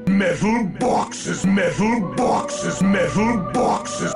Metal boxes, metal boxes, metal boxes.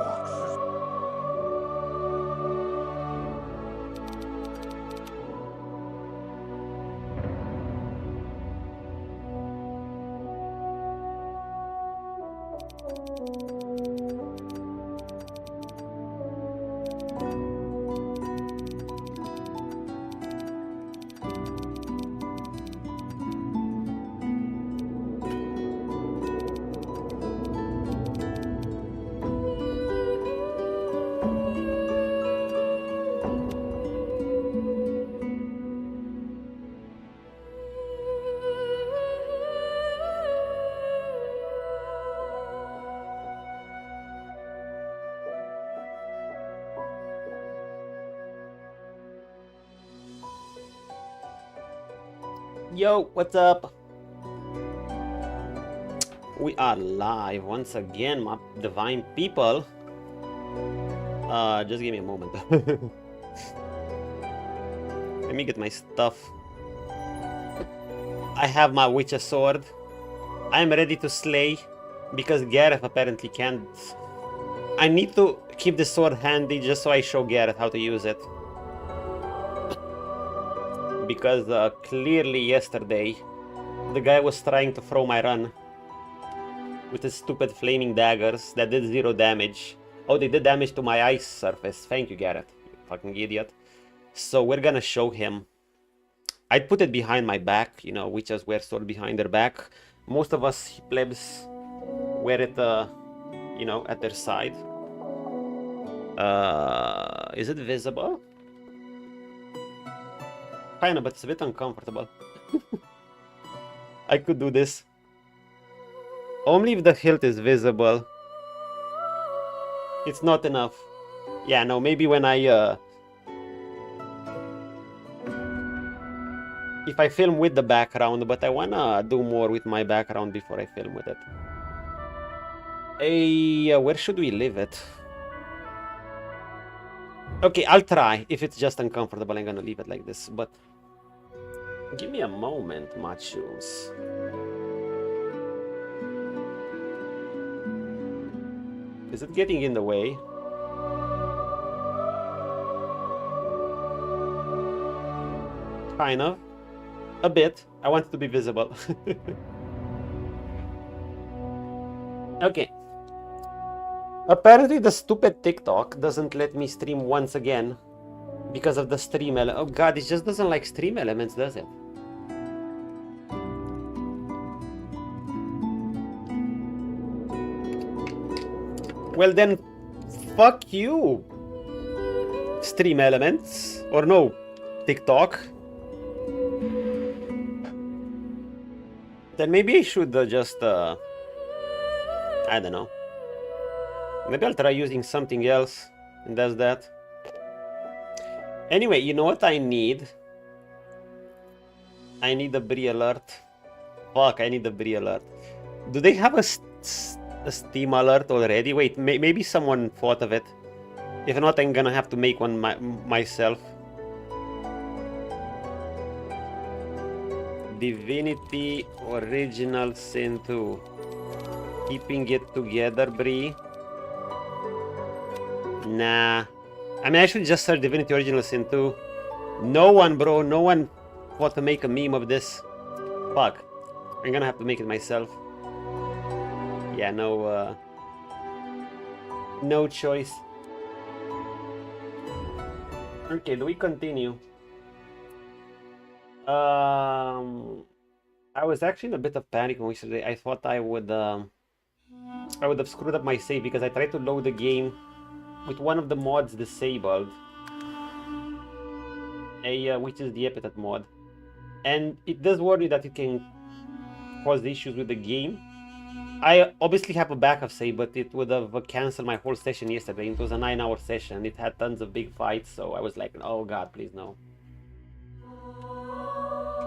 Yo, what's up? We are live once again, my divine people. Just give me a moment. Let me get my stuff. I have my Witcher sword. I am ready to slay because Gareth apparently can't. I need to keep the sword handy just so I show Gareth how to use it. Because clearly yesterday the guy was trying to throw my run with his stupid flaming daggers that did 0 damage. Oh, they did damage to my ice surface. Thank you, Gareth. You fucking idiot. So we're gonna show him. I'd put it behind my back, you know, witches wear sword behind their back. Most of us plebs wear it, you know, at their side. Is it visible? Kinda, but it's a bit uncomfortable. I could do this. Only if the hilt is visible. It's not enough. Yeah, no, maybe when I, if I film with the background, but I wanna do more with my background before I film with it. Hey, where should we leave it? Okay, I'll try. If it's just uncomfortable, I'm gonna leave it like this, but give me a moment, machos. Is it getting in the way? Kind of. A bit. I want it to be visible. Okay. Apparently the stupid TikTok doesn't let me stream once again because of the stream element. Oh god, it just doesn't like stream elements, does it? Well then, fuck you, stream elements, or no, TikTok. Then maybe I should just, I don't know. Maybe I'll try using something else and does that. Anyway, you know what I need? I need a BREE alert. Fuck, I need a BREE alert. Do they have a Steam alert already? Wait, maybe someone thought of it. If not, I'm gonna have to make one myself. Divinity Original Sin 2. Keeping it together, BREE. Nah. I mean, I should just search Divinity Original Sin 2. No one, bro. No one thought to make a meme of this. Fuck. I'm gonna have to make it myself. Yeah, no, no choice. Okay, do we continue? I was actually in a bit of panic yesterday. I thought I would have screwed up my save because I tried to load the game with one of the mods disabled, which is the ep7 mod, and it does worry that it can cause issues with the game. I obviously have a backup save, but it would have canceled my whole session yesterday. It was a 9-hour session. It had tons of big fights, so I was like, oh god, please no.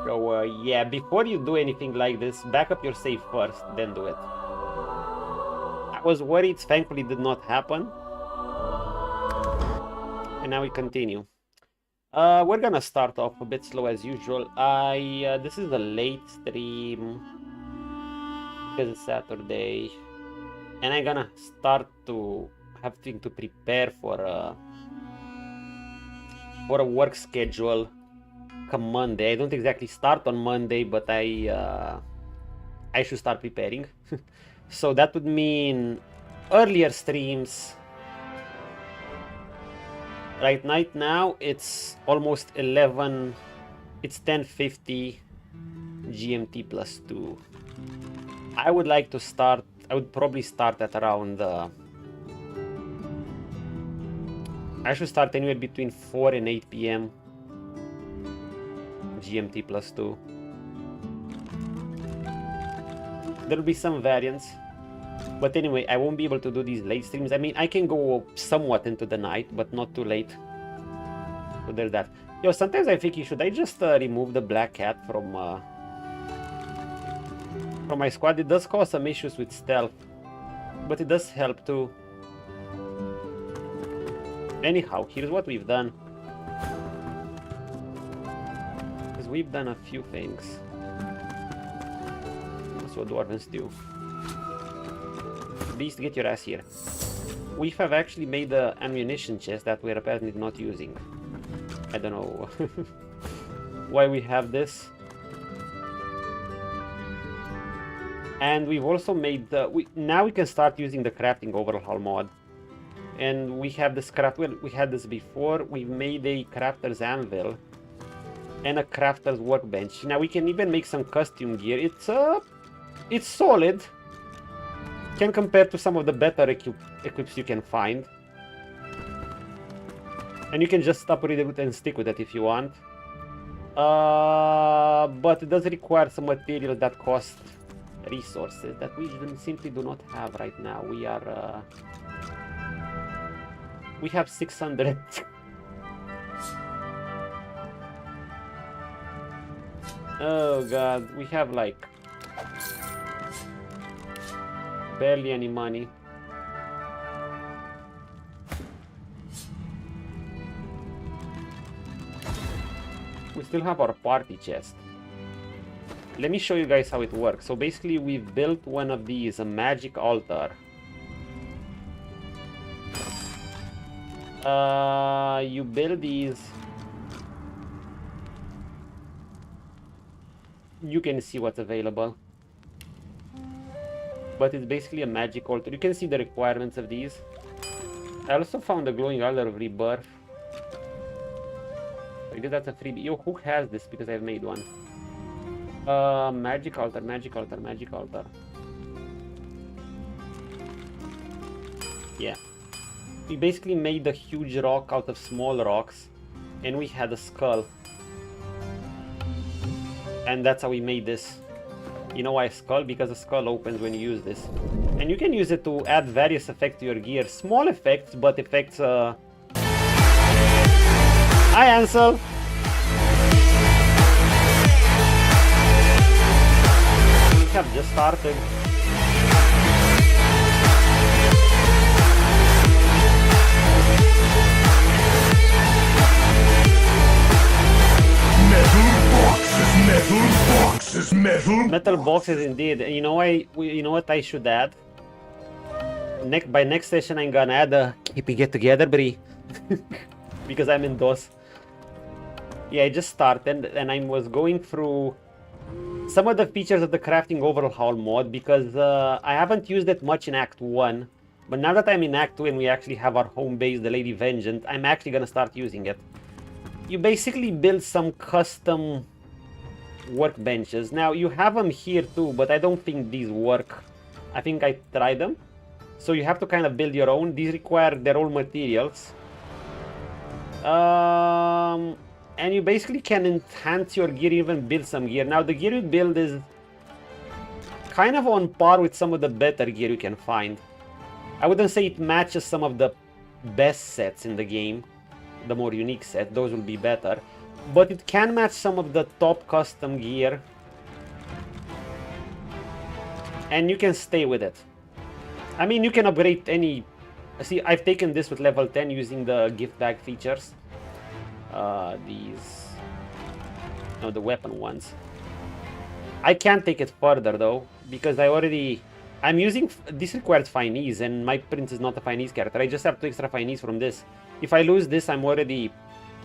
So yeah, before you do anything like this, back up your save first, then do it. I was worried, thankfully it did not happen. And now we continue. We're gonna start off a bit slow as usual. This is a late stream because it's Saturday, and I'm gonna start to having to prepare for a work schedule come Monday. I don't exactly start on Monday, but I should start preparing. So that would mean earlier streams. Right now it's almost 11. It's 10:50 GMT plus 2. I would like to start. I would probably start at around. I should start anywhere between 4 and 8 p.m. GMT plus 2. There will be some variance, but anyway, I won't be able to do these late streams. I mean, I can go somewhat into the night, but not too late. So there's that. Yo, sometimes I think should I just remove the black cat from From my squad, it does cause some issues with stealth, but it does help too. Anyhow, here's what we've done. Because we've done a few things. That's what dwarves do. Beast, get your ass here. We have actually made the ammunition chest that we're apparently not using. I don't know why we have this. And we've also made the... now we can start using the crafting overhaul mod. And we have this craft... well, we had this before. We've made a crafter's anvil. And a crafter's workbench. Now we can even make some costume gear. It's solid. Can compare to some of the better equips you can find. And you can just upgrade it and stick with it if you want. But it does require some materials that cost resources that we simply do not have right now. We are... we have 600. Oh god, we have like... barely any money. We still have our party chest. Let me show you guys how it works. So basically we've built one of these, a magic altar. You build these. You can see what's available. But it's basically a magic altar. You can see the requirements of these. I also found a glowing altar of rebirth. I guess that's a freebie. Yo, who has this? Because I've made one. Magic altar, magic altar, magic altar. Yeah. We basically made a huge rock out of small rocks. And we had a skull. And that's how we made this. You know why skull? Because the skull opens when you use this. And you can use it to add various effects to your gear. Small effects, but effects... Hi, Ansel! We have just started. Metal boxes indeed. You know what I should add? By next session I'm gonna add a keeping it together, BREE. Because I'm in DOS. Yeah, I just started and I was going through some of the features of the crafting overhaul mod because I haven't used it much in Act 1. But now that I'm in Act 2 and we actually have our home base, the Lady Vengeance, I'm actually gonna start using it. You basically build some custom workbenches. Now you have them here too, but I don't think these work. I think I tried them. So you have to kind of build your own. These require their own materials. And you basically can enhance your gear, even build some gear. Now the gear you build is kind of on par with some of the better gear you can find. I wouldn't say it matches some of the best sets in the game. The more unique set, those will be better. But it can match some of the top custom gear. And you can stay with it. I mean, you can upgrade any... See, I've taken this with level 10 using the gift bag features. These... No, the weapon ones. I can't take it further though, because I'm using... This requires Finese, and my prince is not a Finese character. I just have 2 extra Finese from this. If I lose this, I'm already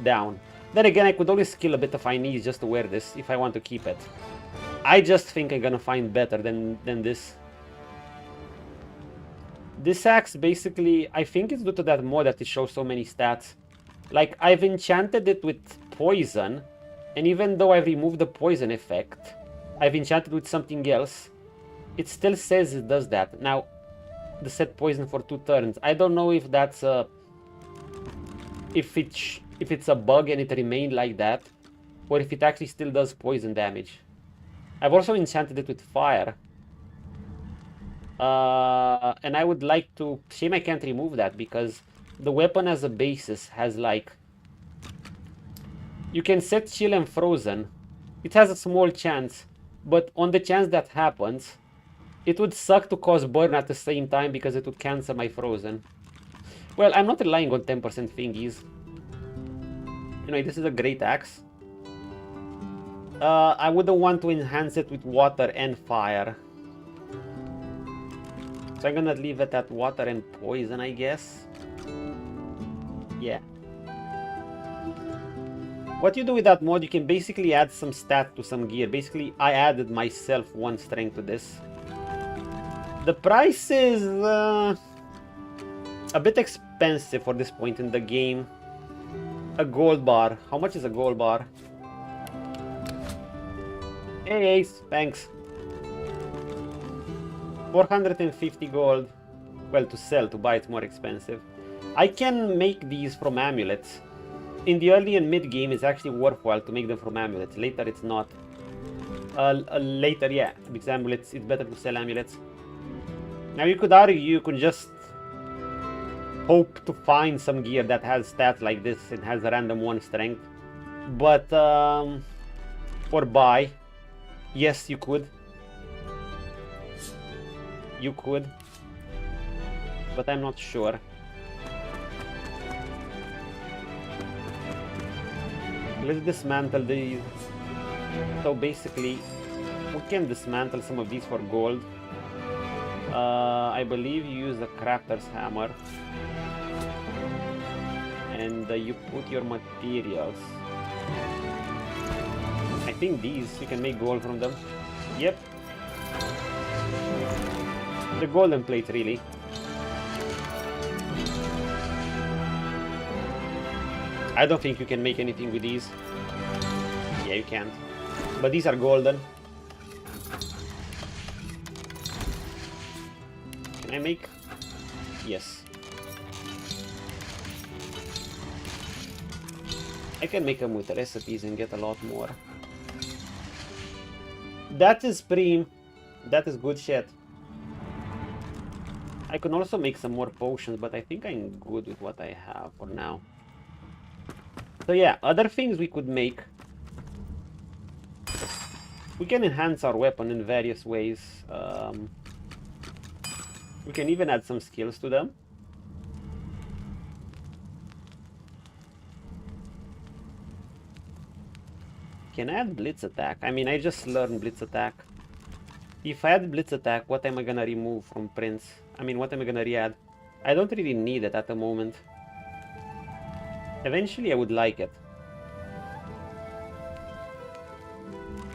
down. Then again, I could always skill a bit of Finese just to wear this, if I want to keep it. I just think I'm gonna find better than this. This axe, basically, I think it's due to that mod that it shows so many stats. Like, I've enchanted it with poison, and even though I've removed the poison effect, I've enchanted with something else, it still says it does that. Now, the set poison for 2 turns. I don't know if that's a... If it's a bug and it remained like that, or if it actually still does poison damage. I've also enchanted it with fire. And I would like to... Shame I can't remove that, because the weapon as a basis has like... You can set chill and frozen. It has a small chance, But on the chance that happens, it would suck to cause burn at the same time because it would cancel my frozen. Well, I'm not relying on 10% thingies. Anyway, this is a great axe. I wouldn't want to enhance it with water and fire. So I'm gonna leave it at water and poison, I guess. Yeah. What you do with that mod, you can basically add some stat to some gear. Basically, I added myself 1 strength to this. The price is a bit expensive for this point in the game. A gold bar. How much is a gold bar? Hey Ace, thanks. 450 gold. Well, to sell, to buy it's more expensive. I can make these from amulets. In the early and mid game, it's actually worthwhile to make them from amulets. Later, it's not. Later, yeah, because amulets, it's better to sell amulets. Now, you could argue you could just hope to find some gear that has stats like this and has a random 1 strength. But, or buy. Yes, you could. You could. But I'm not sure. Let's dismantle these. So basically, we can dismantle some of these for gold. I believe you use the crafter's hammer. And you put your materials. I think these, you can make gold from them. Yep. The golden plate, really. I don't think you can make anything with these. Yeah, you can't. But these are golden. Can I make? Yes. I can make them with recipes and get a lot more. That is BREE. That is good shit. I can also make some more potions, but I think I'm good with what I have for now. So yeah, other things we could make. We can enhance our weapon in various ways. We can even add some skills to them. Can I add blitz attack? I mean, I just learned blitz attack. If I add blitz attack, what am I gonna remove from Prince? I mean, what am I gonna re-add? I don't really need it at the moment. Eventually, I would like it.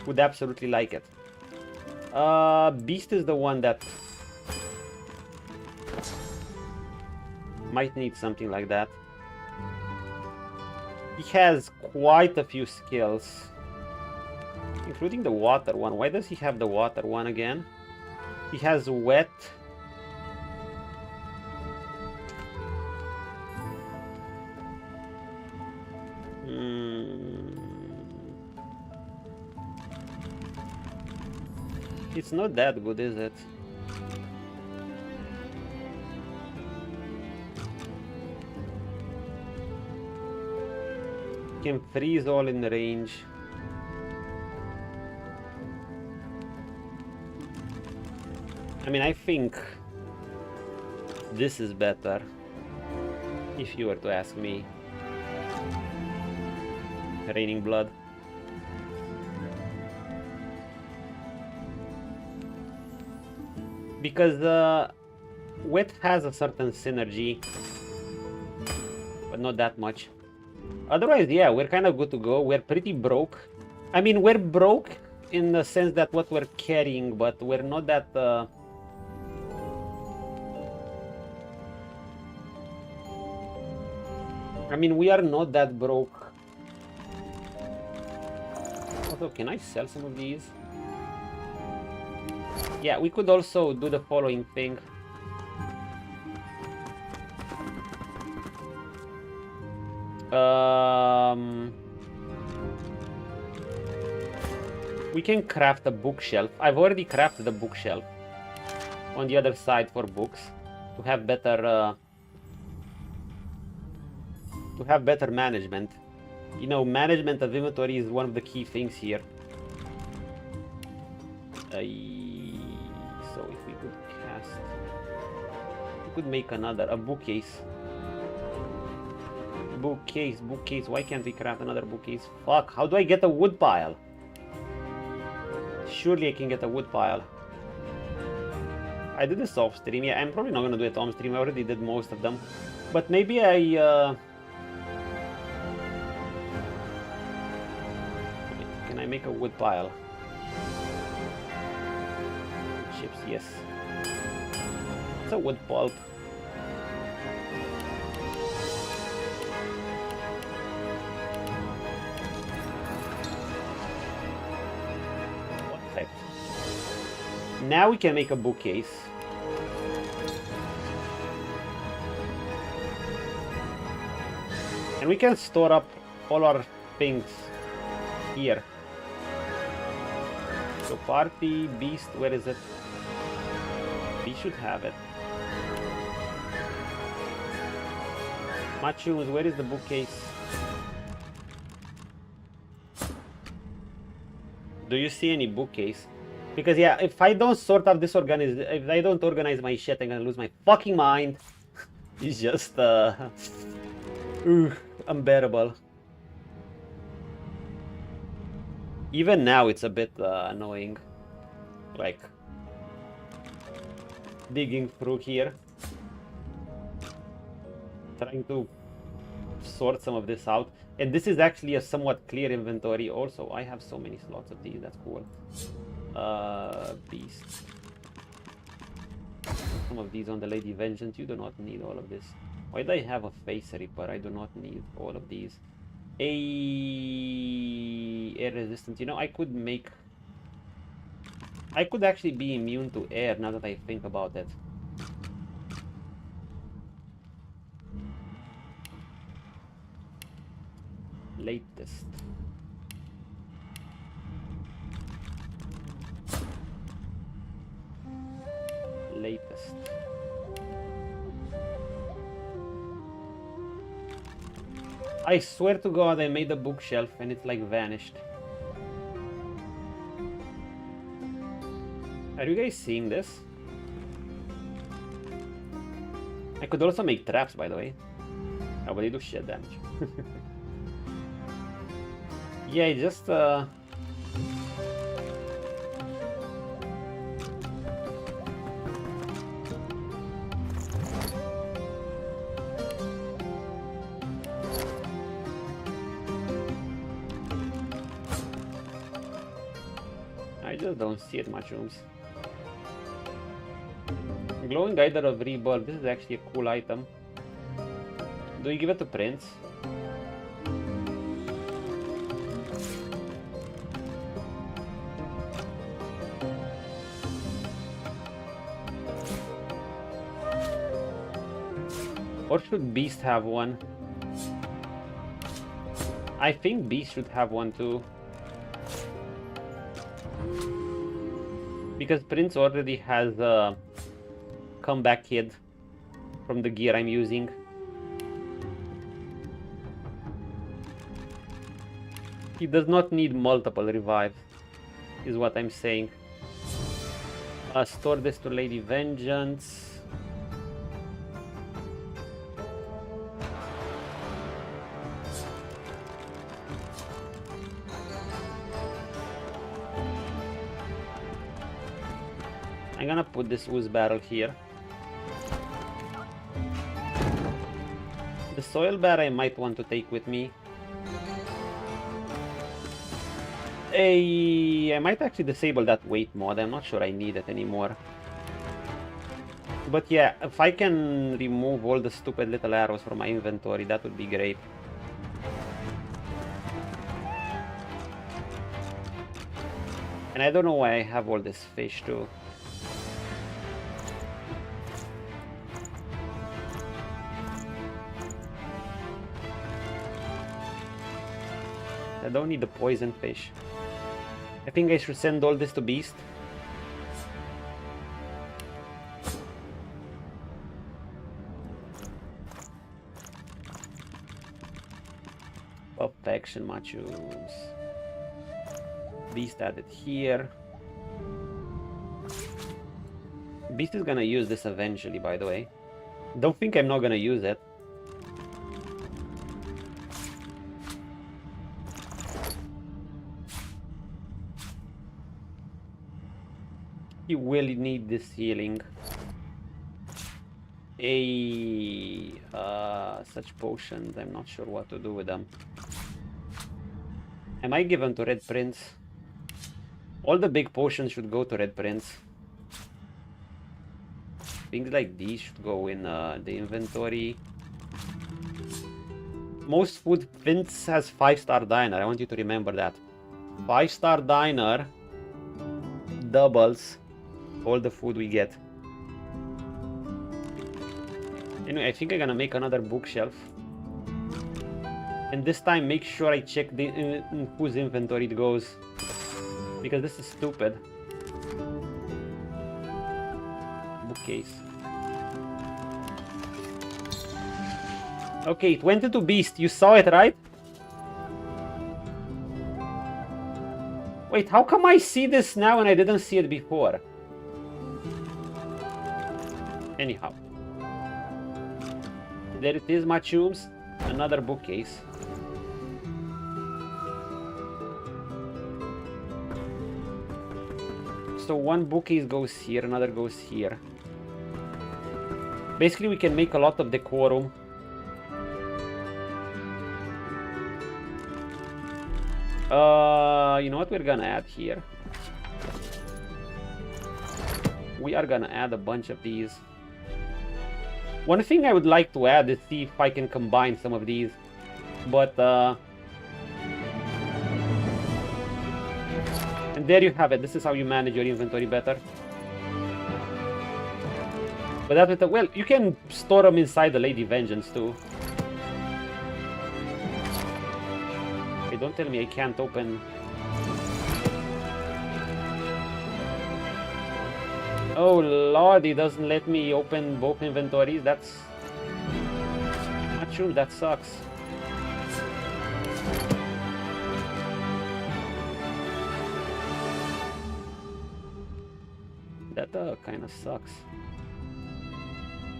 Would absolutely like it. Beast is the one that might need something like that. He has quite a few skills, including the water one. Why does he have the water one again? He has wet. It's not that good, is it? Can freeze all in range. I mean, I think this is better, if you were to ask me. Raining blood. Because wet has a certain synergy, but not that much. Otherwise, yeah, we're kind of good to go. We're pretty broke. I mean, we're broke in the sense that what we're carrying, but we're not that... I mean, we are not that broke. Also, can I sell some of these? Yeah, we could also do the following thing. We can craft a bookshelf. I've already crafted a bookshelf on the other side for books to have better management. You know, management of inventory is one of the key things here. So if we could cast, we could make a bookcase. Bookcase. Why can't we craft another bookcase? Fuck, how do I get a wood pile? Surely I can get a wood pile. I did this off stream. Yeah, I'm probably not gonna do it on stream. I already did most of them. But maybe can I make a wood pile? Chips, yes. It's a wood pulp. Perfect. Now we can make a bookcase. And we can store up all our things here. So party, beast, where is it? We should have it. Machus, where is the bookcase? Do you see any bookcase? Because yeah, if I don't sort out this if I don't organize my shit, I'm gonna lose my fucking mind. It's just unbearable. Even now it's a bit annoying. Like digging through here. Trying to sort some of this out. And this is actually a somewhat clear inventory. Also, I have so many slots of these, that's cool. Beast. Some of these on the Lady Vengeance. You do not need all of this. Why do I have a face ripper? I do not need all of these. Air resistant. You know, I could actually be immune to air now that I think about it. Latest. I swear to God, I made a bookshelf and it's like vanished. Are you guys seeing this? I could also make traps, by the way. Oh, but they do shit damage. Yeah, it just I just don't see it, mushrooms. Glowing Guider of Rebirth. This is actually a cool item. Do we give it to Prince? Or should Beast have one? I think Beast should have one too. Because Prince already has a comeback kid from the gear I'm using. He does not need multiple revives, is what I'm saying. Store this to Lady Vengeance. I'm gonna put this ooze barrel here. The soil bar I might want to take with me. I might actually disable that weight mod. I'm not sure I need it anymore. But yeah, if I can remove all the stupid little arrows from my inventory, that would be great. And I don't know why I have all this fish too. I don't need the poison fish. I think I should send all this to Beast. Perfection, mushrooms. Beast added here. Beast is gonna use this eventually, by the way. Don't think I'm not gonna use it. You will need this healing. Such potions, I'm not sure what to do with them. I might give them to Red Prince. All the big potions should go to Red Prince. Things like these should go in the inventory. Most food, Vince has 5-star diner. I want you to remember that. 5-star diner doubles all the food we get. Anyway, I think I'm gonna make another bookshelf. And this time make sure I check in whose inventory it goes. Because this is stupid. Bookcase. Okay, it went into Beast. You saw it, right? Wait, how come I see this now and I didn't see it before? Anyhow. There it is, Machoons. Another bookcase. So one bookcase goes here, another goes here. Basically, we can make a lot of decorum. You know what we're gonna add here? We are gonna add a bunch of these. One thing I would like to add is see if I can combine some of these. But, and there you have it. This is how you manage your inventory better. But that's it. Well, you can store them inside the Lady Vengeance too. Okay, don't tell me I can't open. Oh lord, it doesn't let me open both inventories. That's not true. That sucks. That kind of sucks.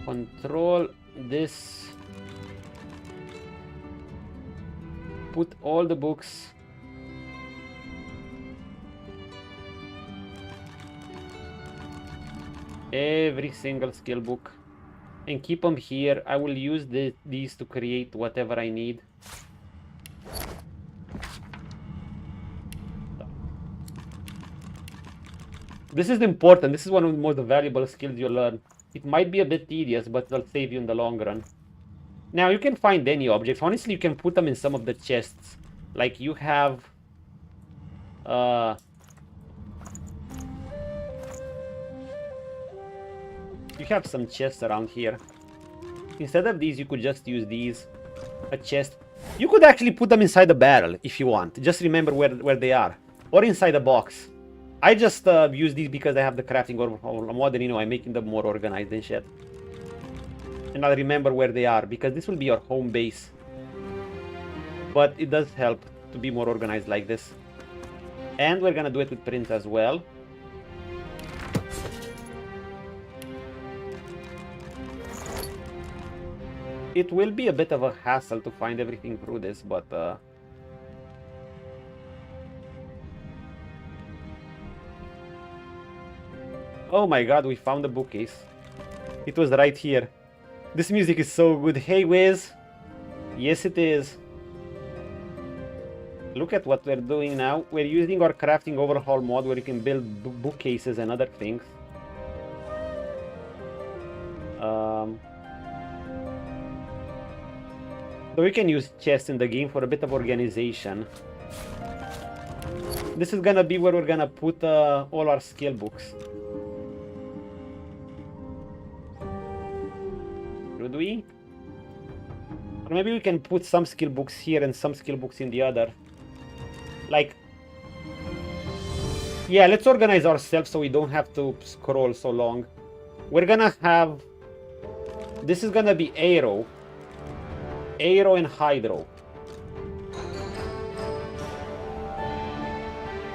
Control this. Put all the books. Every single skill book. And keep them here. I will use these to create whatever I need. This is important. This is one of the most valuable skills you learn. It might be a bit tedious, but it'll save you in the long run. Now, you can find any objects. Honestly, you can put them in some of the chests. Like, you have... you have some chests around here. Instead of these, you could just use these. A chest. You could actually put them inside a barrel, if you want. Just remember where they are. Or inside a box. I just use these because I have the crafting mod and, you know, I'm making them more organized and shit. And I'll remember where they are, because this will be your home base. But it does help to be more organized like this. And we're gonna do it with Prince as well. It will be a bit of a hassle to find everything through this, but... oh my god, we found the bookcase. It was right here. This music is so good. Hey, Wiz. Yes, it is. Look at what we're doing now. We're using our crafting overhaul mod where you can build bookcases and other things. So we can use chests in the game for a bit of organization. This is gonna be where we're gonna put all our skill books. Should we? Or maybe we can put some skill books here and some skill books in the other. Like... yeah, let's organize ourselves so we don't have to scroll so long. We're gonna have... this is gonna be Arrow. Arrow and Hydro.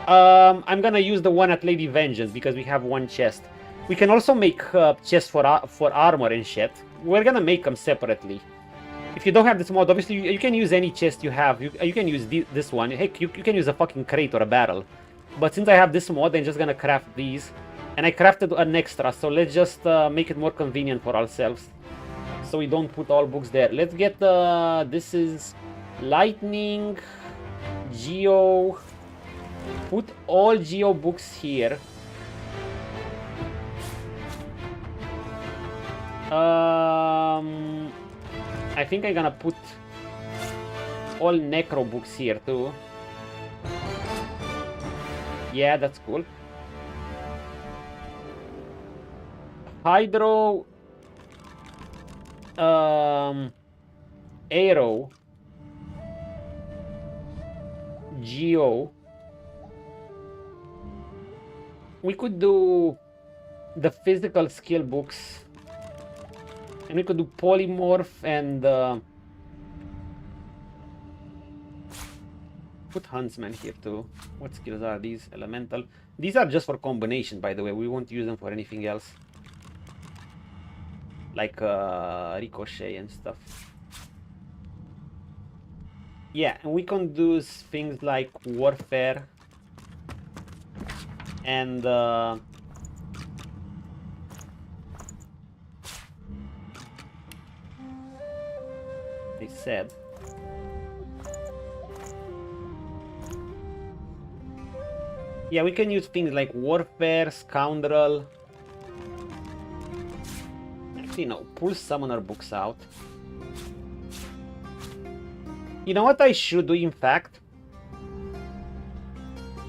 I'm gonna use the one at Lady Vengeance because we have one chest. We can also make chests for armor and shit. We're gonna make them separately. If you don't have this mod, obviously you can use any chest you have. You can use this one. Heck, you can use a fucking crate or a barrel. But since I have this mod, I'm just gonna craft these. And I crafted an extra, so let's just make it more convenient for ourselves. So we don't put all books there. Let's get this is lightning, geo. Put all geo books here. I think I'm gonna put all necro books here too. Yeah, that's cool. Hydro, arrow, geo. We could do the physical skill books, and we could do polymorph and put huntsman here too. What skills are these? Elemental. These are just for combination, by the way. We won't use them for anything else, like ricochet and stuff. Yeah, and we can do things like warfare and they said yeah, we can use things like warfare, scoundrel. Actually, no, pull summoner books out. You know what I should do, in fact?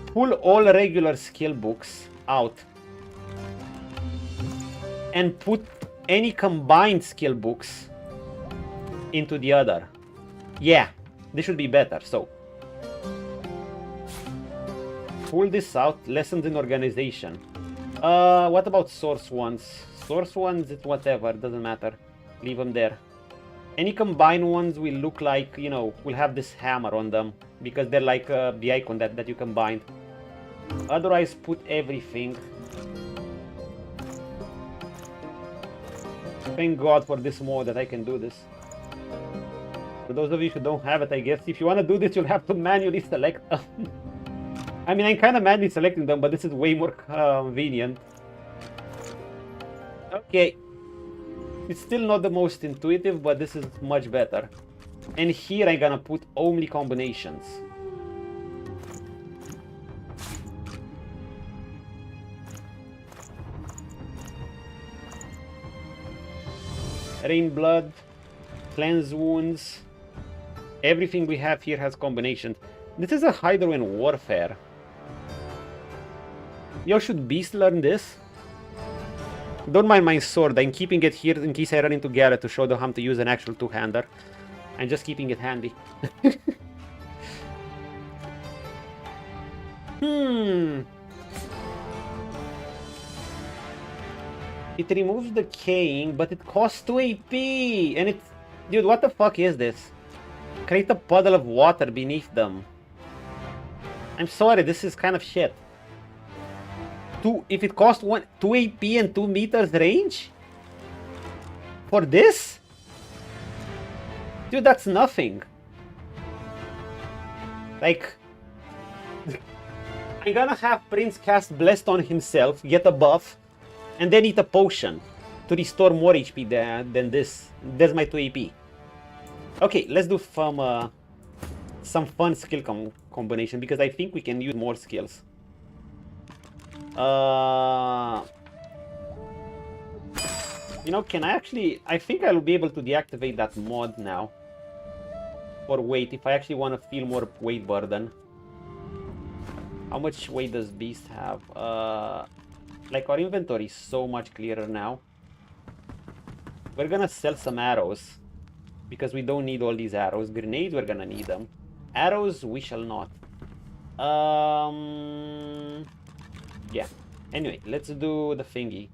Pull all regular skill books out and put any combined skill books into the other. Yeah, this should be better. So pull this out. Lessons in organization. What about source ones? Source ones, it's whatever, doesn't matter. Leave them there. Any combined ones will look like, you know, will have this hammer on them because they're like the icon that you combined. Otherwise, put everything. Thank God for this mod that I can do this. For those of you who don't have it, I guess if you want to do this, you'll have to manually select them. I mean, I'm kind of manually selecting them, but this is way more convenient. Okay. It's still not the most intuitive, but this is much better. And here I'm gonna put only combinations. Rain blood, cleanse wounds. Everything we have here has combinations. This is a hydro in warfare. Yo, should beast learn this? Don't mind my sword, I'm keeping it here in case I run into Garrett to show them how to use an actual two-hander. I'm just keeping it handy. It removes decaying, but it costs 2 AP! And it's... Dude, what the fuck is this? Create a puddle of water beneath them. I'm sorry, this is kind of shit. If it costs 2 AP and 2 meters range? For this? Dude, that's nothing. Like... I'm gonna have Prince cast Blessed on himself, get a buff, and then eat a potion to restore more HP than this. There's my 2 AP. Okay, let's do some fun skill combination, because I think we can use more skills. You know, can I actually... I think I'll be able to deactivate that mod now. For weight, if I actually want to feel more weight burden. How much weight does Beast have? Like, our inventory is so much clearer now. We're gonna sell some arrows, because we don't need all these arrows. Grenades, we're gonna need them. Arrows, we shall not. Yeah. Anyway, let's do the thingy.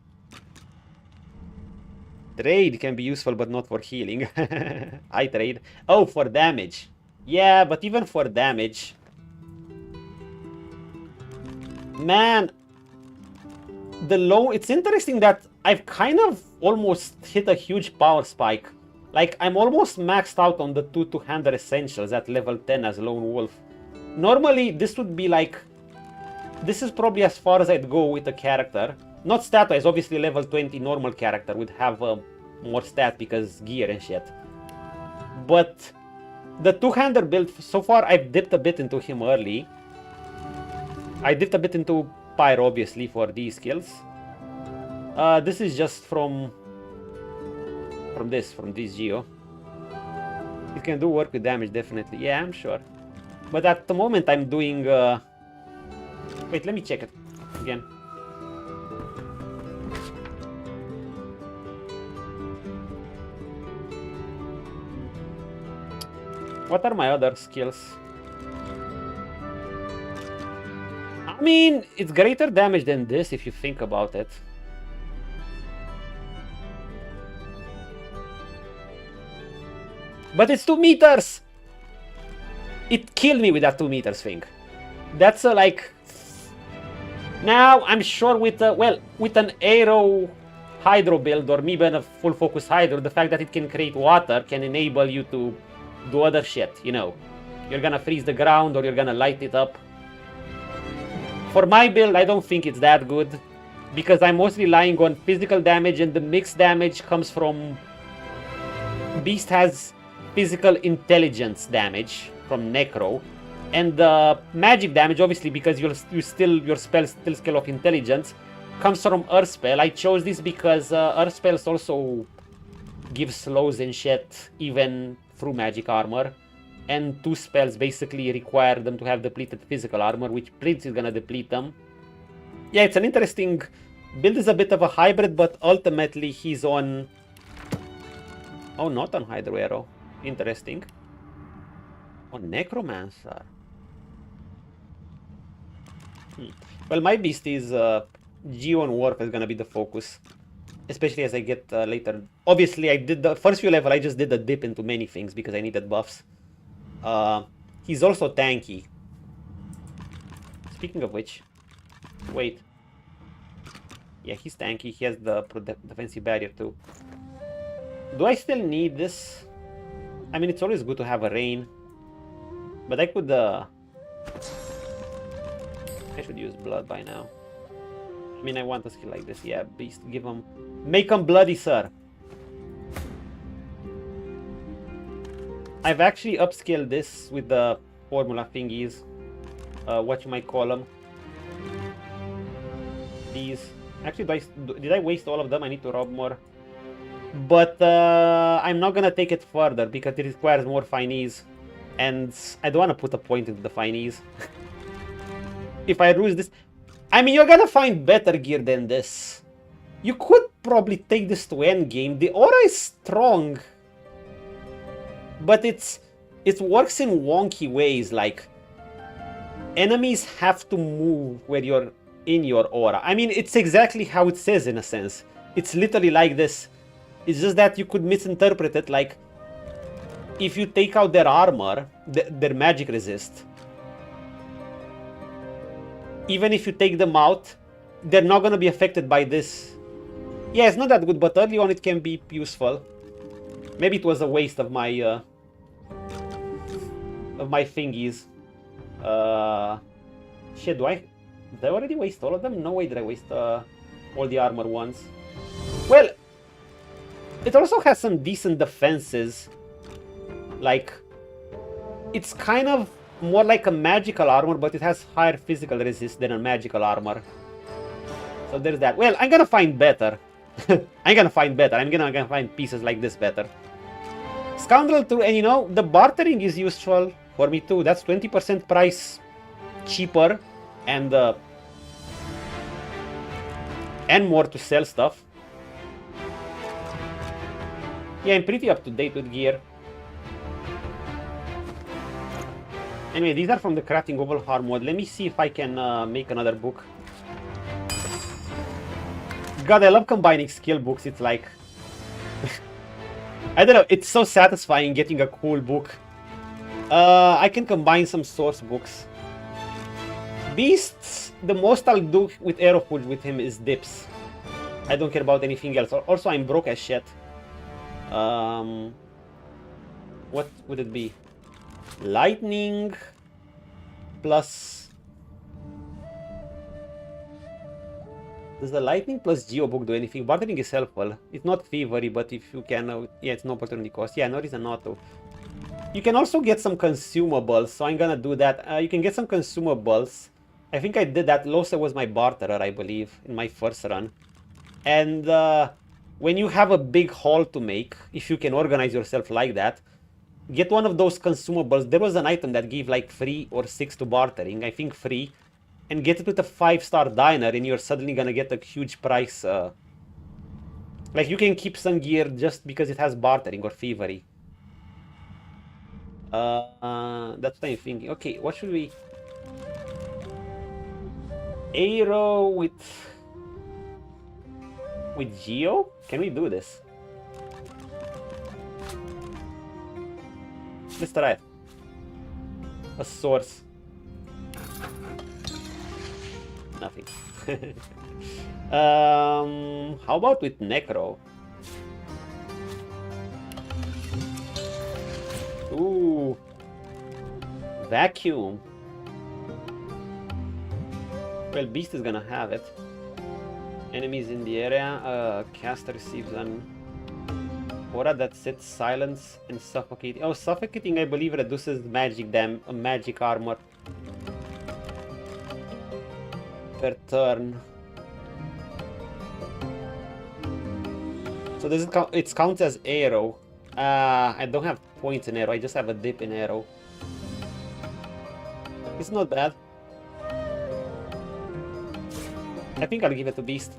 Trade can be useful, but not for healing. I trade. Oh, for damage. Yeah, but even for damage... Man! the low... It's interesting that I've kind of almost hit a huge power spike. Like, I'm almost maxed out on the two-hander essentials at level 10 as Lone Wolf. Normally, this would be like... This is probably as far as I'd go with a character. Not stat-wise, obviously level 20 normal character would have more stat because gear and shit. But the two-hander build, so far I've dipped a bit into him early. I dipped a bit into Pyro, obviously, for these skills. This is just from this Geo. It can do work with damage, definitely. Yeah, I'm sure. But at the moment I'm doing... Wait, let me check it again. What are my other skills? I mean, it's greater damage than this if you think about it. But it's 2 meters! It killed me with that 2 meters thing. That's like... Now, I'm sure with with an arrow hydro build or maybe a full focus hydro, the fact that it can create water can enable you to do other shit, you know. You're gonna freeze the ground or you're gonna light it up. For my build, I don't think it's that good because I'm mostly relying on physical damage and the mixed damage comes from... Beast has physical intelligence damage from Necro. And the magic damage, obviously, because your spell still scale of intelligence, comes from Earth Spell. I chose this because Earth Spells also give slows and shit, even through magic armor. And 2 spells basically require them to have depleted physical armor, which Prince is gonna deplete them. Yeah, it's an interesting build. Is a bit of a hybrid, but ultimately he's on... Oh, not on Hydro Arrow. Interesting. On Necromancer. Well, my beast is Geo and Warp is gonna be the focus, especially as I get later. Obviously, I did the first few level. I just did a dip into many things because I needed buffs. He's also tanky. Speaking of which, wait. Yeah, he's tanky. He has the defensive barrier too. Do I still need this? I mean, it's always good to have a rain, but I could. I should use blood by now. I mean, I want a skill like this. Yeah, beast, give him... Make him bloody, sir. I've actually upscaled this with the formula thingies. What you might call them. These. Actually, did I waste all of them? I need to rob more. But I'm not gonna take it further because it requires more finees. And I don't want to put a point into the finees. If I lose this... I mean, you're gonna find better gear than this. You could probably take this to endgame. The aura is strong. But it works in wonky ways, like... Enemies have to move where you're in your aura. I mean, it's exactly how it says in a sense. It's literally like this. It's just that you could misinterpret it like... If you take out their armor, their magic resist... Even if you take them out, they're not gonna be affected by this. Yeah, it's not that good, but early on it can be useful. Maybe it was a waste of my thingies. Shit, did I already waste all of them? No way did I waste all the armor ones. Well, it also has some decent defenses. Like, it's kind of more like a magical armor, but it has higher physical resist than a magical armor. So there's that. Well, I'm gonna find better. I'm gonna find pieces like this better. Scoundrel too, and you know, the bartering is useful for me too. That's 20% price cheaper and more to sell stuff. Yeah, I'm pretty up to date with gear. Anyway, these are from the Crafting Oval Harm mod. Let me see if I can make another book. God, I love combining skill books. It's like... I don't know, it's so satisfying getting a cool book. I can combine some source books. Beasts, the most I'll do with arrow pull with him is dips. I don't care about anything else. Also, I'm broke as shit. What would it be? Lightning plus... Does the lightning plus geobook do anything? Bartering is helpful. It's not thievery, but if you can... yeah, it's no opportunity cost. Yeah, no reason not to. You can also get some consumables, so I'm gonna do that. You can get some consumables. I think I did that. Losa was my barterer, I believe, in my first run. And when you have a big haul to make, if you can organize yourself like that, get one of those consumables. There was an item that gave like 3 or 6 to bartering. I think 3. And get it with a 5-star diner, and you're suddenly gonna get a huge price. Like, you can keep some gear just because it has bartering or thievery. That's what I'm thinking. Okay, what should we... Arrow with Geo? Can we do this? Let's try it. A source. Nothing. How about with Necro? Ooh. Vacuum. Well, Beast is gonna have it. Enemies in the area. Caster receives an aura that sets silence and suffocating. Oh, suffocating, I believe, reduces magic armor per turn. So does it count? It counts as arrow. I don't have points in arrow. I just have a dip in arrow. It's not bad. I think I'll give it to Beast.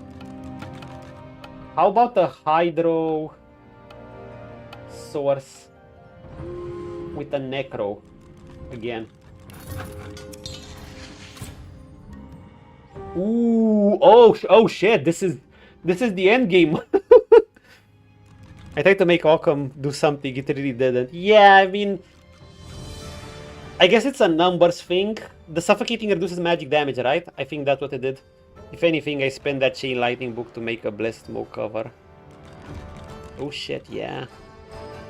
How about the Hydro source with the Necro again? Ooh! Oh shit! This is the end game. I tried to make Occam do something. It really didn't. Yeah, I mean, I guess it's a numbers thing. The suffocating reduces magic damage, right? I think that's what it did. If anything, I spent that chain lightning book to make a blessed smoke cover. Oh shit, yeah.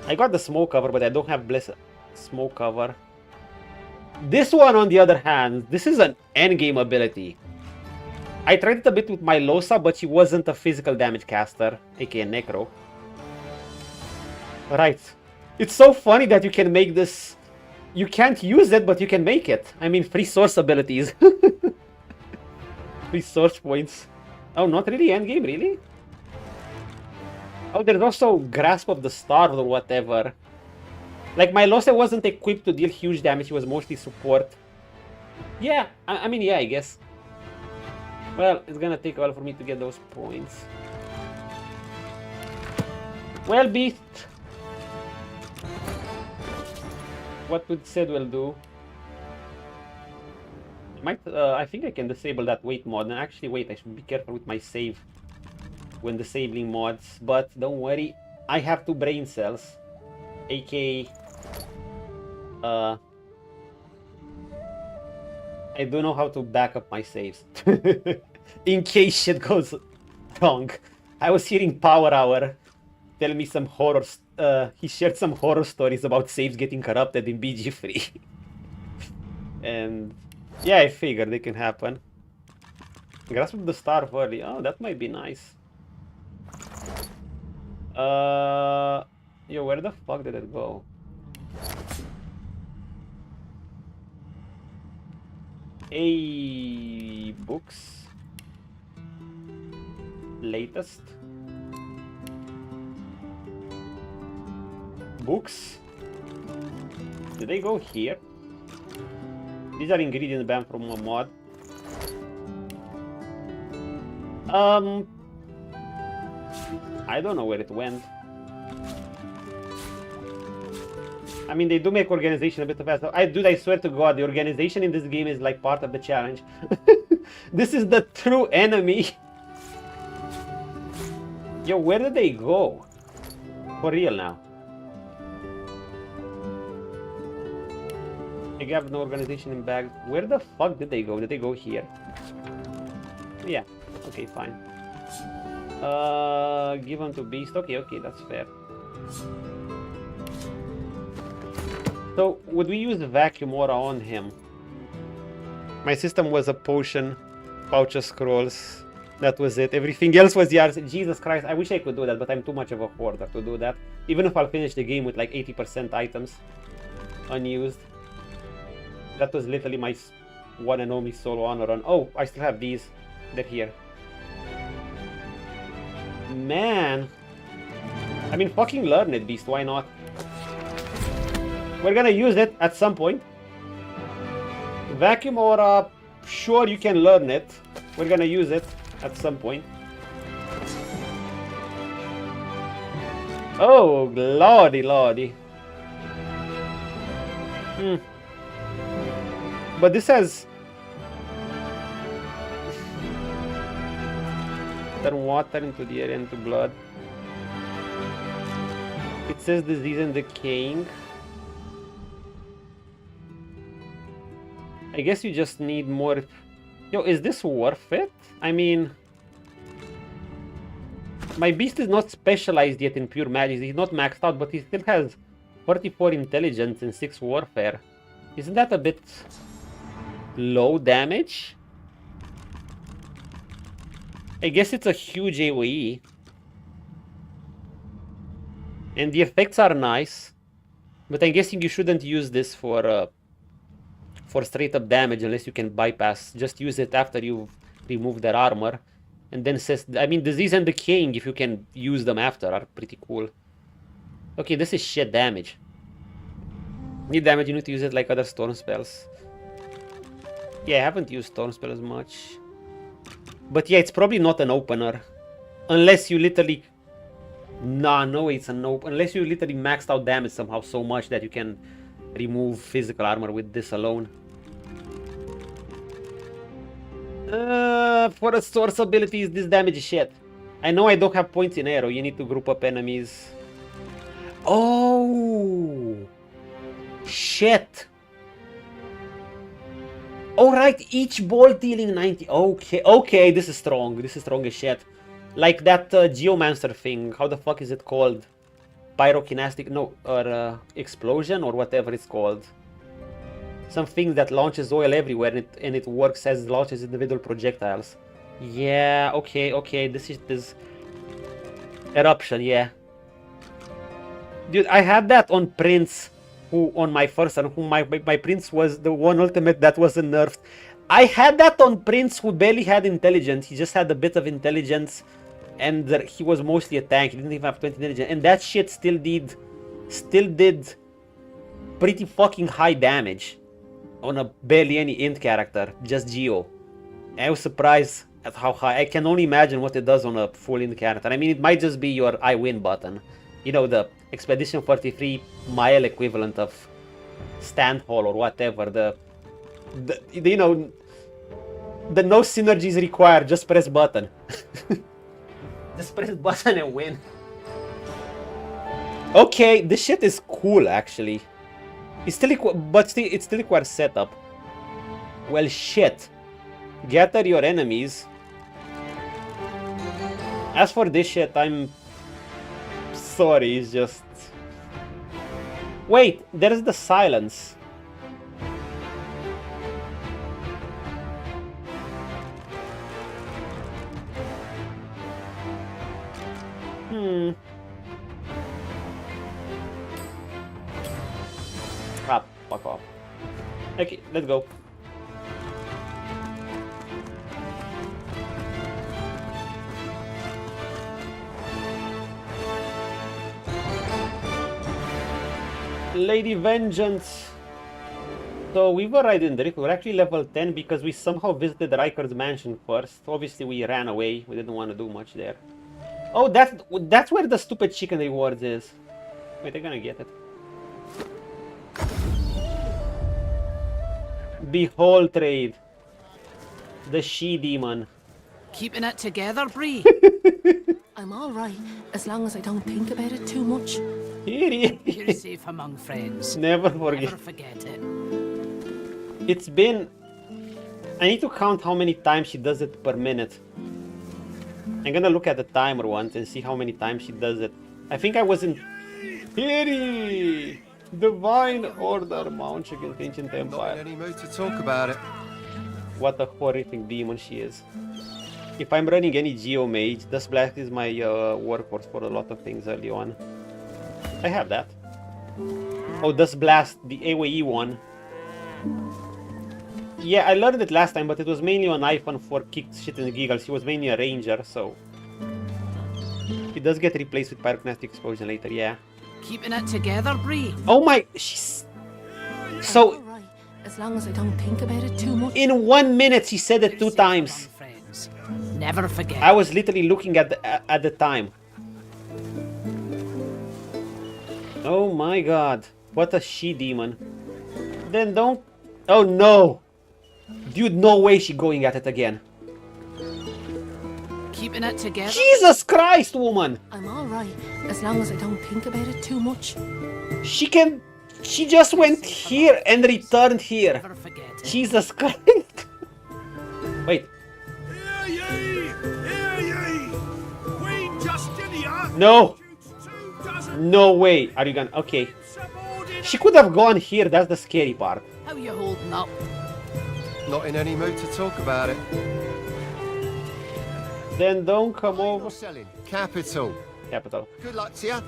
I got the smoke cover, but I don't have blessed smoke cover. This one, on the other hand, this is an endgame ability. I tried it a bit with my Losa, but she wasn't a physical damage caster, aka Necro. Right. It's so funny that you can make this... You can't use it, but you can make it. I mean, free source abilities. Free source points. Oh, not really endgame, really? Oh, there's also Grasp of the Starved or whatever. Like, my Losa wasn't equipped to deal huge damage, he was mostly support. Yeah, I mean, yeah, I guess. Well, it's gonna take a while for me to get those points. Well, Beast. What would Sedwell do? I think I can disable that wait mod. And actually, wait, I should be careful with my save when disabling mods. But don't worry, I have 2 brain cells, aka I do know how to back up my saves in case shit goes wrong. I was hearing Power Hour tell me some horror. He shared some horror stories about saves getting corrupted in BG3, and yeah, I figured it can happen. Grasp of the Starve early. Oh, that might be nice. Yo, where the fuck did it go? Books. Latest. Books. Did they go here? These are ingredients banned from a mod. I don't know where it went. I mean, they do make organization a bit faster. I swear to God, the organization in this game is like part of the challenge. This is the true enemy. Yo, where did they go? For real now. have no organization in bag. Where the fuck did they go? Did they go here? Yeah. Okay, fine. Give them to Beast. Okay, that's fair. So, would we use the Vacuum Aura on him? My system was a potion, pouch of scrolls. That was it. Everything else was yours. Jesus Christ, I wish I could do that, but I'm too much of a hoarder to do that. Even if I'll finish the game with like 80% items unused. That was literally my one and only solo honor run. Oh, I still have these. They're here. Man. I mean, fucking learn it, Beast. Why not? We're gonna use it at some point. Vacuum Aura, sure you can learn it. We're gonna use it at some point. Oh, lordy, lordy. But this has... turn water into the area into blood. It says disease and decaying. I guess you just need more... Yo, is this worth it? I mean... My beast is not specialized yet in pure magic. He's not maxed out, but he still has 44 intelligence and 6 warfare. Isn't that a bit... low damage? I guess it's a huge AoE. And the effects are nice. But I'm guessing you shouldn't use this for straight up damage unless you can bypass. Just use it after you've removed their armor. And then says, I mean, disease and decaying, if you can use them after, are pretty cool. Okay, this is shit damage. Need damage, you need to use it like other storm spells. Yeah, I haven't used storm spells much. But yeah, it's probably not an opener. Unless you literally... Nah, no, it's an open. Unless you literally maxed out damage somehow so much that you can remove physical armor with this alone. For a source abilities, this damage is shit. I know I don't have points in arrow. You need to group up enemies. Oh! Shit! Alright, each ball dealing 90. Okay, this is strong. This is strong as shit. Like that Geomancer thing. How the fuck is it called? Pyrokinetic, no, or explosion, or whatever it's called. Something that launches oil everywhere and it works as it launches individual projectiles. Yeah, okay, this is this eruption, yeah. Dude, I had that on Prince, who on my first one, who my Prince was the one ultimate that wasn't nerfed. I had that on Prince who barely had intelligence. He just had a bit of intelligence, and he was mostly a tank. He didn't even have 20 intelligence, and that shit still did pretty fucking high damage on a barely any int character, just Geo. I was surprised at how high. I can only imagine what it does on a full int character. I mean, it might just be your I win button. You know, the Expedition 43 mile equivalent of Stand Hall or whatever. The you know, the no synergies required, just press button. Just press button and win. Okay, this shit is cool actually. It still requires setup. Well, shit. Gather your enemies. As for this shit, I'm sorry, it's just... Wait, there's the silence. Ah, fuck off. Okay, let's go. Lady Vengeance. So we were right in Driftwood. We're actually level 10 because we somehow visited Riker's mansion first. Obviously we ran away. We didn't want to do much there. Oh, that's where the stupid chicken rewards is. Wait, they're gonna get it. Behold trade. The she-demon. Keeping it together, BREE? I'm alright, as long as I don't think about it too much. Here he is. You're safe among friends. Never forget. Never forget it. It's been... I need to count how many times she does it per minute. I'm gonna look at the timer once and see how many times she does it. I think I was in... Piri! Divine Order, Mount against Ancient Not in Empire. any mood to talk about it. What a horrific demon she is. If I'm running any Geomage, Dust Blast is my workhorse for a lot of things early on. I have that. Oh, Dust Blast, the AoE one. Yeah, I learned it last time, but it was mainly on iPhone for kicks, shit and giggles. He was mainly a ranger, so... He does get replaced with Pyrokinetic Explosion later, yeah. Keeping it together, BREE. Oh my... She's... So... All right, as long as I don't think about it too much. In 1 minute, she said it 2 times. Friends. Never forget. I was literally looking at the time. Oh my god. What a she-demon. Then don't... Oh no! Dude, no way she going at it again. Keeping it together. Jesus Christ, woman! I'm all right, as long as I don't think about it too much. She can... She just went here and returned here. Never forget. Jesus Christ. Wait. Hear ye! Hear ye! Queen Justinia! No! shoots 2 dozen No way. Are you gonna... Okay. subordinate She could have gone here. That's the scary part. How you holding up? Not in any mood to talk about it. Then don't come over... You're selling. Capital. Capital. Good luck to you.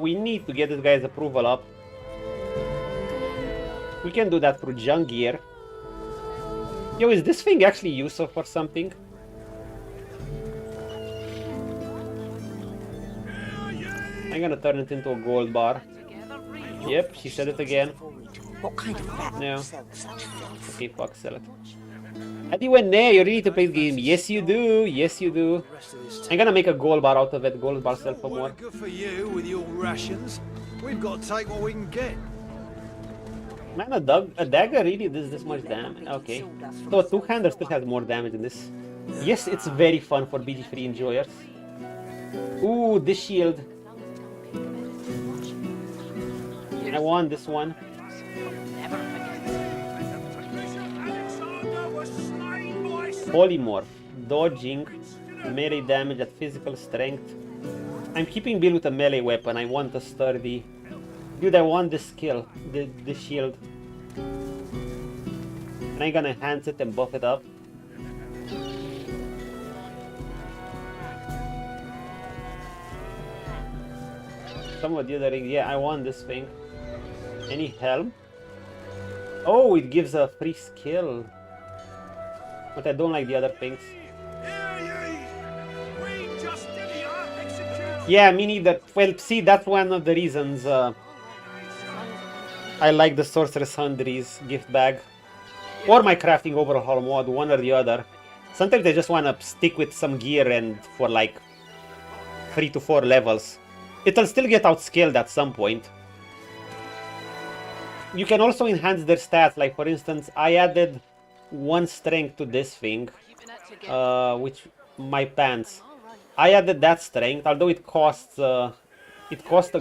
We need to get this guy's approval up. We can do that through junk gear. Yo, is this thing actually useful for something? I'm gonna turn it into a gold bar. Together, BREE. Yep, she said it again. What kind of rat No. sells such filth? Okay, fuck, sell it. Anyone there, you really need to play the game. Yes, you do. Yes, you do. I'm gonna make a gold bar out of it. Gold bar sell for Well, more. good for you with your rations. We've got to take what we can get. Man, a dagger really does this much damage. Okay. So a two-hander still has more damage than this. Yes, it's very fun for BG3 enjoyers. Ooh, this shield. I want this one. Never forget. Bishop Alexander was slain by Polymorph. Dodging. Melee damage at physical strength. I'm keeping Bill with a melee weapon. I want a sturdy... Dude, I want this skill. The shield. And I'm gonna enhance it and buff it up. Some of the other rings. Yeah, I want this thing. Any helm? Oh, it gives a free skill. But I don't like the other things. Hear ye! Queen Justinia executes Yeah, me neither. Well, see, that's one of the reasons I like the Sorceress Sundries gift bag. Or my crafting overhaul mod, one or the other. Sometimes I just want to stick with some gear and for like 3 to 4 levels. It'll still get outscaled at some point. You can also enhance their stats, like for instance, I added 1 strength to this thing, which my pants. I added that strength, although it costs a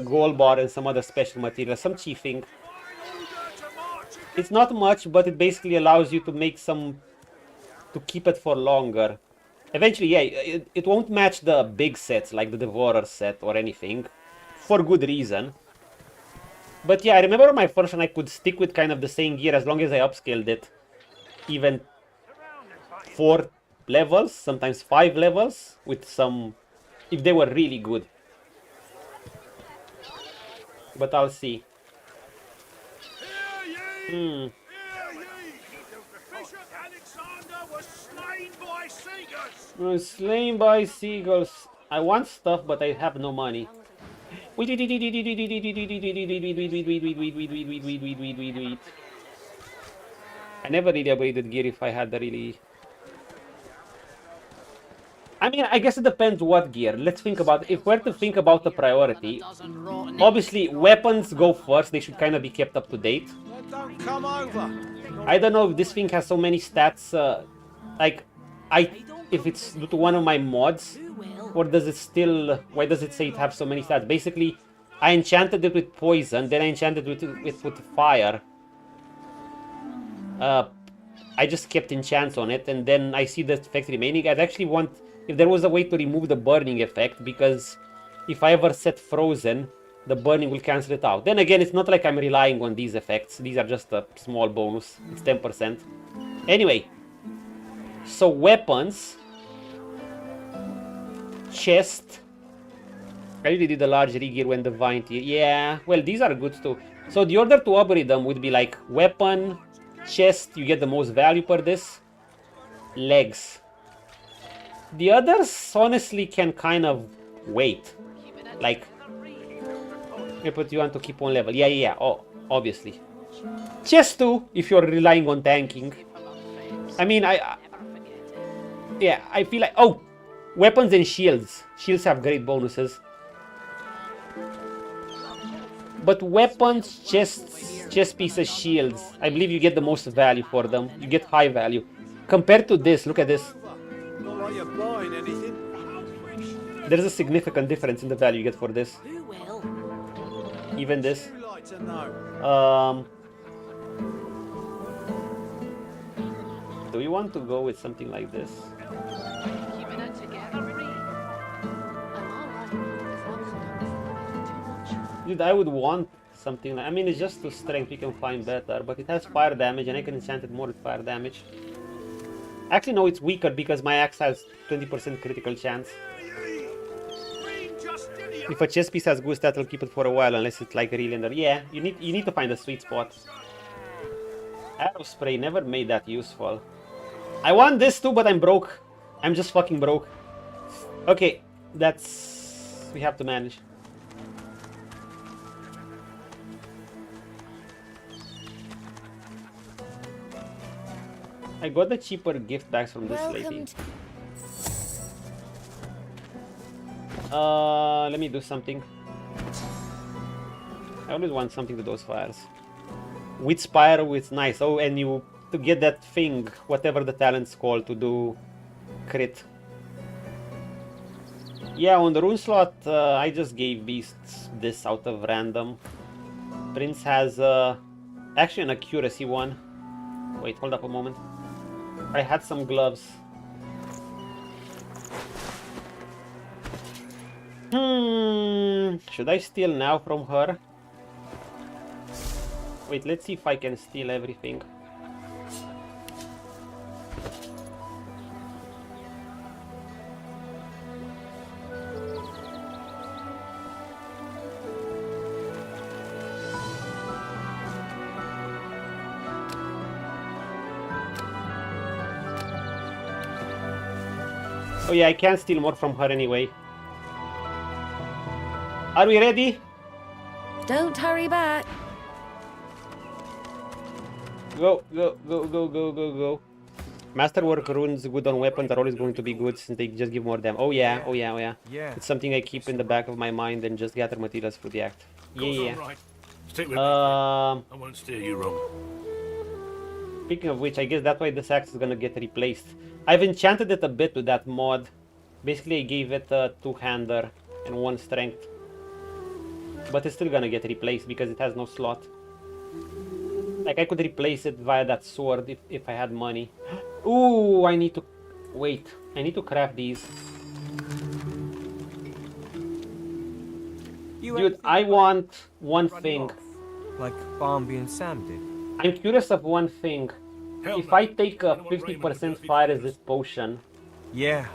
gold bar and some other special material, some chiefing. It's not much, but it basically allows you to make some, to keep it for longer. Eventually, yeah, it won't match the big sets like the Devourer set or anything, for good reason. But yeah, I remember my first one I could stick with kind of the same gear as long as I upscaled it. Even 4 levels, sometimes 5 levels, with some, if they were really good. But I'll see. Hear ye! Bishop Alexander was slain by seekers! Slain by seagulls. I want stuff, but I have no money. Wait. I never really upgraded gear if I had the really... I mean, I guess it depends what gear. Let's think about, if we're to think about the priority, Doesn't rot in obviously weapons go first, they should kind of be kept up to date. Well, don't come over. I don't know if this thing has so many stats, if it's due to one of my mods, or does it still, why does it say it have so many stats? Basically, I enchanted it with poison, then I enchanted it with fire. I just kept enchants on it, and then I see the effect remaining. I'd actually want, if there was a way to remove the burning effect, because if I ever set frozen, the burning will cancel it out. Then again, it's not like I'm relying on these effects. These are just a small bonus. It's 10%. Anyway, so weapons, chest. I really did a large regear when divine tier. Yeah, well, these are good too. So the order to upgrade them would be like weapon, chest, you get the most value per this, legs. The others honestly can kind of wait. Like, but you want to keep on level. Yeah. Oh, obviously. Chest too, if you're relying on tanking. I mean, yeah, I feel like, oh, weapons and shields. Shields have great bonuses. But weapons, chest pieces, shields, I believe you get the most value for them. You get high value. Compared to this, look at this. Not like you're buying anything. There's a significant difference in the value you get for this. Who will? Even this. Who like to know? Do you want to go with something like this? Keeping it together, Bree. I'm all right, as long as I don't too much. Dude, I would want something like, I mean, it's just to strength, you can find better, but it has fire damage and I can enchant it more with fire damage. Actually, no, it's weaker because my axe has 20% critical chance. If a chest piece has good stat, it'll keep it for a while unless it's like really under. Yeah, you need to find a sweet spot. Arrow spray never made that useful. I want this too, but I'm broke. I'm just fucking broke. Okay, that's... we have to manage. I got the cheaper gift bags from this lady. Let me do something. I always want something to those fires. With Spyro, it's nice. Oh, and you to get that thing, whatever the talent's called, to do crit. Yeah, on the rune slot, I just gave Beasts this out of random. Prince has actually an accuracy one. Wait, hold up a moment. I had some gloves. Should I steal now from her? Wait, let's see if I can steal everything. Oh yeah, I can't steal more from her anyway. Are we ready? Don't hurry back. Go, go, go, go, go, go, go. Masterwork runes good on weapons are always going to be good since they just give more damage. Oh yeah, oh yeah, oh yeah. It's something I keep in the back of my mind and just gather materials for the act. Yeah. Right. Stick with me. I won't steer you wrong. Speaking of which, I guess that's why this axe is gonna get replaced. I've enchanted it a bit with that mod. Basically, I gave it a two-hander and one strength. But it's still gonna get replaced because it has no slot. Like, I could replace it via that sword if I had money. Ooh, I need to... wait. I need to craft these. Dude, I want one thing. Like Barnby and Sam did. I'm curious of one thing. If I take a 50% fire resist potion... Yeah.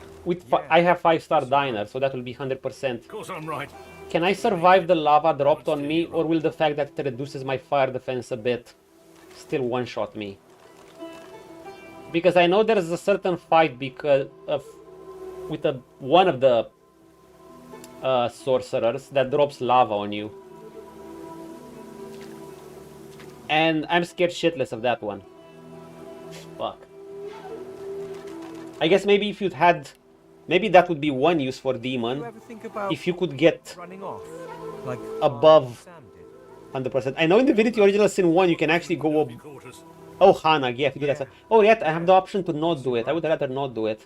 I have 5-star diner, so that will be 100%. Of course I'm right. Can I survive the lava dropped on me, or will the fact that it reduces my fire defense a bit still one-shot me? Because I know there's a certain fight because of with one of the sorcerers that drops lava on you. And I'm scared shitless of that one. Fuck. I guess maybe if you'd had... maybe that would be one use for demon. If you could get like above 100%. I know in Divinity Original Sin 1 you can actually go up... oh, Hana, yeah, if you do that. Oh, yeah, I have the option to not do it. I would rather not do it.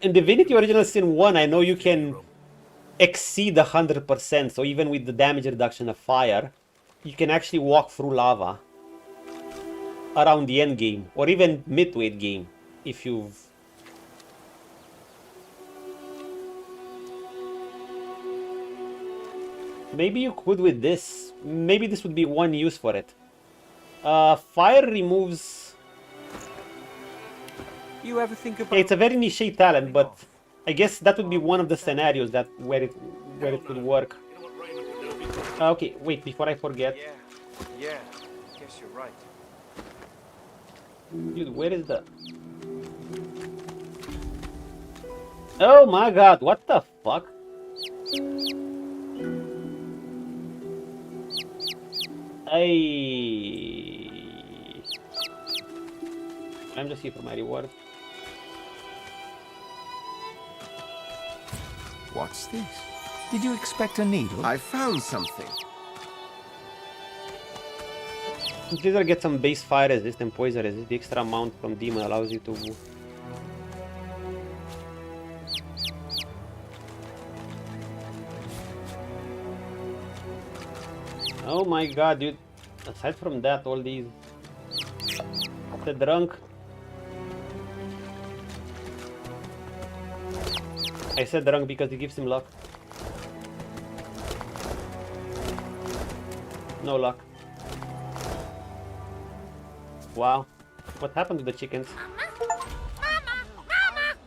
In Divinity Original Sin 1, I know you can exceed 100%. So even with the damage reduction of fire, you can actually walk through lava. around the end game, or even midweight game, if you've... Maybe you could with this. Maybe this would be one use for it. Fire removes... You ever think about... Yeah, it's a very niche talent, but I guess that would be one of the scenarios that where it would work. Okay, wait, before I forget. Yeah, guess you're right. Dude, where is the... Oh my god, what the fuck? I'm just here for my reward. What's this? Did you expect a needle? I found something. Please get some base fire resist and poison resist. The extra amount from demon allows you to... Oh my god, dude. Aside from that, all these... The drunk. I said drunk because it gives him luck. No luck. Wow. What happened to the chickens?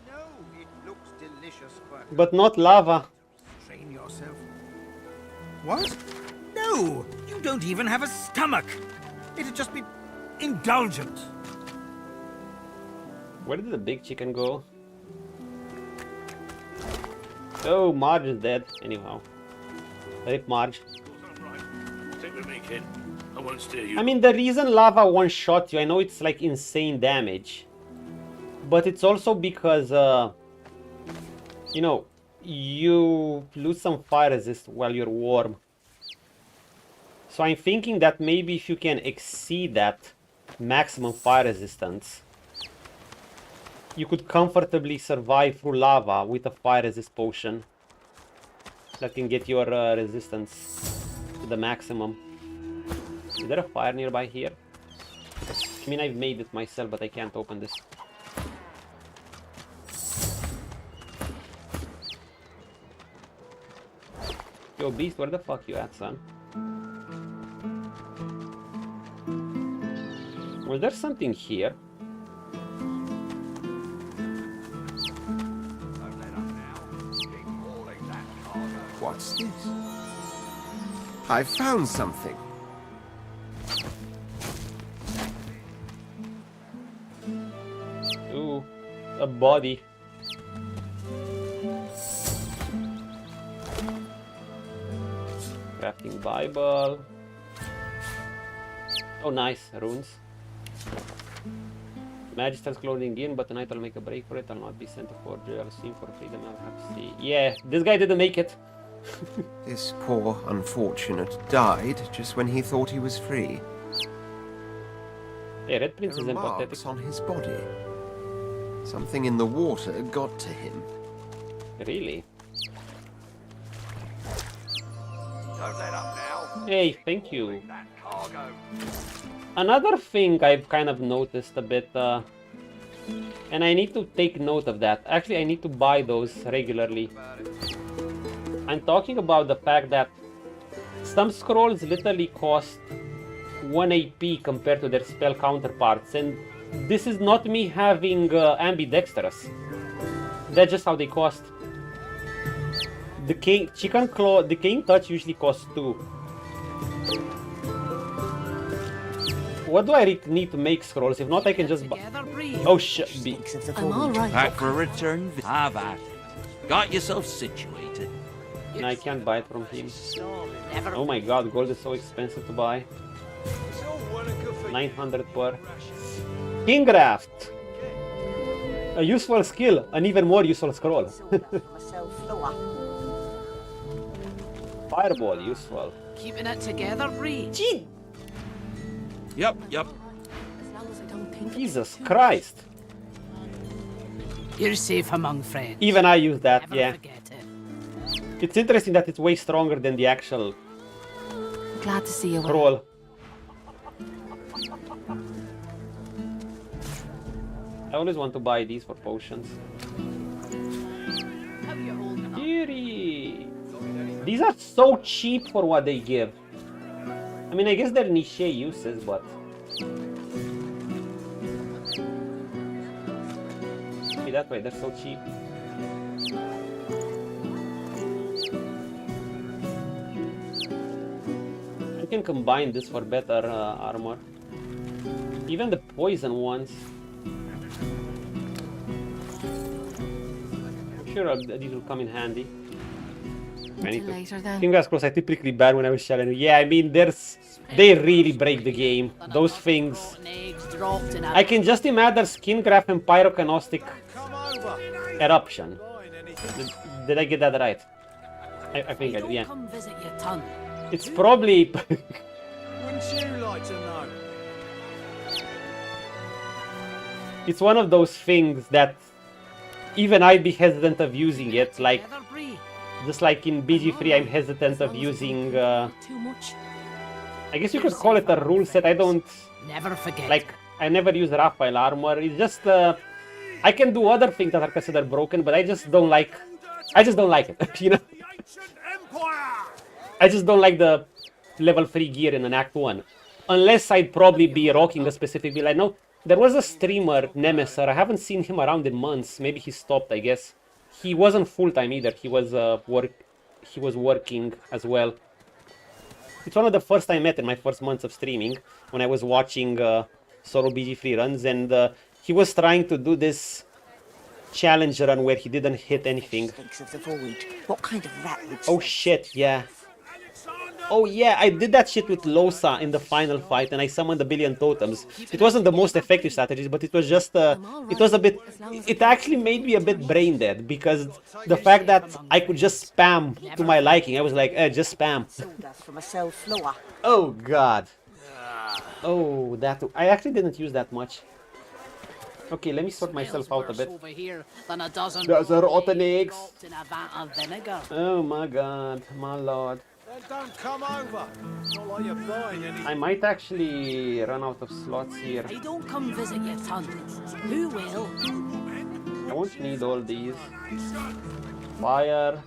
No, it looks delicious, But not lava. train yourself. What? No, you don't even have a stomach. It'd just be indulgent. Where did the big chicken go? Oh, Marge is dead. Anyhow. Rip Marge. Take with me, kid. I won't steer you. I mean, the reason lava one-shot you, I know it's like insane damage. But it's also because, you know, you lose some fire resist while you're warm. So I'm thinking that maybe if you can exceed that maximum fire resistance, you could comfortably survive through lava with a fire resist potion that can get your resistance to the maximum. Is there a fire nearby here? I mean, I've made it myself, but I can't open this. Yo, Beast, where the fuck you at, son? Was there something here? What's this? I found something. Ooh, a body. Crafting Bible. Oh, nice, runes. Magister's clothing in, but tonight I'll make a break for it. I'll not be sent to Forge. I'll swim for freedom. I'll have to see. Yeah, this guy didn't make it. This poor unfortunate died just when he thought he was free. Yeah, Red Prince is There are empathetic. marks on his body. Something in the water got to him. Really? Don't let up now. Hey, thank you. That cargo. Another thing I've kind of noticed a bit, and I need to take note of that. Actually, I need to buy those regularly. I'm talking about the fact that some scrolls literally cost 1 AP compared to their spell counterparts, and this is not me having ambidextrous. That's just how they cost. The Chicken Claw, the King Touch usually costs 2. What do I need to make scrolls? If not, I can just buy. Together, BREE. Oh shit! I'm all right. Back for a return. Have at it. Got yourself situated. And I can't buy it from him. Never Oh my god, gold is so expensive to buy. It's all well and good for 900 per. Kingcraft! A useful skill, an even more useful scroll. Fireball, useful. keeping it together, BREE. Gee, Yep. As long as I don't think Jesus Christ. You're safe among friends. Even I use that, Never yeah. forget it. It's interesting that it's way stronger than the actual glad to see you well. roll. I always want to buy these for potions. How you holding up? Beauty. These are so cheap for what they give. I mean, I guess they're niche uses, but... Maybe that way, they're so cheap. I can combine this for better armor. Even the poison ones. I'm sure these will come in handy. I need to. Later then. Fingers crossed, I typically bad when I was challenging. Yeah, I mean, they really break the game. Those things. Rotten eggs dropped in a I can just imagine skin graph and pyrokinetic Come over. eruption. Buying anything. Did I get that right? I think I did, Don't yeah. come visit your ton. It's probably... Wouldn't you like to know? It's one of those things that even I'd be hesitant of using it, like... Together, BREE. Just like in BG3, I'm hesitant of using... Too much. I guess you could call it a rule set. I don't... Never forget. Like, I never use Raphael armor. It's just... I can do other things that are considered broken, but I just don't like... I just don't like it, you know? The ancient empire. I just don't like the level 3 gear in an Act 1. Unless I'd probably be rocking a specific build. I know there was a streamer, Nemesis. I haven't seen him around in months. Maybe he stopped, I guess. He wasn't full-time either. He was working as well. It's one of the first I met in my first months of streaming, when I was watching solo BG3 runs, and he was trying to do this challenge run where he didn't hit anything. Stinks of the void. What kind of rat would Oh shit, yeah. Oh yeah, I did that shit with Losa in the final fight, and I summoned a billion totems. It wasn't the most effective strategy, but it was just, it was a bit, it actually made me a bit brain dead, because the fact that I could just spam to my liking, I was like, just spam. sawdust from a cell floor? Oh god. Oh, that, I actually didn't use that much. Okay, let me sort myself out a bit. Over here than a dozen There's a raw rotten eggs. dropped in a vat of vinegar. Oh my god, my lord. Then don't come over. It's not like you're buying anything. I might actually run out of slots here. I don't come visit your ton. Who will? I won't need all these. Fire,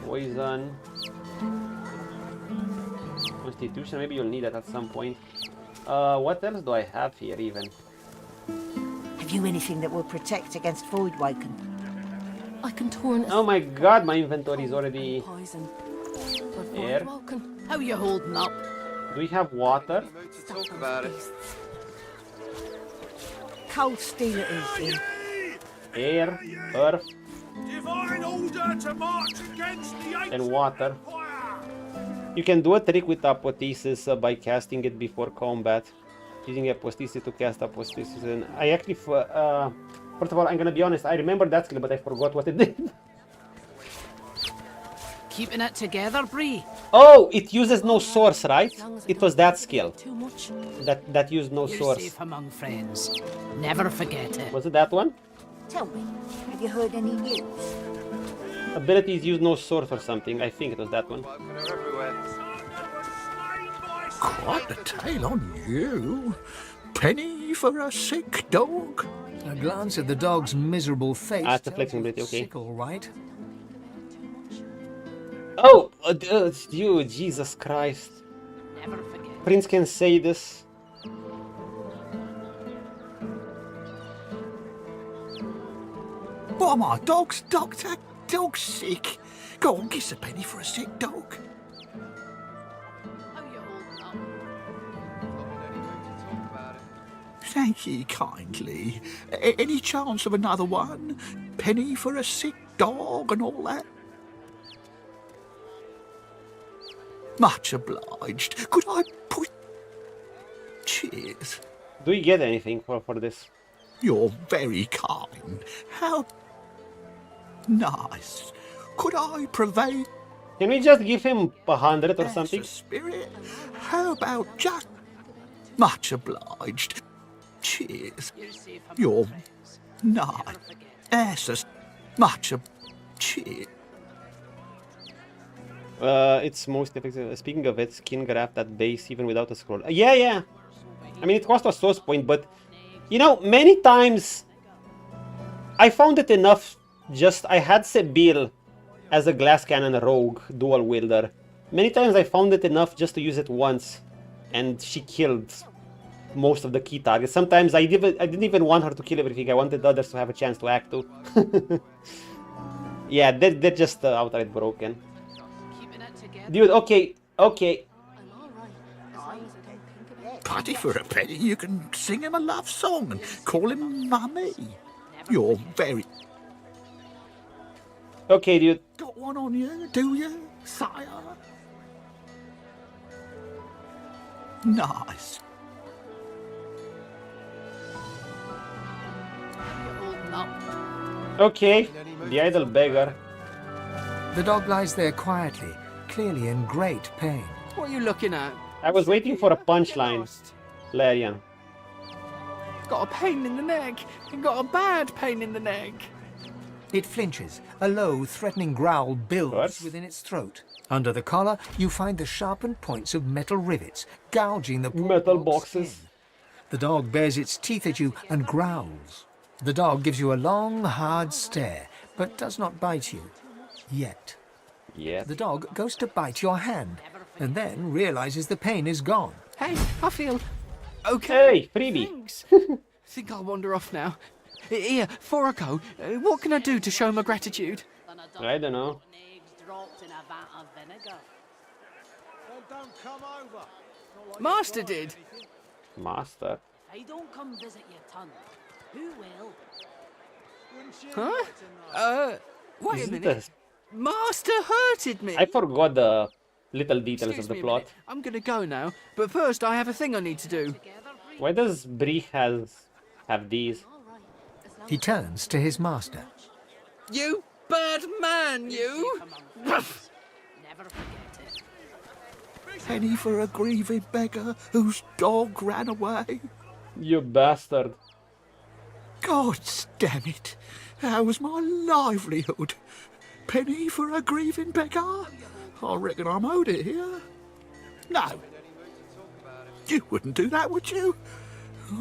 poison, constitution, maybe you'll need that at some point. What else do I have here even? Have you anything that will protect against Voidwoken? I can turn Oh my god, my inventory is already... poison. But Air. Voidwoken. How you holding up? Do we have water? To talk about it. Cold steel it is, then. Air, earth, Divine order to march against the ancient and water. empire. You can do a trick with apotheosis by casting it before combat. Using apotheosis to cast apotheosis. And I actually, first of all, I'm gonna be honest, I remember that skill, but I forgot what it did. Keeping it together, BREE. Oh, it uses no source, right? It was that skill Too much. that used no You're source. safe among friends. Never forget it. Was it that one? Tell me, have you heard any news? Abilities use no source or something. I think it was that one. They're everywhere. Quite a tale on you. Penny for a sick dog. A glance at the dog's miserable face. Ah, it's a tells flexibility, you okay. Sick, all right. Oh, you, Jesus Christ. Never forget. Prince can say this. What am I, dog's doctor? Dog's sick. Go on, kiss a penny for a sick dog. How you holding up? Thank ye kindly. Any chance of another one? Penny for a sick dog and all that? Much obliged. Could I put... Cheers. Do you get anything for this? You're very kind. How nice. Could I prevail Can we just give him 100 or as something? a spirit? How about just... Much obliged. Cheers. You're safe among You're friends. nice. Never forget. As a... Much ob... Cheers. It's most effective. Speaking of it, skin graft at base even without a scroll. Yeah. I mean, it cost a source point, but You know, many times I found it enough. I had Sebil as a glass cannon rogue dual wielder. Many times I found it enough just to use it once, and she killed most of the key targets. Sometimes I didn't even want her to kill everything. I wanted others to have a chance to act too. Yeah, they're just outright broken. Keeping it together. Dude, okay. I'm all right, as long as I don't think about it. Putty for a penny, you can sing him a love song and call him Mummy. You're very... Okay, dude. Got one on you, do you, sire? Nice. Holding up. Okay, the idle beggar. The dog lies there quietly, clearly in great pain. What are you looking at? I was waiting for a punchline, Larian. Got a pain in the neck. Got a bad pain in the neck. It flinches. A low, threatening growl builds within its throat. Under the collar, you find the sharpened points of metal rivets, gouging the poor Metal dog's boxes. skin. The dog bares its teeth at you and growls. The dog gives you a long, hard stare, but does not bite you. Yet. Yeah. The dog goes to bite your hand, and then realizes the pain is gone. Hey, I feel okay. Hey, freebie. Thanks. Think I'll wander off now. Here, before I go, what can I do to show my gratitude? I don't know. Master did. Master. I don't come visit your ton. Who will? Huh? Wait Is a it minute. Master hurted me. I forgot the little details Excuse of the me a plot. minute. I'm gonna go now, but first I have a thing I need to do. Why does BREE have these? He turns to his master. You bad man, you! Never forget it. Penny for a grieving beggar whose dog ran away. You bastard. God damn it. That was my livelihood. Penny for a grieving beggar? I reckon I'm owed it here. No. You wouldn't do that, would you?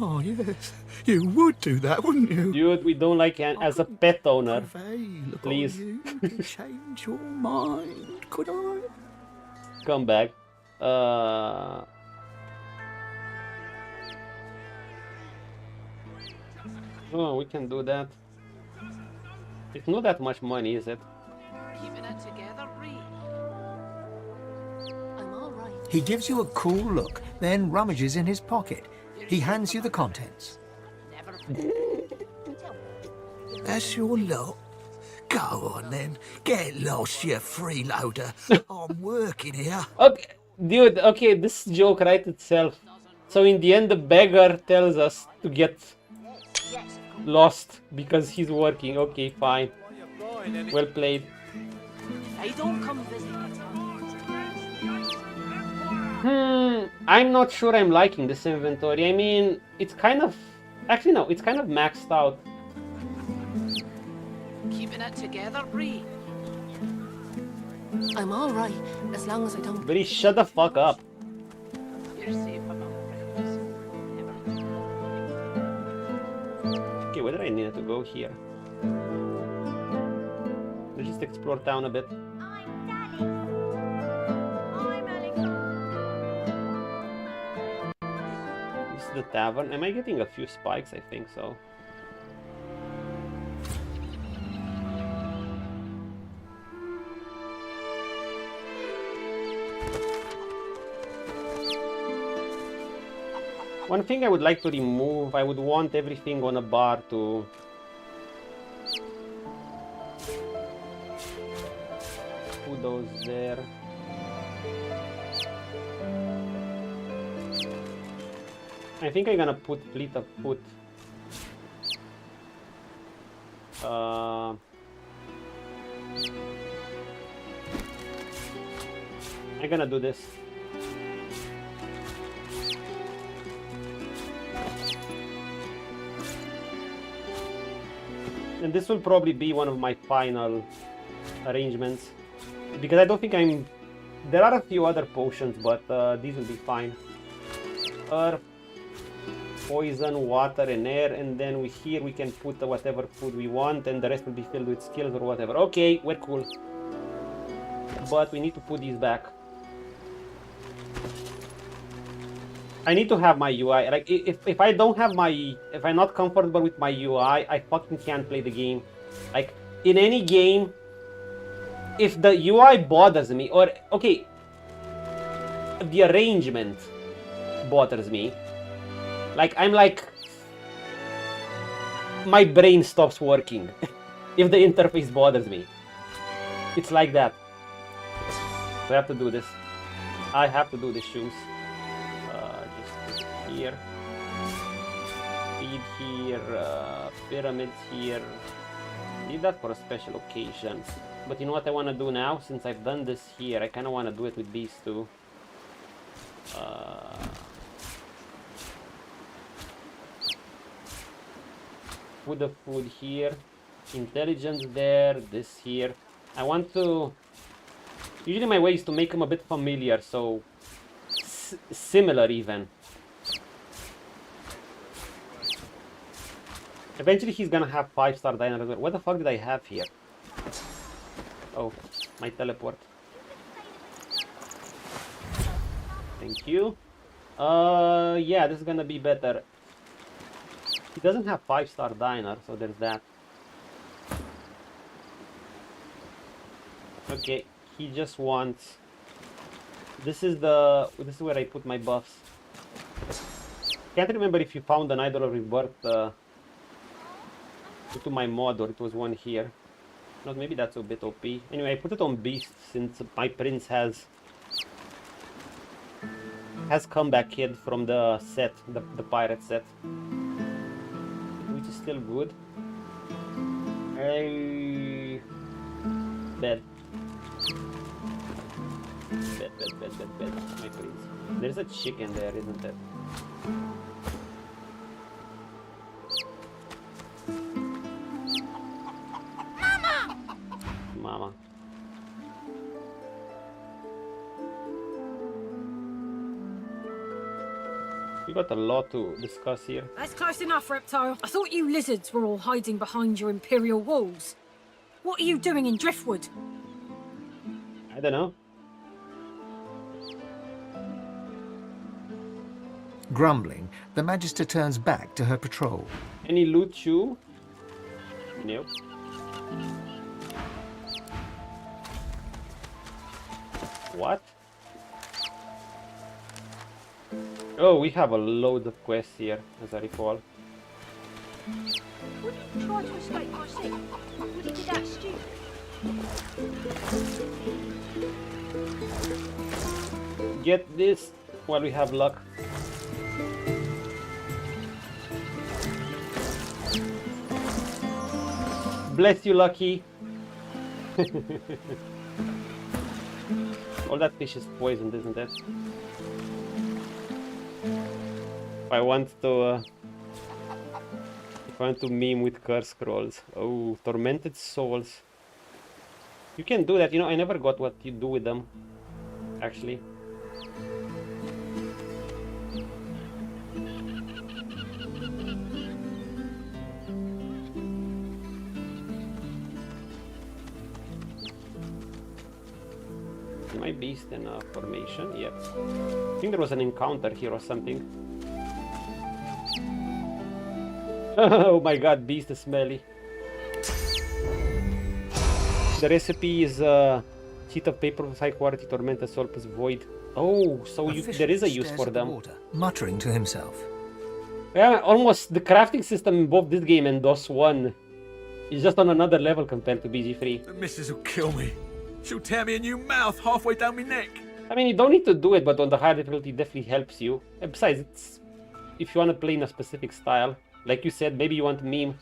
Oh, yes. You would do that, wouldn't you? Dude, we don't like it as a pet owner. Prevail upon Please. you to change your mind, could I? Come back. Oh, we can do that. It's not that much money, is it? Keeping it together, BREE. I'm all right. He gives you a cool look, then rummages in his pocket. He hands you the contents. Never That's your lot. Go on then. Get lost, you freeloader. I'm working here. Okay, dude, okay, this joke writes itself. So in the end, the beggar tells us to get lost because he's working. Okay, fine. Well played. I don't come visit your ton. I'm not sure I'm liking this inventory. I mean, it's kind of... Actually, no, it's kind of maxed out. Keeping it together, BREE. I'm all right, as long as I don't... BREE, shut the fuck up. You're safe among friends. Never. Okay, whether I needed to go here. Let's just explore town a bit. This is the tavern. Am I getting a few spikes? I think so. One thing I would like to remove, I would want everything on a bar to... Put those there. I think I'm gonna put fleet of foot. I'm gonna do this. And this will probably be one of my final arrangements. Because I don't think I'm... There are a few other potions, but these will be fine. poison, water, and air, and then here we can put whatever food we want, and the rest will be filled with skills or whatever. Okay, we're cool. But we need to put these back. I need to have my UI. Like, if I don't have my... If I'm not comfortable with my UI, I fucking can't play the game. Like, in any game, if the UI bothers me, or... Okay, the arrangement bothers me. Like, I'm like... My brain stops working if the interface bothers me. It's like that. So I have to do this. I have to do the shoes. Just put here. Feed here. Pyramids here. Need that for a special occasion. But you know what I want to do now? Since I've done this here, I kind of want to do it with these two. Put the food here. Intelligence there. This here. I want to... Usually my way is to make them a bit familiar, so... similar even. Eventually he's gonna have 5-star diner as well. What the fuck did I have here? Oh, my teleport. Thank you. Yeah, this is gonna be better. He doesn't have 5-star diner, so there's that. Okay, he just wants... This is where I put my buffs. Can't remember if you found an Idol of Rebirth to my mod, or it was one here. Not, maybe that's a bit OP. Anyway, I put it on Beast since my prince has comeback kid from the set, the pirate set, which is still good. Bed. Bed, my prince. There's a chicken there, isn't there? Mama. We got a lot to discuss here. That's close enough, Reptile. I thought you lizards were all hiding behind your Imperial walls. What are you doing in Driftwood? I don't know. Grumbling, the Magister turns back to her patrol. Any loot shoe? Nope. What? Oh, we have a load of quests here, as I recall. Would you try to escape my sick? Would you do that stupid? Get this while we have luck. Bless you, Lucky. All that fish is poisoned, isn't it? If I want to meme with curse scrolls. Oh, tormented souls. You can do that. You know, I never got what you do with them, actually. My beast in a formation, yep. I think there was an encounter here or something. Oh my god, beast is smelly. The recipe is sheet of paper with high quality tormented soul plus void. Oh, so there is a use for them. Water, muttering to himself. Yeah, almost the crafting system in both this game and DOS 1 is just on another level compared to BG3. The missus will kill me. She'll tear me a new mouth halfway down my neck. I mean, you don't need to do it, but on the higher difficulty, it definitely helps you. And besides, it's if you want to play in a specific style, like you said, maybe you want meme.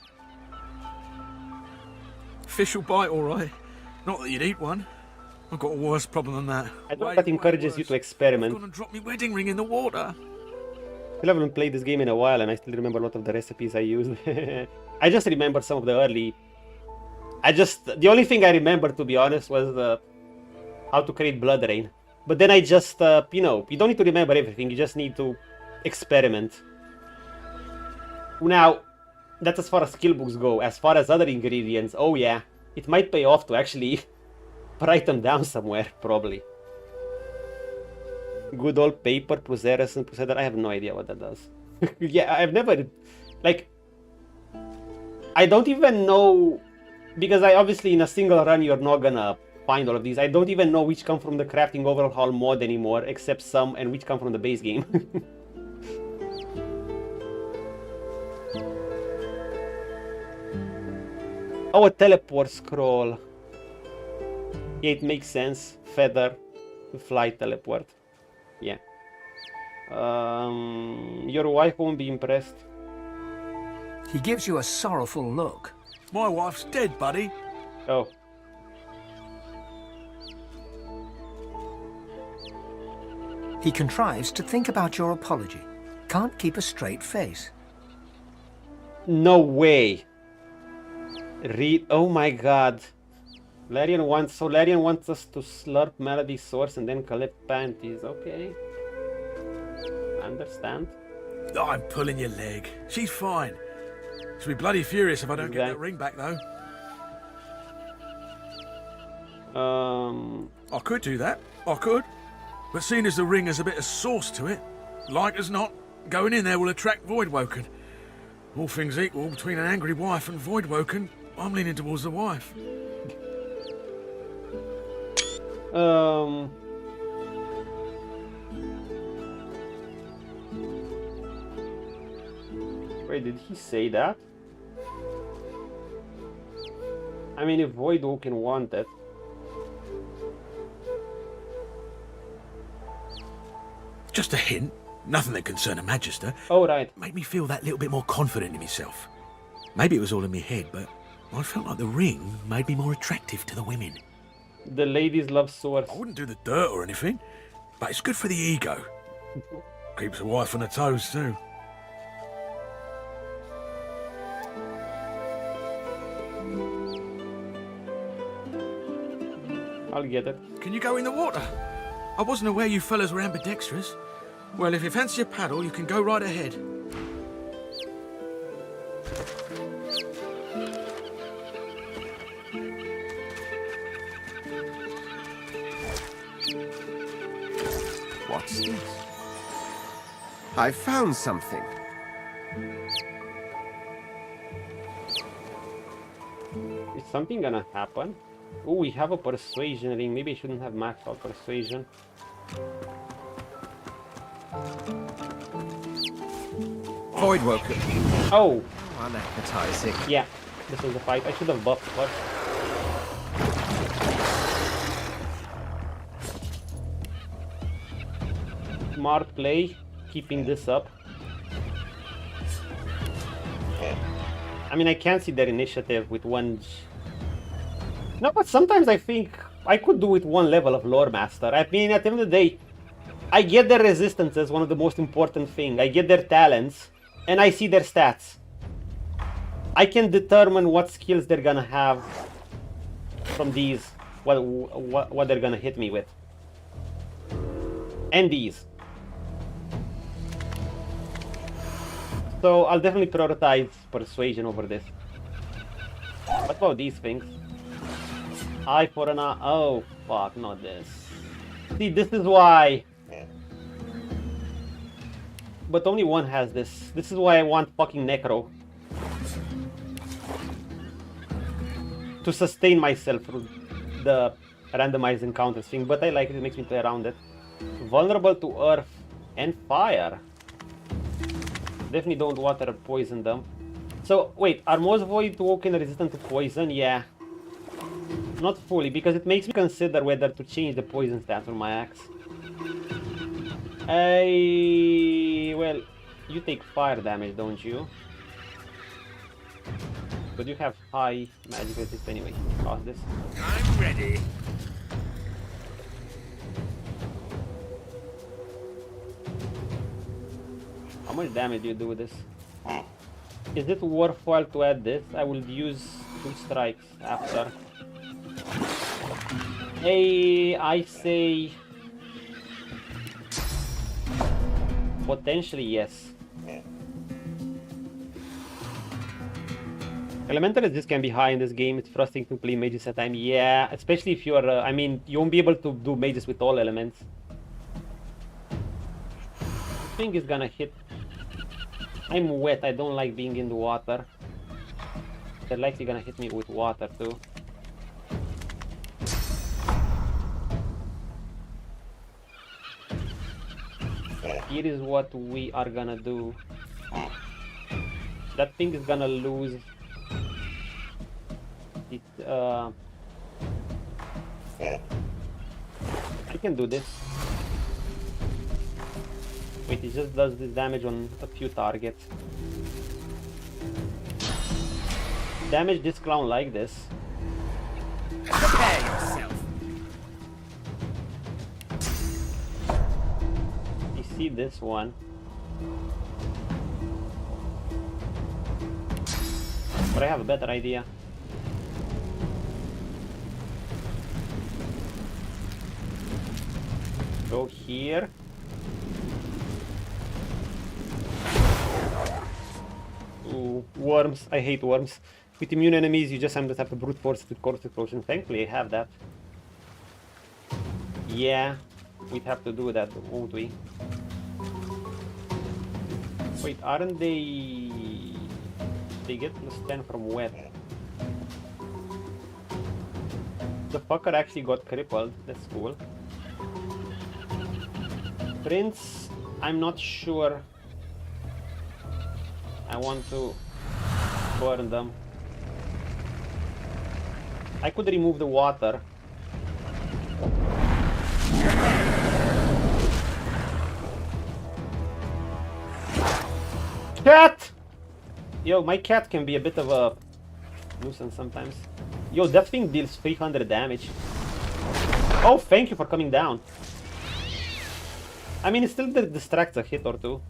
Fish will bite, all right. Not that you'd eat one. I've got a worse problem than that. I know that encourages you to experiment. I'm gonna drop my wedding ring in the water. I haven't played this game in a while, and I still remember a lot of the recipes I used. I just remember some of the early. The only thing I remember, to be honest, was how to create blood rain. But then I just, you know, you don't need to remember everything. You just need to experiment. Now, that's as far as skill books go. As far as other ingredients, oh yeah, it might pay off to actually write them down somewhere, probably. Good old paper, Puzeres and Puzerer. I have no idea what that does. Yeah, I've never... Like... I don't even know... Because I obviously in a single run you're not gonna find all of these. I don't even know which come from the crafting overhaul mod anymore, except some, and which come from the base game. Oh, a teleport scroll. Yeah, it makes sense. Feather, fly, teleport. Yeah. Your wife won't be impressed. He gives you a sorrowful look. My wife's dead, buddy. Oh. He contrives to think about your apology. Can't keep a straight face. No way. Read. Oh my god. Larian wants us to slurp Melody's source and then collect panties. Okay. Understand. I'm pulling your leg. She's fine. She'll be bloody furious if I don't get that ring back, though. I could do that. I could. But seeing as the ring has a bit of sauce to it, like as not, going in there will attract Voidwoken. All things equal, between an angry wife and Voidwoken, I'm leaning towards the wife. Wait, did he say that? I mean, if Voidwoken wanted. Just a hint. Nothing that concerned a Magister. Oh, right. Made me feel that little bit more confident in myself. Maybe it was all in my head, but I felt like the ring made me more attractive to the women. The ladies love swords. I wouldn't do the dirt or anything, but it's good for the ego. Keeps a wife on her toes, too. I'll get it. Can you go in the water? I wasn't aware you fellas were ambidextrous. Well, if you fancy a paddle, you can go right ahead. What's this? I found something. Is something gonna happen? Oh, we have a persuasion ring. Maybe I shouldn't have maxed out persuasion. Voidwoken. Oh! Unappetizing. Yeah, this was the fight. I should have buffed first. Smart play, keeping this up. I mean, I can't see their initiative with one... No, but sometimes I think I could do with one level of Lore Master. I mean, at the end of the day, I get their resistances, one of the most important things. I get their talents, and I see their stats. I can determine what skills they're gonna have from these, what they're gonna hit me with. And these. So I'll definitely prioritize persuasion over this. What about these things? Eye for an eye. Oh, fuck, not this. See, this is why. But only one has this. This is why I want fucking Necro. To sustain myself through the randomized encounters thing. But I like it, it makes me play around it. Vulnerable to earth and fire. Definitely don't water or poison them. So, wait, are most Voidwoken resistant to poison? Yeah. Not fully, because it makes me consider whether to change the poison stats on my axe. Well, you take fire damage, don't you? But you have high magic resist anyway. Toss this. I'm ready. How much damage do you do with this? Is it worthwhile to add this? I will use 2 strikes after. Hey, I say... Potentially yes. Elemental resist can be high in this game. It's frustrating to play mages at time. Yeah, especially if you're... I mean, you won't be able to do mages with all elements. This thing is gonna hit. I'm wet. I don't like being in the water. They're likely gonna hit me with water too. Here is what we are gonna do. That thing is gonna lose it. I can do this. Wait, it just does this damage on a few targets. Damage this clown like this. Prepare yourself. You see this one. But I have a better idea. Go here. Ooh, worms. I hate worms. With immune enemies, you just sometimes have to brute force with course explosion. Thankfully, I have that. Yeah, we'd have to do that, won't we? Wait, aren't they... They get +10 from wet. The fucker actually got crippled. That's cool. Prince, I'm not sure I want to burn them. I could remove the water. Cat! Yo, my cat can be a bit of a nuisance sometimes. Yo, that thing deals 300 damage. Oh, thank you for coming down. I mean, it still distracts a hit or two.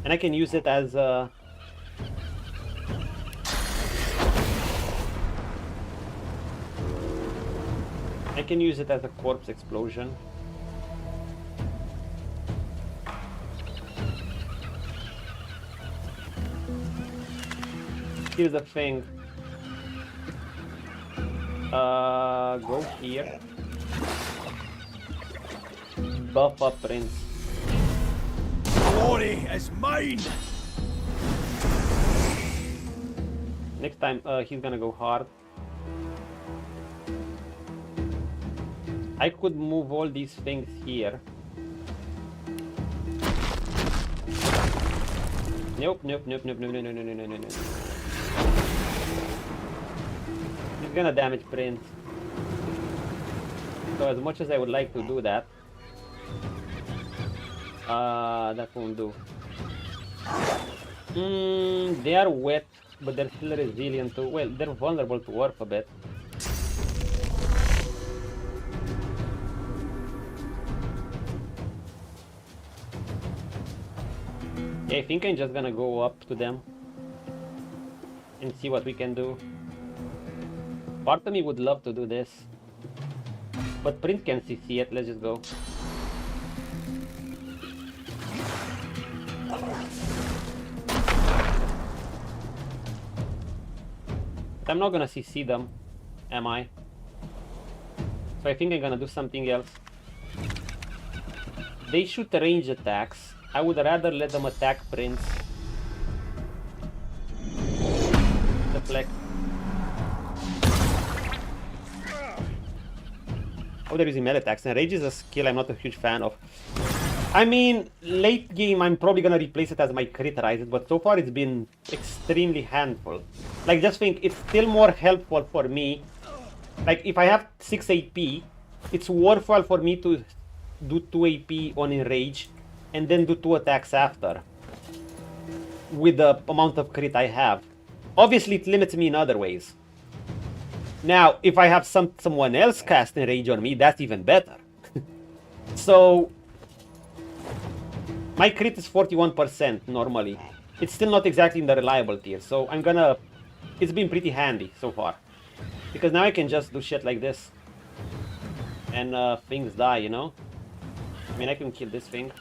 And I can use it as a... I can use it as a corpse explosion. Here's the thing. Go here. Buff up Prince. Glory is mine! Next time, he's gonna go hard. I could move all these things here. Nope, nope, nope, nope, no, no, no, no, no, no, no, no. He's gonna damage Prince. So as much as I would like to do that, that won't do. They are wet, but they're still resilient to... Well, they're vulnerable to warp a bit. Yeah, I think I'm just gonna go up to them and see what we can do. Part of me would love to do this, but Prince can CC it. Let's just go. But I'm not gonna CC them, am I? So I think I'm gonna do something else. They shoot range attacks. I would rather let them attack Prince. Deflect. Oh, they're using melee attacks. And rage is a skill I'm not a huge fan of. I mean, late game I'm probably gonna replace it as my crit rise, but so far it's been extremely handful. Like, just think, it's still more helpful for me. Like, if I have 6 AP, it's worthwhile for me to do 2 AP on enrage and then do 2 attacks after with the amount of crit I have. Obviously it limits me in other ways. Now if I have someone else cast enrage on me, that's even better. So my crit is 41% normally. It's still not exactly in the reliable tier, so I'm gonna... It's been pretty handy so far, because now I can just do shit like this and things die, you know? I mean, I can kill this thing.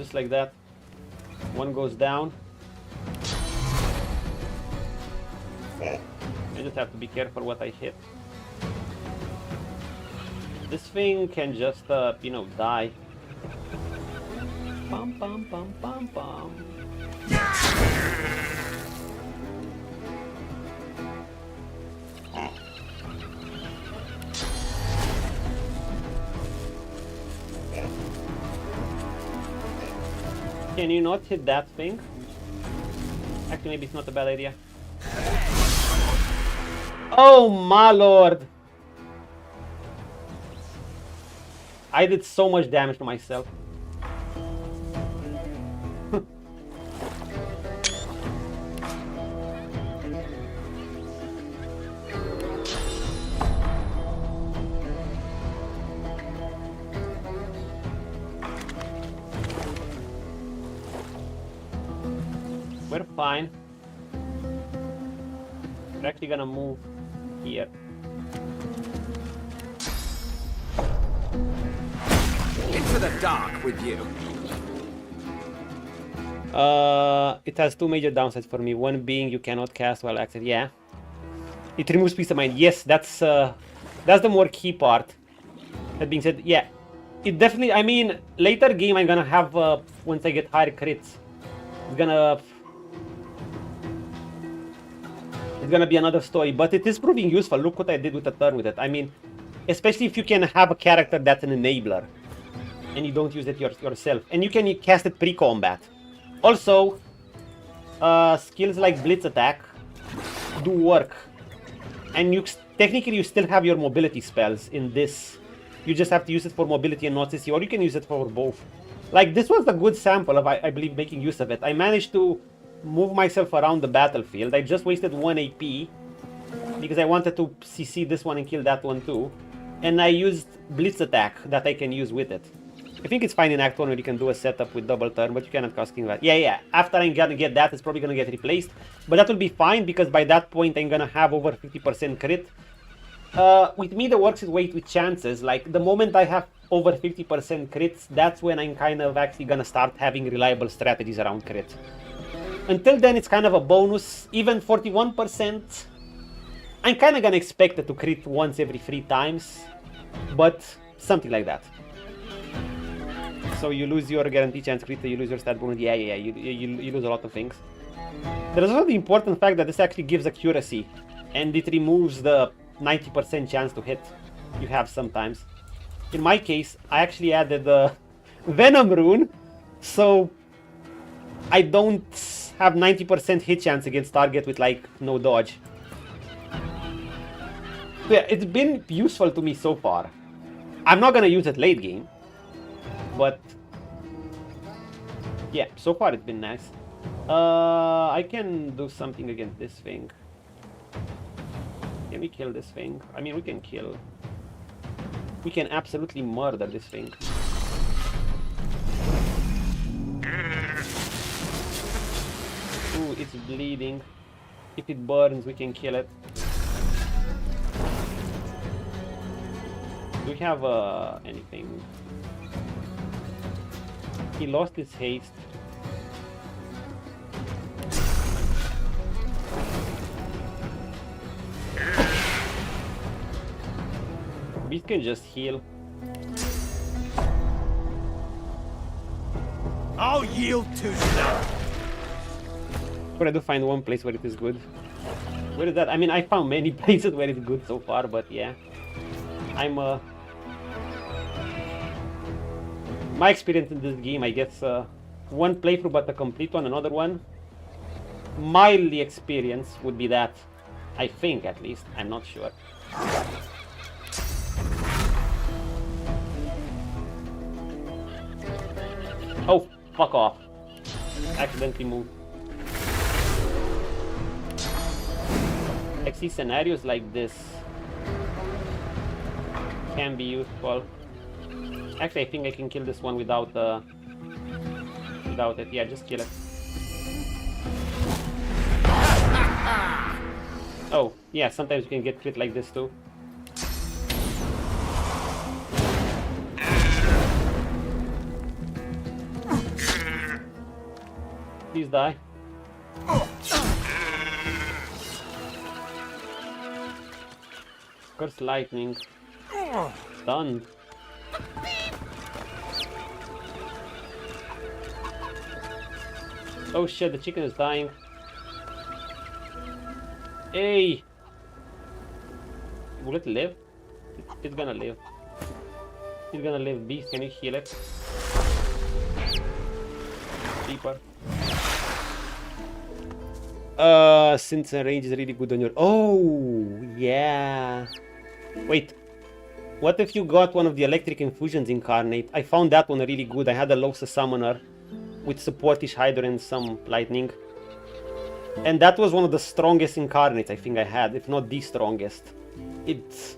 just like that. One goes down. I just have to be careful what I hit. This thing can just, you know, die. Bum bum bum bum bum. Can you not hit that thing? Actually, maybe it's not a bad idea. Oh my lord! I did so much damage to myself. We're fine. We're actually gonna move here. Into the dark with you. It has two major downsides for me. One being you cannot cast while active. Yeah. It removes peace of mind. Yes, that's the more key part. That being said, yeah. It definitely, I mean, later game I'm gonna have, once I get higher crits, it's gonna be another story, but it is proving useful. Look what I did with the turn with it. I mean, especially if you can have a character that's an enabler and you don't use it yourself, and you can cast it pre-combat. Also, skills like blitz attack do work, and technically you still have your mobility spells in this. You just have to use it for mobility and not CC, or you can use it for both. Like, this was a good sample of, I believe, making use of it. I managed to move myself around the battlefield. I just wasted 1 AP because I wanted to CC this one and kill that one too. And I used blitz attack that I can use with it. I think it's fine in Act 1 where you can do a setup with double turn, but you cannot cast King Vat. Yeah, after I'm gonna get that, it's probably gonna get replaced. But that will be fine because by that point I'm gonna have over 50% crit. With me, the works way with chances. Like, the moment I have over 50% crits, that's when I'm kind of actually gonna start having reliable strategies around crit. Until then, it's kind of a bonus. Even 41%, I'm kind of gonna expect it to crit once every 3 times, but something like that. So you lose your guaranteed chance crit, you lose your stat bonus. Yeah, you lose a lot of things. There's also the important fact that this actually gives accuracy, and it removes the 90% chance to hit you have sometimes. In my case, I actually added the Venom rune, so I don't have 90% hit chance against target with like no dodge. So yeah, it's been useful to me so far. I'm not gonna use it late game, but yeah, so far it's been nice. I can do something against this thing. Can we kill this thing? I mean, we can kill. We can absolutely murder this thing. Ooh, it's bleeding. If it burns, we can kill it. Do we have anything? He lost his haste. We can just heal. I'll yield to slow. But I do find one place where it is good. Where is that? I mean, I found many places where it's good so far, but yeah. My experience in this game, I guess, one playthrough but a complete one, another one. Mildly experienced would be that. I think, at least. I'm not sure. Oh, fuck off. Accidentally moved. I see scenarios like this can be useful. Actually, I think I can kill this one without it. Yeah, just kill it. Oh, yeah, sometimes you can get crit like this too. Please die. Curse lightning. Stunned. Oh shit, the chicken is dying. Hey! Will it live? It's gonna live. It's gonna live. Beast, can you heal it? Deeper. Since the range is really good on your... Oh, yeah. Wait. What if you got one of the electric infusions incarnate? I found that one really good. I had a Losa summoner with supportish Hydra and some lightning. And that was one of the strongest incarnates I think I had, if not the strongest. It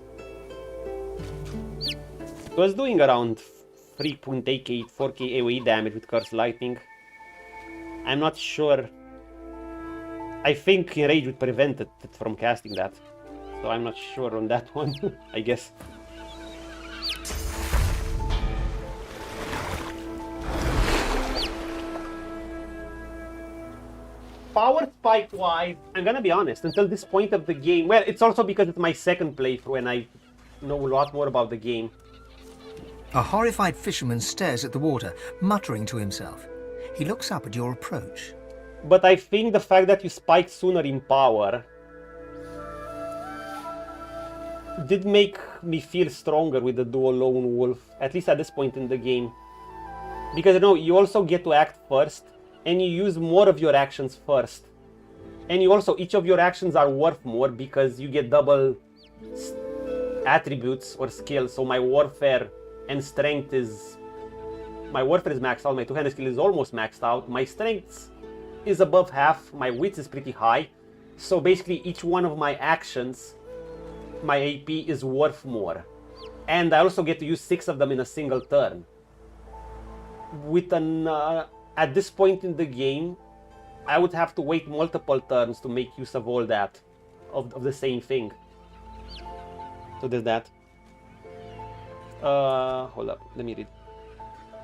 was doing around 3.8k, 4k AoE damage with Curse Lightning. I'm not sure. I think Enrage would prevent it from casting that. So I'm not sure on that one, I guess. Power spike wise, I'm gonna be honest, until this point of the game, well, it's also because it's my second playthrough and I know a lot more about the game. A horrified fisherman stares at the water, muttering to himself. He looks up at your approach. But I think the fact that you spiked sooner in power did make me feel stronger with the dual lone wolf, at least at this point in the game. Because you know, you also get to act first, and you use more of your actions first. And you also, each of your actions are worth more because you get double attributes or skills. So my warfare and strength is... My warfare is maxed out, my two-handed skill is almost maxed out, my strength is above half, my wits is pretty high. So basically each one of my actions, my AP is worth more. And I also get to use 6 of them in a single turn. With an... at this point in the game, I would have to wait multiple turns to make use of all that, of the same thing. So there's that. Hold up, let me read.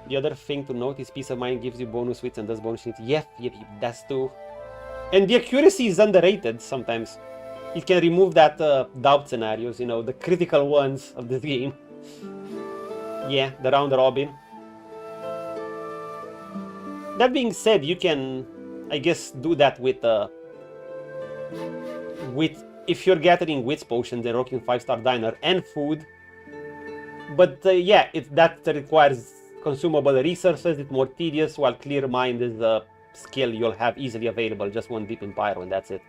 The other thing to note is Peace of Mind gives you bonus wits and does bonus hits. Yep, that's too. And the accuracy is underrated sometimes. It can remove that doubt scenarios, you know, the critical ones of this game. Yeah, the round robin. That being said, you can, I guess, do that with if you're gathering wits potions and rocking 5-star diner and food. But yeah, that requires consumable resources. It's more tedious, while Clear Mind is a skill you'll have easily available. Just one dip in Pyro and that's it.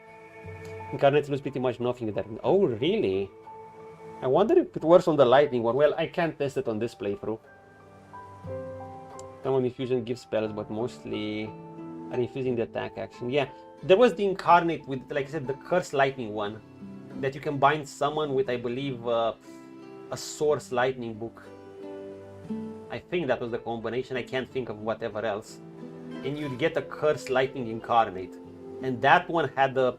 Incarnate lose pretty much nothing there. Oh, really? I wonder if it works on the lightning one. Well, I can't test it on this playthrough. Common infusion gives spells, but mostly are infusing the attack action. Yeah, there was the incarnate with, like I said, the Curse Lightning one that you can bind someone with, I believe, a Source Lightning book. I think that was the combination. I can't think of whatever else. And you'd get a Curse Lightning incarnate, and that one had the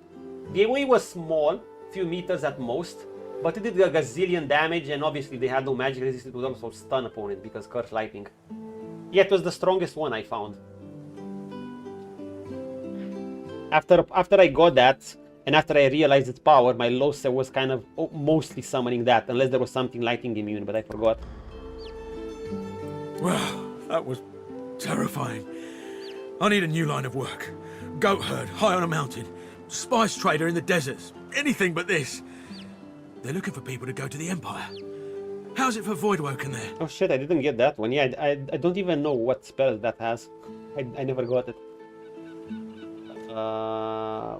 AoE was small, few meters at most, but it did a gazillion damage, and obviously they had no magic resistance. It would also stun opponent because Curse Lightning. Yeah, it was the strongest one I found. After I got that, and after I realized its power, my Losa was kind of mostly summoning that, unless there was something lightning immune, but I forgot. Wow, that was terrifying. I need a new line of work. Goat herd, high on a mountain. Spice trader in the deserts. Anything but this. They're looking for people to go to the Empire. How's it for Voidwoken there? Oh shit, I didn't get that one. Yeah, I don't even know what spells that has. I never got it.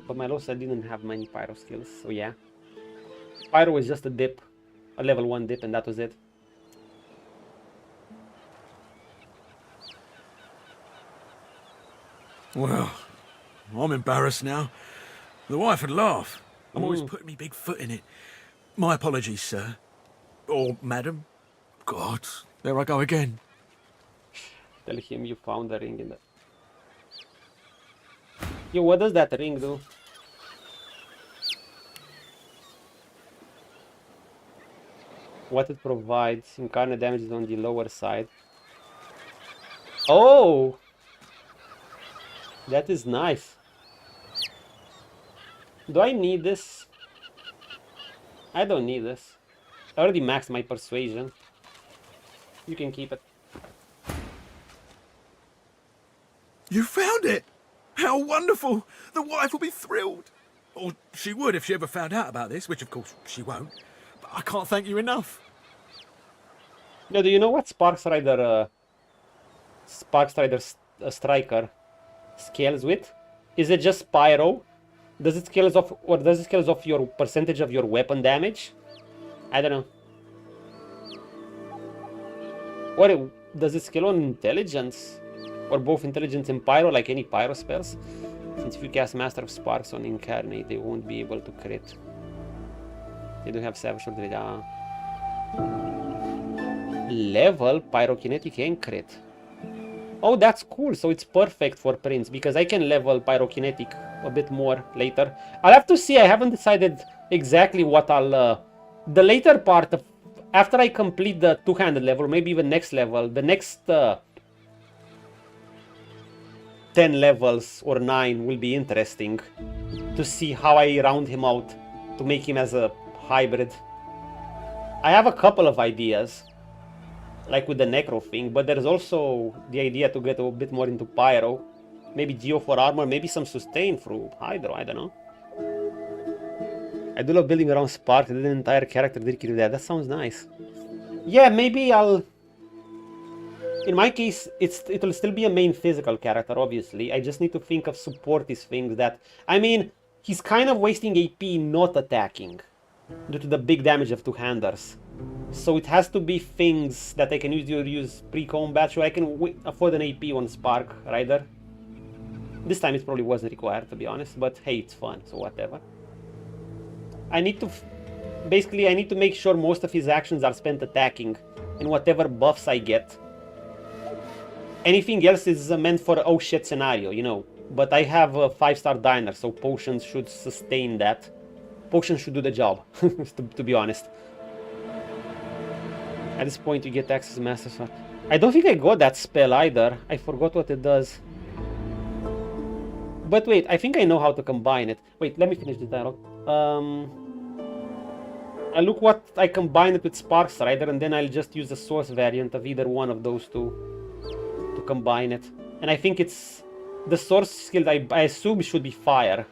But my Losa didn't have many Pyro skills, so yeah. Pyro was just a dip. A level 1 dip, and that was it. Well, I'm embarrassed now. The wife would laugh. I'm always putting me big foot in it. My apologies, sir. Or madam. God, there I go again. Tell him you found the ring in the... Yo, what does that ring do? What it provides. Incarnate damage is on the lower side. Oh! That is nice. Do I need this? I don't need this. I already maxed my persuasion. You can keep it. You found it! How wonderful! The wife will be thrilled. Or she would if she ever found out about this, which of course she won't. But I can't thank you enough. Now, do you know what Sparks Rider Striker scales with? Is it just pyro? Does it scales off, or does it scales off your percentage of your weapon damage? I don't know. Or does it scale on intelligence? Or both intelligence and pyro, like any pyro spells? Since if you cast Master of Sparks on Incarnate, they won't be able to crit. They do have Savage Sword. Level Pyrokinetic and crit. Oh, that's cool. So it's perfect for Prince, because I can level Pyrokinetic a bit more later. I'll have to see. I haven't decided exactly what I'll... the later part, of, after I complete the two-handed level, maybe even next level, the next 10 levels or 9 will be interesting to see how I round him out to make him as a hybrid. I have a couple of ideas, like with the Necro thing, but there's also the idea to get a bit more into Pyro. Maybe Geo for armor, maybe some sustain through Hydro, I don't know. I do love building around Spark, I did an entire character dedicated to that. That sounds nice. Yeah, maybe I'll... In my case, it'll still be a main physical character, obviously. I just need to think of supportive things that... I mean, he's kind of wasting AP not attacking due to the big damage of two-handers. So it has to be things that I can use pre-combat, so I can afford an AP on Spark Rider. This time it probably wasn't required, to be honest, but hey, it's fun, so whatever. I need to... Basically, I need to make sure most of his actions are spent attacking, and whatever buffs I get. Anything else is meant for oh shit scenario, you know. But I have a 5-star diner, so potions should sustain that. Potions should do the job, to be honest. At this point you get access to Master Sword. I don't think I got that spell either. I forgot what it does. But wait, I think I know how to combine it. Wait, let me finish the dialogue. I look what I combine it with Sparks Rider, and then I'll just use the source variant of either one of those two to combine it. And I think it's the source skill I assume should be fire.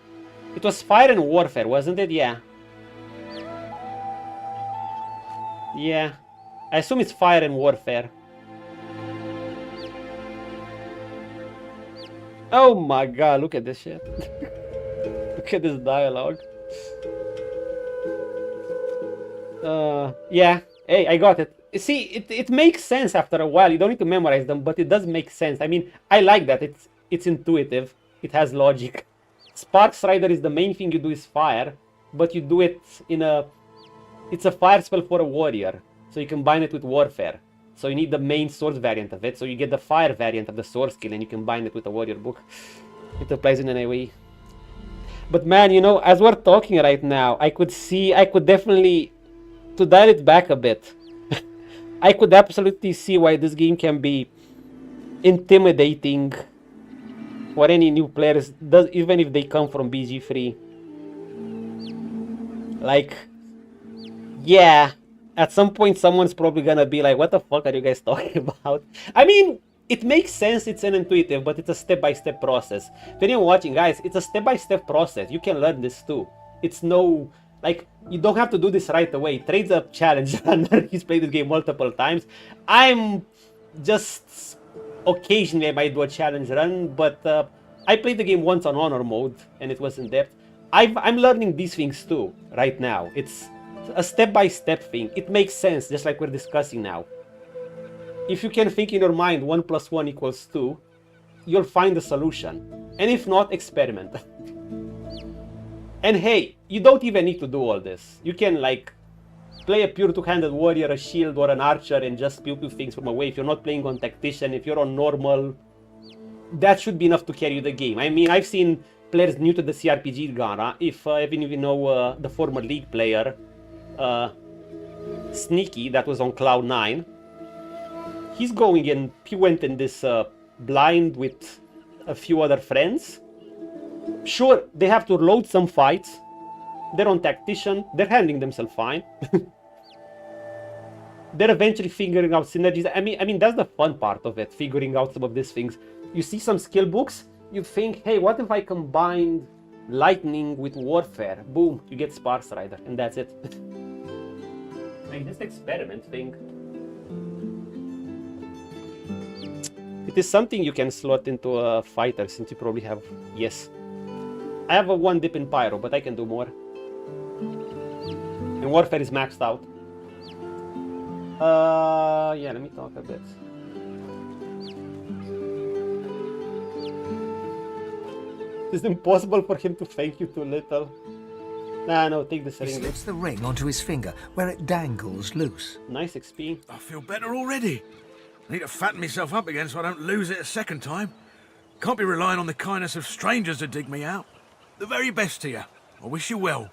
It was fire and warfare, wasn't it? Yeah. Yeah. I assume it's fire and warfare. Oh my god, look at this shit. Look at this dialogue. Yeah. Hey, I got it. See, it makes sense after a while. You don't need to memorize them, but it does make sense. I mean, I like that. It's intuitive. It has logic. Sparks Rider is the main thing you do is fire, but you do it in a... It's a fire spell for a warrior, so you combine it with warfare. So you need the main sword variant of it, so you get the fire variant of the sword skill and you combine it with a warrior book. It applies in an AoE. But man, you know, as we're talking right now, I could definitely... To dial it back a bit, I could absolutely see why this game can be intimidating for any new players, even if they come from BG3. Like, yeah, at some point someone's probably gonna be like, what the fuck are you guys talking about? I mean, it makes sense, it's an intuitive, but it's a step-by-step process. If anyone watching, guys, it's a step-by-step process. You can learn this too. It's no... Like, you don't have to do this right away. Trade's a challenge runner. He's played this game multiple times. I'm just... Occasionally I might do a challenge run, but I played the game once on honor mode, and it was in depth. I'm learning these things too, right now. It's a step-by-step thing. It makes sense, just like we're discussing now. If you can think in your mind 1 + 1 = 2, you'll find a solution. And if not, experiment. And hey, you don't even need to do all this. You can like play a pure two-handed warrior, a shield, or an archer and just pew things from away. If you're not playing on tactician, if you're on normal, that should be enough to carry the game. I mean, I've seen players new to the CRPG genre, even if you know the former League player, Sneaky, that was on Cloud 9. He went in this blind with a few other friends. Sure, they have to load some fights. They're on tactician. They're handling themselves fine. They're eventually figuring out synergies. I mean, that's the fun part of it, figuring out some of these things. You see some skill books, you think, hey, what if I combined lightning with warfare? Boom, you get Sparse Rider, and that's it. Like this experiment thing. It is something you can slot into a fighter, since you probably have, yes. I have a 1 dip in Pyro, but I can do more. And warfare is maxed out. Yeah, let me talk a bit. It's impossible for him to thank you too little. Nah, no, take this He ring. slips the ring onto his finger, where it dangles loose. Nice XP. I feel better already. Need to fatten myself up again so I don't lose it a second time. Can't be relying on the kindness of strangers to dig me out. The very best to you. I wish you well.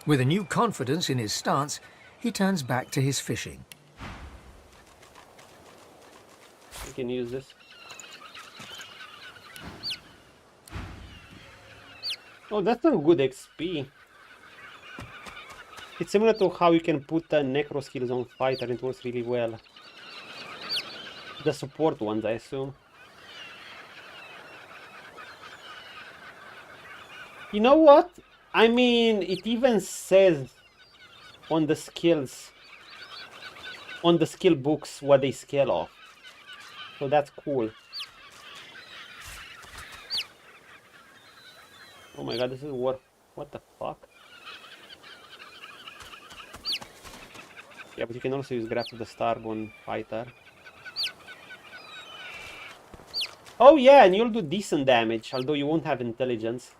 With a new confidence in his stance, he turns back to his fishing. You can use this. Oh, that's some good XP. It's similar to how you can put necro skills on fighter and it works really well. The support ones, I assume. You know what? I mean, it even says on the skills, on the skill books, what they scale off. So that's cool. Oh my god, this is what the fuck? Yeah, but you can also use grab to the Starborn fighter. Oh yeah, and you'll do decent damage, although you won't have intelligence.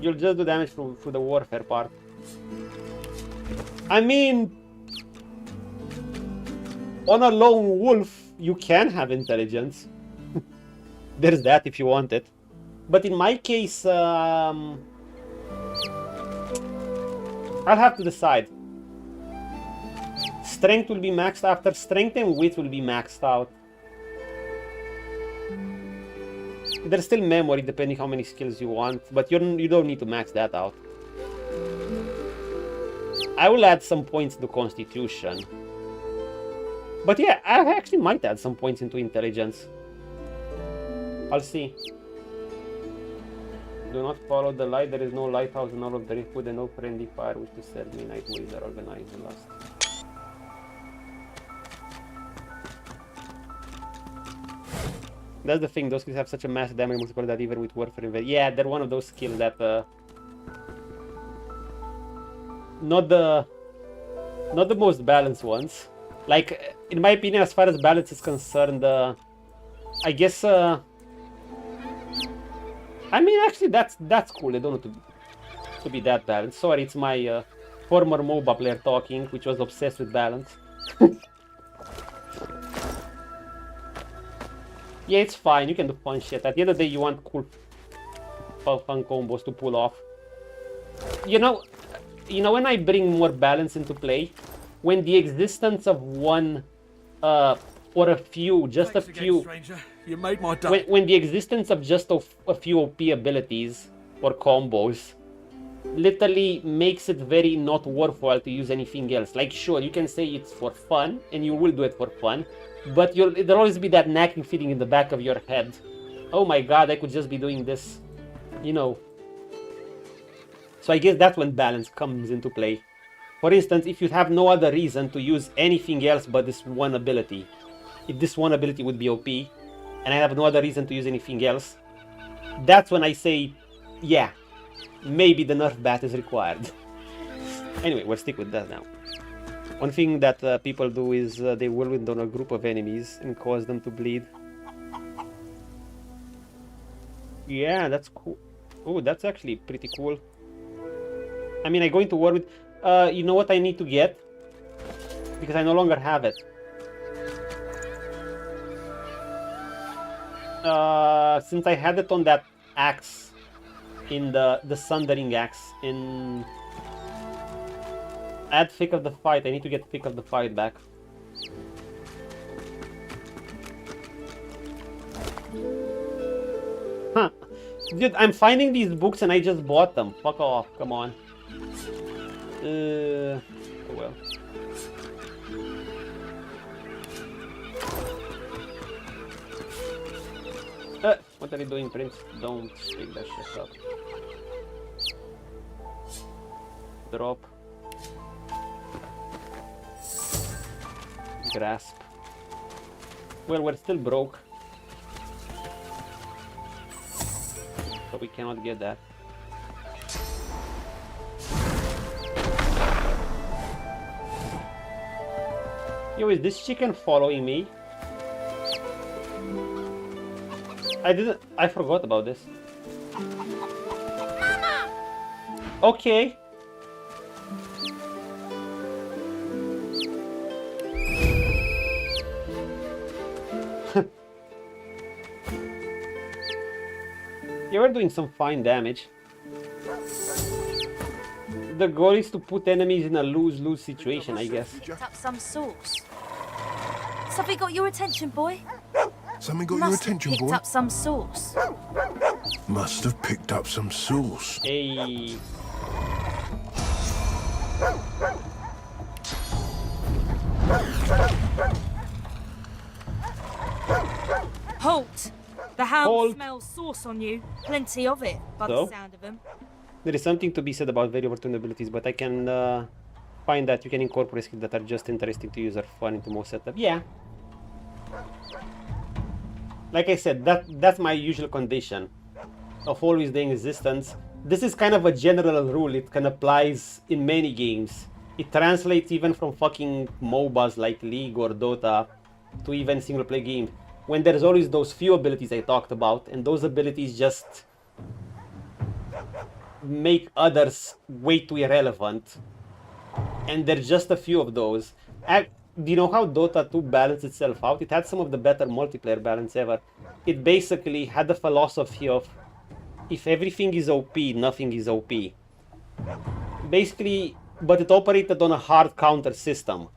You'll just do damage through the warfare part. I mean, on a lone wolf, you can have intelligence. There's that if you want it. But in my case, I'll have to decide. Strength will be maxed after strength and wit will be maxed out. There's still memory depending how many skills you want, but you don't need to max that out. I will add some points to constitution. But yeah, I actually might add some points into intelligence. I'll see. Do not follow the light. There is no lighthouse in all of the Driftwood and no friendly fire which to sell midnight ways are organized and lost. That's the thing, those skills have such a massive damage multiplier that even with warfare yeah, they're one of those skills that not the most balanced ones. Like, in my opinion, as far as balance is concerned, I guess I mean, actually, that's cool. They don't need to be that balanced. Sorry, it's my former MOBA player talking, which was obsessed with balance. Yeah, it's fine. You can do fun shit. At the end of the day, you want cool, fun combos to pull off. You know, when I bring more balance into play, when the existence of one or a few, just Thanks a again, few. stranger. You made my day. When the existence of just a few OP abilities or combos literally makes it very not worthwhile to use anything else. Like, sure, you can say it's for fun, and you will do it for fun, but there'll always be that nagging feeling in the back of your head. Oh my god, I could just be doing this, you know. So I guess that's when balance comes into play. For instance, if you have no other reason to use anything else but this one ability, if this one ability would be OP, and I have no other reason to use anything else, that's when I say, yeah, maybe the nerf bat is required. Anyway, we'll stick with that now. One thing that people do is they whirlwind on a group of enemies and cause them to bleed. Yeah, that's cool. Oh, that's actually pretty cool. I mean, I go into war with... you know what I need to get? Because I no longer have it. Since I had it on that axe, in the Sundering axe, in... Add Thick of the Fight. I need to get Thick of the Fight back. Dude, I'm finding these books and I just bought them. Fuck off, come on. Oh well. What are you doing, Prince? Don't pick that shit up. Drop. Grasp. Well, we're still broke. So we cannot get that. Yo, is this chicken following me? I forgot about this. Mama! Okay. You are doing some fine damage. The goal is to put enemies in a lose-lose situation, I guess. Picked up some sauce. Something got your attention, boy? Something got your attention, boy? Picked up some sauce. Must have picked up some sauce. Hey. Halt! The hound Halt. smells sauce on you. Plenty of it, by So? the sound of them. There is something to be said about very overtuned abilities, but I can find that you can incorporate skills that are just interesting to use or fun into most setup. Yeah. Like I said, that's my usual condition of always doing resistance. This is kind of a general rule. It can applies in many games. It translates even from fucking MOBAs like League or Dota to even single player games. When there's always those few abilities I talked about, and those abilities just make others way too irrelevant. And there's just a few of those. Do you know how Dota 2 balanced itself out? It had some of the better multiplayer balance ever. It basically had the philosophy of if everything is OP, nothing is OP. Basically, but it operated on a hard counter system.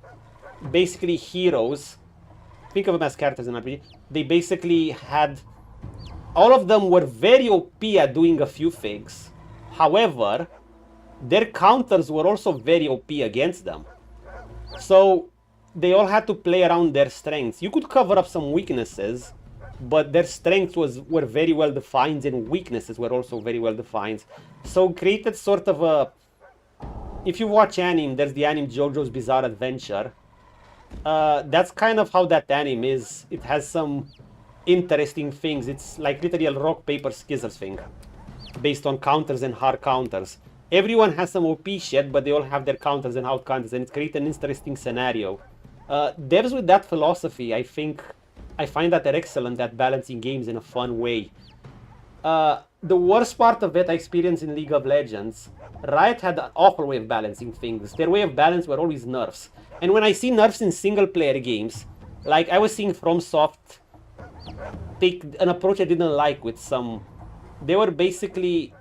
Basically, heroes, think of them as characters in RPG, they basically had, all of them were very OP at doing a few things. However, their counters were also very OP against them. So they all had to play around their strengths. You could cover up some weaknesses, but their strengths were very well defined and weaknesses were also very well defined. So created sort of a, if you watch anime, there's the anime JoJo's Bizarre Adventure. That's kind of how that anime is. It has some interesting things. It's like literally a rock, paper, scissors thing, based on counters and hard counters. Everyone has some OP shit, but they all have their counters and hard counters, and it creates an interesting scenario. Devs with that philosophy, I find that they're excellent at balancing games in a fun way. The worst part of it I experienced in League of Legends, Riot had an awful way of balancing things. Their way of balance were always nerfs. And when I see nerfs in single player games, like I was seeing FromSoft take an approach I didn't like with some, they were basically,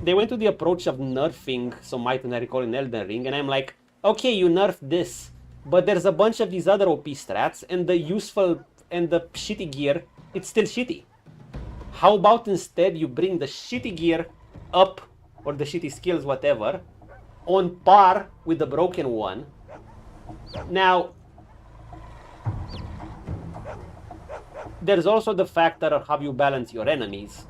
they went to the approach of nerfing some item I recall in Elden Ring, and I'm like, okay, you nerfed this, but there's a bunch of these other OP strats, and the useful and the shitty gear, it's still shitty. How about instead you bring the shitty gear up, or the shitty skills, whatever, on par with the broken one. Now, there's also the factor of how you balance your enemies,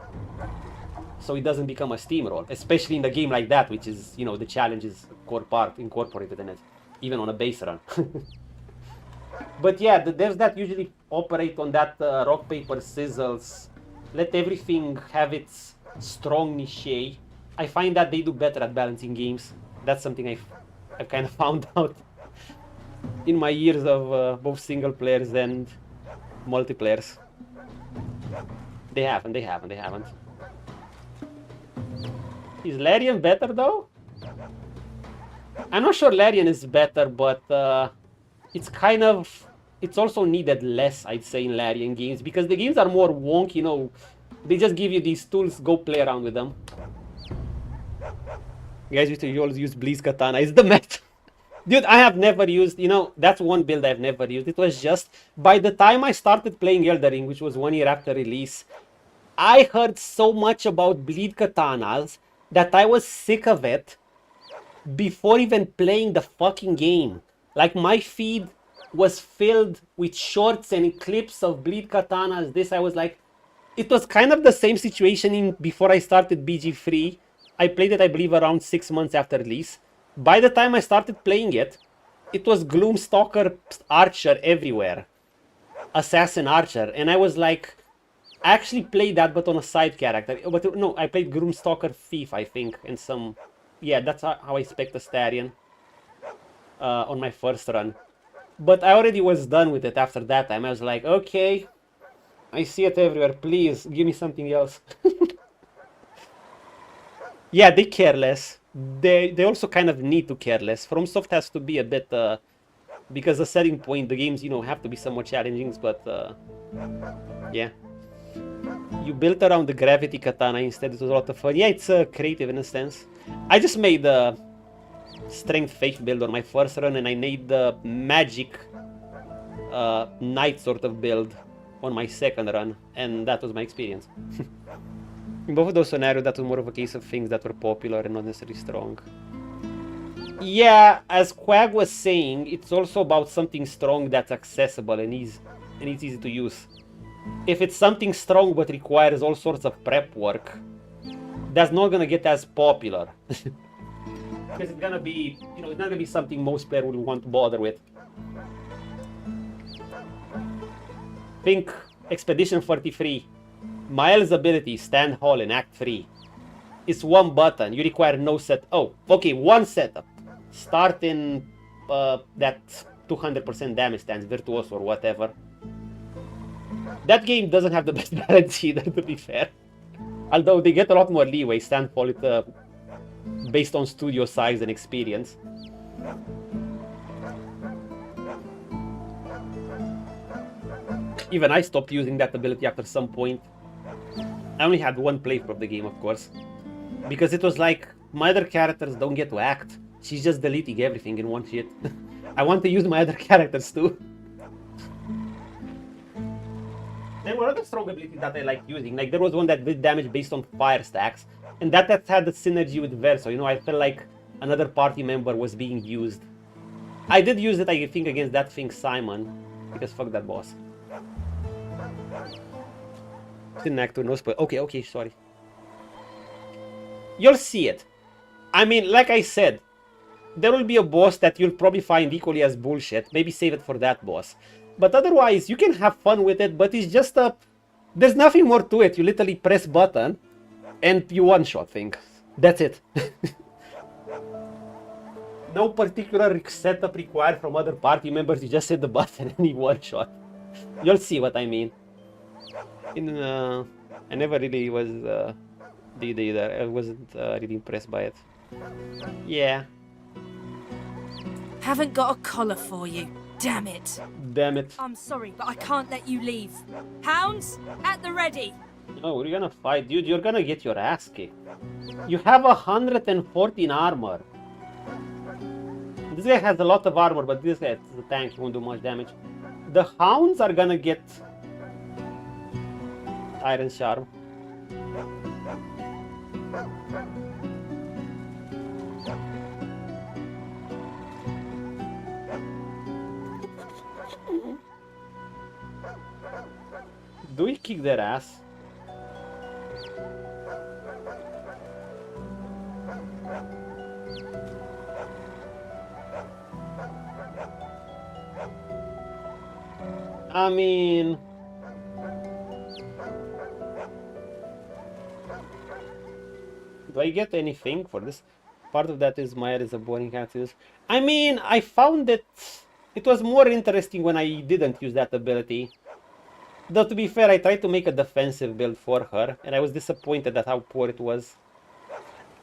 so it doesn't become a steamroll, especially in a game like that, which is, you know, the challenge is core part incorporated in it, even on a base run. But yeah, the devs that usually operate on that rock, paper, scissors, let everything have its strong niche, I find that they do better at balancing games. That's something I've kind of found out in my years of both single players and multiplayers. They haven't. Is Larian better though? I'm not sure Larian is better, but it's also needed less, I'd say, in Larian games, because the games are more wonky, you know, they just give you these tools, go play around with them. You guys you always use Bleed's Katana, it's the method. Dude, I have never used, you know, that's one build I've never used. It was just, by the time I started playing Elden Ring, which was 1 year after release, I heard so much about bleed katanas that I was sick of it before even playing the fucking game. Like, my feed was filled with shorts and clips of bleed katanas. This, I was like, it was kind of the same situation before I started BG3. I played it, I believe, around 6 months after release. By the time I started playing it, it was Gloomstalker Archer everywhere. Assassin Archer. And I was like, I actually played that, but on a side character. But no, I played Gloomstalker Thief, I think, and some... Yeah, that's how I spec'd Astarion on my first run. But I already was done with it after that time. I was like, okay, I see it everywhere. Please, give me something else. Yeah, they care less. They also kind of need to care less. FromSoft has to be a bit... because the setting point, the games, you know, have to be somewhat challenging, but... yeah. You built around the gravity katana instead. It was a lot of fun. Yeah, it's creative in a sense. I just made the strength faith build on my first run, and I made the magic knight sort of build on my second run, and that was my experience. In both of those scenarios, that was more of a case of things that were popular and not necessarily strong. Yeah, as Quag was saying, it's also about something strong that's accessible and it's easy to use. If it's something strong but requires all sorts of prep work, that's not gonna get as popular. Because it's gonna be, you know, it's not gonna be something most players will want to bother with. Think Expedition 43. Miles' ability, Stand Hall in Act 3. It's one button, you require no set... Oh, okay, one setup. Start in that 200% damage stance, Virtuoso or whatever. That game doesn't have the best balance either, to be fair. Although they get a lot more leeway, Stand Hall, it, based on studio size and experience. Even I stopped using that ability after some point. I only had one playthrough of the game, of course. Because it was like, my other characters don't get to act. She's just deleting everything in one hit. I want to use my other characters too. There were other strong abilities that I liked using. Like, there was one that did damage based on fire stacks. And that had the synergy with Verso. You know, I felt like another party member was being used. I did use it, I think, against that thing Simon. Because fuck that boss. Didn't act to no spoil. Okay, sorry. You'll see it. I mean, like I said, there will be a boss that you'll probably find equally as bullshit. Maybe save it for that boss. But otherwise, you can have fun with it, but it's just a... There's nothing more to it. You literally press button and you one-shot things. That's it. No particular setup required from other party members. You just hit the button and you one-shot. You'll see what I mean. I never really was... did either. I wasn't really impressed by it. Yeah. Haven't got a collar for you. Damn it. Damn it. I'm sorry, but I can't let you leave. Hounds, at the ready. No, we're gonna fight, dude. You're gonna get your ass kicked. You have 114 armor. This guy has a lot of armor, but this guy is a tank. He won't do much damage. The hounds are gonna get Iron Charm. Do we kick their ass? I mean... Do I get anything for this? Part of that is Maya is a boring character. I mean, I found that it was more interesting when I didn't use that ability. Though, to be fair, I tried to make a defensive build for her, and I was disappointed at how poor it was.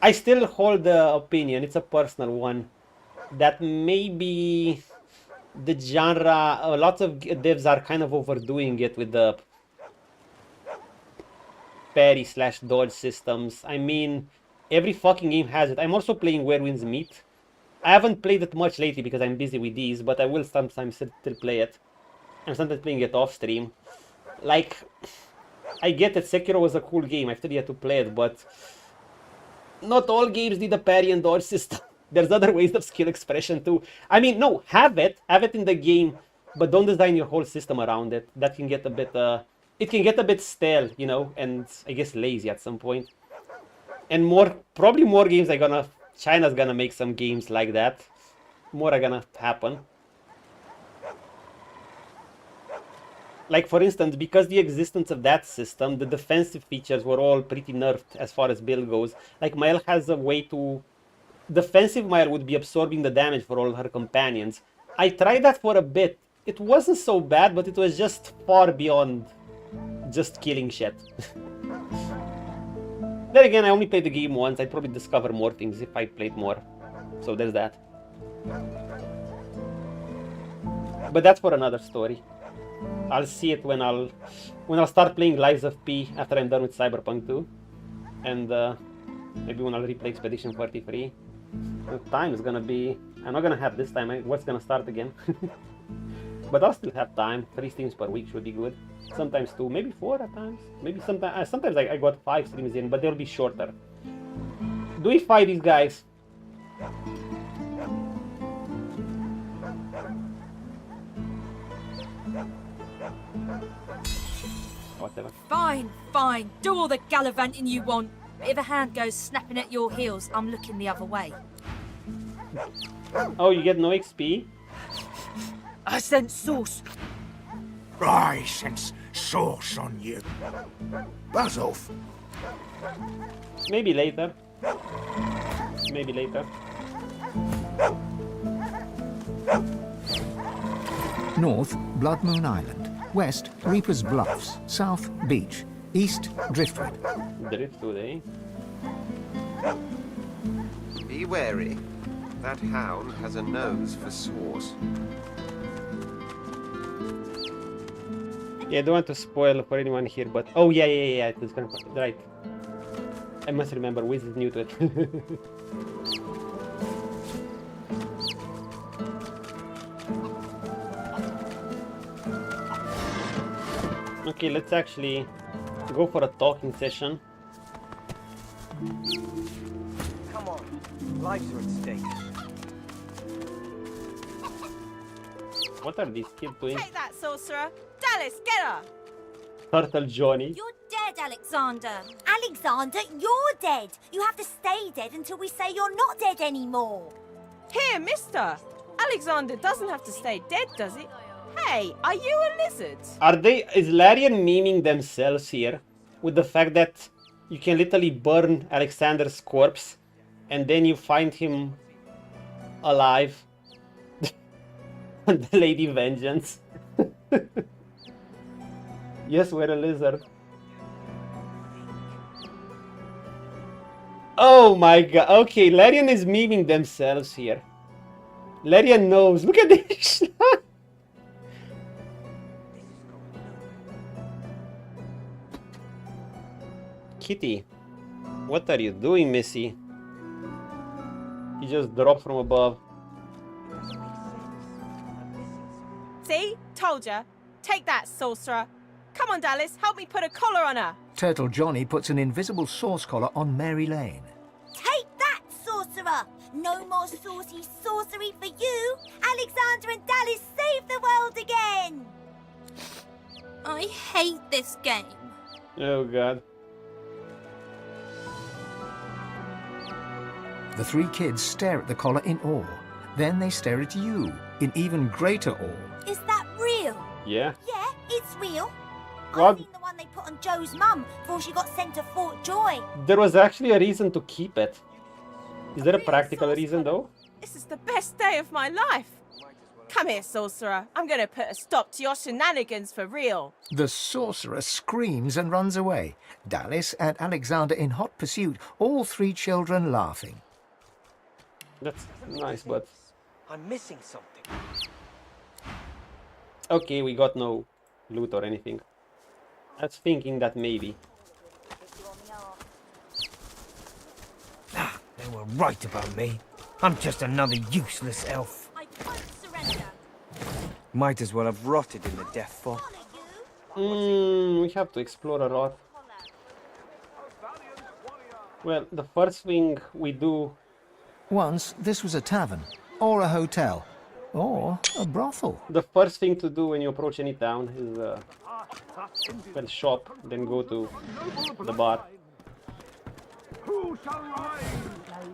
I still hold the opinion, it's a personal one, that maybe the genre, lots of devs are kind of overdoing it with the parry/dodge systems. I mean, every fucking game has it. I'm also playing Where Winds Meet. I haven't played it much lately because I'm busy with these, but I will sometimes still play it. I'm sometimes playing it off stream. Like, I get that Sekiro was a cool game, I still had to play it, but not all games need a parry and dodge system. There's other ways of skill expression too. I mean, no, have it in the game, but don't design your whole system around it. That can get a bit, it can get a bit stale, you know, and I guess lazy at some point. And probably more games China's gonna make some games like that. More are gonna happen. Like, for instance, because the existence of that system, the defensive features were all pretty nerfed as far as build goes. Like, Mael has a way to... Defensive Mael would be absorbing the damage for all her companions. I tried that for a bit. It wasn't so bad, but it was just far beyond just killing shit. Then again, I only played the game once. I'd probably discover more things if I played more. So there's that. But that's for another story. I'll see it when I'll start playing Lives of P after I'm done with Cyberpunk 2. And maybe when I'll replay Expedition 43. The time is gonna be... I'm not gonna have this time. What's gonna start again? But I'll still have time. 3 streams per week should be good. Sometimes 2, maybe 4 at times. Maybe sometimes I got 5 streams in, but they'll be shorter. Do we fight these guys? Whatever. Fine, fine. Do all the gallivanting you want. But if a hand goes snapping at your heels, I'm looking the other way. Oh, you get no XP? I sense sauce. I sense sauce on you. Buzz off. Maybe later. Maybe later. North, Blood Moon Island. West, Reaper's Bluffs. South, Beach. East, Driftwood. Driftwood, eh? Be wary. That hound has a nose for sauce. Yeah, I don't want to spoil for anyone here, but... Oh, yeah, it's gonna... Right. I must remember, Wiz is new to it. Okay, let's actually go for a talking session. Come on, lives are at stake. What are these kids doing? Take that, sorcerer! Dallas, get her! Turtle Johnny. You're dead, Alexander. Alexander, you're dead. You have to stay dead until we say you're not dead anymore. Here, mister! Alexander doesn't have to stay dead, does he? Hey, are you a lizard? Is Larian memeing themselves here? With the fact that you can literally burn Alexander's corpse and then you find him alive. The Lady Vengeance. Yes, we're a lizard. Oh my god. Okay, Larian is memeing themselves here. Larian knows. Look at this. Kitty, what are you doing, Missy? He just dropped from above. See? Told ya. Take that, sorcerer. Come on, Dallas, help me put a collar on her. Turtle Johnny puts an invisible sauce collar on Mary Lane. Take that, sorcerer! No more saucy sorcery for you! Alexander and Dallas save the world again! I hate this game. Oh god. The 3 kids stare at the collar in awe. Then they stare at you in even greater awe. Is that real? Yeah. Yeah, it's real. What? I've seen the one they put on Joe's mum before she got sent to Fort Joy. There was actually a reason to keep it. Is there a practical reason though? This is the best day of my life. Come here, sorcerer. I'm gonna put a stop to your shenanigans for real. The sorcerer screams and runs away. Dallas and Alexander in hot pursuit, all 3 children laughing. That's nice, but... I'm missing something. Okay, we got no loot or anything. I was thinking that maybe. Ah, they were right about me. I'm just another useless elf. I won't surrender. Might as well have rotted in the death fog. We have to explore a lot. Well, the first thing we do... Once, this was a tavern, or a hotel, or a brothel. The first thing to do when you approach any town is well, shop, then go to the bar.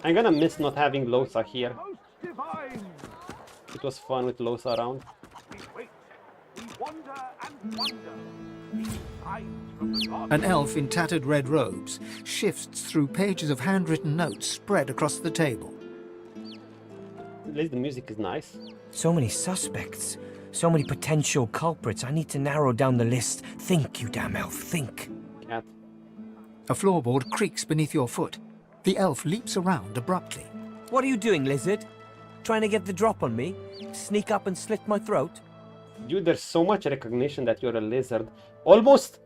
I'm gonna miss not having Losa here. It was fun with Losa around. An elf in tattered red robes shifts through pages of handwritten notes spread across the table. At least the music is nice. So many suspects, so many potential culprits. I need to narrow down the list. Think, you damn elf, think. Cat. A floorboard creaks beneath your foot. The elf leaps around abruptly. What are you doing, lizard? Trying to get the drop on me? Sneak up and slit my throat? Dude, there's so much recognition that you're a lizard. Almost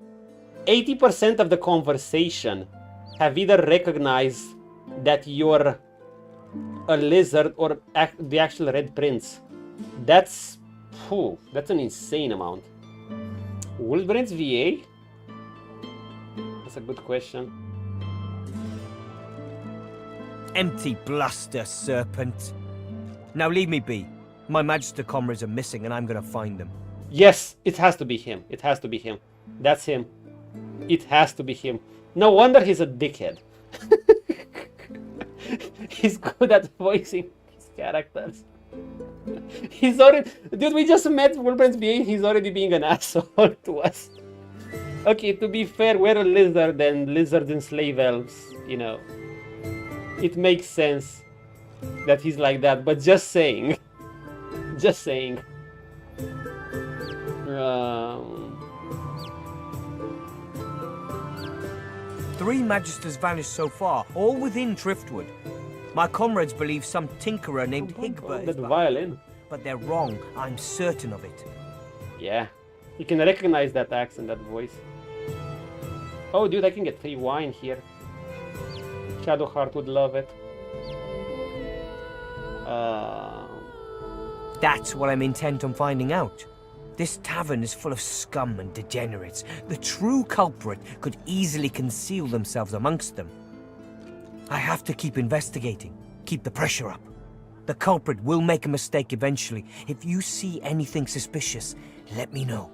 80% of the conversation have either recognized that you're a lizard or the actual Red Prince. That's an insane amount. Wolfbrand's VA? That's a good question. Empty bluster, serpent. Now leave me be. My Magister comrades are missing and I'm gonna find them. Yes, it has to be him. It has to be him. That's him. It has to be him. No wonder he's a dickhead. He's good at voicing his characters. He's already... Dude, we just met Wolfbrand's VA. He's already being an asshole to us. Okay, to be fair, we're a lizard and lizards enslave elves, you know. It makes sense that he's like that, but just saying. Just saying. Three Magisters vanished so far, all within Driftwood. My comrades believe some tinkerer named Higbert is that violin. But they're wrong. I'm certain of it. Yeah. You can recognize that accent, that voice. Oh, dude, I can get free wine here. Shadowheart would love it. That's what I'm intent on finding out. This tavern is full of scum and degenerates. The true culprit could easily conceal themselves amongst them. I have to keep investigating, keep the pressure up. The culprit will make a mistake eventually. If you see anything suspicious, let me know.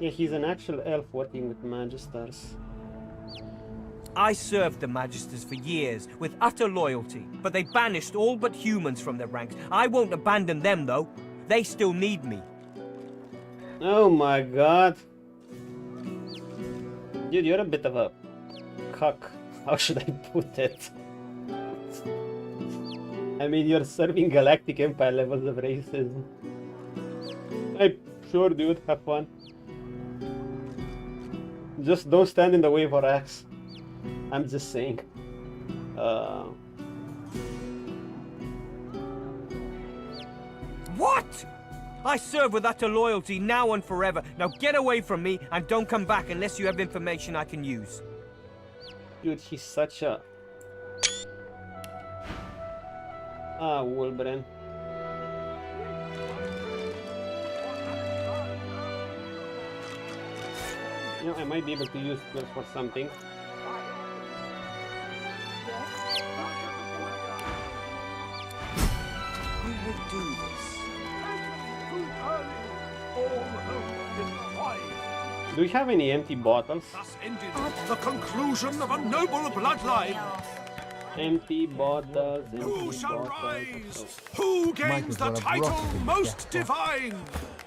Yeah, he's an actual elf working with Magisters. I served the Magisters for years, with utter loyalty, but they banished all but humans from their ranks. I won't abandon them, though. They still need me. Oh my god. Dude, you're a bit of a cuck. How should I put it? I mean, you're serving Galactic Empire levels of racism. Hey, sure, dude, have fun. Just don't stand in the way for Axe. I'm just saying. What? I serve with utter loyalty now and forever. Now get away from me and don't come back unless you have information I can use. Dude, he's such a... Wolfbrand. You know, I might be able to use this for something. Who would do this? Do we have any empty bottles? Thus ended the conclusion of a noble bloodline. Empty bottles, Who shall rise? Who gains the title most divine?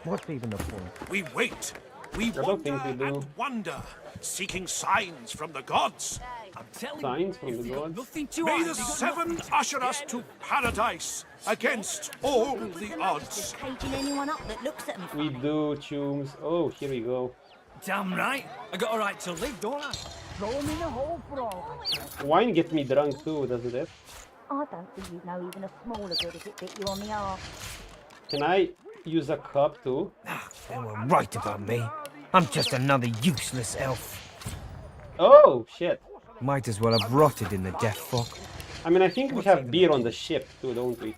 What's even the point? We wait. We wander and wonder, seeking signs from the gods. Signs from the gods? May the seven usher us to paradise against all the odds. Caging anyone up that looks at me. We do, Chooms. Oh, here we go. Damn right. I got a right to live, don't I? Throw him in a hole for all. Wine gets me drunk too, doesn't it? I don't think you'd know even a smaller good if it bit you on the arse. Can I use a cup too? They were right about me. I'm just another useless elf. Oh, shit. Might as well have rotted in the death fog. I mean, I think we have beer on the ship too, don't we?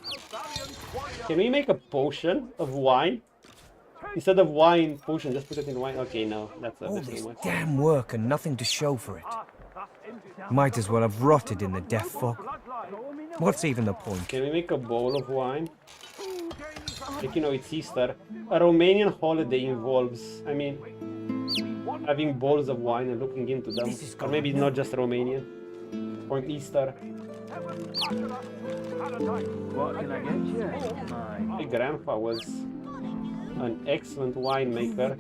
Can we make a potion of wine? Instead of wine, potion, just put it in wine. Okay, no, that's a All bit this too much. damn work and nothing to show for it. Might as well have rotted in the death fog. What's even the point? Can we make a bowl of wine? Like, you know, it's Easter. A Romanian holiday involves, I mean, having bowls of wine and looking into them. Or maybe not just Romanian. For Easter. What can I get you? My grandpa was an excellent winemaker.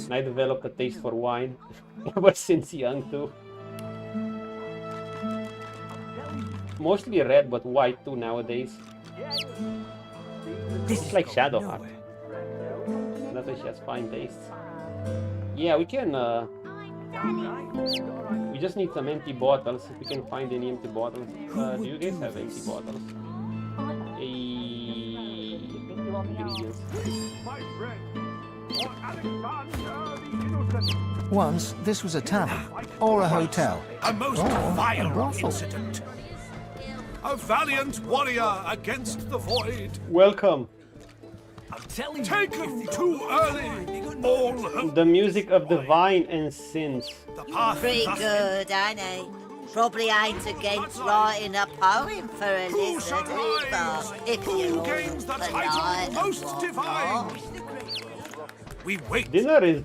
And I developed a taste for wine ever since young too. Mostly red, but white too nowadays. This is like Shadowheart. That's why she has fine tastes. Yeah, we can. We just need some empty bottles. If we can find any empty bottles. Do you guys have empty bottles? Ingredients. Once, this was a tavern, or a hotel, A most or a vile brothel. incident. A valiant warrior against the void. Welcome. Taken too early. All hope. The music of the vine and sins. Pretty good, ain't it? Probably ain't against writing a poem for a lizard either, if you're all gains the polite title and most divine? We wait. Dinner is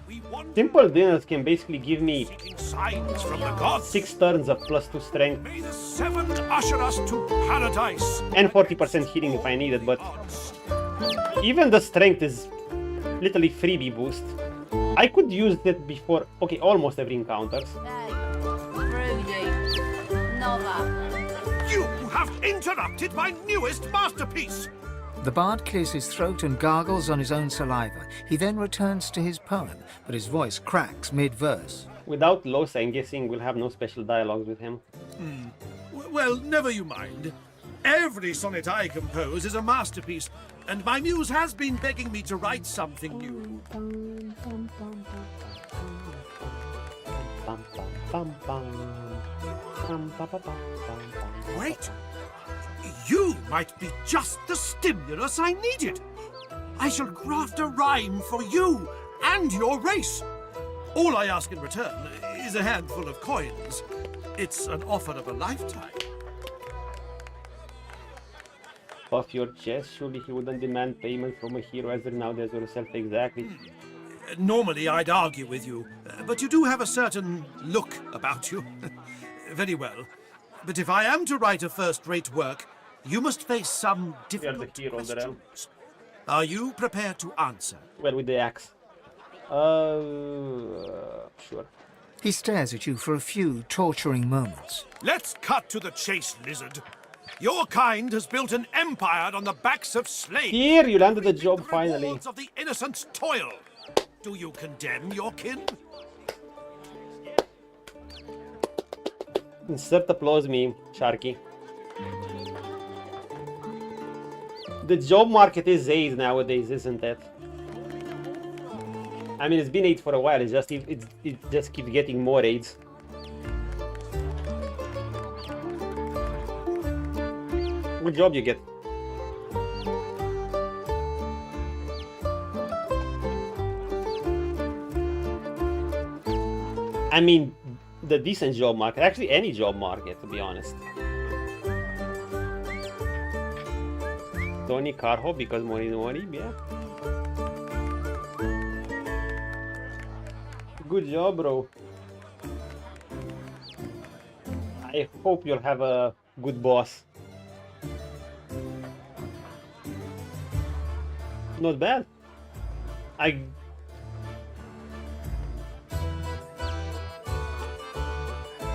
simple dinners can basically give me Signs from the gods. 6 turns of +2 strength May the seven usher us to paradise. and 40% healing if I need it, but even the strength is literally freebie boost. I could use it before, okay, almost every encounter. You have interrupted my newest masterpiece. The bard clears his throat and gargles on his own saliva. He then returns to his poem, but his voice cracks mid-verse. Without Los, I'm guessing we'll have no special dialogues with him. Well, never you mind. Every sonnet I compose is a masterpiece, and my muse has been begging me to write something new. Wait! You might be just the stimulus I needed. I shall craft a rhyme for you and your race. All I ask in return is a handful of coins. It's an offer of a lifetime. Puff your chest, surely he wouldn't demand payment from a hero as renowned as yourself. Exactly. Normally I'd argue with you, but you do have a certain look about you. Very well. But if I am to write a first-rate work, you must face some difficult questions. Are you prepared to answer? Well, with the axe. Sure. He stares at you for a few torturing moments. Let's cut to the chase, lizard. Your kind has built an empire on the backs of slaves. Here, you landed the job finally. Rewards of the innocent's toil. Do you condemn your kin? Insert applause me, Sharky. The job market is 8 nowadays, isn't it? I mean, it's been 8 for a while. It just keeps getting more aids. What job you get? I mean, the decent job market. Actually, any job market, to be honest. Tony Carho because Mori, yeah. Good job, bro. I hope you'll have a good boss. Not bad.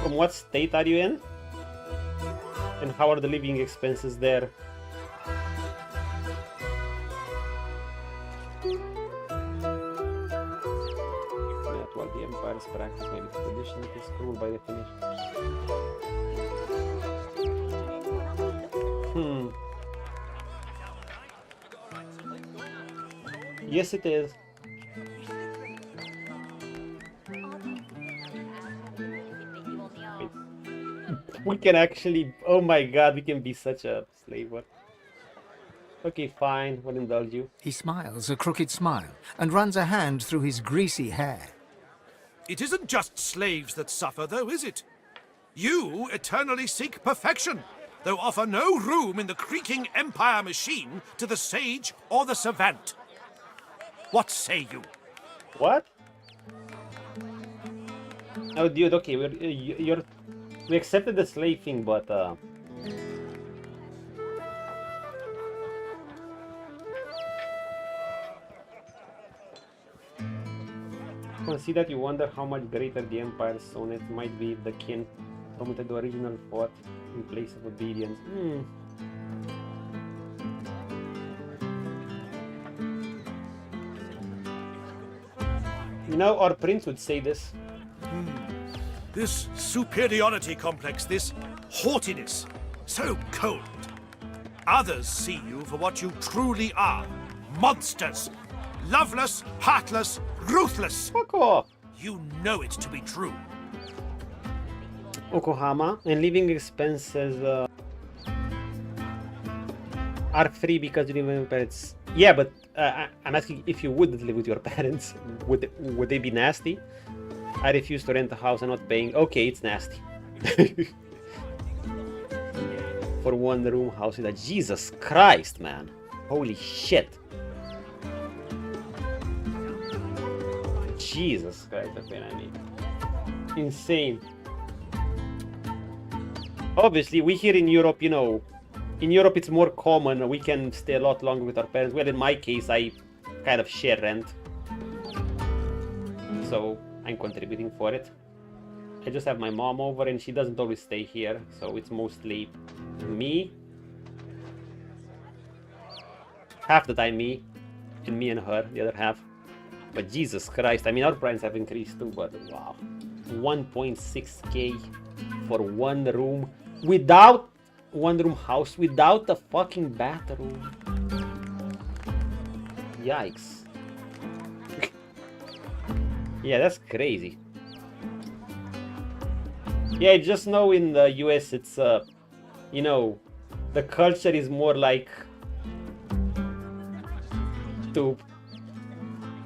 From what state are you in? And how are the living expenses there? Yeah, 12 the Empire's practice, maybe the tradition is cruel by definition. Yes, it is. We can actually, oh my god, we can be such a slave. Okay, fine, we'll indulge you. He smiles a crooked smile and runs a hand through his greasy hair. It isn't just slaves that suffer, though, is it? You eternally seek perfection, though offer no room in the creaking empire machine to the sage or the savant. What say you? What? Oh, dude, okay, we accepted the slave thing, but see that you wonder how much greater the Empire's sonnet might be if the kin promoted the original thought in place of obedience. You know, our prince would say this. This superiority complex, this haughtiness, so cold. Others see you for what you truly are. Monsters. Loveless, heartless, ruthless. Fuck off. You know it to be true. Yokohama and living expenses are free because you live with your parents. Yeah, but I'm asking if you wouldn't live with your parents, would they be nasty? I refuse to rent a house and not paying. Okay, it's nasty. For one room house with a Jesus Christ, man. Holy shit. Jesus Christ, okay, I mean. Insane. Obviously, we here in Europe, you know, in Europe it's more common. We can stay a lot longer with our parents. Well, in my case, I kind of share rent. So I'm contributing for it. I just have my mom over and she doesn't always stay here. So it's mostly me. Half the time me. And me and her, the other half. But Jesus Christ, I mean, our prices have increased too, but wow. 1.6k for one room without one room house, without a fucking bathroom. Yikes. Yeah, that's crazy. Yeah, just know in the US it's, you know, the culture is more like to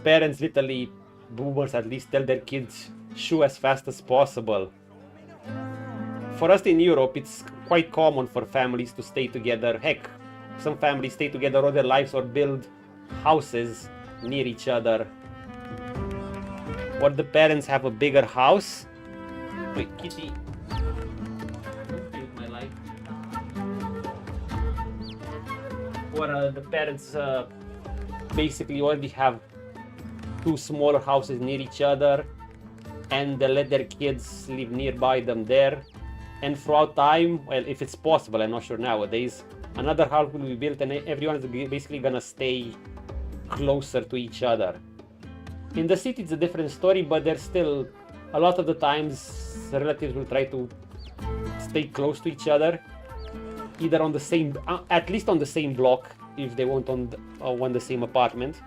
parents literally, boomers at least, tell their kids shoo as fast as possible. For us in Europe, it's quite common for families to stay together. Heck, some families stay together all their lives or build houses near each other. Or the parents have a bigger house. Wait, kitty. My life. Or the parents basically already have two smaller houses near each other and they let their kids live nearby them there, and throughout time, well, if it's possible, I'm not sure nowadays, another house will be built and everyone is basically gonna stay closer to each other. In the city it's a different story, but there's still a lot of the times relatives will try to stay close to each other, either on the same, at least on the same block if they won't on the same apartment.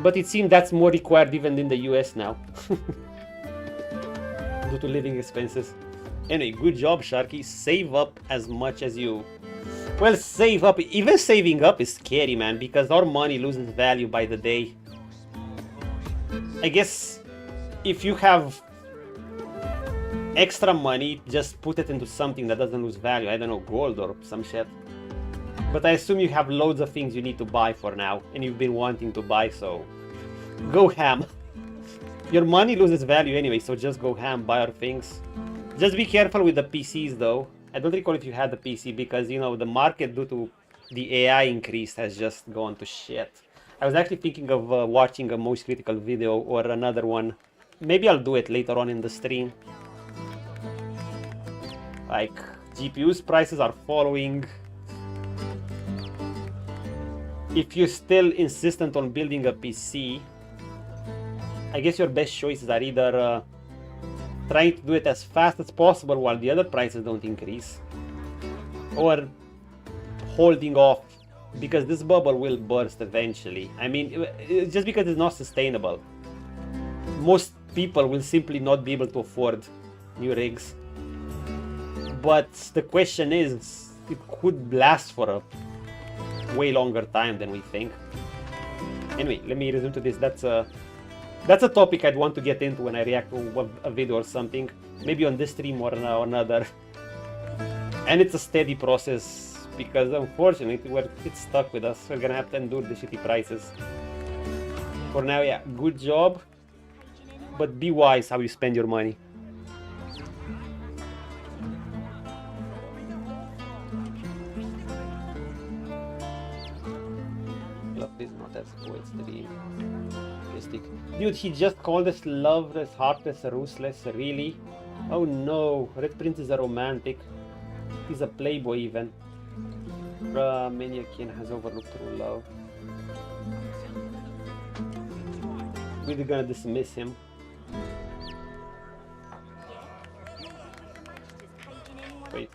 But it seems that's more required even in the US now. Due to living expenses. Anyway, good job, Sharky. Save up as much as you... Well, save up. Even saving up is scary, man, because our money loses value by the day. I guess if you have extra money, just put it into something that doesn't lose value. I don't know, gold or some shit. But I assume you have loads of things you need to buy for now, and you've been wanting to buy, so go ham. Your money loses value anyway, so just go ham, buy our things. Just be careful with the PCs though. I don't recall if you had the PC because, you know, the market due to the AI increase has just gone to shit. I was actually thinking of watching a most critical video or another one. Maybe I'll do it later on in the stream. Like, GPU's prices are following. If you're still insistent on building a PC, I guess your best choices are either trying to do it as fast as possible while the other prices don't increase, or holding off because this bubble will burst eventually. I mean, just because it's not sustainable. Most people will simply not be able to afford new rigs. But the question is, it could last for a way longer time than we think. Anyway, let me resume to this. That's a topic I'd want to get into when I react to a video or something. Maybe on this stream or another. And it's a steady process because unfortunately it's stuck with us. We're gonna have to endure the shitty prices. For now, yeah, good job. But be wise how you spend your money. Love is not as poetry. Dude, he just called us loveless, heartless, ruthless, really? Oh no, Red Prince is a romantic. He's a playboy even. Maniakin has overlooked true love. We're gonna dismiss him. Wait.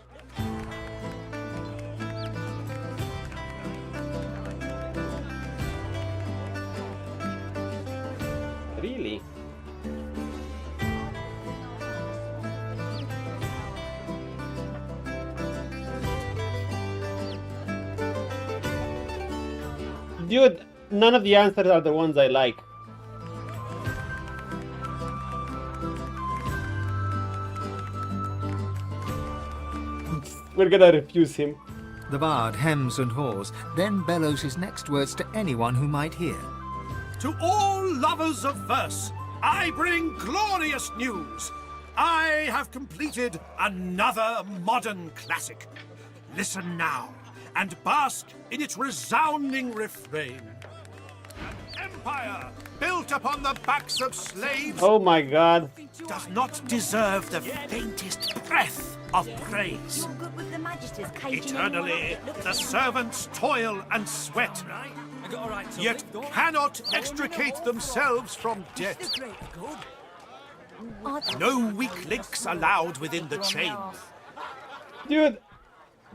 Really? Dude, none of the answers are the ones I like. We're gonna refuse him. The bard hems and haws, then bellows his next words to anyone who might hear. To all lovers of verse, I bring glorious news. I have completed another modern classic. Listen now, and bask in its resounding refrain. An empire built upon the backs of slaves. Oh my god. Does not deserve the faintest breath of praise. Eternally, the servants toil and sweat, yet cannot extricate themselves from debt. No weak links allowed within the chain. Dude.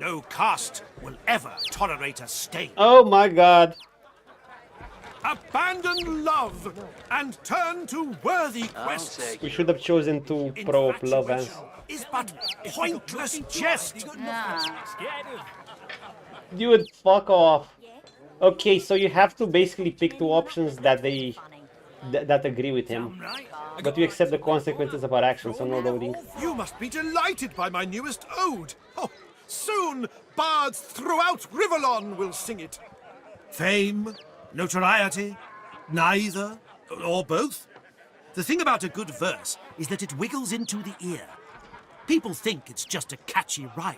No caste will ever tolerate a stain. Oh my god. Abandon love and turn to worthy quests. We should have chosen to pro love and is but pointless jest. Dude, fuck off. Okay, so you have to basically pick two options that that agree with him, but you accept the consequences of our actions, so no loading. You must be delighted by my newest ode. Oh, soon bards throughout Rivalon will sing it. Fame, notoriety, neither, or both. The thing about a good verse is that it wiggles into the ear. People think it's just a catchy rhyme,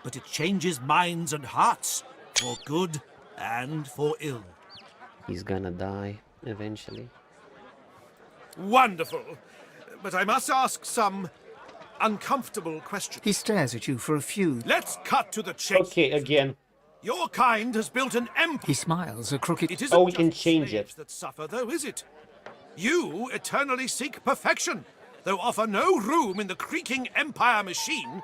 but it changes minds and hearts, for good and for ill. He's gonna die, eventually. Wonderful. But I must ask some uncomfortable questions. He stares at you for a few. Let's cut to the chase. Okay, again. Your kind has built an empire. He smiles a crooked... It isn't oh, we can change it. That suffer, though, is it? You eternally seek perfection, though offer no room in the creaking empire machine.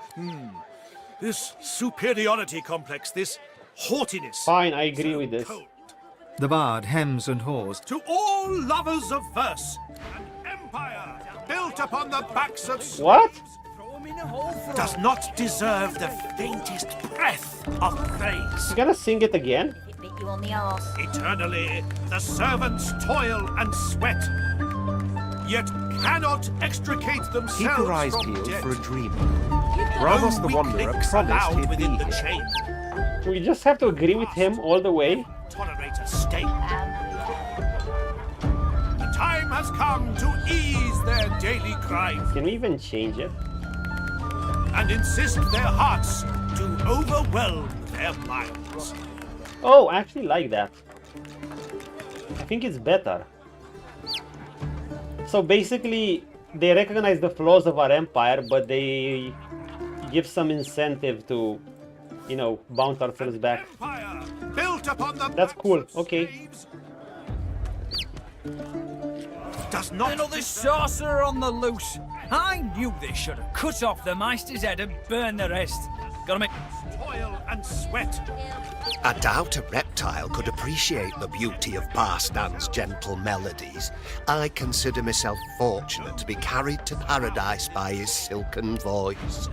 This superiority complex, this haughtiness. Fine, I agree with this. Cold. The bard hems and haws. To all lovers of verse, an empire built upon the backs of slaves. What? Does not deserve the faintest breath of praise. You gonna sing it again? It bit you on the arse. Eternally, the servants toil and sweat, yet cannot extricate themselves Keep your eyes from peeled debt. for a dreamer. Ramos the Wanderer promised he'd within be the here. chain. We just have to agree with him all the way? Tolerate a stain. The time has come to ease their daily grind. Can we even change it? And insist their hearts to overwhelm their minds. Oh, I actually like that. I think it's better. So basically, they recognize the flaws of our empire, but they give some incentive to, you know, bounce ourselves back. Built upon the That's cool. Okay. Does not Another sorcerer on the loose. I knew they should have cut off the Meister's head and burned the rest. Gotta make toil and sweat. I doubt a reptile could appreciate the beauty of Barstan's gentle melodies. I consider myself fortunate to be carried to paradise by his silken voice.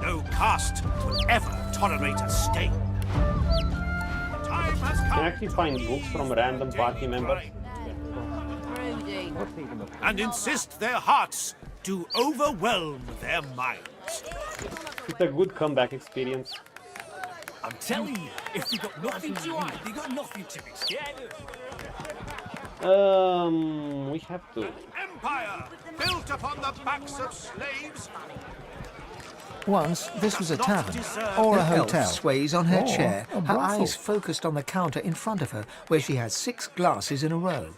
No caste will ever tolerate a stain. You can actually find books from random party members. And insist their hearts to overwhelm their minds. It's a good comeback experience. I'm telling you, if they got nothing to hide, they got nothing to be scared of. We have to. Empire built upon the backs of slaves. Once, this was a tavern, or a hotel. Sways on her chair, her eyes focused on the counter in front of her, where she has 6 glasses in a row.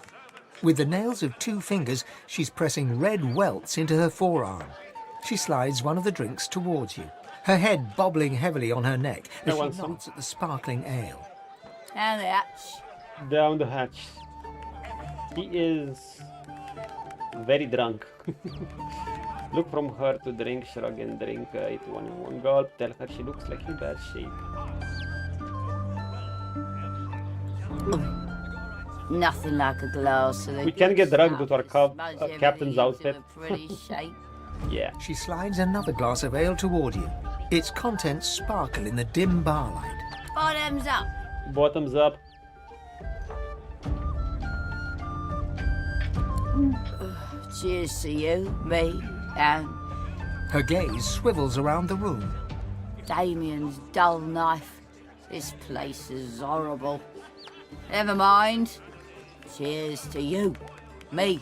With the nails of 2 fingers, she's pressing red welts into her forearm. She slides one of the drinks towards you, her head bobbling heavily on her neck as she nods at the sparkling ale. Down the hatch. Down the hatch. He is very drunk. Look from her to drink, shrug and drink it one in one gulp. Tell her she looks like in bad shape. Nothing like a glass of We can get drugged with our captain's outfit. Pretty shape. Yeah. She slides another glass of ale toward you. Its contents sparkle in the dim barlight. Bottoms up. Bottoms up. Cheers to you, me, and... Her gaze swivels around the room. Damien's dull knife. This place is horrible. Never mind. Cheers to you, me,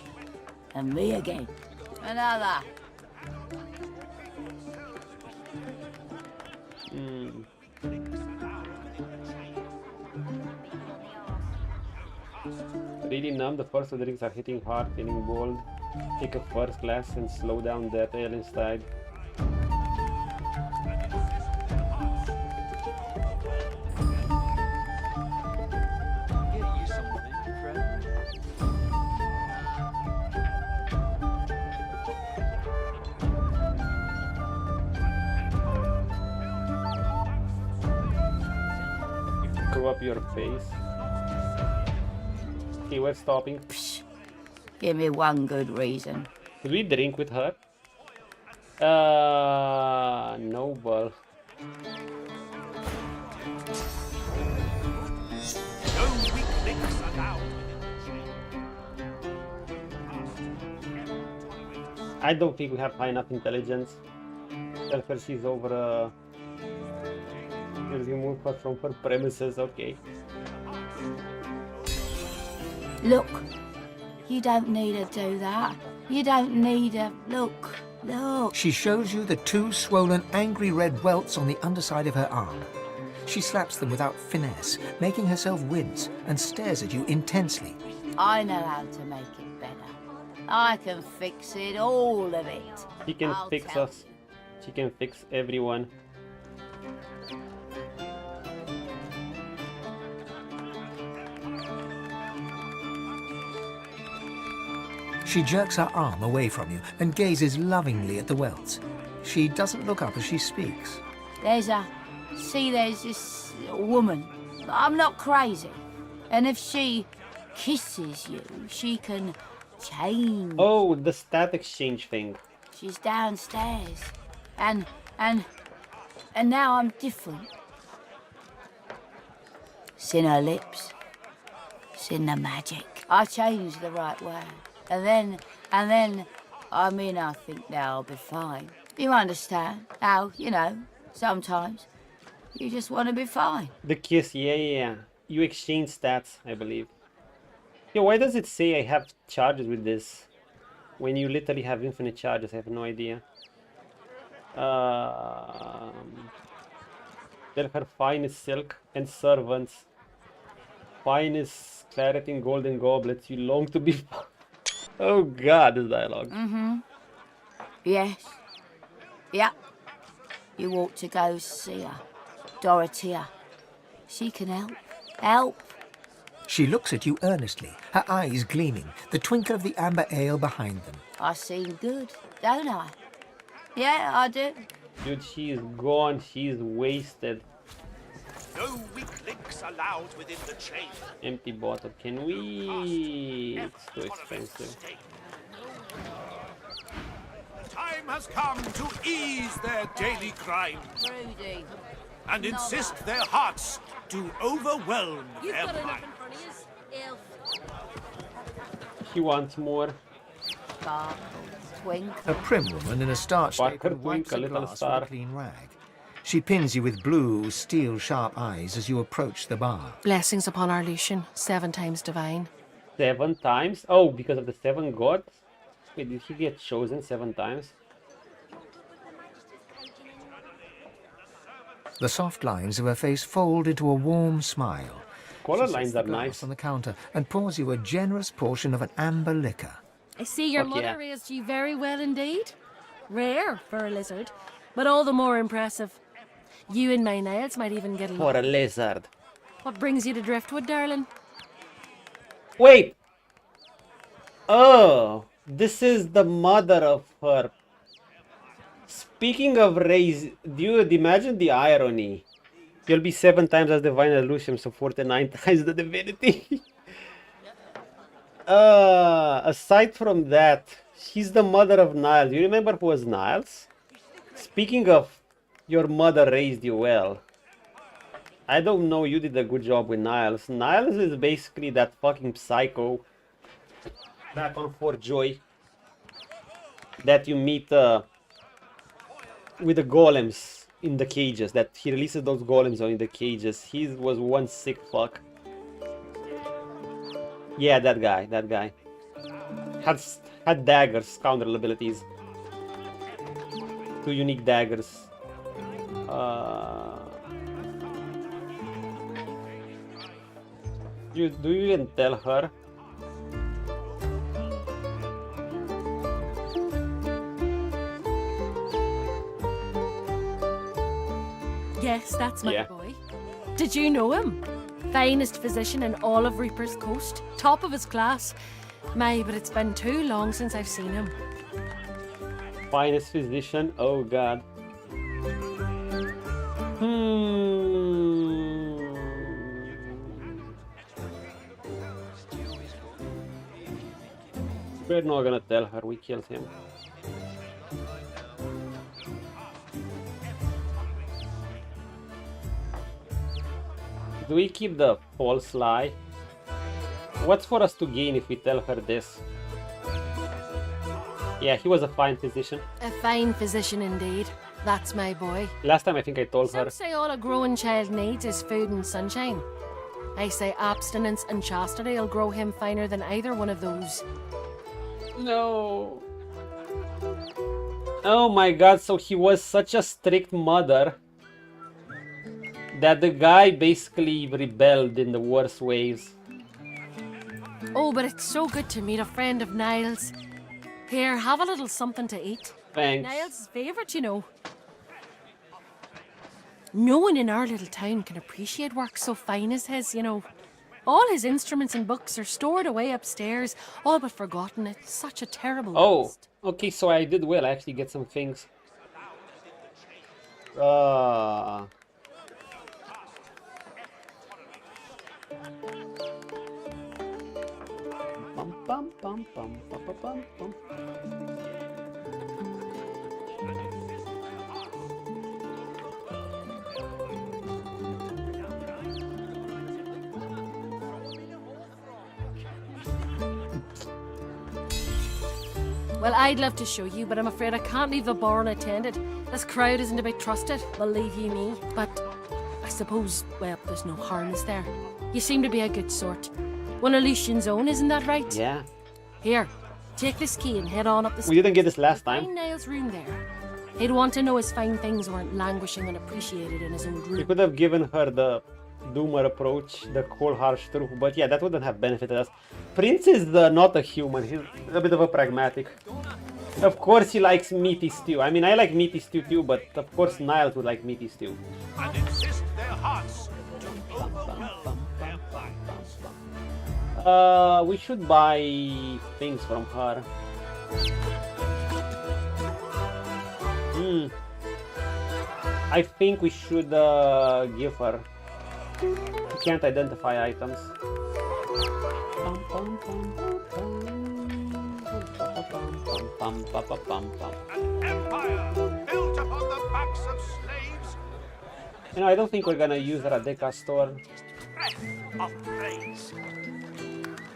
and me again. Another. Really numb, the first drinks are hitting hard, feeling bold. Take a first glass and slow down that ale inside. Cover up your face. Okay, we're stopping. Psh, give me one good reason. Did we drink with her? Noble. No weaklings allowed. I don't think we have high enough intelligence. Tell her she's over. Remove her from her premises. Okay. Look, you don't need to do that. You don't need to... Look. She shows you the 2 swollen, angry red welts on the underside of her arm. She slaps them without finesse, making herself wince, and stares at you intensely. I know how to make it better. I can fix it, all of it. She can fix us. She can fix everyone. She jerks her arm away from you and gazes lovingly at the welts. She doesn't look up as she speaks. There's this woman. I'm not crazy. And if she kisses you, she can change. Oh, the stat exchange thing. She's downstairs. And now I'm different. It's in her lips. It's in the magic. I changed the right way. And then, I think now I'll be fine. You understand how, sometimes you just want to be fine. The kiss, yeah. You exchange stats, I believe. Yeah, why does it say I have charges with this? When you literally have infinite charges, I have no idea. Tell her finest silk and servants. Finest claret in golden goblets, you long to be... Oh god, this dialogue. Yes. Yeah. You ought to go see her. Dorothea. She can help. Help. She looks at you earnestly, her eyes gleaming, the twinkle of the amber ale behind them. I seem good, don't I? Yeah, I do. Dude, she is gone. She is wasted. No weak links allowed within the chain. Empty bottle. Can we? It's too expensive. The time has come to ease their daily crime. Rudy. and insist their hearts to overwhelm their minds. He wants more. A prim woman in a starched apron wipes a glass with a clean rag. She pins you with blue, steel-sharp eyes as you approach the bar. Blessings upon our Lucian, 7 times divine. 7 times? Oh, because of the 7 gods? Wait, did he get chosen 7 times? The soft lines of her face fold into a warm smile. Color She lines sets are the glass nice. on the counter and pours you a generous portion of an amber liquor. I see your Fuck mother yeah. raised you very well indeed. Rare for a lizard, but all the more impressive. You and my nails might even get along. For a lizard. What brings you to Driftwood, darling? Wait! Oh, this is the mother of her. Speaking of raise, dude, imagine the irony. You'll be 7 times as divine as Lucian, so 49 times the divinity. Aside from that, she's the mother of Niles. You remember who was Niles? Speaking of your mother raised you well, I don't know, you did a good job with Niles. Niles is basically that fucking psycho back on Fort Joy that you meet with the golems in the cages, that he releases those golems on in the cages. He was one sick fuck. Yeah, that guy. Had daggers, counter abilities. 2 unique daggers. Do you even tell her? Yes, that's my Yeah. boy. Did you know him? Finest physician in all of Reaper's Coast. Top of his class. My, but it's been too long since I've seen him. Finest physician? Oh god. We're not gonna tell her we killed him. Do we keep the false lie? What's for us to gain if we tell her this? Yeah, he was a fine physician. A fine physician indeed. That's my boy. Last time I think I told her. Some say all a growing child needs is food and sunshine. I say abstinence and chastity will grow him finer than either one of those. No. Oh my god, so he was such a strict mother that the guy basically rebelled in the worst ways. Oh, but it's so good to meet a friend of Niles. Here, have a little something to eat. Thanks. Niles' favourite, you know. No one in our little town can appreciate work so fine as his, you know. All his instruments and books are stored away upstairs, all but forgotten. It's such a terrible waste. Okay, so I did well. I actually get some things. Bum, bum, bum, bum, bum, bum, bum. Well, I'd love to show you, but I'm afraid I can't leave the bar unattended. This crowd isn't to be trusted, believe you me. But I suppose, well, there's no harm, is there? You seem to be a good sort. One of Lucian's own, isn't that right? Yeah. Here, take this key and head on up the stairs. We didn't get this last time. Find Niles' room there. He'd want to know his fine things weren't languishing unappreciated in his own room. We could have given her the doomer approach, the cold harsh truth, but yeah, that wouldn't have benefited us. Prince is not a human, he's a bit of a pragmatic. Of course he likes meaty stew. I mean, I like meaty stew too, but of course Niles would like meaty stew. And insist their hearts to overwhelm their minds. We should buy things from her. I think we should give her. You can't identify items. An empire built upon the backs of slaves. You know, I don't think we're gonna use Radeka Storm. Of praise.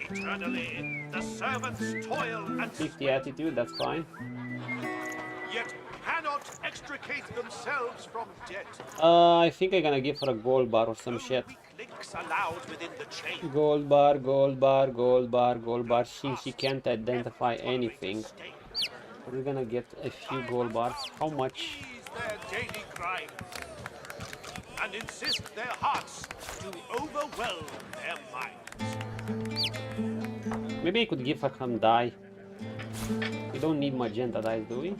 Eternally, the servants toil and 50 attitude, that's fine. yet cannot extricate themselves from debt. I think I'm gonna give her a gold bar or some shit. Links allowed within the chain. Gold bar, gold bar, gold bar, gold bar. She can't identify anything. We're gonna get a few gold bars. How much? Their daily grind, and insist their hearts to overwhelm their minds. Maybe I could give her some dye. We don't need magenta dyes, do we?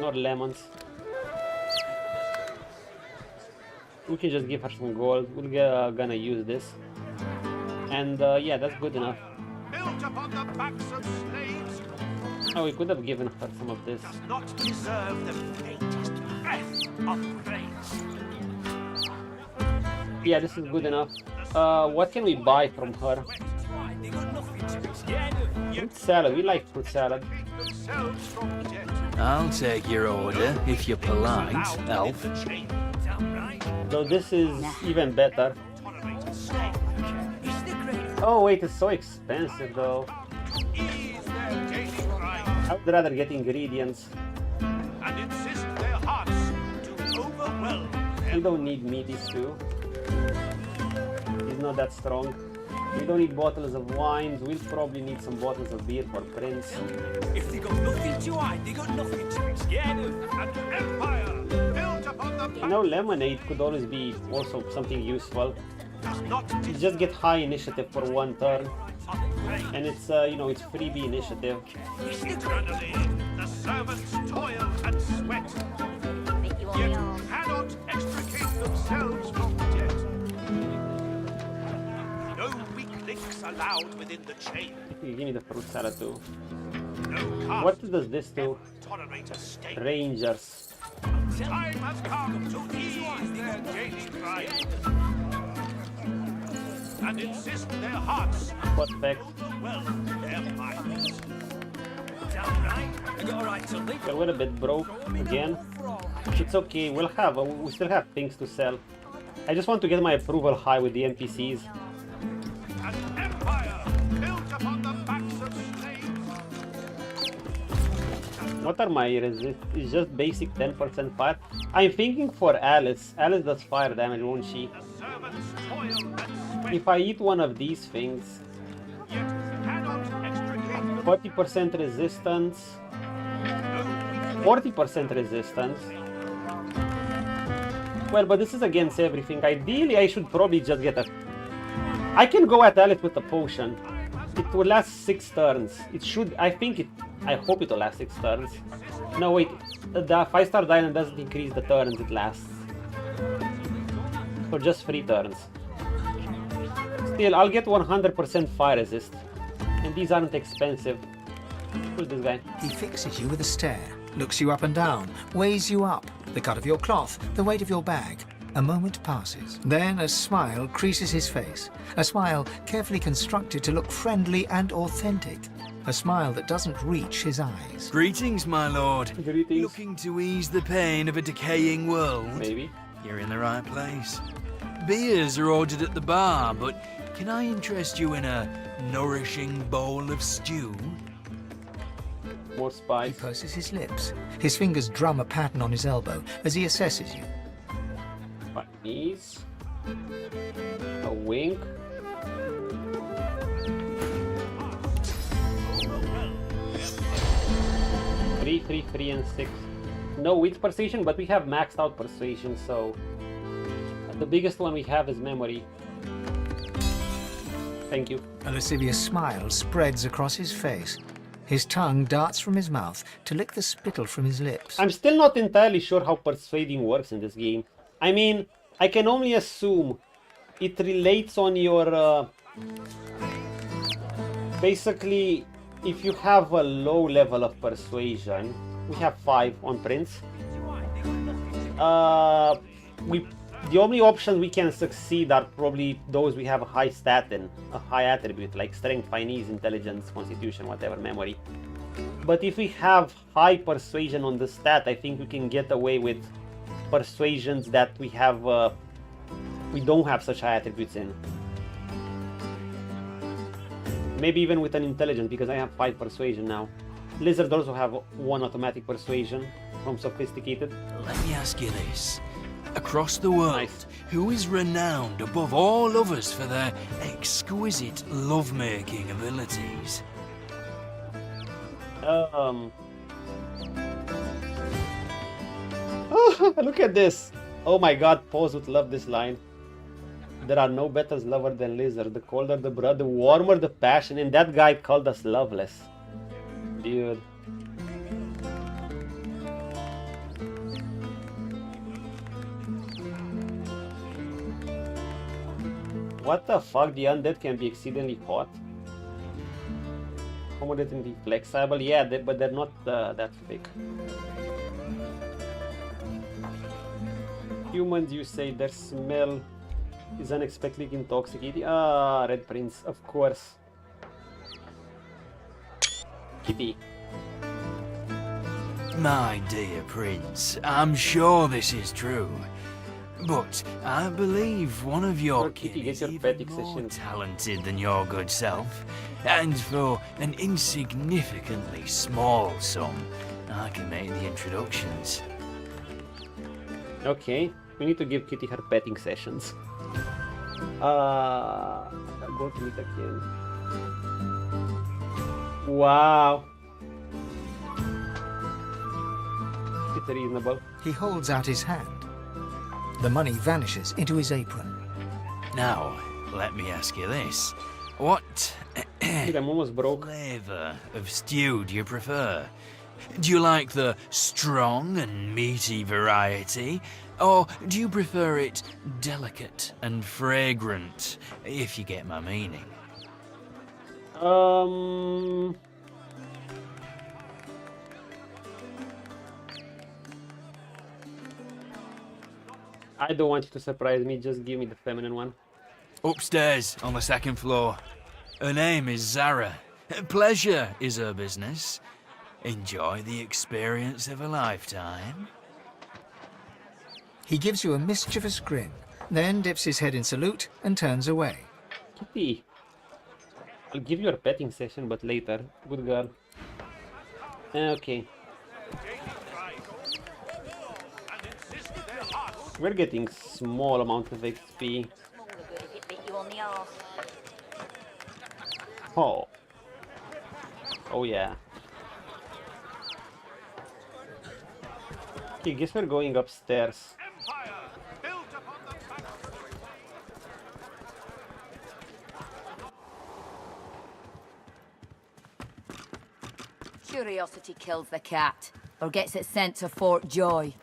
Not lemons. We can just give her some gold. We're gonna use this. And yeah, that's good enough. Built upon the backs of slaves, Oh, we could have given her some of this. does not deserve the faintest breath of praise. Yeah, this is good enough. What can we buy from her? Fruit salad. We like fruit salad. I'll take your order if you're polite, elf. So this is even better. Oh wait, it's so expensive though. I would rather get ingredients. And insist their hearts to overwhelm. We don't need meaty stew. He's not that strong. We don't need bottles of wines. We'll probably need some bottles of beer for Prince. If they got nothing to hide, they got nothing to be scared of. An empire built upon the You know, lemonade could always be also something useful. You just get high initiative for one turn. And it's, you know, it's freebie initiative. Eternally, the servants toil and sweat, yet cannot extricate themselves from debt. No weak links allowed within the chain. You give me the fruit salad too. No cast What does this do? tolerate a stain. Rangers. Time has come to ease their daily grind, and insist their hearts Perfect. overwhelm their minds. Well, we're a bit broke again. It's okay. We still have things to sell. I just want to get my approval high with the NPCs. An empire built upon the backs of slaves. What are my resist? It's just basic 10% fire. I'm thinking for Alice. Alice does fire damage, won't she? Servants toil and sweat, If I eat one of these things, yet cannot extricate 40% resistance, 40% resistance. Well, but this is against everything. Ideally, I should probably just get a... I can go at Alice with a potion. It will last 6 turns. It should... I hope it will last 6 turns. No, wait. The 5-star diamond doesn't increase the turns it lasts. For just 3 turns. Still, I'll get 100% fire resist. And these aren't expensive. Who's this guy? He fixes you with a stare, looks you up and down, weighs you up, the cut of your cloth, the weight of your bag. A moment passes. Then a smile creases his face. A smile carefully constructed to look friendly and authentic. A smile that doesn't reach his eyes. Greetings, my lord. Greetings. Looking to ease the pain of a decaying world? Maybe. You're in the right place. Beers are ordered at the bar, but can I interest you in a nourishing bowl of stew? More spice. He purses his lips. His fingers drum a pattern on his elbow as he assesses you. Knees. A wink. Three, 3, 3, and 6. No wit persuasion, but we have maxed out persuasion, so the biggest one we have is memory. Thank you. A lascivious smile spreads across his face. His tongue darts from his mouth to lick the spittle from his lips. I'm still not entirely sure how persuading works in this game. I mean, I can only assume it relates on your... basically, if you have a low level of persuasion, we have 5 on Prince. The only options we can succeed are probably those we have a high stat in, a high attribute, like strength, finesse, intelligence, constitution, whatever, memory. But if we have high persuasion on the stat, I think we can get away with persuasions that we have we don't have such high attributes in. Maybe even with an intelligence, because I have 5 persuasion now. Lizard also have 1 automatic persuasion from sophisticated. Let me ask you this. Across the world, who is renowned above all others for their exquisite lovemaking abilities? Oh, look at this. Oh my god, Pose would love this line. There are no better lover than Lizard. The colder the blood, the warmer the passion. And that guy called us loveless. Dude. What the fuck? The undead can be exceedingly hot. Accommodatingly flexible. Yeah, but they're not that thick. Humans, you say their smell is unexpectedly intoxicating. Ah, Red Prince, of course. Kitty. My dear Prince, I'm sure this is true. But I believe one of your kin is even more talented than your good self. And for an insignificantly small sum, I can make the introductions. Okay, we need to give Kitty her petting sessions. I'll go to meet again. Wow. It's reasonable. He holds out his hand. The money vanishes into his apron. Now, let me ask you this. What I'm almost broke. Flavor of stew do you prefer? Do you like the strong and meaty variety? Or do you prefer it delicate and fragrant, if you get my meaning? I don't want you to surprise me, just give me the feminine one. Upstairs, on the 2nd floor. Her name is Zara. Pleasure is her business. Enjoy the experience of a lifetime. He gives you a mischievous grin, then dips his head in salute and turns away. Kitty, I'll give you a petting session, but later. Good girl. Okay. We're getting small amount of XP. Oh. Oh yeah. Okay, guess we're going upstairs. Curiosity kills the cat, or gets it sent to Fort Joy.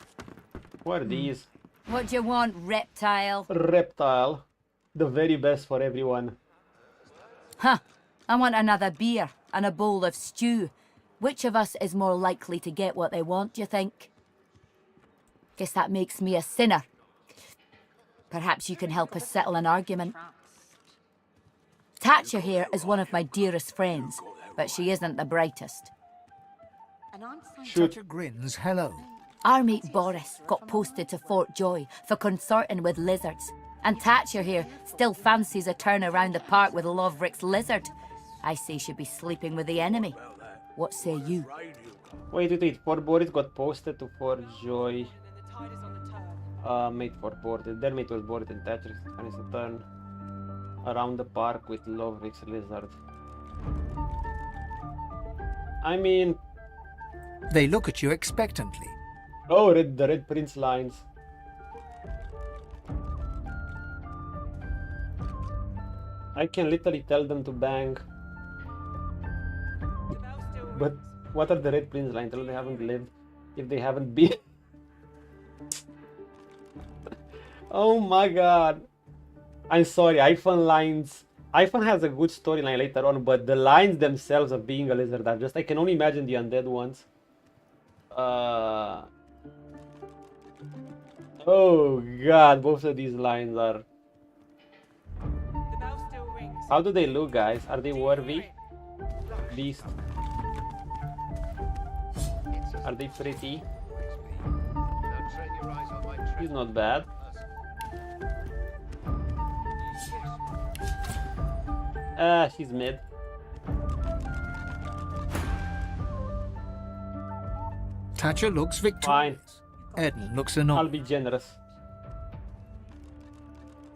What are these? What do you want, reptile? Reptile. The very best for everyone. Huh. I want another beer and a bowl of stew. Which of us is more likely to get what they want, do you think? Guess that makes me a sinner. Perhaps you can help us settle an argument. Thatcher here is one of my dearest friends, but she isn't the brightest. Thatcher grins hello. Our mate Boris got posted to Fort Joy for consorting with lizards, and Thatcher here still fancies a turn around the park with Loverick's lizard. I say she'd be sleeping with the enemy. What say you? Wait. Fort Boris got posted to Fort Joy. Mate Fort boarded. Their mate was boarded and Thatcher is a turn around the park with Loverick's lizard. I mean... They look at you expectantly. Oh, the Red Prince lines. I can literally tell them to bang. But what are the Red Prince lines? They haven't lived. If they haven't been... Oh my god. I'm sorry, iPhone lines... iPhone has a good storyline later on, but the lines themselves of being a lizard are just... I can only imagine the undead ones. Oh god, both of these lines are... How do they look, guys? Are they worthy? Beast. Are they pretty? She's not bad. She's mid. Thatcher looks victorious. Fine. Eden looks annoyed. I'll be generous.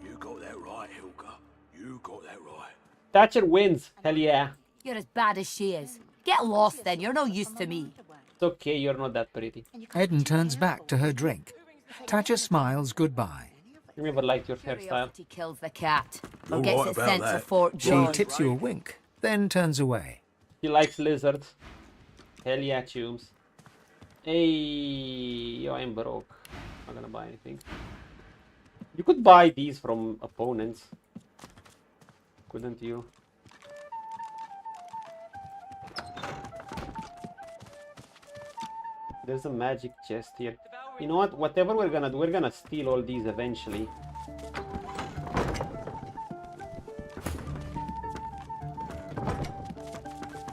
You got that right, Hilka. You got that right. Thatcher wins. Hell yeah. You're as bad as she is. Get lost then, you're no use to me. It's okay, you're not that pretty. Eden turns back to her drink. Thatcher smiles goodbye. You never liked your hairstyle. Curiosity kills the cat. Or You're gets right it about sent to that. Fort She George. tips you a wink, then turns away. He likes lizards. Hell yeah, chooms. Hey, yo, I'm broke. Not gonna buy anything. You could buy these from opponents. Couldn't you? There's a magic chest here. You know what? Whatever we're gonna do, we're gonna steal all these eventually.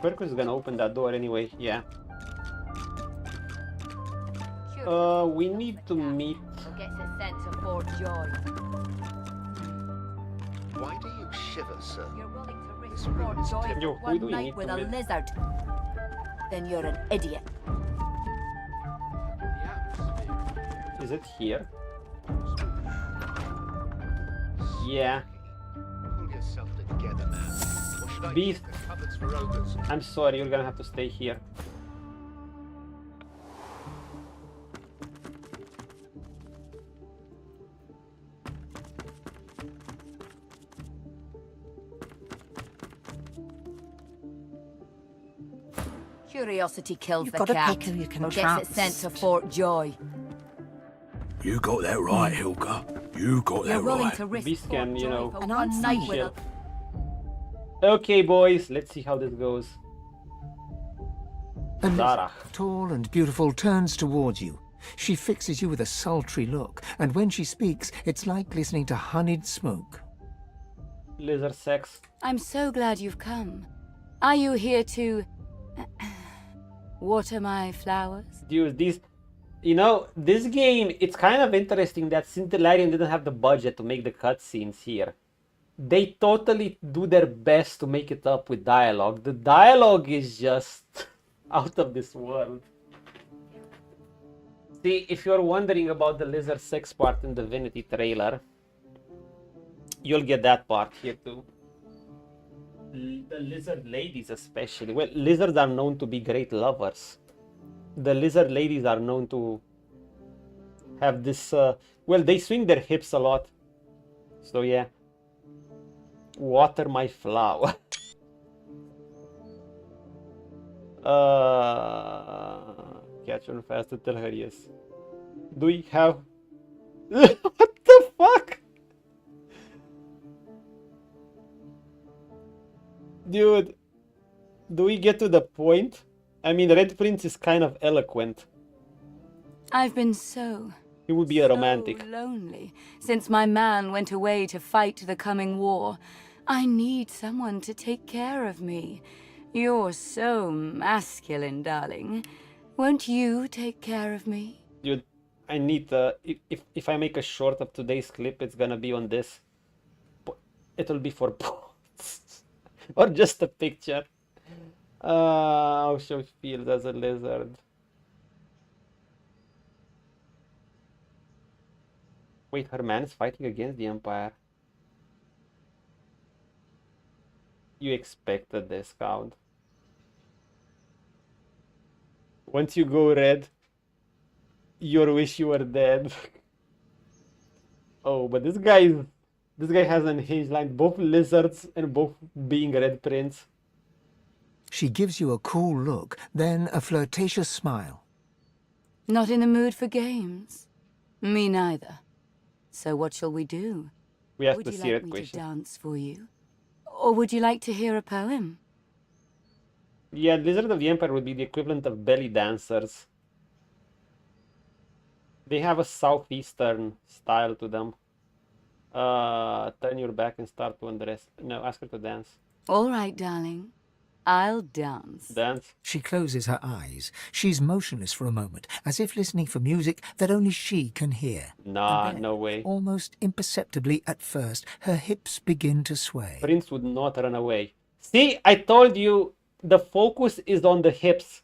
Quirkus is gonna open that door anyway, yeah. We need to meet. Or gets it sent to Fort George. Why do you shiver, sir? You're willing to risk Fort George Yo, for who do one we night need with to a meet? lizard. Then you're an idiot. Is it here? Yeah. Pull yourself together, man. Or should I Beast. keep the cupboards for ogres? I'm sorry, you're gonna have to stay here. Curiosity kills You've the got to cat. pick who you can Or gets it sent to Fort Joy. You got that right, Hilka. You got You're that willing right. to risk Beast Fort can, you Joy know, for one night with a... Okay, boys, let's see how this goes. A lizard, Zara. tall and beautiful, turns towards you. She fixes you with a sultry look, and when she speaks, it's like listening to honeyed smoke. Lizard sex. I'm so glad you've come. Are you here to... water my flowers? Dude, this... You know, this game, it's kind of interesting that Scintillarian didn't have the budget to make the cutscenes here. They totally do their best to make it up with dialogue. The dialogue is just out of this world. See, if you're wondering about the lizard sex part in the Divinity trailer, you'll get that part here too. The lizard ladies especially. Well, lizards are known to be great lovers. The lizard ladies are known to have this, well, they swing their hips a lot. So yeah. Water my flower. Catch on fast and tell her yes. Do we have... What the fuck? Dude, do we get to the point? I mean, Red Prince is kind of eloquent. I've been so... He would be a romantic. so lonely since my man went away to fight the coming war. I need someone to take care of me. You're so masculine, darling. Won't you take care of me? Dude, I need if I make a short of today's clip, it's gonna be on this. It'll be for posts. Or just a picture. How she feels as a lizard. Wait, her man is fighting against the Empire. You expected this, Count. Once you go red, you wish you were dead. Oh, but this guy has an hinge line, both lizards and both being Red Prince. She gives you a cool look, then a flirtatious smile. Not in the mood for games? Me neither. So what shall we do? We have would to you see like Red me question. to dance for you? Or would you like to hear a poem? Yeah, Lizard of the Empire would be the equivalent of belly dancers. They have a southeastern style to them. Uh, Turn your back and start to undress. No, ask her to dance. All right, darling. I'll dance. Dance. She closes her eyes. She's motionless for a moment, as if listening for music that only she can hear. Nah, Then, no way. almost imperceptibly at first, her hips begin to sway. Prince would not run away. See, I told you the focus is on the hips.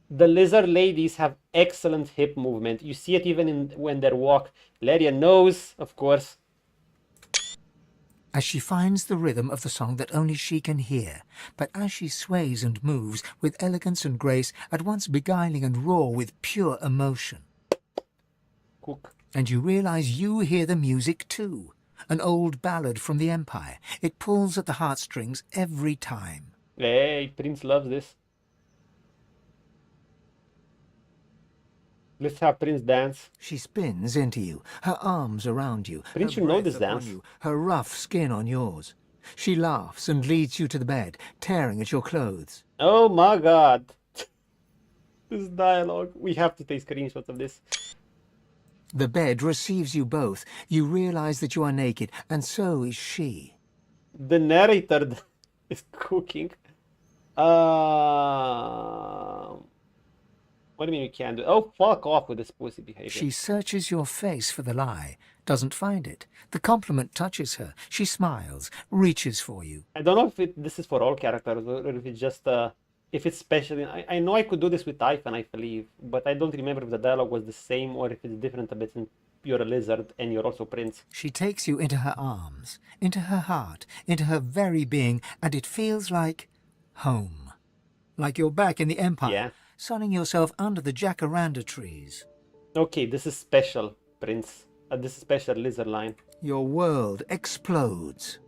The lizard ladies have excellent hip movement. You see it even when they walk. Laria knows, of course. As she finds the rhythm of the song that only she can hear, but as she sways and moves with elegance and grace, at once beguiling and raw with pure emotion. Cook. And you realize you hear the music too. An old ballad from the Empire. It pulls at the heartstrings every time. Hey, Prince loves this. Let's have Prince dance. She spins into you, her arms around you. Prince, her you know breath this upon dance. you, her rough skin on yours. She laughs and leads you to the bed, tearing at your clothes. Oh my god. This dialogue. We have to take screenshots of this. The bed receives you both. You realize that you are naked, and so is she. The narrator is cooking. What do you mean you can't do? Oh, fuck off with this pussy behavior. She searches your face for the lie, doesn't find it. The compliment touches her. She smiles, reaches for you. I don't know if this is for all characters or if it's just if it's special. I know I could do this with Typhon, I believe, but I don't remember if the dialogue was the same or if it's different a bit since you're a lizard and you're also Prince. She takes you into her arms, into her heart, into her very being, and it feels like home. Like you're back in the Empire. Yeah. Sunning yourself under the jacaranda trees. Okay, this is special, Prince. This is special lizard line. Your world explodes.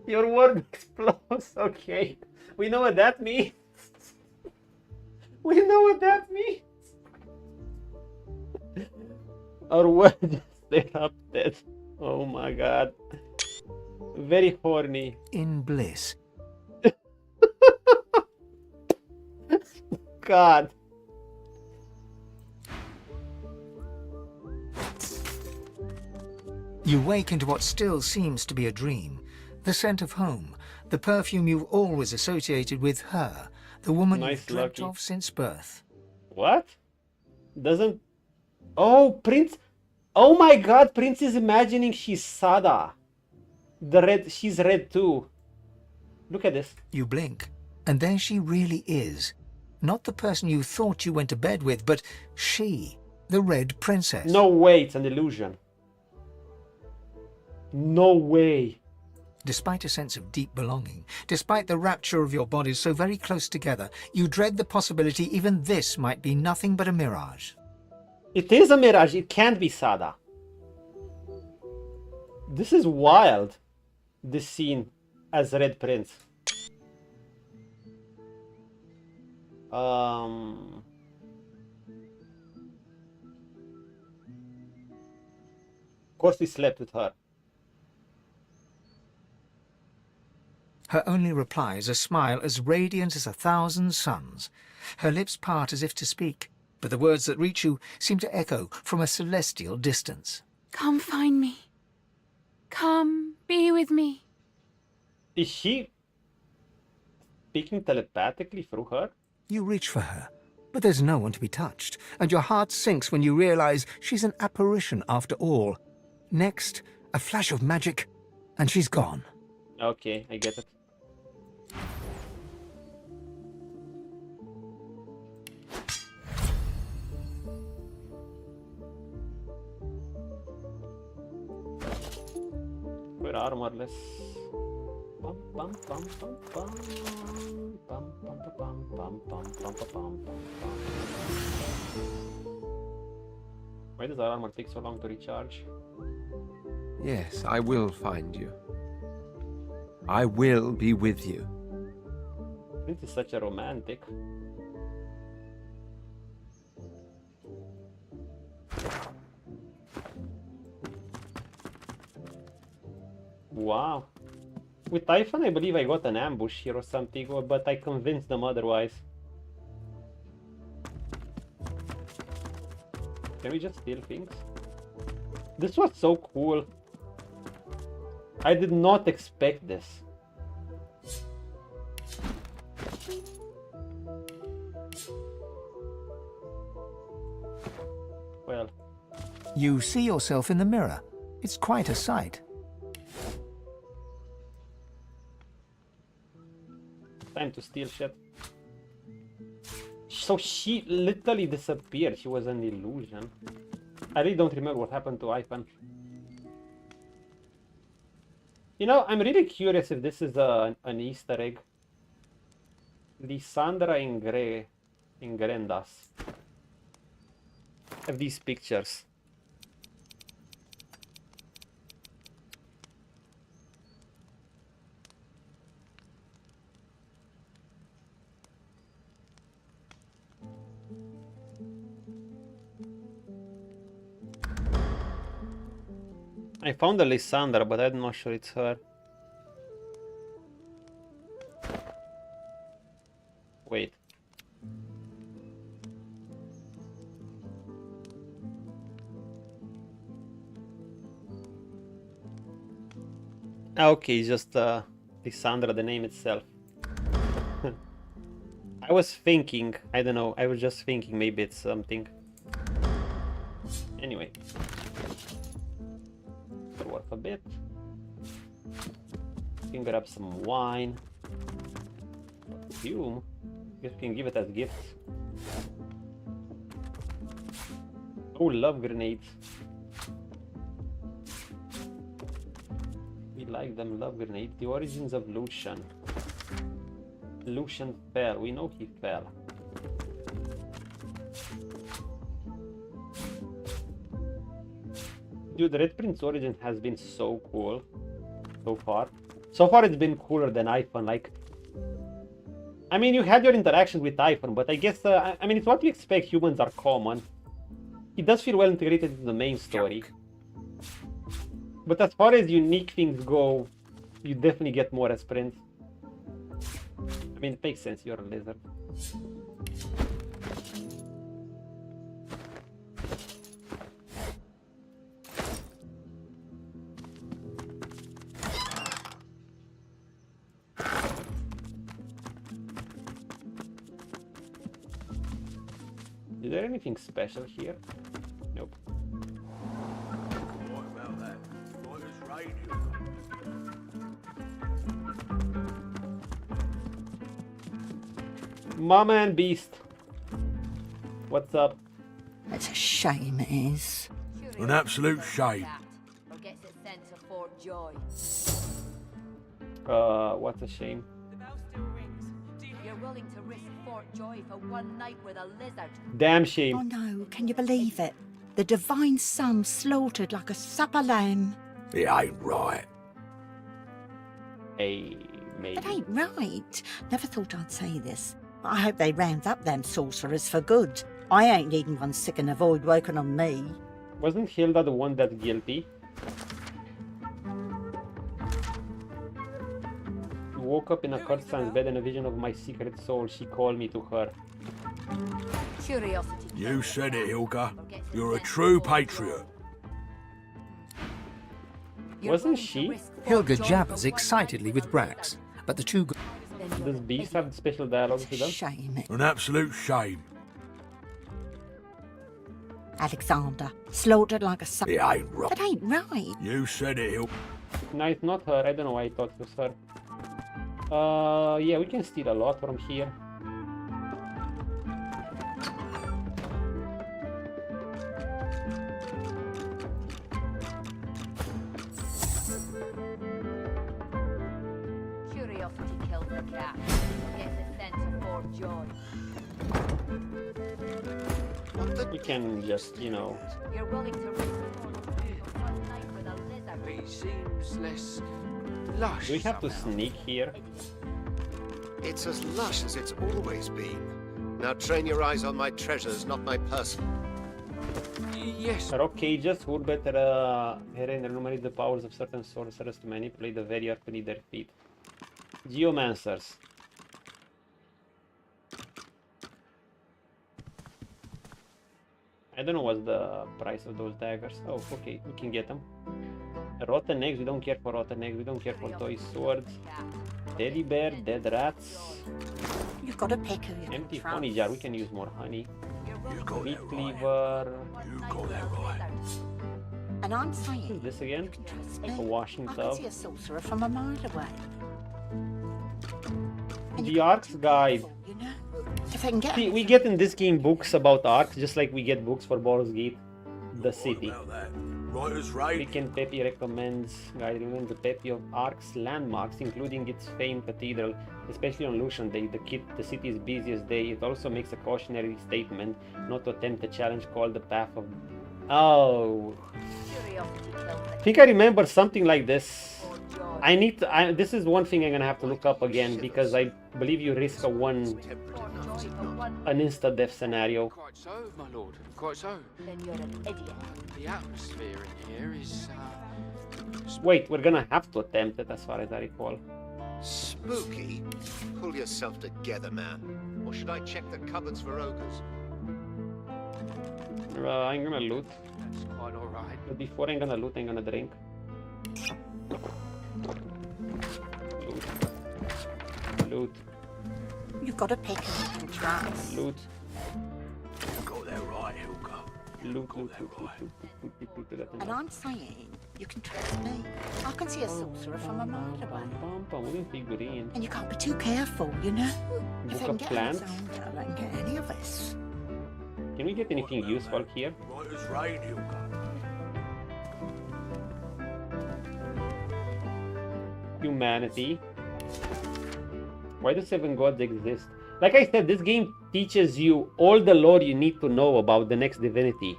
Your world explodes. Okay. We know what that means. We know what that means. Our world just erupted. Oh my god. Very horny. In bliss. God. You wake into what still seems to be a dream. The scent of home, the perfume you've always associated with her, the woman you've dreamt of since birth. What? Doesn't... Oh, Prince... Oh my god, Prince is imagining she's Sada. The red... She's red too. Look at this. You blink, and there she really is. Not the person you thought you went to bed with, but she, the Red Princess. No way, it's an illusion. No way. Despite a sense of deep belonging, despite the rapture of your bodies so very close together, you dread the possibility even this might be nothing but a mirage. It is a mirage. It can't be Sada. This is wild. This scene as Red Prince. Of course he slept with her. Her only reply is a smile as radiant as 1,000 suns. Her lips part as if to speak, but the words that reach you seem to echo from a celestial distance. Come find me. Come be with me. Is she speaking telepathically through her? You reach for her, but there's no one to be touched, and your heart sinks when you realize she's an apparition after all. Next, a flash of magic, and she's gone. Okay, I get it. We're armorless. Bum, bum, bum, bum, bum. Bum, bum, bum, bum, bum, bum, bum, bum. Why does our armor take so long to recharge? Yes, I will find you. I will be with you. This is such a romantic. Wow. With Typhon, I believe I got an ambush here or something, but I convinced them otherwise. Can we just steal things? This was so cool. I did not expect this. Well. You see yourself in the mirror. It's quite a sight. Time to steal shit. So she literally disappeared. She was an illusion. I really don't remember what happened to Ivan. You know, I'm really curious if this is an Easter egg. Lisandra in Grendas. Have these pictures. I found a Lysandra, but I'm not sure it's her. Wait. Okay, it's just Lysandra, the name itself. I was thinking, I don't know, I was just thinking maybe it's something. Anyway. Worth a bit. You can grab some wine. Perfume. Guess we can give it as gifts. Oh, love grenades. We like them, love grenades. The origins of Lucian. Lucian fell. We know he fell. Dude, the Red Prince origin has been so cool so far. So far it's been cooler than iPhone. Like, I mean, you had your interactions with iPhone, but I guess, I mean, it's what you expect. Humans are common. It does feel well integrated into the main story. But as far as unique things go, you definitely get more as Prince. I mean, it makes sense, you're a lizard. Is there anything special here? Nope. What about that? What is radio? Mama and Beast. What's up? It's a shame, it is. An absolute shame. Forgets its sense of Fort Joy. What's a shame? You're willing to risk Fort Joy for one night with a lizard. Damn shame. Oh no, can you believe it? The divine son slaughtered like a supper lamb. It ain't right. Hey, maybe. It ain't right. Never thought I'd say this. I hope they round up them sorcerers for good. I ain't needing one sick and a Voidwoken on me. Wasn't Hilda the one that's guilty? I woke up in a Kurtzan's bed in a vision of my secret soul. She called me to her. Curiosity. You said it, Hilga. You're a true patriot. Wasn't she? Hilga jabbers excitedly with Brax, but the two... Does Beast have special dialogues with them? Shame. An absolute shame. Alexander, slaughtered like a supper... It ain't right. That ain't right. You said it, Hilga. No, it's not her. I don't know why I thought it was her. Yeah, we can steal a lot from here. Curiosity kills the cat. Gets a sense of Fort Joy. We can just, you know... You're willing to risk Fort Joy for one night with a lizard. He seems less lush. Do we have to sneak here? It's as lush as it's always been. Now train your eyes on my treasures, not my person. Yes. Rock cages would better enumerate the powers of certain sorcerers to manipulate the very earth beneath their feet. Geomancers. I don't know what's the price of those daggers. Oh, okay, we can get them. Rotten eggs, we don't care for rotten eggs, we don't care for toy swords. Teddy bear, dead rats. You've got a pick who you Empty can honey trust. jar, we can use more honey. Meat cleaver. You got that right. And I'm saying, What's this again? trust A me, washing I can tub. see a sorcerer from a mile away. The Arcs guide. You know, if I can get See, we get in this game books about Arcs, just like we get books for Baldur's Gate, the city. Writer's right. Rick and Pepe recommends the Pepe of Arcs landmarks, including its famed cathedral, especially on Lucian Day, the city's busiest day. It also makes a cautionary statement not to attempt a challenge called the Path of... Oh... I think I remember something like this. I need to... this is one thing I'm gonna have to look up again, because I believe you risk an insta-death scenario. Quite so, my lord. Quite so. Then you're an idiot. The atmosphere in here is, Wait, we're gonna have to attempt it, as far as I recall. Spooky? Pull yourself together, man. Or should I check the cupboards for ogres? I'm gonna loot. That's quite alright. But before I'm gonna loot, I'm gonna drink. Loot. Loot. You've got a pick who you can trust. Loot. You got that right, Hilka. Loot. And I'm saying, you can trust me. I can see a sorcerer from a mile away. Wooden figurine. And you can't be too careful, you know? If I Book can of get plants. Alexander, I can get any of this. Can we get anything useful here? Writer's right, Hilka. Humanity. Why do 7 gods exist? Like I said, this game teaches you all the lore you need to know about the next divinity.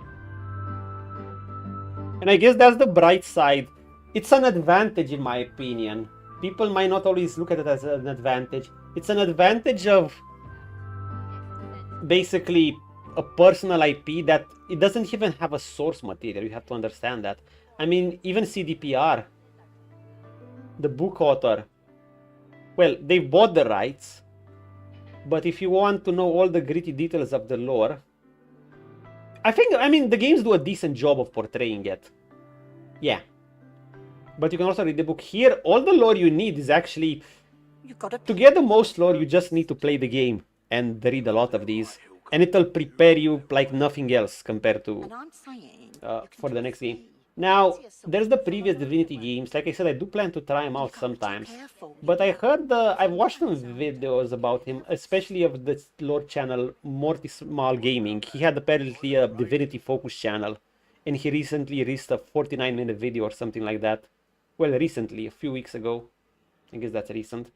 And I guess that's the bright side. It's an advantage in my opinion. People might not always look at it as an advantage. It's an advantage of basically a personal IP that it doesn't even have a source material. You have to understand that. I mean, even CDPR, the book author, well, they bought the rights, but if you want to know all the gritty details of the lore, I mean, the games do a decent job of portraying it. Yeah. But you can also read the book. Here, all the lore you need is actually... To get the most lore, you just need to play the game and read a lot of these. And it'll prepare you like nothing else compared to... for the next game. Now, there's the previous Divinity games. Like I said, I do plan to try him out sometimes. But I heard, I've watched some videos about him, especially of the lore channel, Morty Small Gaming. He had apparently a Divinity focus channel. And he recently released a 49-minute video or something like that. Well, recently, a few weeks ago. I guess that's recent.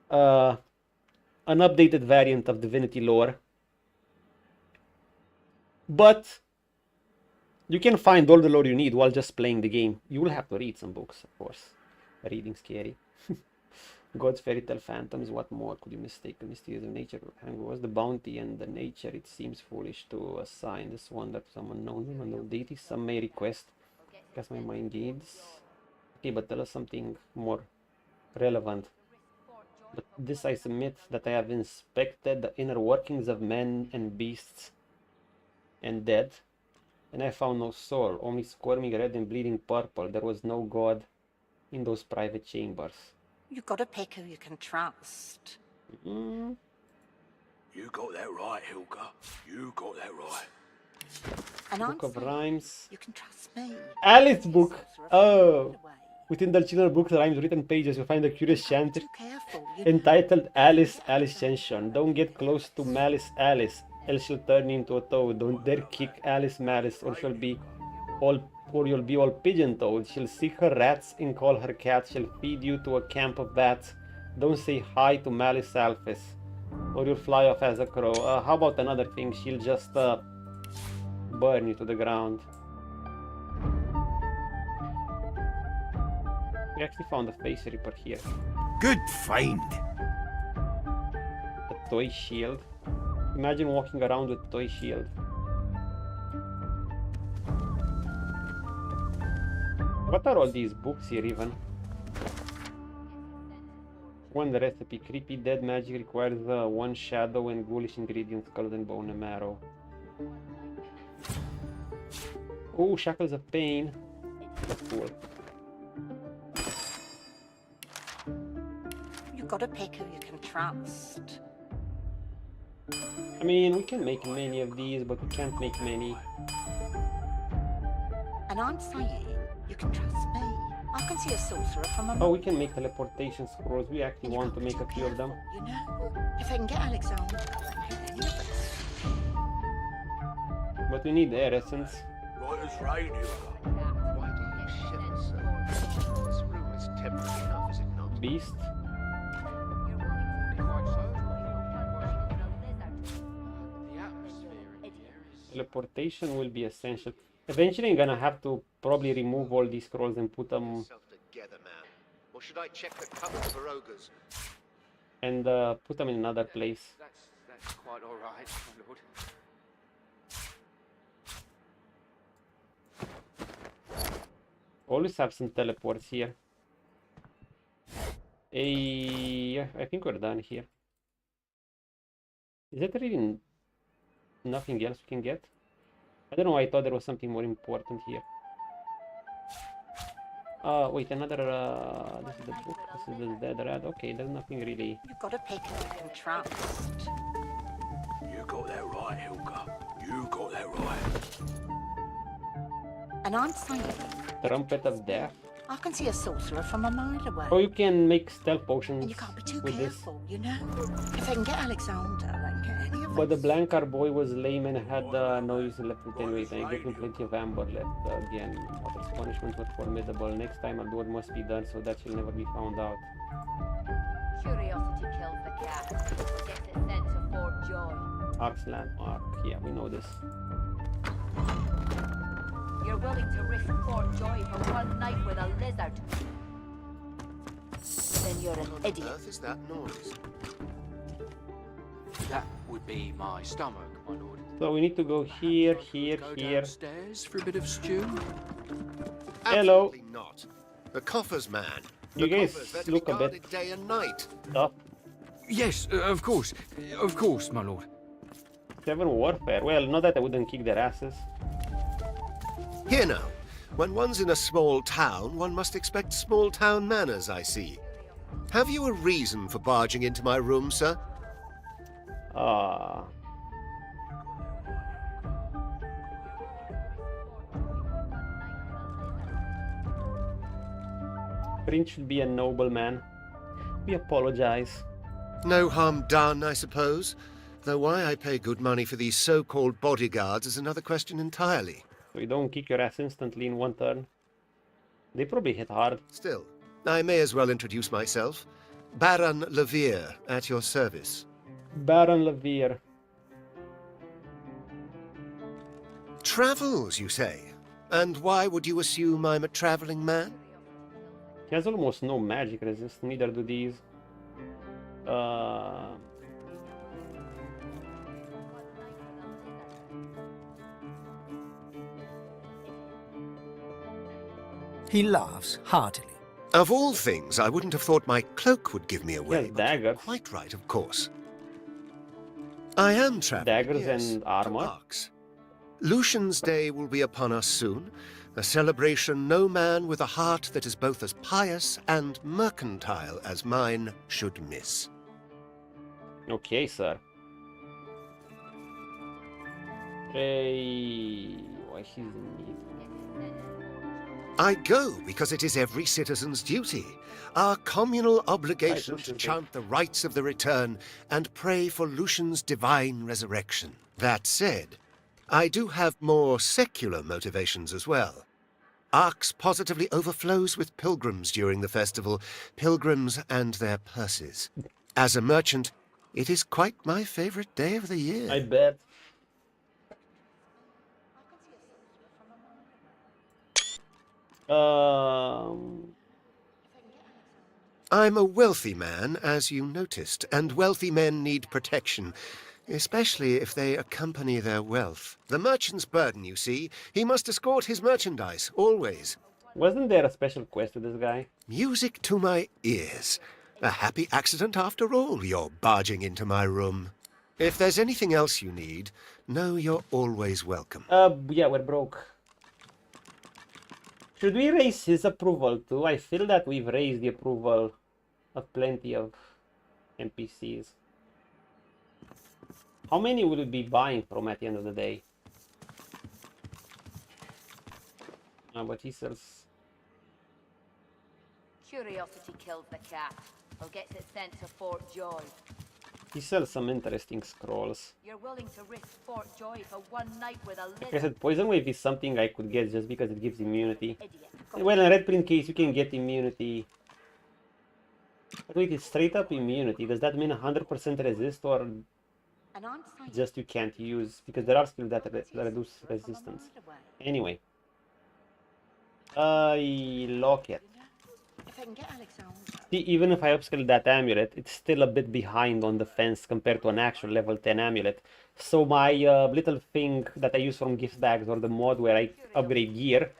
An updated variant of Divinity lore. But you can find all the lore you need while just playing the game. You will have to read some books, of course. Reading scary. Gods, fairy tale, phantoms, what more could you mistake the mysterious of nature? And was the bounty and the nature? It seems foolish to assign this wonder to some unknown deity. Some may request. Cast my mind gains. Okay, but tell us something more relevant. But this I submit, that I have inspected the inner workings of men and beasts and dead, and I found no soul, only squirming red and bleeding purple. There was no god in those private chambers. You've got to pick who you can trust. You got that right, Hilka. You got that right. And Book of Rhymes. You can trust me. Alice book. Oh. Within the children's book rhymes written pages, you'll find a curious chant entitled Alice, Alice Tension. Don't get close to Malice Alice, else she'll turn into a toad. Don't dare kick Alice Malice, or you'll be all pigeon-toed. She'll seek her rats and call her cats. She'll feed you to a camp of bats. Don't say hi to Malice Alphys, or you'll fly off as a crow. How about another thing? She'll just burn you to the ground. We actually found a face ripper here. Good find. A toy shield. Imagine walking around with a toy shield. What are all these books here even? One recipe. Creepy dead magic requires one shadow and ghoulish ingredients, skulls and bone and marrow. Oh, shackles of pain. That's cool. You've got to pick who you can trust. I mean, we can make many of these, but we can't make many. And I'm saying you can trust me. I can see a sorcerer from a... Oh, we can make teleportation scrolls. We actually want to make a few of them. You know, if I can get Alexander, any of us. But we need air essence. Right as rain, Why do you shiver, sir? This room is temporary enough, is it not? Beast. Teleportation will be essential. Eventually I'm gonna have to probably remove all these scrolls and put them Together, man. Or should I check the cupboard for ogres? and put them in another place. That's quite all right, my lord. Always have some teleports here. Yeah, I think we're done here. Is there really nothing else we can get? I don't know, I thought there was something more important here. Wait, another, this is the book, this is the dead rat. Okay, there's nothing really. You've got to pick who you can trust. You got that right, Hilka. You got that right. And I'm saying Trumpet of Death. I can see a sorcerer from a mile away. Oh, you can make stealth potions And you can't be too with this. careful, you know? If I can get Alexander and get any of But the us. Blankar boy was lame and had no use left in 10 ways, and I gave him plenty of amber left. Again, Otter's punishments were formidable. Next time I'll do what must be done so that she'll never be found out. Curiosity kills the cat. Gets a sense of Fort Joy. Ark's landmark. Yeah, we know this. You're willing to risk Fort Joy for one night with a lizard. Then you're an What on idiot. earth is that noise? That would be my stomach, my lord. So we need to go here, here, Go here. downstairs for a bit of stew. Hello. Absolutely not. The coffers, man. You The guys coffers, they're to look be a bit guarded day and night. tough. Yes, of course, my lord. 7 warfare. Well, not that I wouldn't kick their asses. Here now. When one's in a small town, one must expect small town manners, I see. Have you a reason for barging into my room, sir? Prince should be a nobleman. We apologize. No harm done, I suppose. Though why I pay good money for these so-called bodyguards is another question entirely. So you don't kick your ass instantly in one turn. They probably hit hard. Still, I may as well introduce myself. Baron Levere, at your service. Baron Levere. Travels, you say? And why would you assume I'm a traveling man? He has almost no magic resist, neither do these. He laughs heartily. Of all things, I wouldn't have thought my cloak would give me away. Yes, daggers. Quite right, of course. I am traveling. Daggers yes, and armor. to Arx. Lucian's Day will be upon us soon, a celebration no man with a heart that is both as pious and mercantile as mine should miss. Okay, sir. Hey, why he's in need? I go because it is every citizen's duty, our communal obligation to chant the rites of the return and pray for Lucian's divine resurrection. That said, I do have more secular motivations as well. Arx positively overflows with pilgrims during the festival, pilgrims and their purses. As a merchant, it is quite my favorite day of the year. I bet. I'm a wealthy man, as you noticed, and wealthy men need protection, especially if they accompany their wealth. The merchant's burden, you see. He must escort his merchandise, always. Wasn't there a special quest to this guy? Music to my ears. A happy accident after all, you're barging into my room. If there's anything else you need, know you're always welcome. Yeah, we're broke. Should we raise his approval too? I feel that we've raised the approval of plenty of NPCs. How many will we be buying from at the end of the day? But he sells. Curiosity kills the cat, or gets it sent to Fort Joy. He sells some interesting scrolls. You're willing to risk Fort Joy for one night with a Like I lizard. said, Poison Wave is something I could get just because it gives immunity. Well, in a red print case, you can get immunity. But wait, it's straight up immunity. Does that mean 100% resist, or just you can't use? Because there are skills that reduce resistance. Anyway. Locket. If I can get Alexander. See, even if I upscale that amulet, it's still a bit behind on defense compared to an actual level 10 amulet. So my little thing that I use from gift bags or the mod where I upgrade gear,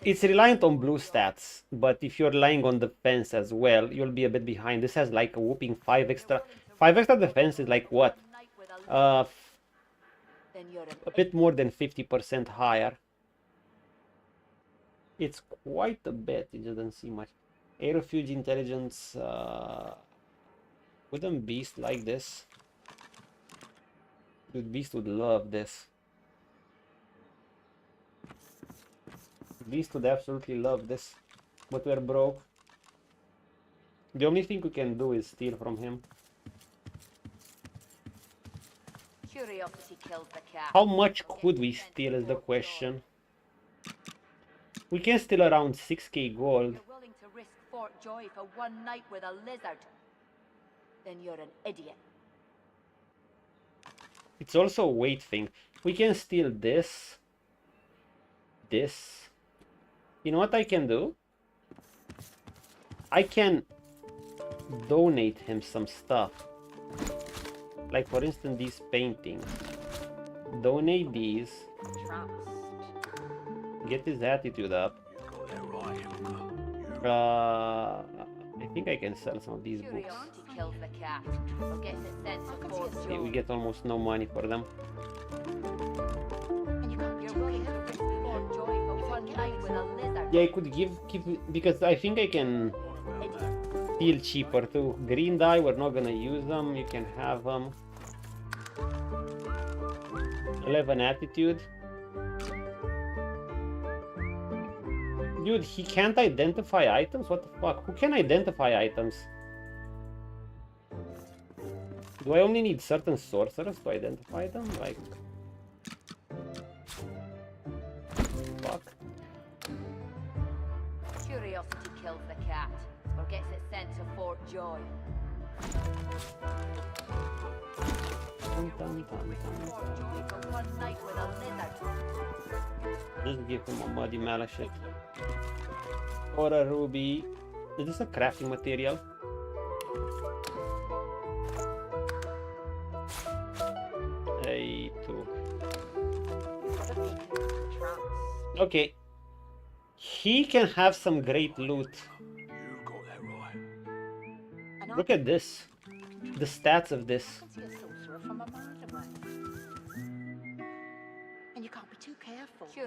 it's reliant on blue stats. But if you're relying on defense as well, you'll be a bit behind. This has like a whooping 5 extra. 5 extra defense is like what? A bit more than 50% higher. It's quite a bit, it doesn't see much. Air Refuge Intelligence, wouldn't Beast like this? Dude, Beast would love this. Beast would absolutely love this, but we're broke. The only thing we can do is steal from him. Curiosity kills the cat. How much could we steal is the question. We can steal around 6k gold. You're willing to risk Fort Joy for one night with a lizard. Then you're an idiot. It's also a weight thing. We can steal this. This. You know what I can do? I can donate him some stuff. Like for instance these paintings. Donate these. Get his attitude up. I think I can sell some of these books. Okay, we get almost no money for them. Yeah, I could keep because I think I can steal cheaper too. Green dye, we're not gonna use them. You can have them. 11 attitude. Dude, he can't identify items? What the fuck? Who can identify items? Do I only need certain sorcerers to identify them? Like... Fuck. Curiosity kills the cat, or gets it sent to Fort Joy. Just give him a muddy malachite. Or a ruby. Is this a crafting material? A2. Okay. He can have some great loot. Look at this. The stats of this.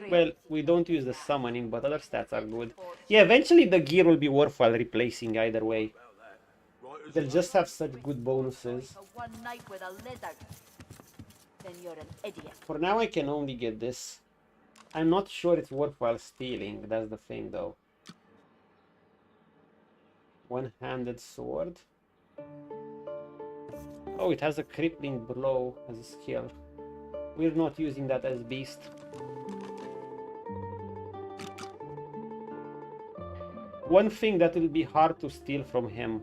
Well, we don't use the summoning, but other stats are good. Yeah, eventually the gear will be worthwhile replacing either way. They'll just have such good bonuses. For now I can only get this. I'm not sure it's worthwhile stealing, that's the thing though. One-handed sword. Oh, it has a crippling blow as a skill. We're not using that as beast. One thing that will be hard to steal from him.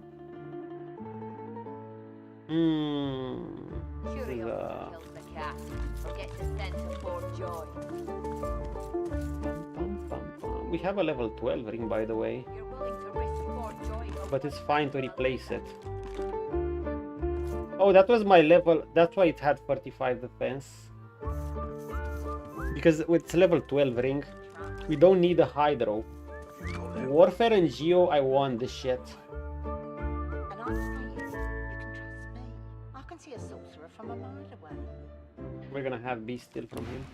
We have a level 12 ring, by the way. But it's fine to replace it. Oh, that was my level. That's why it had 45 defense. Because it's level 12 ring. We don't need a hydro. Warfare and Geo, I want this shit. And I'm saying, you can trust me. I can see a sorcerer from a mile away. We're gonna have beast steal from him.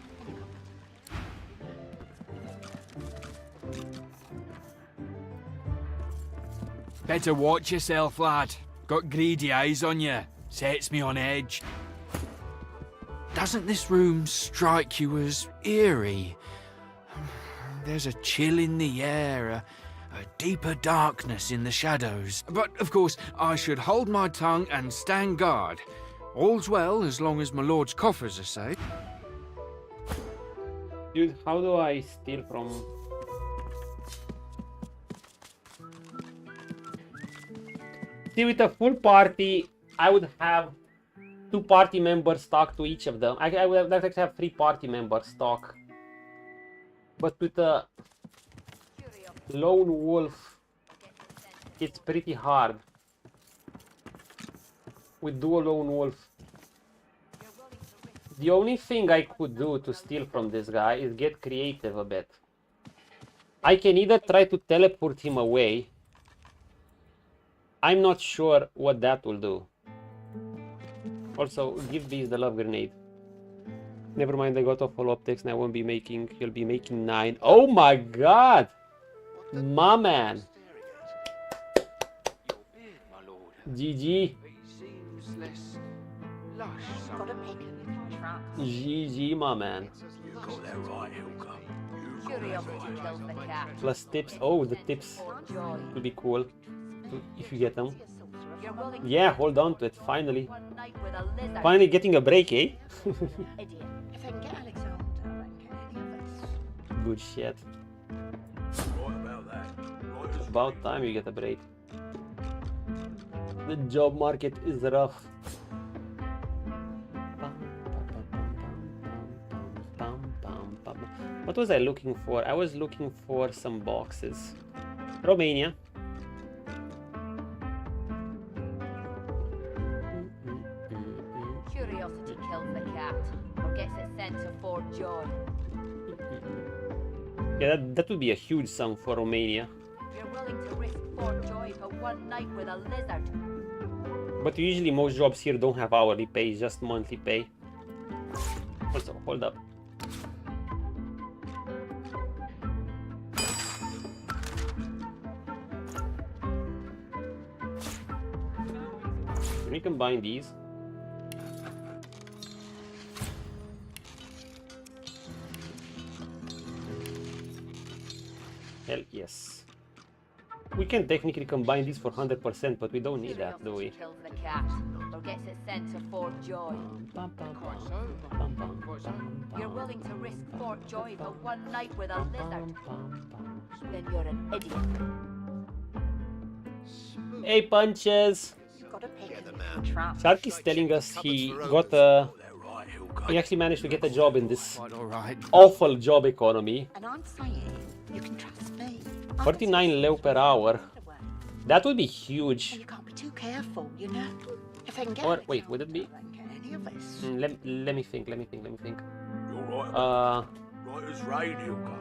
Better watch yourself, lad. Got greedy eyes on you. Sets me on edge. Doesn't this room strike you as eerie? There's a chill in the air, a deeper darkness in the shadows. But, of course, I should hold my tongue and stand guard. All's well as long as my lord's coffers are safe. Dude, how do I steal from... See, with a full party, I would have 2 party members talk to each of them. I would like to have 3 party members talk. But with a lone wolf, it's pretty hard. With dual lone wolf. The only thing I could do to steal from this guy is get creative a bit. I can either try to teleport him away. I'm not sure what that will do. Also, give these the love grenade. Never mind, I got off all optics and I won't be making... You'll be making 9. Oh my god! My man! GG. GG, my man. Plus tips. Oh, the tips will be cool if you get them. Yeah, hold on to it. Finally. Finally getting a break, eh? Good shit. It's about time you get a break. The job market is rough. What was I looking for? I was looking for some boxes. Romania. Curiosity kills the cat, or gets it sent to Fort Joy. Yeah, that would be a huge sum for Romania. You're willing to risk Fort Joy for one night with a lizard. But usually most jobs here don't have hourly pay, it's just monthly pay. Also, hold up. Can we combine these? Hell yes. We can technically combine these for 100%, but we don't need that, do we? Kills the cat, or gets it sent to Fort Joy. You're willing to risk Fort Joy for one night with a lizard. Then you're an idiot. Hey, punches! Sharky's telling us he got a... He actually managed to get a job in this awful job economy. And I'm saying, you can trust me. 49 leu per hour. That would be huge. You can't be too careful, you know. If I can get Or wait, would it be? any of this. Let me think. You're right. Right as rain, Hilka.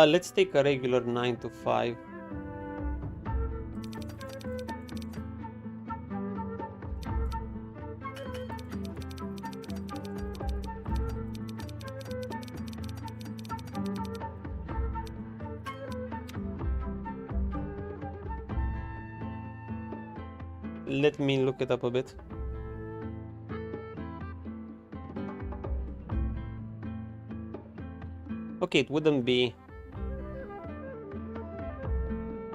Let's take a regular 9 to 5. Let me look it up a bit. Okay, it wouldn't be...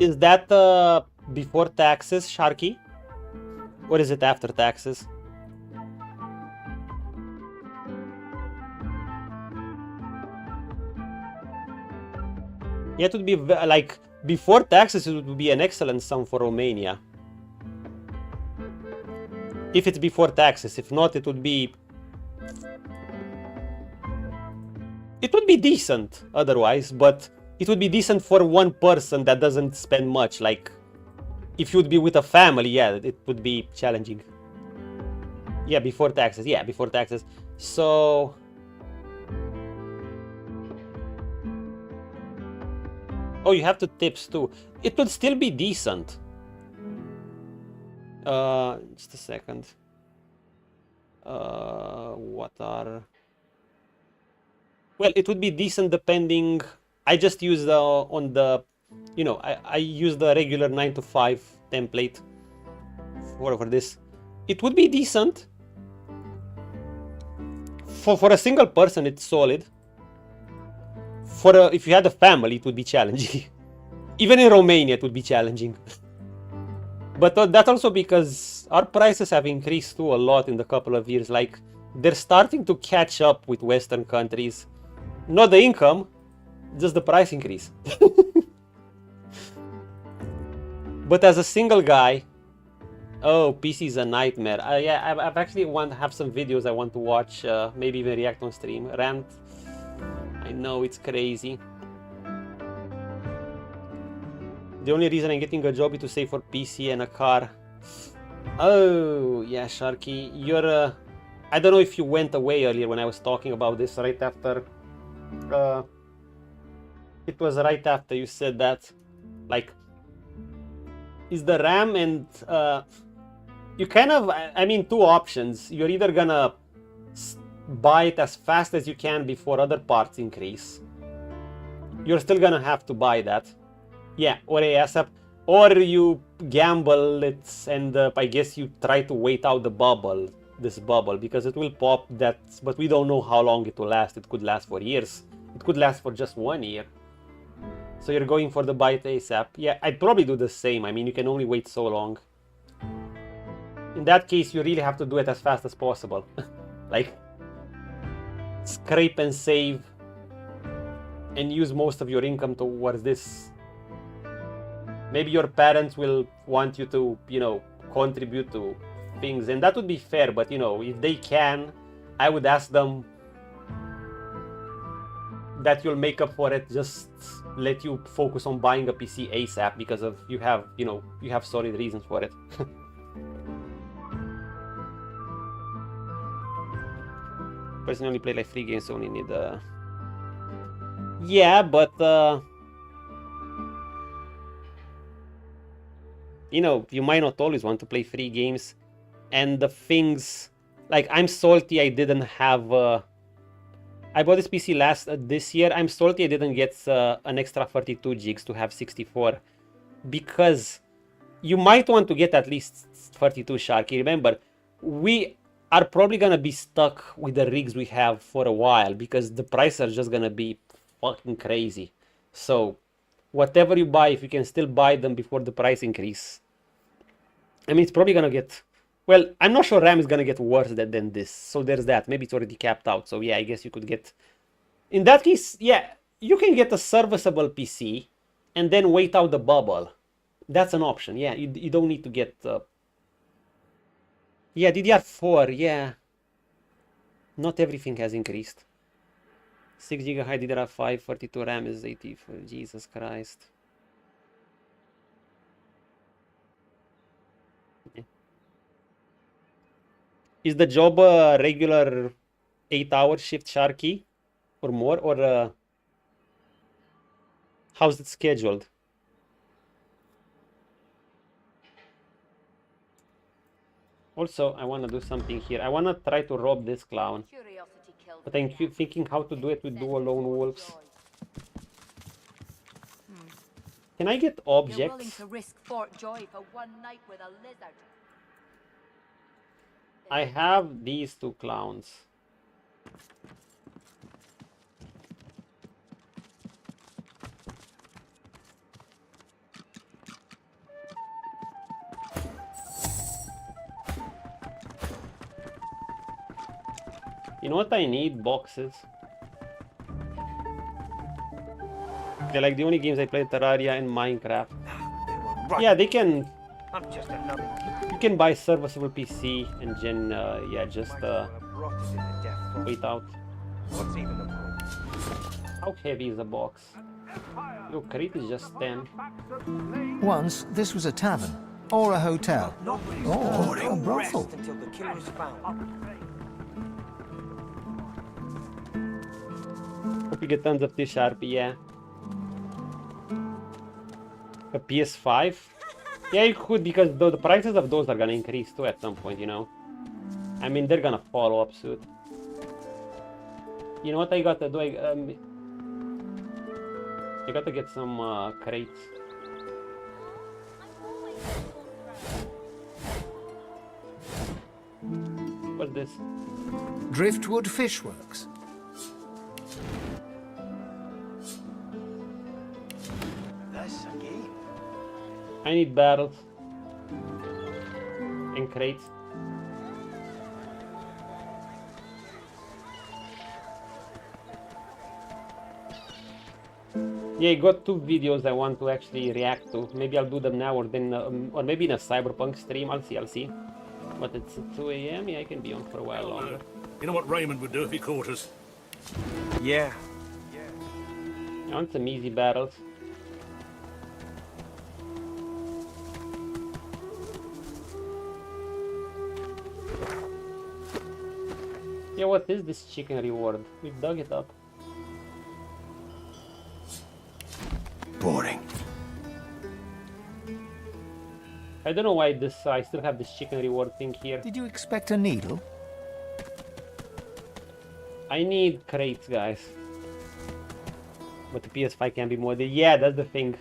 Is that before taxes, Sharky? Or is it after taxes? Yeah, it would be like before taxes, it would be an excellent sum for Romania. If it's before taxes, if not, it would be... It would be decent otherwise, but it would be decent for one person that doesn't spend much. Like, if you'd be with a family, yeah, it would be challenging. Yeah, before taxes. Yeah, before taxes. So... Oh, you have to tips too. It would still be decent. Just a second. What are... Well, it would be decent depending. I just use on the, you know, I use the regular 9 to 5 template for this. It would be decent. For a single person, it's solid. If you had a family, it would be challenging. Even in Romania, it would be challenging. But that's also because our prices have increased too a lot in the couple of years. Like, they're starting to catch up with Western countries. Not the income, just the price increase. But as a single guy, oh, PC is a nightmare. Yeah, I've actually want to have some videos I want to watch, maybe even react on stream. Rant, I know it's crazy. The only reason I'm getting a job is to save for PC and a car. Oh, yeah, Sharky, you're... I don't know if you went away earlier when I was talking about this right after... it was right after you said that. Like, is the RAM and... you kind of... I mean, two options. You're either gonna buy it as fast as you can before other parts increase. You're still gonna have to buy that. Yeah, or ASAP, or you gamble it and I guess you try to wait out the bubble, this bubble, because it will pop that, but we don't know how long it will last. It could last for years. It could last for just 1 year. So you're going for the buy it ASAP. Yeah, I'd probably do the same. I mean, you can only wait so long. In that case, you really have to do it as fast as possible. Like, scrape and save and use most of your income towards this. Maybe your parents will want you to, you know, contribute to things, and that would be fair, but, you know, if they can, I would ask them that you'll make up for it, just let you focus on buying a PC ASAP because of, you have, you know, you have solid reasons for it. Personally play like free games, so only need yeah, but you know, you might not always want to play free games, and the things, like, I'm salty I didn't have, I bought this PC this year, I'm salty I didn't get an extra 32 gigs to have 64, because you might want to get at least 32, Sharky. Remember, we are probably gonna be stuck with the rigs we have for a while, because the prices are just gonna be fucking crazy. So whatever you buy, if you can still buy them before the price increase. I mean, it's probably gonna get... Well, I'm not sure RAM is gonna get worse than this. So there's that. Maybe it's already capped out. So yeah, I guess you could get... In that case, yeah, you can get a serviceable PC and then wait out the bubble. That's an option. Yeah, you don't need to get... Yeah, DDR4, yeah. Not everything has increased. 6 GB DDR5, 32 RAM is 84. Jesus Christ. Yeah. Is the job a regular 8-hour shift, Sharky? Or more? Or how's it scheduled? Also, I want to do something here. I want to try to rob this clown. But I'm thinking how to do it with dual lone wolves. Can I get objects? I have these two clowns. You know what I need? Boxes. They're like the only games I play, Terraria and Minecraft. Right. Yeah, they can... I'm just another... You can buy serviceable PC and then, yeah, just wait out. What's even the point? How heavy is the box? Look, crate is just 10. Once, this was a tavern, or a hotel, or a brothel. Until the killer is found. Hope you get tons of this, Sharpie, yeah. A PS5? Yeah, you could, because the prices of those are gonna increase too at some point, you know. I mean, they're gonna follow up soon. You know what I gotta do? I gotta get some crates. What's this? Driftwood Fishworks. I need barrels and crates. Yeah, I got 2 videos I want to actually react to. Maybe I'll do them now, or then, or maybe in a Cyberpunk stream. I'll see. But it's 2 a.m. Yeah, I can be on for a while longer. You know what Raymond would do if he caught us? Yeah. I want some easy battles. Yeah, what is this chicken reward? We've dug it up. Boring. I don't know why this. I still have this chicken reward thing here. Did you expect a needle? I need crates, guys. But the PS5 can be modded. Yeah, that's the thing.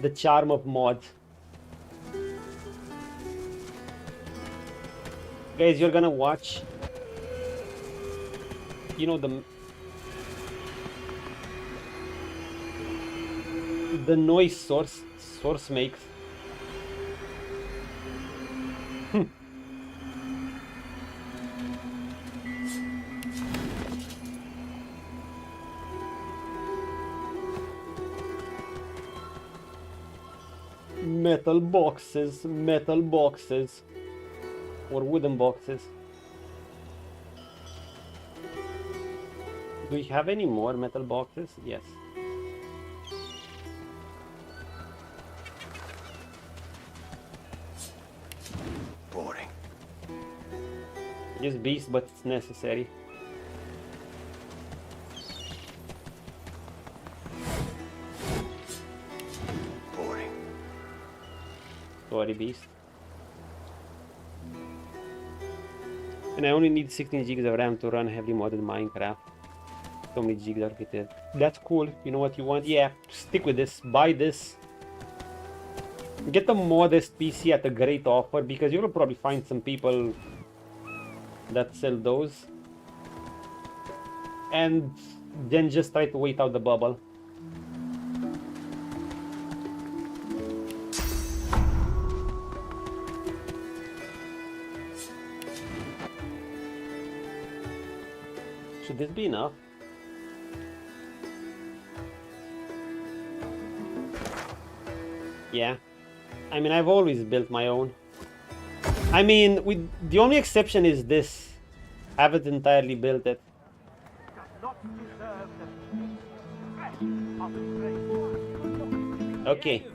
The charm of mods. Guys, you're gonna watch. You know the noise source makes. Metal boxes, or wooden boxes. Do we have any more metal boxes? Yes. Boring. Just beast, but it's necessary. Boring. Sorry, beast. And I only need 16 gigs of RAM to run heavily modded Minecraft. So many gigs are fitted. That's cool. You know what you want? Yeah, stick with this. Buy this. Get the modest PC at a great offer, because you'll probably find some people that sell those. And then just try to wait out the bubble. Should this be enough? Yeah. I mean, I've always built my own. I mean, the only exception is this. I haven't entirely built it. Okay.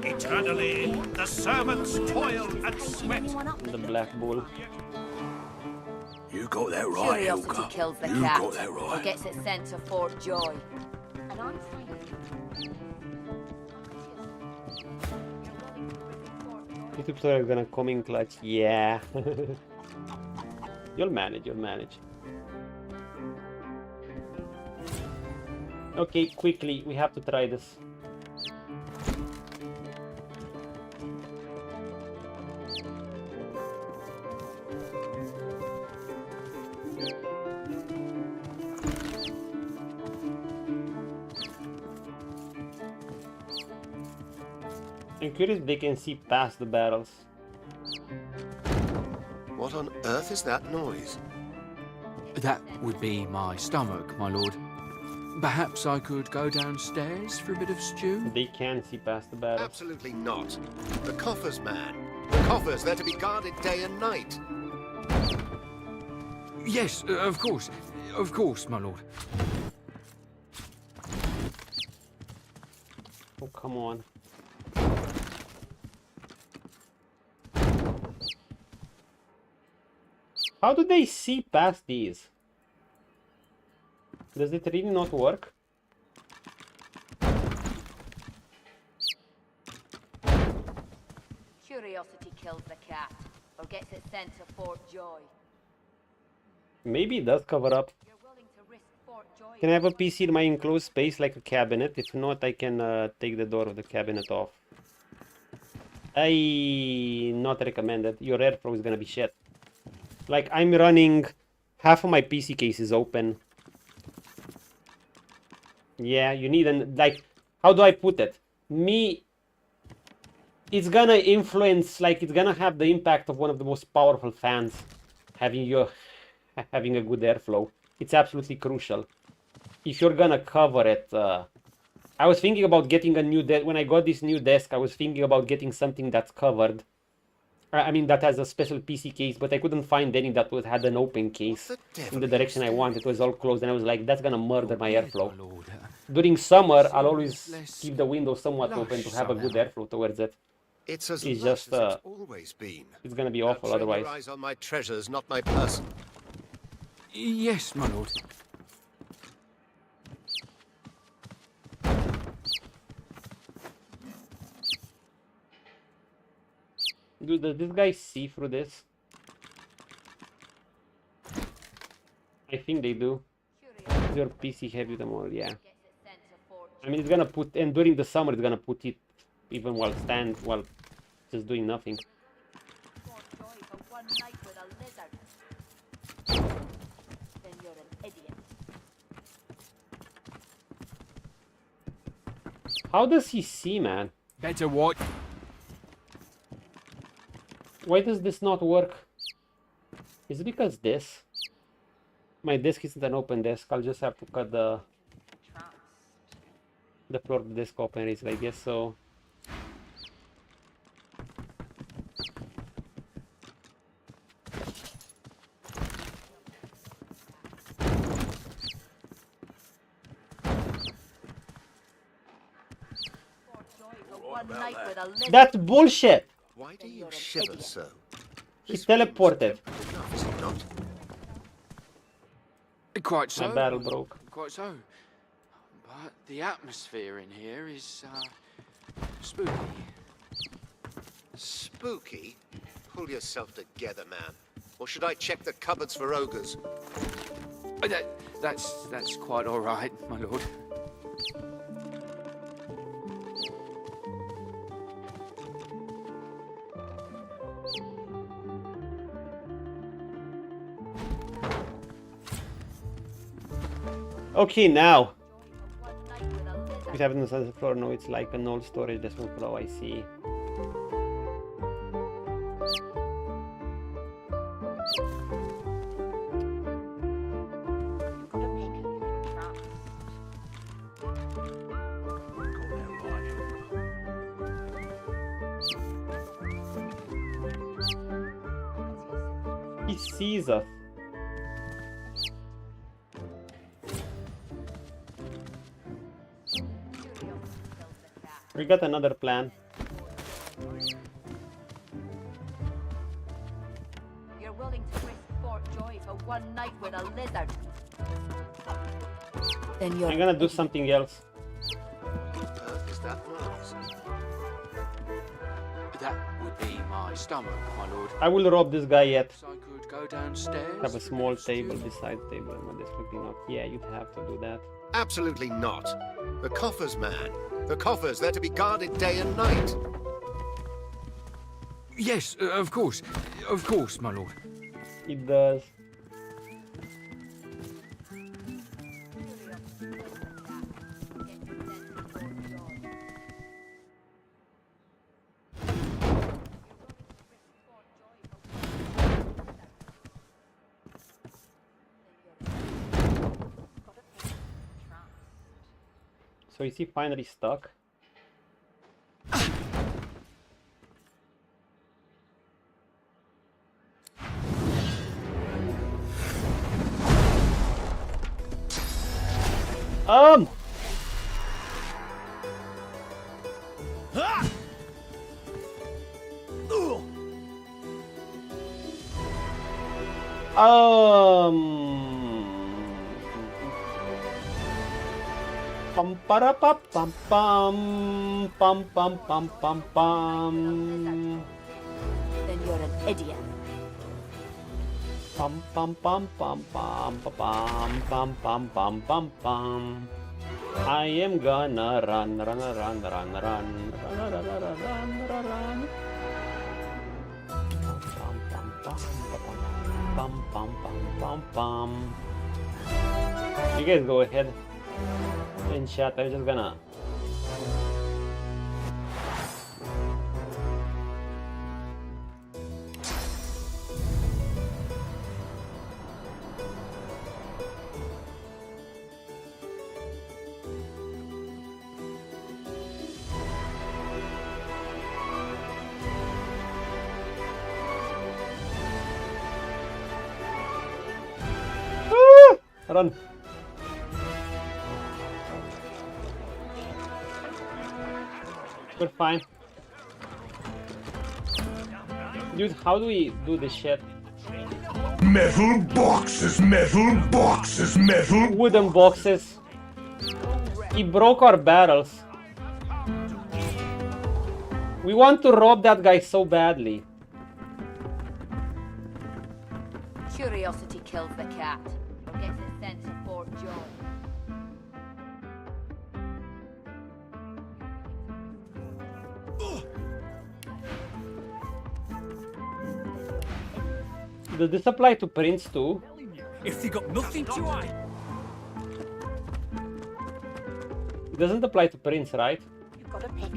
Eternally, the servants toil and sweat. The Black Bull. You got that right, Curiosity Ilka. kills the You cat, got that or right. gets it sent to Fort Joy. And I'm YouTube story is gonna come in clutch. Yeah. You'll manage. Okay, quickly, we have to try this. I'm curious if they can see past the barrels. What on earth is that noise? That would be my stomach, my lord. Perhaps I could go downstairs for a bit of stew? They can see past the barrels. Absolutely not. The coffers, man. The coffers, they're to be guarded day and night. Yes, of course. Of course, my lord. Oh, come on. How do they see past these? Does it really not work? Curiosity kills the cat, or gets it sent to Fort Joy. Maybe it does cover up. You're willing to risk Can I have a PC in my enclosed space like a cabinet? If not, I can take the door of the cabinet off. Not recommended. Your airflow is gonna be shit. Like, I'm running half of my PC case is open. Yeah, you need like, how do I put it? It's gonna influence, like, it's gonna have the impact of one of the most powerful fans having a good airflow. It's absolutely crucial. If you're gonna cover it, I was thinking about getting a new desk. When I got this new desk, I was thinking about getting something that's covered. I mean, that has a special PC case, but I couldn't find any that had an open case in the direction I wanted. It was all closed, and I was like, that's gonna murder my airflow. During summer, I'll always keep the window somewhat open to have a good airflow towards it. It's as It's lush just, as it's always been. it's gonna be Now awful train your otherwise. eyes on my treasures, not my person. Yes, my lord. Dude, does this guy see through this? I think they do. Your PC heavy them all, yeah. I mean, it's gonna put, and during the summer, it's gonna put it even while just doing nothing. How does he see, man? Better watch. Why does this not work? Is it because this? My desk isn't an open desk. I'll just have to cut the floor of the desk open, I guess so. That's bullshit! Why do you shiver so? He teleported. Is it not? Quite so. My battle broke. Quite so. But the atmosphere in here is spooky. Spooky? Pull yourself together, man. Or should I check the cupboards for ogres? That's quite all right, my lord. Okay, now. We have on the floor. No, it's like an old storage decimal flow. I see. He sees us. We got another plan. You're willing to risk Fort Joy for one night with a lizard. Then you're I'm gonna do something else. Is that noise? That would be my stomach, my lord. I will rob this guy yet. So I could go downstairs. Have a small table beside the table. And this would be not. Yeah, you'd have to do that. Absolutely not. The coffers, man. The coffers, they're to be guarded day and night. Yes, of course, my lord. It does. So is he finally stuck? Pum para pam pam pam pam pam pam pam pam. Then you're an idiot. Pum pum pum pum pum pum pum pum pum pum pum. I am gonna run, run, run, run, run, run, run, run, run, run, run. Pum pum pum pum pum pum pum pum. You guys go ahead and chat. I'm just gonna. Run. We're fine. Dude, how do we do this shit? Metal boxes, metal boxes, metal. Wooden boxes. He broke our barrels. We want to rob that guy so badly. Curiosity kills the cat. Gets a sense of Fort John. Does this apply to Prince too? If they got nothing to hide. It doesn't apply to Prince, right? You've got to pick up.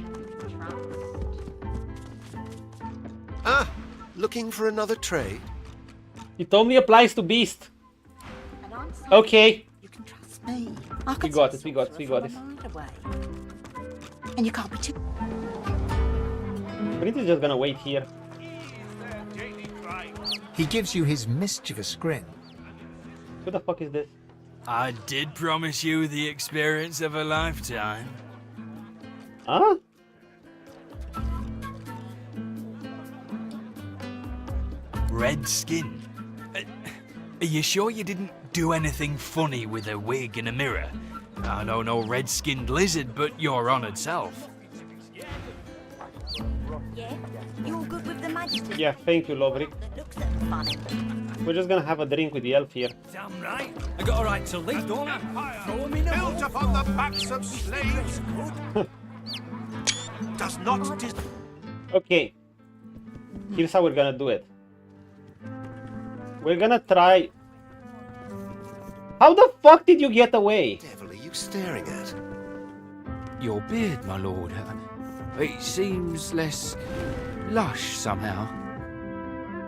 Ah, looking for another trade? It only applies to Beast. Okay. You can trust me. We got it, we got it, we got it. And you can't be too. Prince is just gonna wait here. He gives you his mischievous grin. Who the fuck is this? I did promise you the experience of a lifetime. Huh? Red skin. Are you sure you didn't do anything funny with a wig and a mirror? I know no red-skinned lizard, but your honoured self. Yeah? You're good with the magic? Yeah, thank you, Loverick. Looks funny. We're just gonna have a drink with the elf here. Damn right. I got a right to live, don't I? Throw me no. Built upon the backs of slaves. Does not dis. Okay. Here's how we're gonna do it. We're gonna try. How the fuck did you get away? Devil are you staring at? Your beard, my lord. It seems less lush somehow.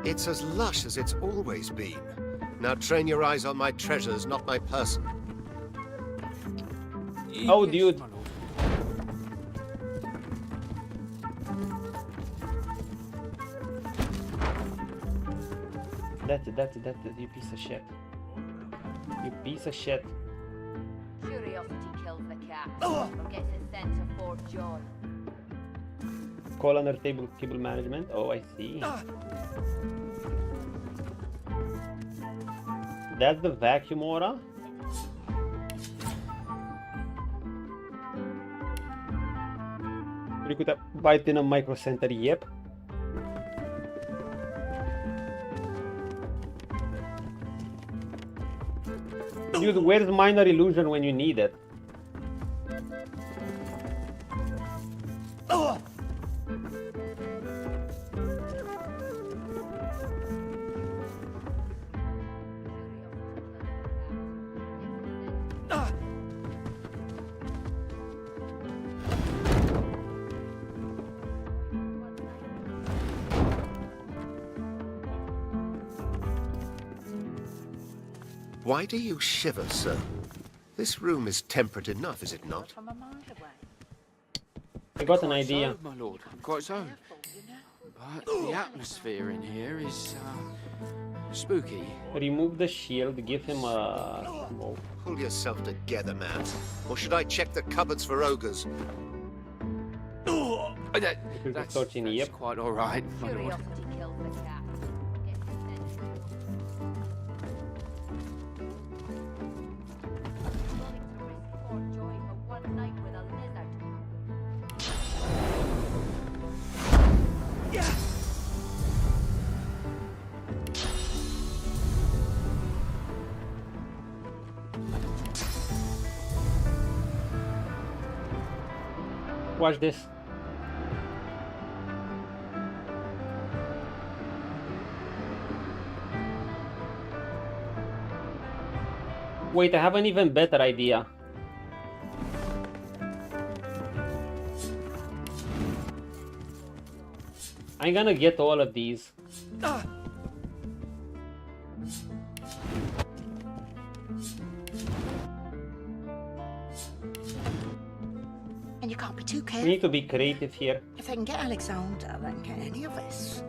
It's as lush as it's always been. Now train your eyes on my treasures, not my person. Oh, dude. That's it, you piece of shit. You piece of shit. Curiosity kills the cat. Gets a sense of Fort John. Call under table cable management. Oh, I see. That's the vacuum aura. We could have bite in a micro center. Yep. Dude, where's minor illusion when you need it? Why do you shiver, sir? This room is temperate enough, is it not? I got an idea. So, my lord, quite so. But the atmosphere in here is spooky. Remove the shield, give him a smoke. Pull yourself together, man. Or should I check the cupboards for ogres? That's quite all right, my lord. Curiosity kills the cat. Gets a sense of Fort Joy for one night with a lizard. Watch this. Wait, I have an even better idea. I'm gonna get all of these. And you can't be too We careful. need to be creative here. If they can get Alexander, they can get any of us.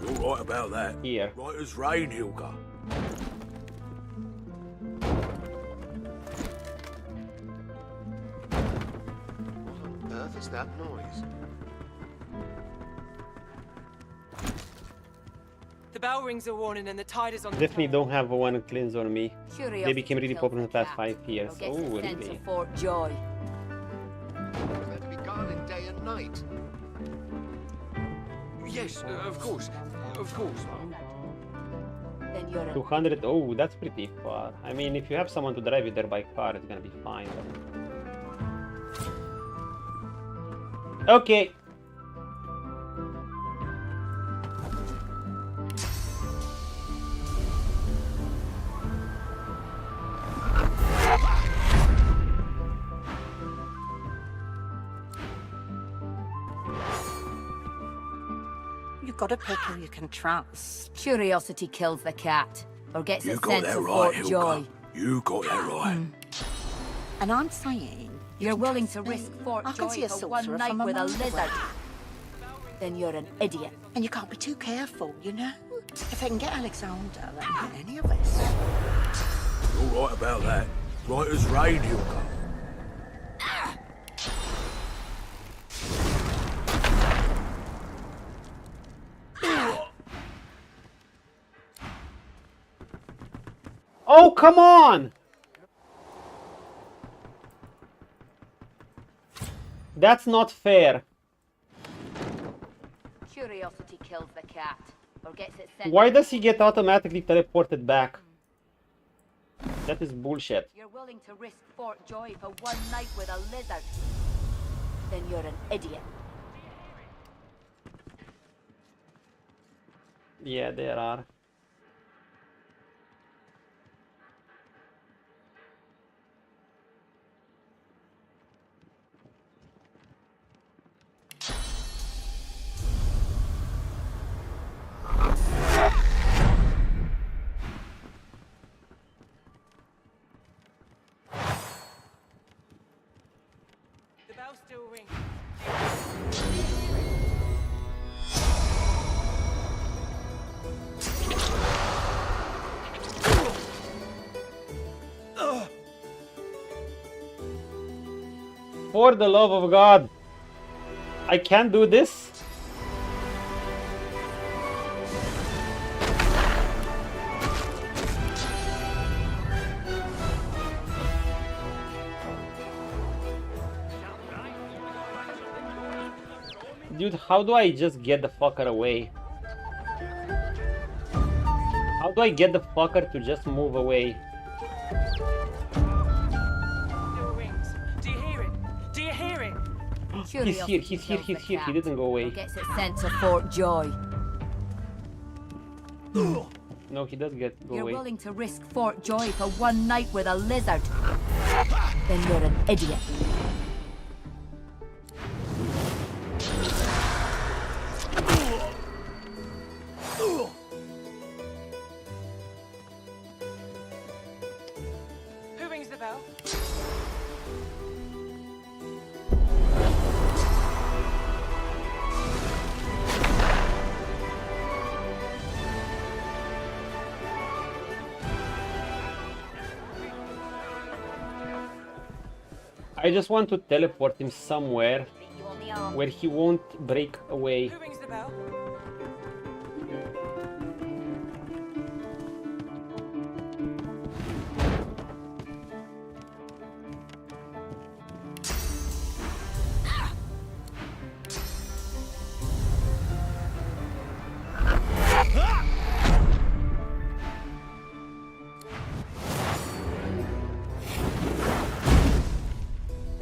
You're right about that. Here. Right as rain, Hilka. What on earth is that noise? The bell rings a warning and the tide is on the Definitely don't have one cleanse on me. They Curiosity became really kills popular in the the past cat. 5 years. Or gets Oh, a will sense they? of Fort Joy. They're to be guarded day and night. Yes, of course. Of course. Then you're 200. Oh, that's pretty far. I mean, if you have someone to drive you there by car, it's gonna be fine. Okay. You've got to pick who you can trust. Curiosity kills the cat. Or gets You a got sense that of right, Fort Joy. Hilka. You got that right. And I'm saying... You're willing to risk Fort I can Joy see a for one sorcerer night from a with a mile away. lizard. Then you're an idiot. And you can't be too careful, you know? If they can get Alexander, they can get any of us. You're right about that. Right as rain, Hilka. Oh, come on! That's not fair. Curiosity kills the cat. Or gets its sense Why of does he get automatically teleported back? That is bullshit. You're willing to risk Fort Joy for one night with a lizard. Then you're an idiot. Yeah, there are. The bell still rings. For the love of God. I can't do this. Dude, how do I just get the fucker away? How do I get the fucker to just move away? Still rings. Do you hear it? Do you hear it? He's here, he's here, he's here. He didn't go away. Gets its sense of Fort Joy. No, he does go You're away. willing to risk Fort Joy for one night with a lizard. Then you're an idiot. Who rings the bell? I just want to teleport him somewhere where he won't break away. Who rings the bell?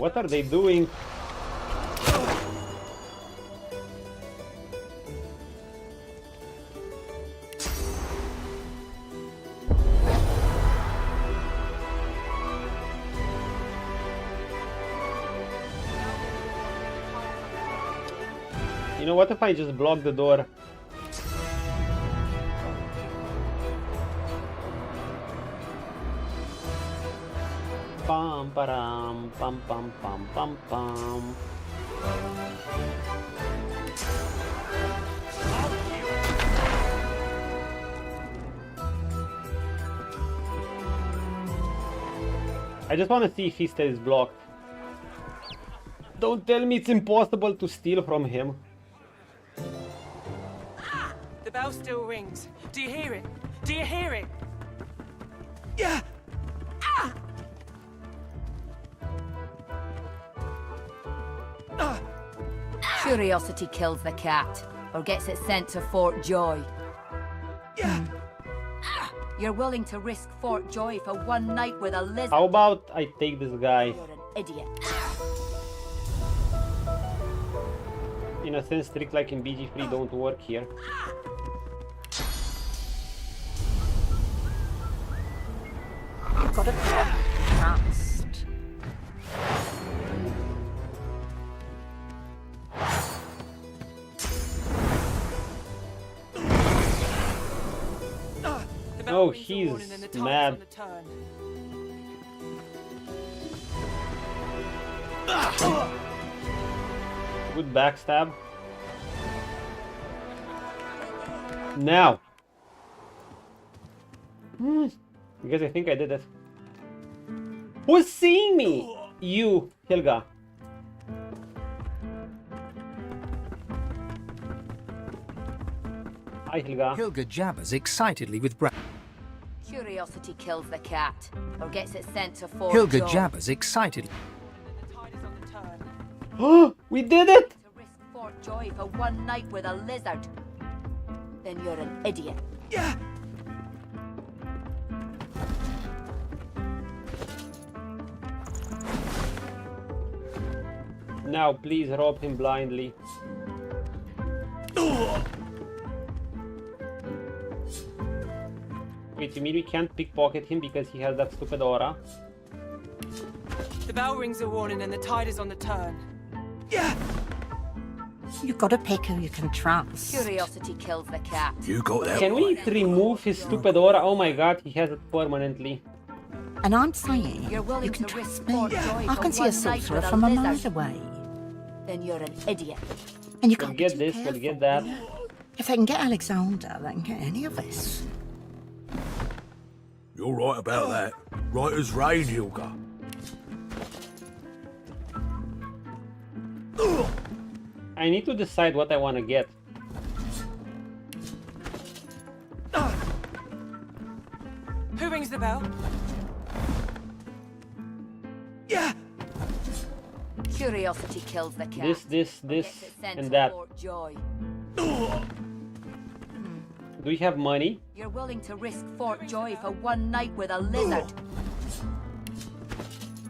What are they doing? You know, what if I just block the door? Pam param pam pam pam pam pam. I just want to see if he stays blocked. Don't tell me it's impossible to steal from him. The bell still rings. Do you hear it? Do you hear it? Yeah. Curiosity kills the cat, or gets it sent to Fort Joy. Yeah. You're willing to risk Fort Joy for one night with a lizard? How about I take this guy? You're an idiot. In a sense, tricks like in BG3 don't work here. You've got to trust. Oh, he's mad. Good backstab. Now. Because I think I did it. Who's seeing me? You, Helga. Hi, Helga. Helga jabbers excitedly with Brad. Curiosity kills the cat, or gets it sent to Fort Helga Joy. jabbers excitedly. Oh, we did it! To risk Fort Joy for one night with a lizard. Then you're an idiot. Yeah. Now, please rob him blindly. Wait, you mean we can't pickpocket him because he has that stupid aura? The bell rings a warning and the tide is on the turn. Yeah. You've got to pick who you can trust. Curiosity kills the cat. You got that. Can we remove his stupid aura? Oh my god, he has it permanently. And I'm saying, You're willing you can to trust risk me. Fort Joy I for can see one a night sorcerer with a from a lizard. mile away. Then you're an idiot. And you We'll can't get this, we'll get that. If they can get Alexander, they can get any of us. You're right about that. Right as rain, Helga. I need to decide what I want to get. Who rings the bell? Yeah. Curiosity kills the cat. This, or gets it sent and to that. Fort Joy. Do we have money? You're willing to risk Fort Joy for one night with a lizard.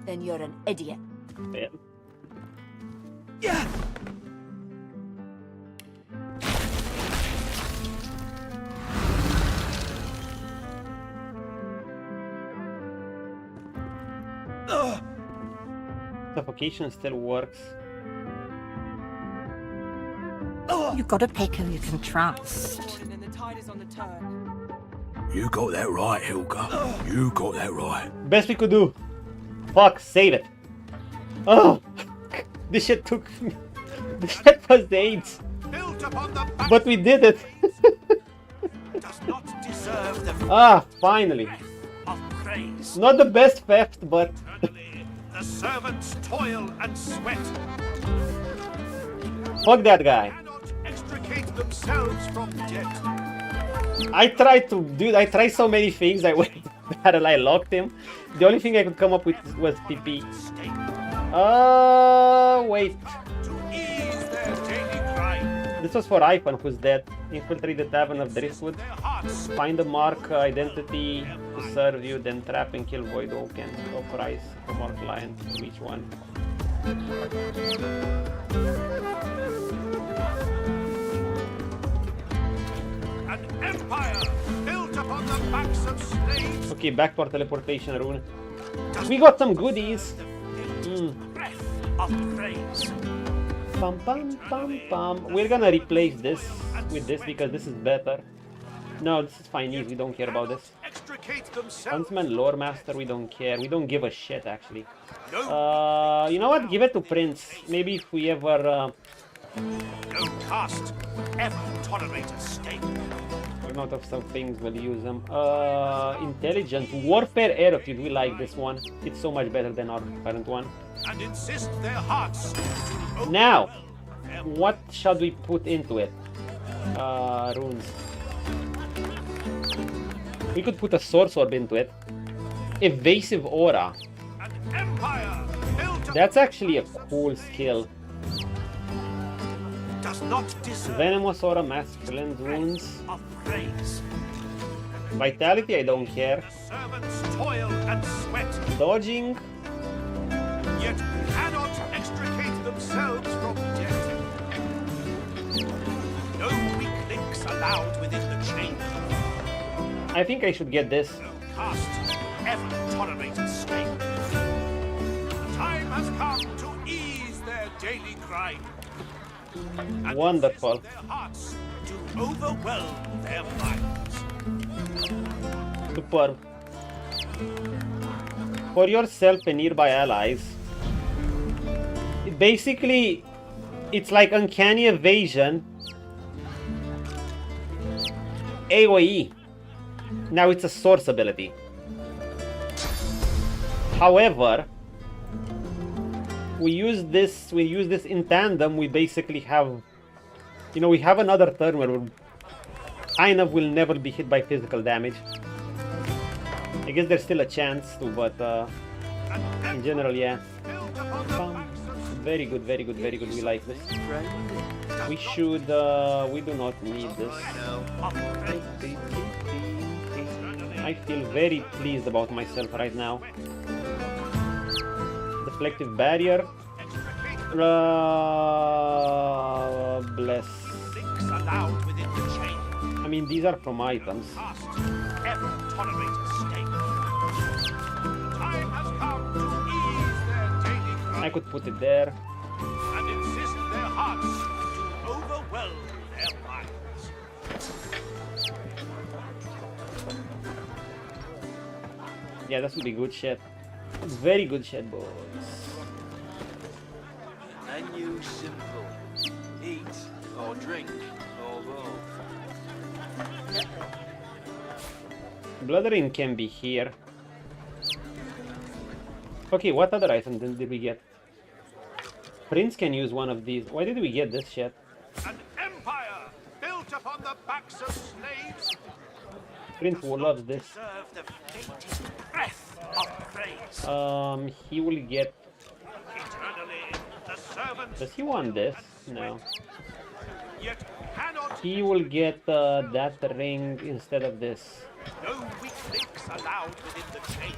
Then you're an idiot. Yeah. Yeah. Suffocation still works. You've got to pick who you can trust. And the tide is on the turn. You got that right, Helga. You got that right. Best we could do. Fuck, save it. Oh, this shit took. This shit was AIDS. But we did it. Does not deserve the Ah, finally. of praise. Not the best theft, but. The servants toil and sweat. Fuck that guy. Extricate themselves from debt. I tried to, dude, I tried so many things. I went to battle, I locked him. The only thing I could come up with was PP. Wait. This was for Ivan, who's dead. Infiltrate the Tavern of Driftwood. Find the mark identity to serve you, then trap and kill Voidwoken. No price for more clients. Which one? An empire built upon the backs of slaves. Okay, back to our teleportation rune. We got some goodies. Breath of praise. Pam pam pam pam. We're gonna replace this with this because this is better. No, this is fine. We don't care about this. Huntsman, Lore Master, we don't care. We don't give a shit, actually. You know what? Give it to Prince. Maybe if we ever... No caste ever tolerate a stake. Run out of some things, we'll use them. Intelligent. Warfare Attitude. We like this one. It's so much better than our current one. And insist their hearts to Now, what should we put into it? Runes. We could put a Source Orb into it. Evasive Aura. That's actually a cool skill. does not deserve Venomous Aura, Masculine Wounds. of praise. Vitality, I don't care. Servants toil and sweat, Dodging. yet cannot extricate themselves from death. No weak links allowed within the chain. I think I should get this. Caste ever tolerate a stake. Time has come to ease their daily grind. And Wonderful. their hearts to overwhelm their minds. Superb. For yourself and nearby allies. Basically, it's like Uncanny Evasion. AoE. Now it's a source ability. However, we use this in tandem. We basically have, we have another turn where Ainov will never be hit by physical damage. I guess there's still a chance to, but in general, yeah. Very good, very good, very good. We like this. We should, we do not need this. I feel very pleased about myself right now. Deflective barrier. Bless. I mean, these are from items. I could put it there. And insist their hearts to overwhelm their minds. Yeah, this will be good shit. Very good shit, boys. Menu simple. Eat or drink or both. Bloodring can be here. Okay, what other item did we get? Prince can use one of these. Why did we get this shit? An empire built upon the backs of slaves. Prince loves this. Serve the faintest breath of praise. He will get... Eternally, the servants Does he want this? No. yet cannot. He will get that ring instead of this. No weak links allowed within the chain.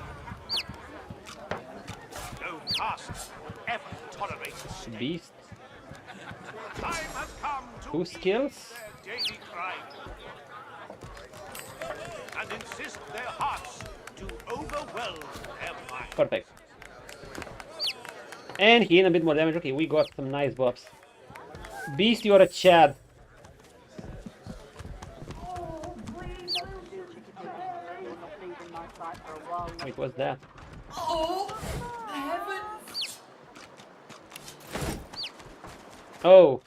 No caste ever tolerate a stake. Beast. Time has come to 2 skills. their daily grind. And insist their hearts to overwhelm their minds. Perfect. And he in a bit more damage. Okay, we got some nice buffs. Beast, you're a Chad. Wait, what's that? Oh, heavens! Oh,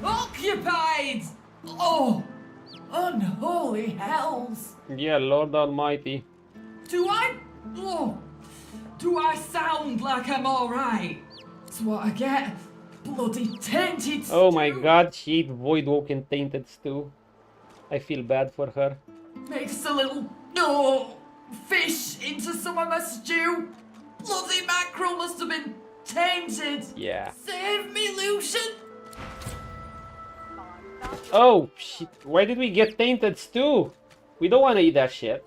Occupied! Oh, unholy hells! yeah, Lord Almighty. Do I sound like I'm alright? That's what I get. Bloody tainted Oh my god, she ate Voidwoken tainted stew. I feel bad for her. Mixed a little fish into some of my stew. Bloody mackerel must have been tainted. Yeah. Save me, Lucian. Oh, shit. Why did we get tainted stew? We don't want to eat that shit.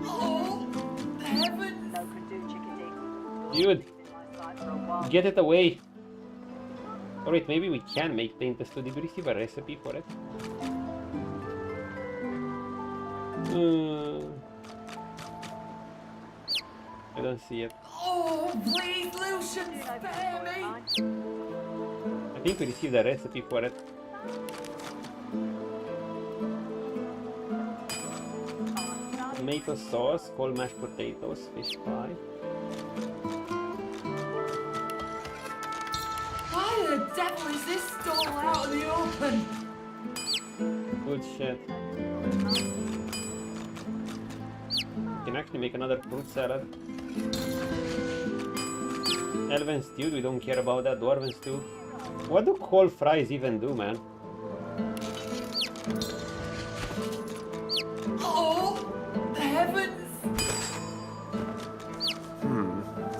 Oh, heavens! Dude, get it away. Alright, maybe we can make painters too. Did we receive a recipe for it? I don't see it. Oh, please, Lucian, spare me! I think we received a recipe for it. Tomato sauce, cold mashed potatoes, fish pie. Why the devil is this stall out in the open? Good shit. We can actually make another fruit salad. Elven stew, we don't care about that. Dwarven stew. What do cold fries even do, man? Oh, the heavens!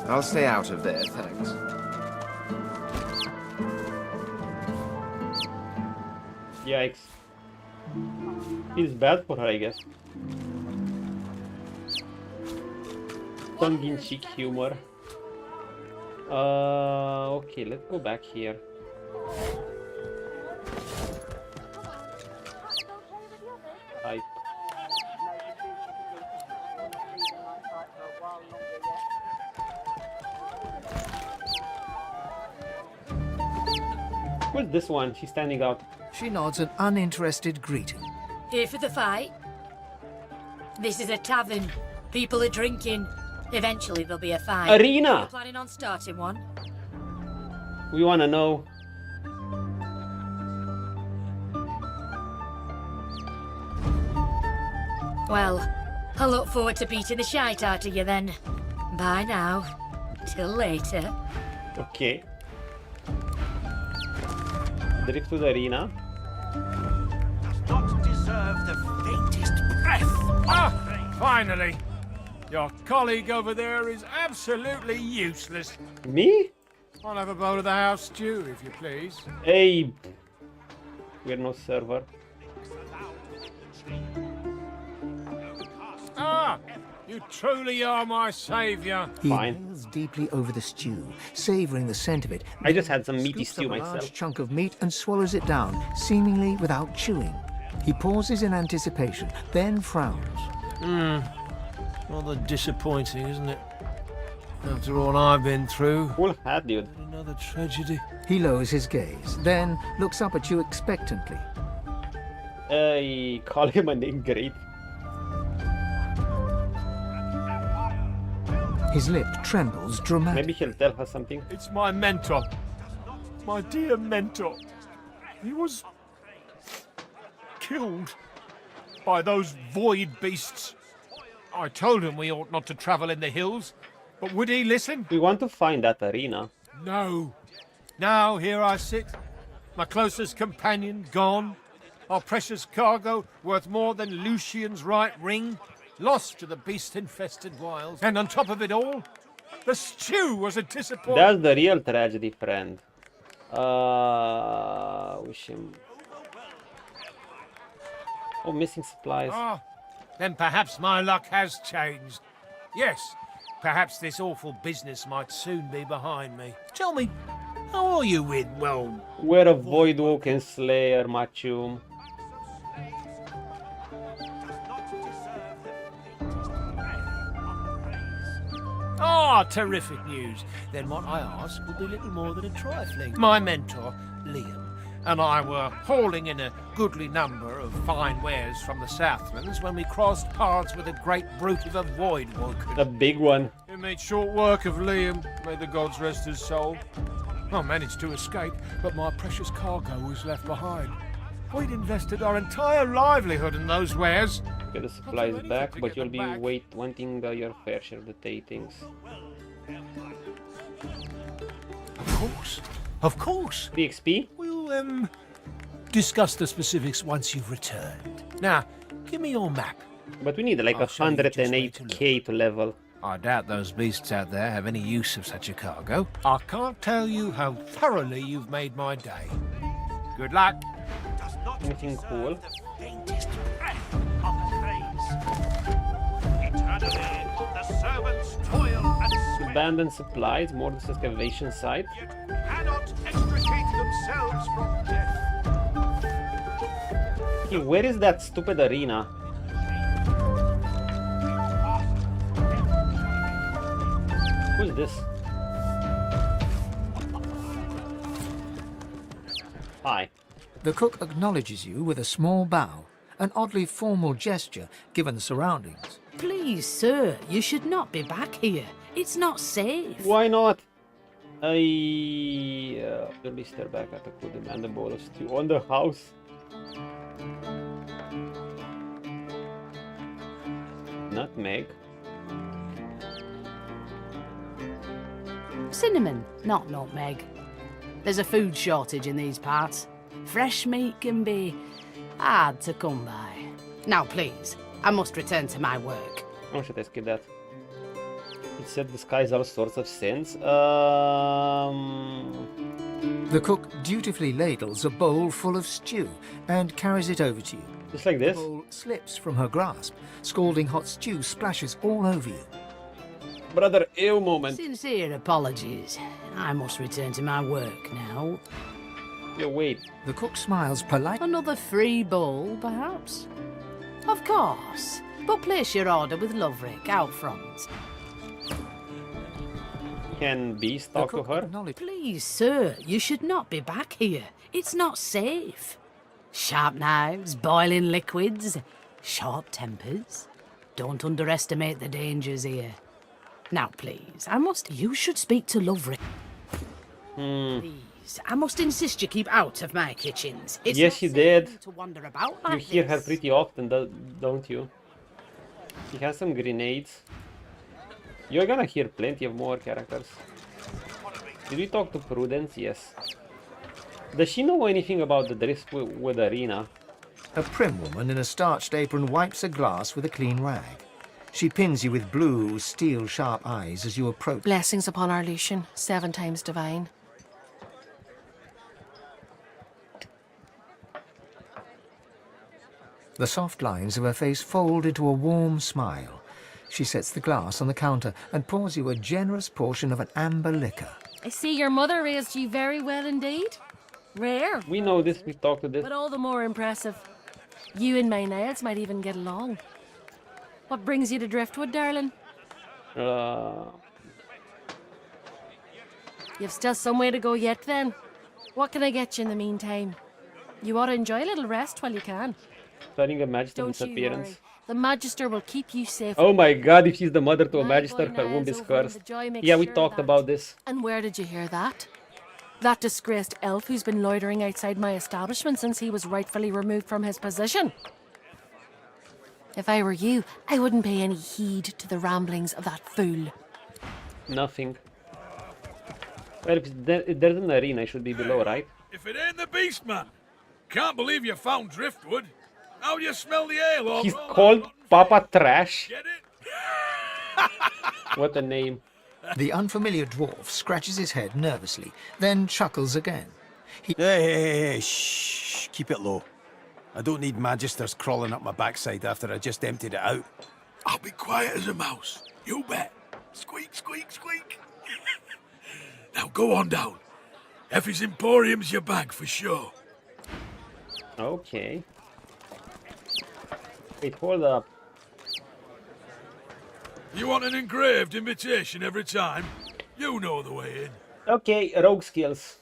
I'll stay out of there, thanks. Yikes. It's bad for her, I guess. Tongue-in-cheek humor. Okay, let's go back here. Type. Who's this one? She's standing out. She nods an uninterested greeting. Here for the fight? This is a tavern. People are drinking. Eventually there'll be a fight. Arena! Are you planning on starting one? We wanna know. Well, I look forward to beating the shite out of you then. Bye now. Till later. Okay. Driftwood Arena. Not deserve the faintest breath. Ah, finally. Your colleague over there is absolutely useless. Me? I'll have a bowl of the house stew, if you please. Hey, we're no server. Ah, you truly are my savior. He inhales deeply over the stew, savoring the scent of it. I just had some meaty Scoops stew up a myself. large chunk of meat and swallows it down, seemingly without chewing. He pauses in anticipation, then frowns. Rather disappointing, isn't it? After all I've been through. Cool hat, dude. Another tragedy. He lowers his gaze, then looks up at you expectantly. Call him a name, great. His lip trembles dramatically. Maybe he'll tell her something. It's my mentor. My dear mentor. He was killed by those void beasts. I told him we ought not to travel in the hills, but would he listen? We want to find that arena. No. Now here I sit, my closest companion gone, our precious cargo worth more than Lucian's right ring, lost to the beast-infested wilds, and on top of it all, the stew was a disappointment. That's the real tragedy, friend. Wish him. Oh, missing supplies. Ah, then perhaps my luck has changed. Yes, perhaps this awful business might soon be behind me. Tell me, how are you with, well... We're a Voidwoken Slayer, Machum. Ah, terrific news. Then what I ask will be little more than a trifling. My mentor, Liam, and I were hauling in a goodly number of fine wares from the Southlands when we crossed paths with a great brute of a Voidwoken. The big one. We made short work of Liam, may the gods rest his soul. I managed to escape, but my precious cargo was left behind. We'd invested our entire livelihood in those wares. Get the supplies back, but you'll be wanting your fair share of the takings. Of course. Of course. The XP? We'll, discuss the specifics once you've returned. Now, give me your map. But we need like 108k to level. I doubt those beasts out there have any use of such a cargo. I can't tell you how thoroughly you've made my day. Good luck. Anything cool? Faintest breath of praise. Eternally, the servants toil and sweat. Abandoned supplies, more this excavation site. Cannot extricate themselves from death. Okay, where is that stupid arena? Who's this? Hi. The cook acknowledges you with a small bow, an oddly formal gesture given the surroundings. Please, sir, you should not be back here. It's not safe. Why not? Really stare back at the food and the bowl of stew on the house. Nutmeg. Cinnamon, not nutmeg. There's a food shortage in these parts. Fresh meat can be hard to come by. Now, please, I must return to my work. Oh, should I skip that? It said disguise all sorts of sins. The cook dutifully ladles a bowl full of stew and carries it over to you. Just like this? The bowl slips from her grasp. Scalding hot stew splashes all over you. Brother, ew moment. Sincere apologies. I must return to my work now. Yo, wait. The cook smiles politely. Another free bowl, perhaps? Of course. But place your order with Loverick out front. Can Beast talk to her? Please, sir, you should not be back here. It's not safe. Sharp knives, boiling liquids, short tempers. Don't underestimate the dangers here. Now, please, You should speak to Loverick. Please, I must insist you keep out of my kitchens. It's yes, not she safe did. to wander about like You hear her this. pretty often, don't you? She has some grenades. You're gonna hear plenty of more characters. Did we talk to Prudence? Yes. Does she know anything about the Driftwood arena? A prim woman in a starched apron wipes a glass with a clean rag. She pins you with blue, steel-sharp eyes as you approach. Blessings upon our Lucian, 7 times divine. The soft lines of her face fold into a warm smile. She sets the glass on the counter and pours you a generous portion of an amber liquor. I see your mother raised you very well indeed. Rare. We know this, we talked to this. But all the more impressive. You and my nails might even get along. What brings you to Driftwood, darling? You've still some way to go yet, then. What can I get you in the meantime? You ought to enjoy a little rest while you can. Planning a magister Don't you disappearance. worry. The Magister will keep you safe. Oh my god, if she's the mother to a My magister, boy her womb Niles is over in cursed. the Joy makes Yeah, we sure talked that. about this. And where did you hear that? That disgraced elf who's been loitering outside my establishment since he was rightfully removed from his position. If I were you, I wouldn't pay any heed to the ramblings of that fool. Nothing. Well, if there's an arena, it should be below, right? If it ain't the beast, man. Can't believe you found Driftwood. How do you smell the ale? Or He's called Papa Trash. Get it? What a name. The unfamiliar dwarf scratches his head nervously, then chuckles again. Hey, shh, keep it low. I don't need magisters crawling up my backside after I just emptied it out. I'll be quiet as a mouse. You bet. Squeak, squeak, squeak. Now go on down. Effie's Emporium's your bag for sure. Okay. Wait, hold up. You want an engraved invitation every time? You know the way in. Okay, rogue skills.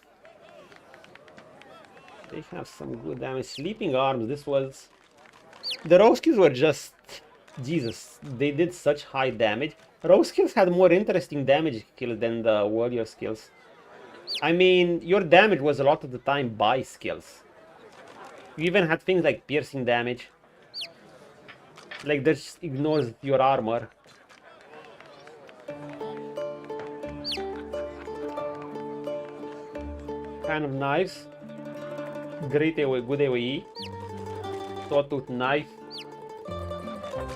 They have some good damage. Sleeping arms, this was... The rogue skills were just... Jesus, they did such high damage. Rogue skills had more interesting damage skills than the warrior skills. I mean, your damage was a lot of the time by skills. You even had things like piercing damage. Like, that just ignores your armor. Kind of knives. Great AoE, good AoE. Sawtooth knife.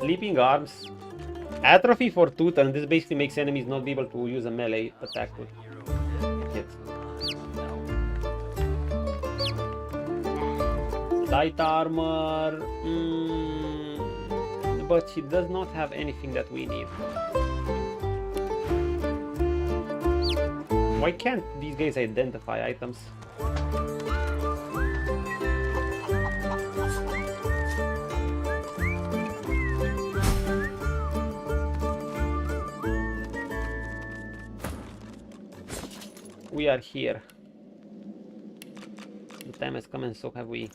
Leaping arms. Atrophy for tooth, and this basically makes enemies not be able to use a melee attack with it. Light armor. But she does not have anything that we need. Why can't these guys identify items? We are here. The time has come and so have we.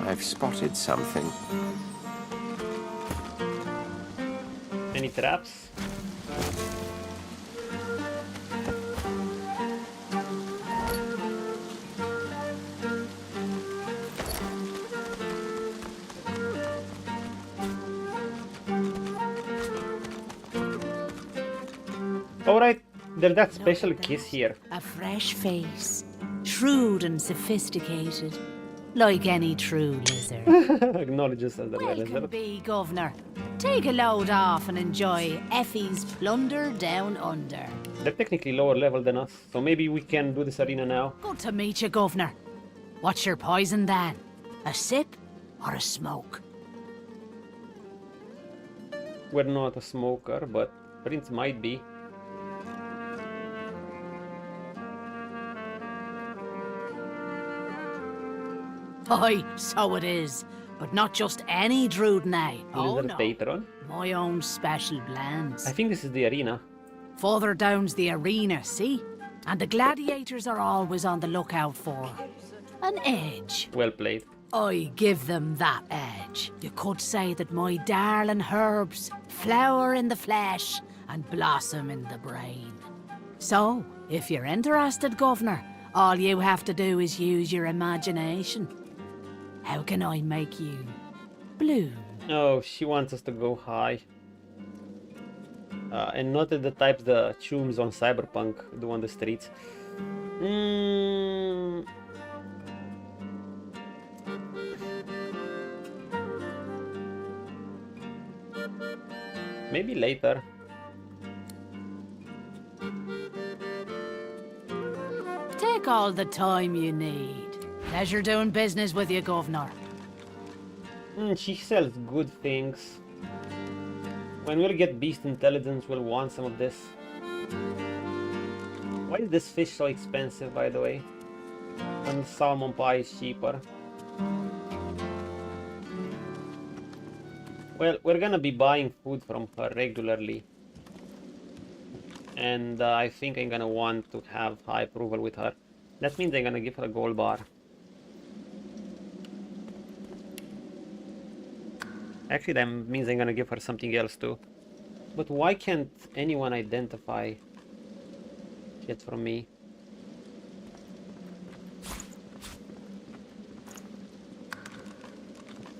I've spotted something. Any traps? Alright, there's that special kiss here. A fresh face, shrewd and sophisticated, like any true lizard. Acknowledges as the Welcome lizard. be, Governor. Take a load off and enjoy Effie's plunder down under. They're technically lower level than us, so maybe we can do this arena now. Good to meet you, Governor. What's your poison then? A sip or a smoke? We're not a smoker, but Prince might be. Aye, so it is. But not just any Druid now. Oh Lizard no, Patron. my own special blends. I think this is the arena. Further down's the arena, see? And the gladiators are always on the lookout for an edge. Well played. I give them that edge. You could say that my darling herbs flower in the flesh and blossom in the brain. So, if you're interested, Governor, all you have to do is use your imagination. How can I make you bloom? Oh, she wants us to go high. And not at the types the chooms on Cyberpunk do on the streets. Maybe later. Take all the time you need. Pleasure doing business with you, Governor. She sells good things. When we'll get beast intelligence, we'll want some of this. Why is this fish so expensive, by the way? When salmon pie is cheaper. Well, we're gonna be buying food from her regularly. And I think I'm gonna want to have high approval with her. That means I'm gonna give her a gold bar. Actually, that means I'm gonna give her something else too. But why can't anyone identify shit from me?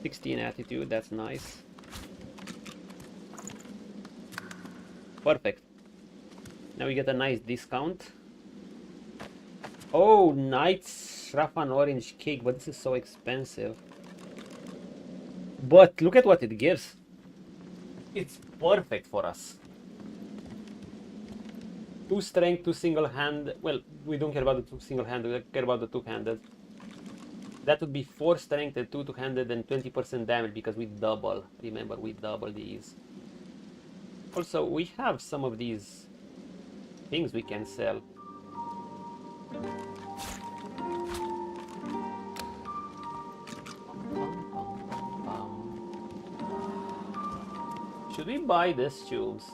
"16 attitude, that's nice. Perfect. Now we get a nice discount. Oh, Knight's Shrafan orange cake, but this is so expensive. But look at what it gives. It's perfect for us. 2 strength, 2 single-handed. Well, we don't care about the 2 single-handed, we care about the 2-handed. That would be 4 strength and 2 two-handed and 20% damage because we double. Remember, we double these. Also, we have some of these things we can sell. Should we buy this tubes?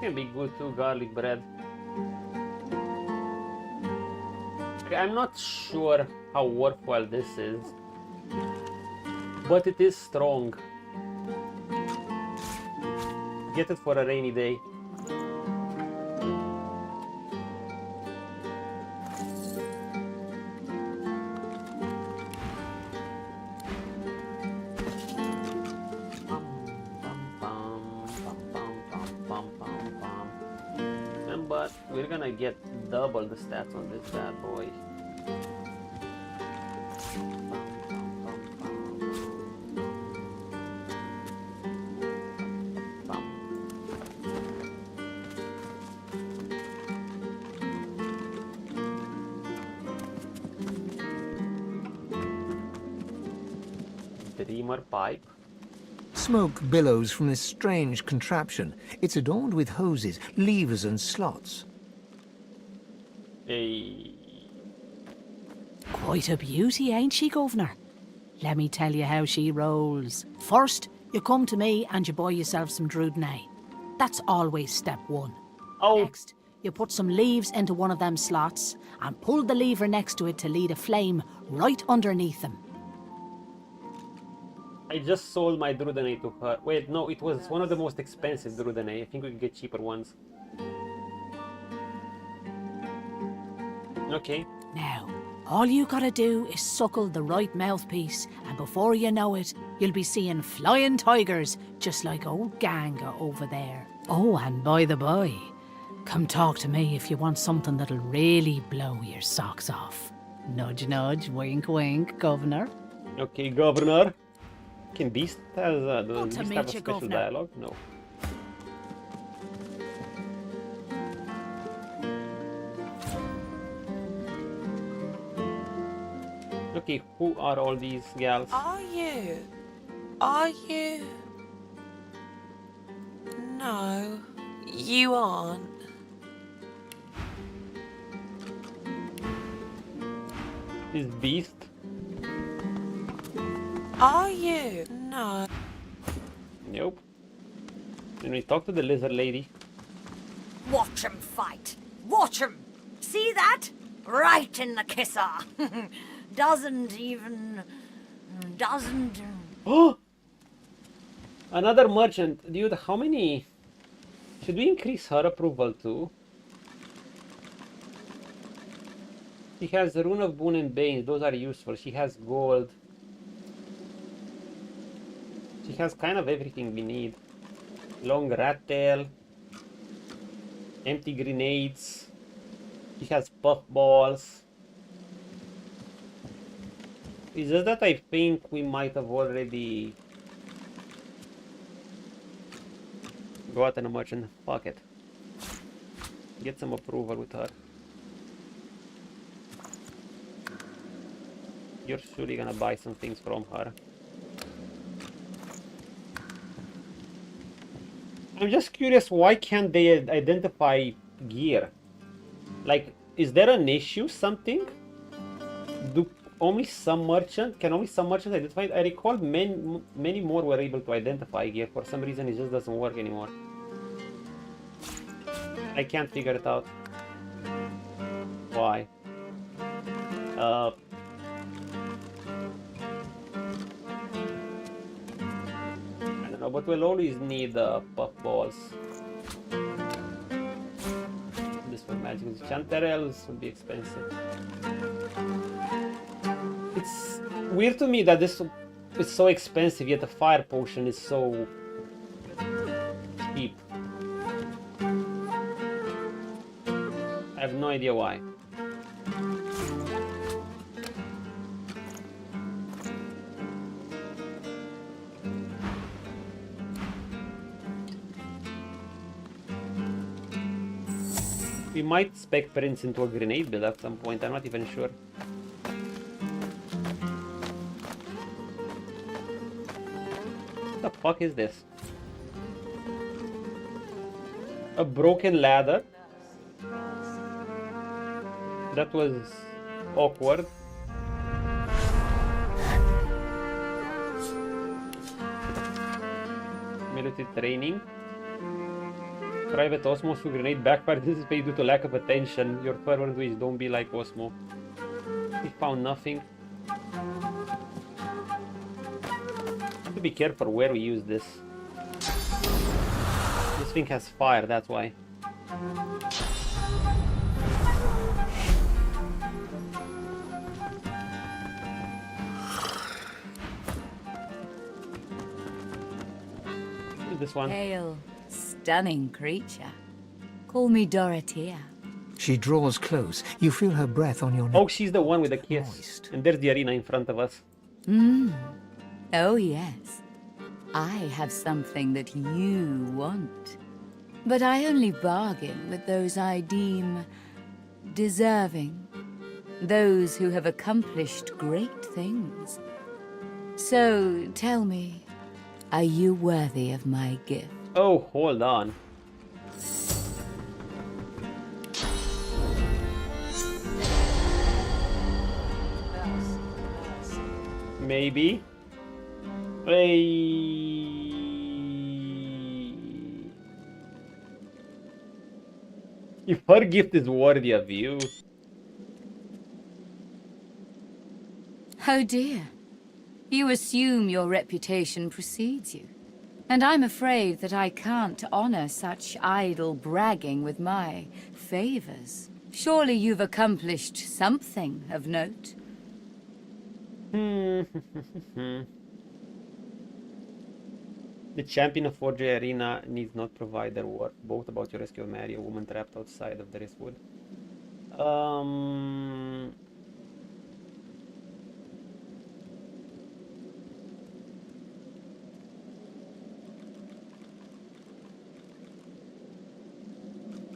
Can be good too, garlic bread. Okay, I'm not sure how worthwhile this is, but it is strong. Get it for a rainy day. what? We're gonna get double the stats on this bad boy. Dreamer pipe. Smoke billows from this strange contraption. It's adorned with hoses, levers and slots. Hey. Quite a beauty, ain't she, Governor? Let me tell you how she rolls. First, you come to me and you buy yourself some Drudnay. That's always step one. Oh. Next, you put some leaves into one of them slots and pull the lever next to it to lead a flame right underneath them. I just sold my Drudnay to her. Wait, no, it was one of the most expensive Drudnay. I think we could get cheaper ones. Okay. Now, all you gotta do is suckle the right mouthpiece, and before you know it, you'll be seeing flying tigers, just like old Ganga over there. Oh, and by the by, come talk to me if you want something that'll really blow your socks off. Nudge, nudge, wink, wink, Governor. Okay, Governor. Can Beast has does to Beast meet have a you, special Governor. dialogue? No. Okay, who are all these gals? Are you? Are you? No, you aren't. Is Beast? Are you? No. Nope. Can we talk to the lizard lady? Watch 'em fight. Watch 'em. See that? Right in the kisser. Doesn't. Oh! Another merchant. Dude, how many? Should we increase her approval too? She has the Rune of Boon and Bane. Those are useful. She has gold. She has kind of everything we need. Long rat tail. Empty grenades. She has puff balls. It's just that I think we might have already gotten a merchant. Fuck it. Get some approval with her. You're surely gonna buy some things from her. I'm just curious, why can't they identify gear? Like, is there an issue, something? Can only some merchants identify it? I recall many more were able to identify gear. For some reason it just doesn't work anymore. I can't figure it out. Why? I don't know, but we'll always need puff balls. This for magic. Chanterelles will be expensive. It's weird to me that this is so expensive, yet the fire potion is so cheap. I have no idea why. We might spec Prince into a grenade build at some point, I'm not even sure. What the fuck is this? A broken ladder? That was awkward. Military training. Private Osmo to grenade backfire. This is paid due to lack of attention. Your fervent wish, don't be like Osmo. He found nothing. Have to be careful where we use this. This thing has fire, that's why. What is this one? Hail, stunning creature. Call me Dorothea. She draws close. You feel her breath on your neck. Oh, she's the one with the kiss. And there's the arena in front of us. Oh, yes. I have something that you want. But I only bargain with those I deem deserving. Those who have accomplished great things. So, tell me, are you worthy of my gift? Oh, hold on. Maybe. If her gift is worthy of you. Oh dear. You assume your reputation precedes you. And I'm afraid that I can't honor such idle bragging with my favors. Surely you've accomplished something of note. The champion of Forge Arena needs not provide their word, both about your rescue of Mary, a woman trapped outside of the Driftwood.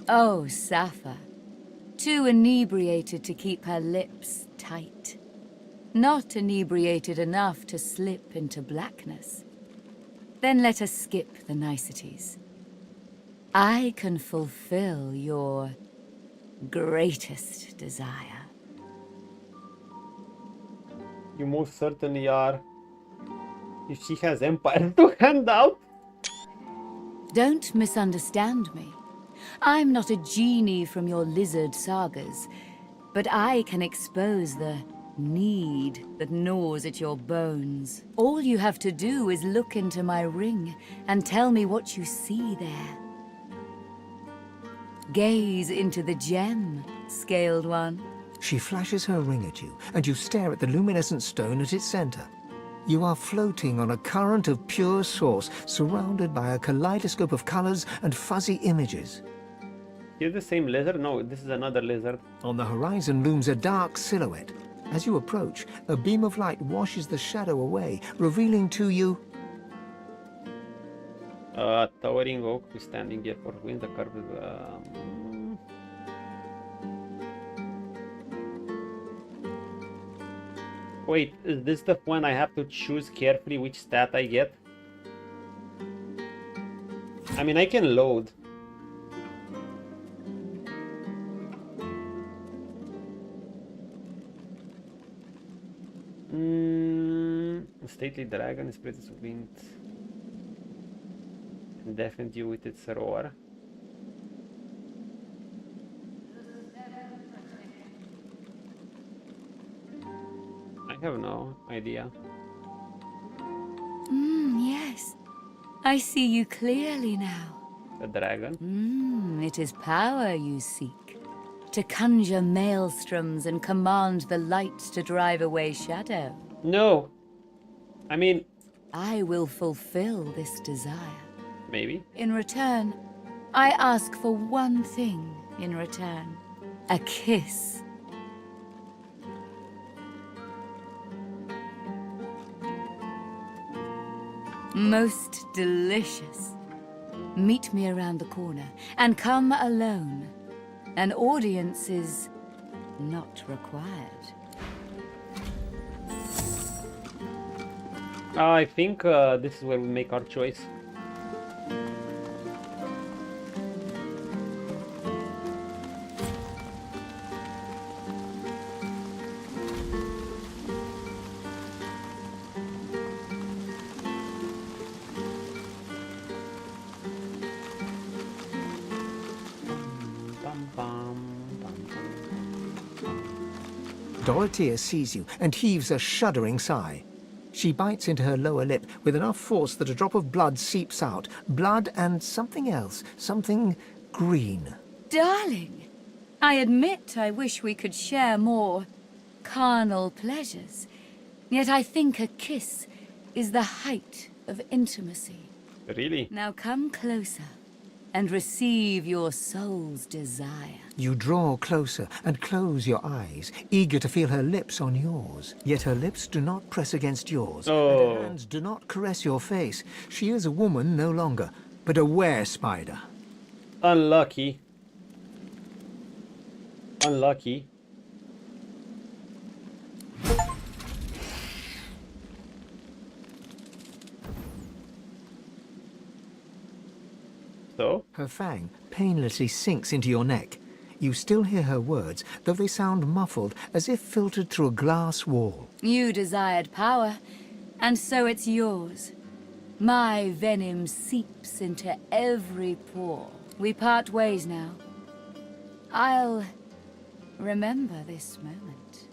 Oh, Sappha. Too inebriated to keep her lips tight. Not inebriated enough to slip into blackness. Then let us skip the niceties. I can fulfill your greatest desire. You most certainly are. If she has empire to hand out. Don't misunderstand me. I'm not a genie from your lizard sagas, but I can expose the need that gnaws at your bones. All you have to do is look into my ring and tell me what you see there. Gaze into the gem, Scaled One. She flashes her ring at you, and you stare at the luminescent stone at its center. You are floating on a current of pure source, surrounded by a kaleidoscope of colors and fuzzy images. Here's the same lizard? No, this is another lizard. On the horizon looms a dark silhouette. As you approach, a beam of light washes the shadow away, revealing to you... Towering oak who's standing here for winds, the curve Wait, is this the one I have to choose carefully which stat I get? I mean, I can load. Stately dragon is pretty wind. Deafened you with its roar. I have no idea. Yes. I see you clearly now. The dragon? It is power you seek. To conjure maelstroms and command the light to drive away shadow. No. I mean... I will fulfill this desire. Maybe. In return, I ask for one thing in return. A kiss. Most delicious. Meet me around the corner, and come alone. An audience is not required. I think this is where we make our choice. Dorothea sees you and heaves a shuddering sigh. She bites into her lower lip with enough force that a drop of blood seeps out. Blood and something else. Something green. Darling, I admit I wish we could share more carnal pleasures. Yet I think a kiss is the height of intimacy. Really? Now come closer. and receive your soul's desire. You draw closer and close your eyes, eager to feel her lips on yours. Yet her lips do not press against yours, and her hands do not caress your face. She is a woman no longer, but a were-spider. Unlucky. Unlucky. So? Her fang painlessly sinks into your neck. You still hear her words, though they sound muffled, as if filtered through a glass wall. You desired power, and so it's yours. My venom seeps into every pore. We part ways now. I'll remember this moment.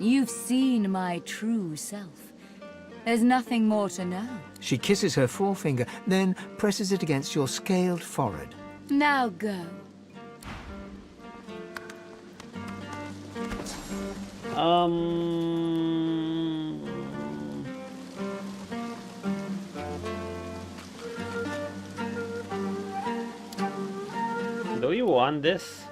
You've seen my true self. There's nothing more to know. She kisses her forefinger, then presses it against your scaled forehead. Now go. Do you want this?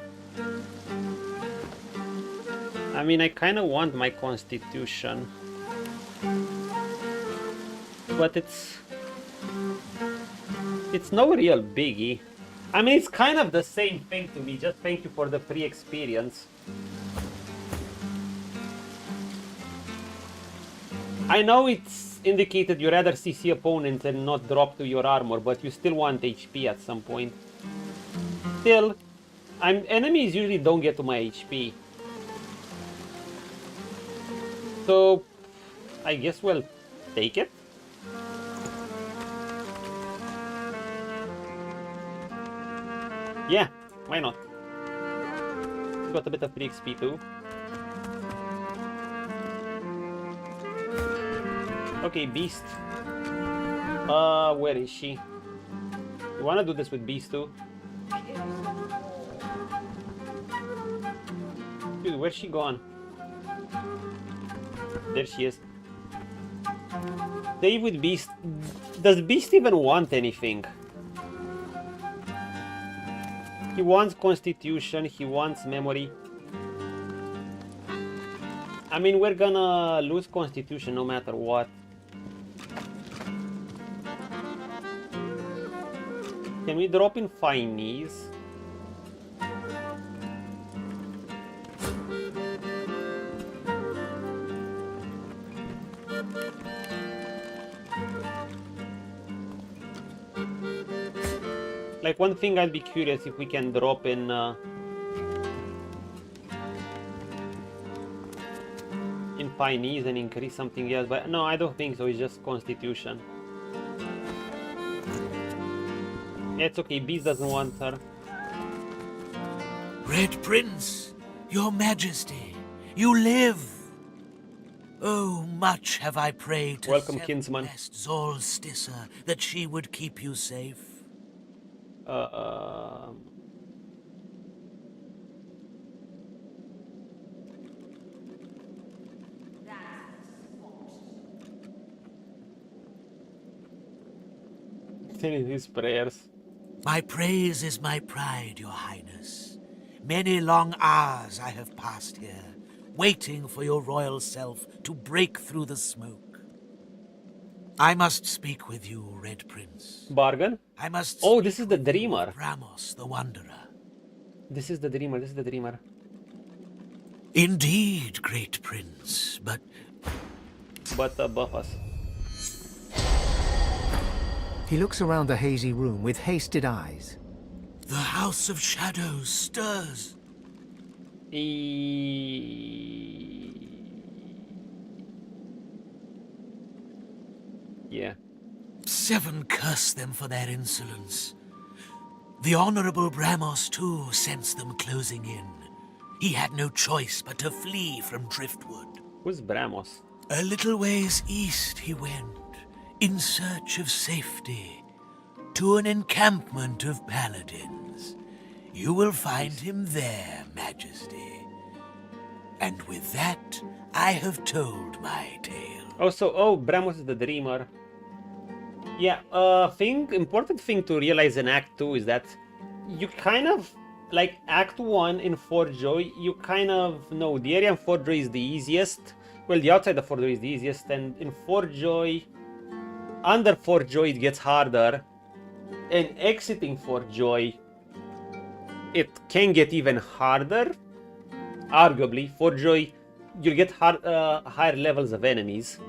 I mean, I kind of want my constitution. But it's no real biggie. I mean, it's kind of the same thing to me. Just thank you for the free experience. I know it's indicated you rather CC opponents and not drop to your armor, but you still want HP at some point. Still, enemies usually don't get to my HP. So, I guess we'll take it. Yeah, why not? Got a bit of free XP too. Okay, Beast. Where is she? You wanna do this with Beast too? Dude, where's she gone? There she is. Save with Beast. Does Beast even want anything? He wants Constitution, he wants Memory. I mean, we're gonna lose Constitution no matter what. Can we drop in Fine Knees? Like, one thing I'd be curious if we can drop in Fine Knees and increase something else, but no, I don't think so. It's just Constitution. Yeah, it's okay. Beast doesn't want her. Red Prince, your majesty, you live. Oh, much have I prayed to Welcome, kinsman. Zolstissa that she would keep you safe. His prayers. My praise is my pride, your highness. Many long hours I have passed here, waiting for your royal self to break through the smoke. I must speak with you, Red Prince. Bargain? I must. Oh, this is the Dreamer. Ramos, the Wanderer. This is the Dreamer. This is the Dreamer. Indeed, great Prince, but buff us. He looks around the hazy room with hasted eyes. The House of Shadows stirs. Yeah. 7 curse them for their insolence. The Honorable Bramos, too, sensed them closing in. He had no choice but to flee from Driftwood. Who's Bramos? A little ways east he went, in search of safety, to an encampment of paladins. You will find him there, Majesty. And with that, I have told my tale. Oh, so, Bramos is the Dreamer. Yeah, important thing to realize in Act 2 is that you kind of, like Act 1 in Fort Joy, you kind of know the area in Fort Joy is the easiest. Well, the outside of Fort Joy is the easiest, and in Fort Joy, under Fort Joy it gets harder, and exiting Fort Joy, it can get even harder. Arguably, Fort Joy, you'll get higher levels of enemies,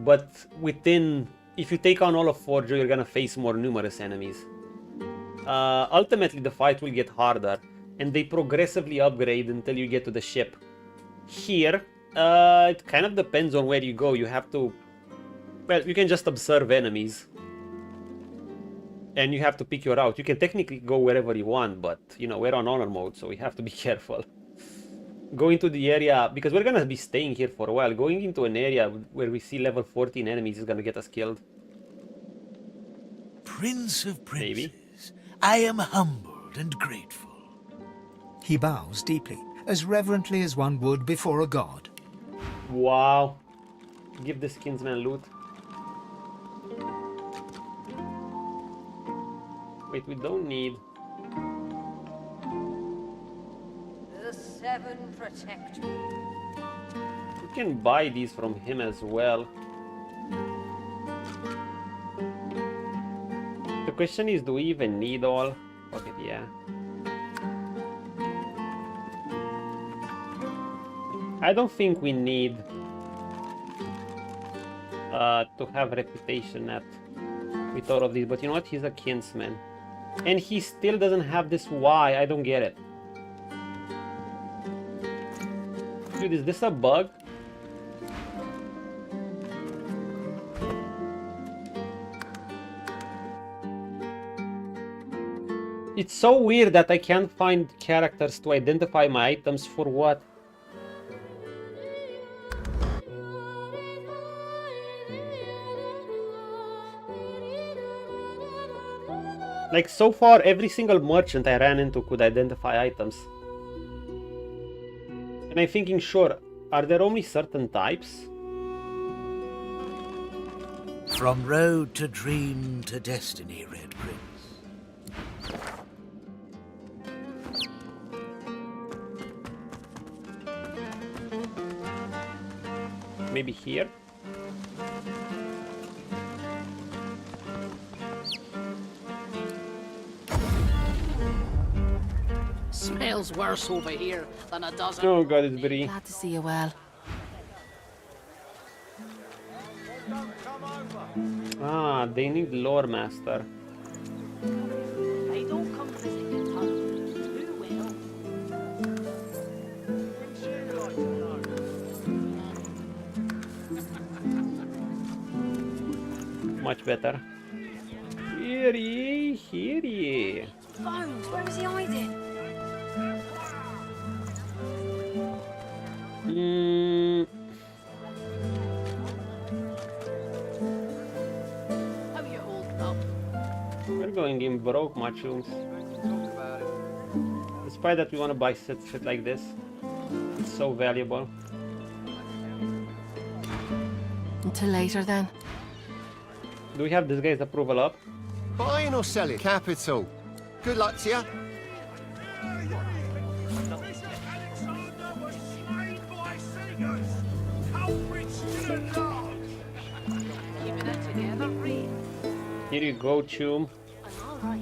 but if you take on all of Fort Joy, you're gonna face more numerous enemies. Ultimately, the fight will get harder, and they progressively upgrade until you get to the ship. Here, it kind of depends on where you go. You have to... Well, you can just observe enemies, and you have to pick your route. You can technically go wherever you want, but, you know, we're on honor mode, so we have to be careful. Going to the area, because we're gonna be staying here for a while, going into an area where we see level 14 enemies is gonna get us killed. Prince of Princes, maybe. I am humbled and grateful. He bows deeply, as reverently as one would before a god. Wow. Give the skinsman loot. Wait, we don't need... The seven protect me. We can buy these from him as well. The question is, do we even need all? Okay, yeah. I don't think we need to have reputation with all of these, but you know what? He's a kinsman. And he still doesn't have this Y. I don't get it. Dude, is this a bug? It's so weird that I can't find characters to identify my items for what. Like, so far, every single merchant I ran into could identify items. And I'm thinking, sure, are there only certain types? From road to dream to destiny, Red Prince. Maybe here? Smells worse over here than a dozen. Oh god, it's BREE. Glad to see you well. Ah, they need lore master. I don't come visit your tongue. Who will? Much better. Here ye, here ye. Bones, where is he hiding? How you holding up? We're going in broke mushrooms. Despite that we want to buy shit like this. It's so valuable. Until later then. Do we have this guy's approval up? Buying or selling? Capital. Good luck to you. Keeping it together, BREE. Here you go, Chum. I'm all right.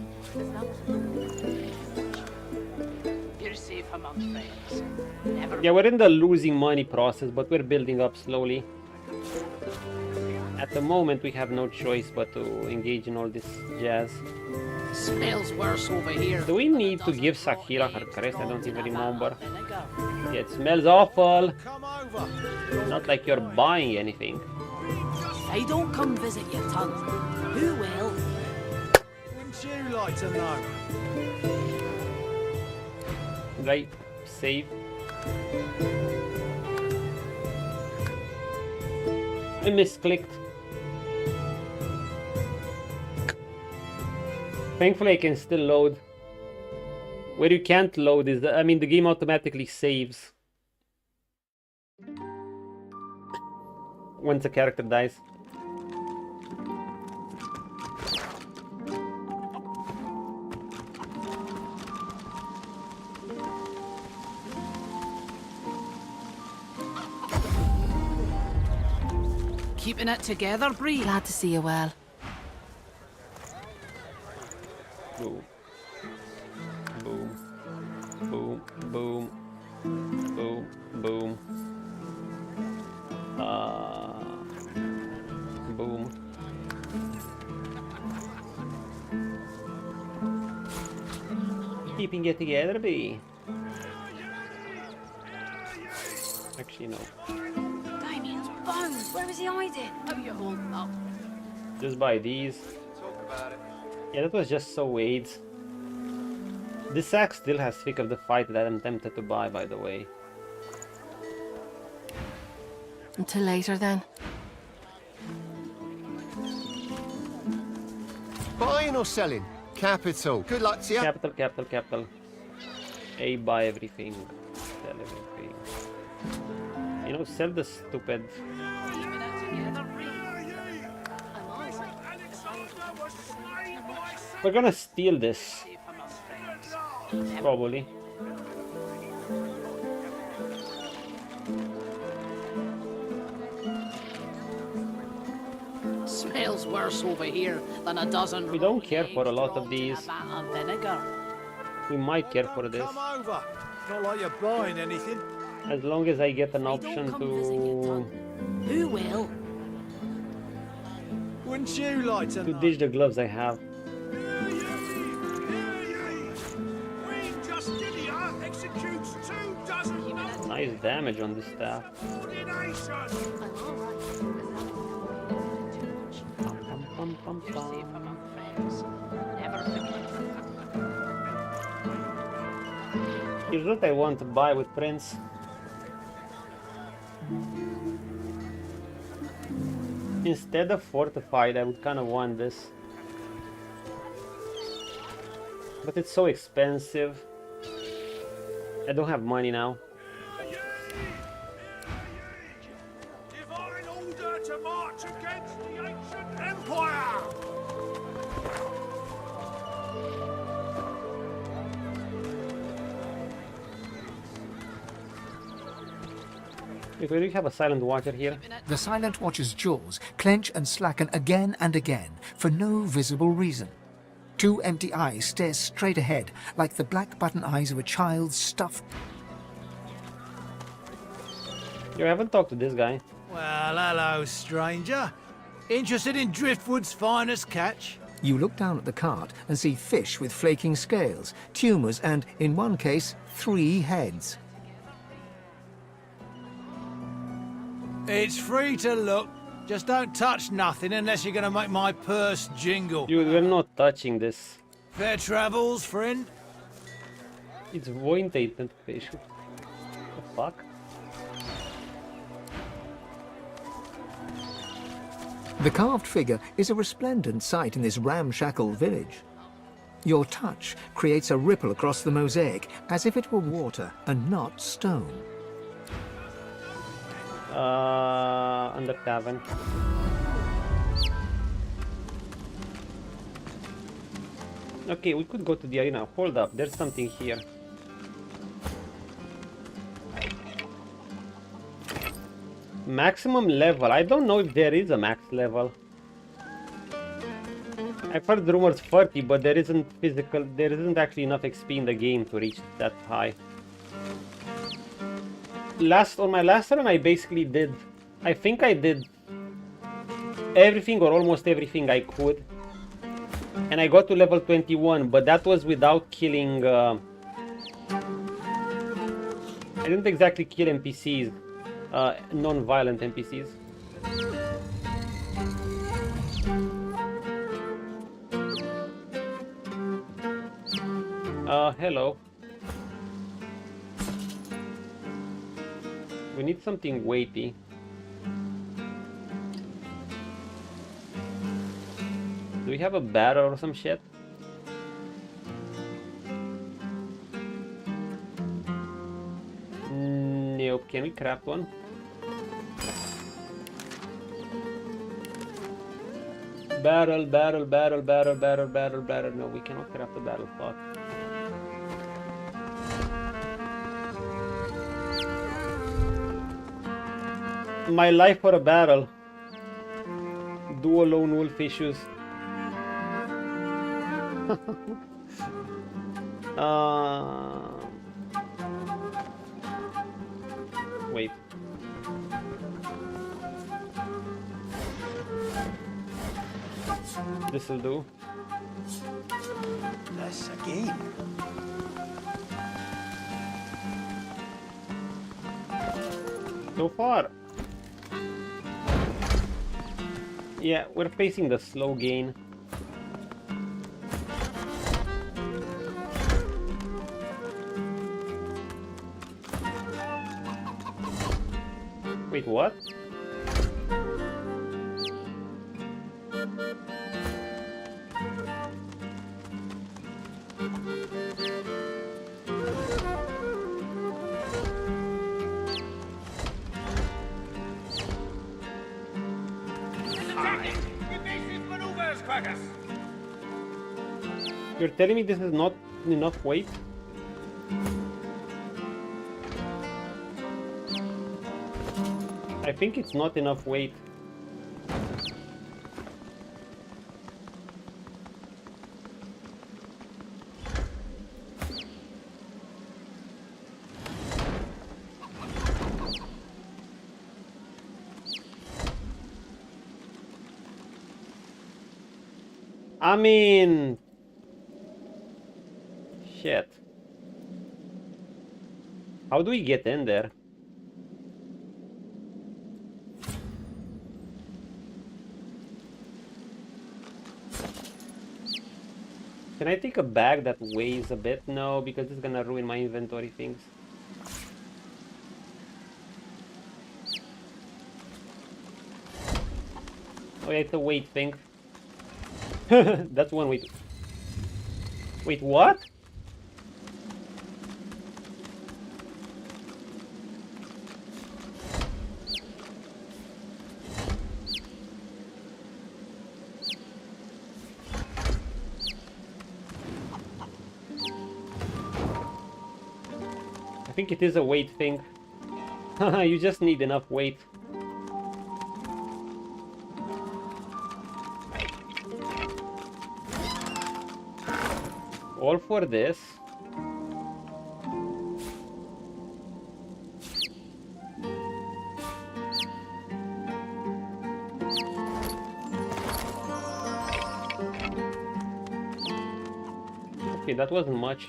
You're safe among friends. Never. Yeah, we're in the losing money process, but we're building up slowly. At the moment, we have no choice but to engage in all this jazz. Smells worse over here. Do we need to give Sakira her crest? I don't even remember. Yeah, it smells awful. Not like you're buying anything. If I don't come visit your tongue, who will? Wouldn't you like to know? Right, save. I misclicked. Thankfully I can still load. Where you can't load is the game automatically saves once a character dies. Keeping it together, BREE? Glad to see you well. Boom. Boom. Boom. Boom. Boom. Boom. Boom. Keeping it together, BREE. Actually, no. Damien's bones. Where is he hiding? Oh, you hold up. Just buy these. Yeah, that was just so AIDS. This sack still has Thick of the Fight that I'm tempted to buy, by the way. Until later, then. Buying or selling? Capital. Good luck to you. Capital, capital, capital. A, buy everything. Sell everything. You know, sell the stupid... We're gonna steal this. Probably. Smells worse over here than a dozen. We don't care for a lot of these. Vinegar. We might care for this. Come over. Not like you're buying anything. As long as I get an option to... Who will? Wouldn't you like to ditch the gloves I have. Nice damage on this staff. Here's what I want to buy with Prince. Instead of fortified, I would kind of want this. But it's so expensive. I don't have money now. Divine order to march against the ancient empire! We do have a Silent Watcher here. The Silent Watcher's jaws clench and slacken again and again for no visible reason. Two empty eyes stare straight ahead, like the black button eyes of a child stuffed. You haven't talked to this guy. Well, hello, stranger. Interested in Driftwood's finest catch? You look down at the cart and see fish with flaking scales, tumours and, in one case, 3 heads. It's free to look. Just don't touch nothing unless you're going to make my purse jingle. Dude, we're not touching this. Fair travels, friend. It's Voidwoken fish. What the fuck? The carved figure is a resplendent sight in this ramshackle village. Your touch creates a ripple across the mosaic, as if it were water and not stone. Under Tavern. Okay, we could go to the arena. Hold up, there's something here. Maximum level. I don't know if there is a max level. I've heard rumors 30, but there isn't actually enough XP in the game to reach that high. On my last run, I basically did, I think I did everything or almost everything I could, and I got to level 21, but that was without killing, I didn't exactly kill NPCs, non-violent NPCs. Hello. We need something weighty. Do we have a barrel or some shit? Nope. Can we craft one? Barrel. No, we cannot craft a barrel. Fuck. My life for a barrel. Dual lone wolf issues. Wait. This'll do. That's a game. So far. Yeah, we're facing the slow gain. Wait, what? You're telling me this is not enough weight? I think it's not enough weight. I mean, shit. How do we get in there? Can I take a bag that weighs a bit? No, because it's gonna ruin my inventory things. Oh yeah, it's a weight thing. That's one way. Wait, what? I think it is a weight thing. You just need enough weight. All for this. Okay, that wasn't much.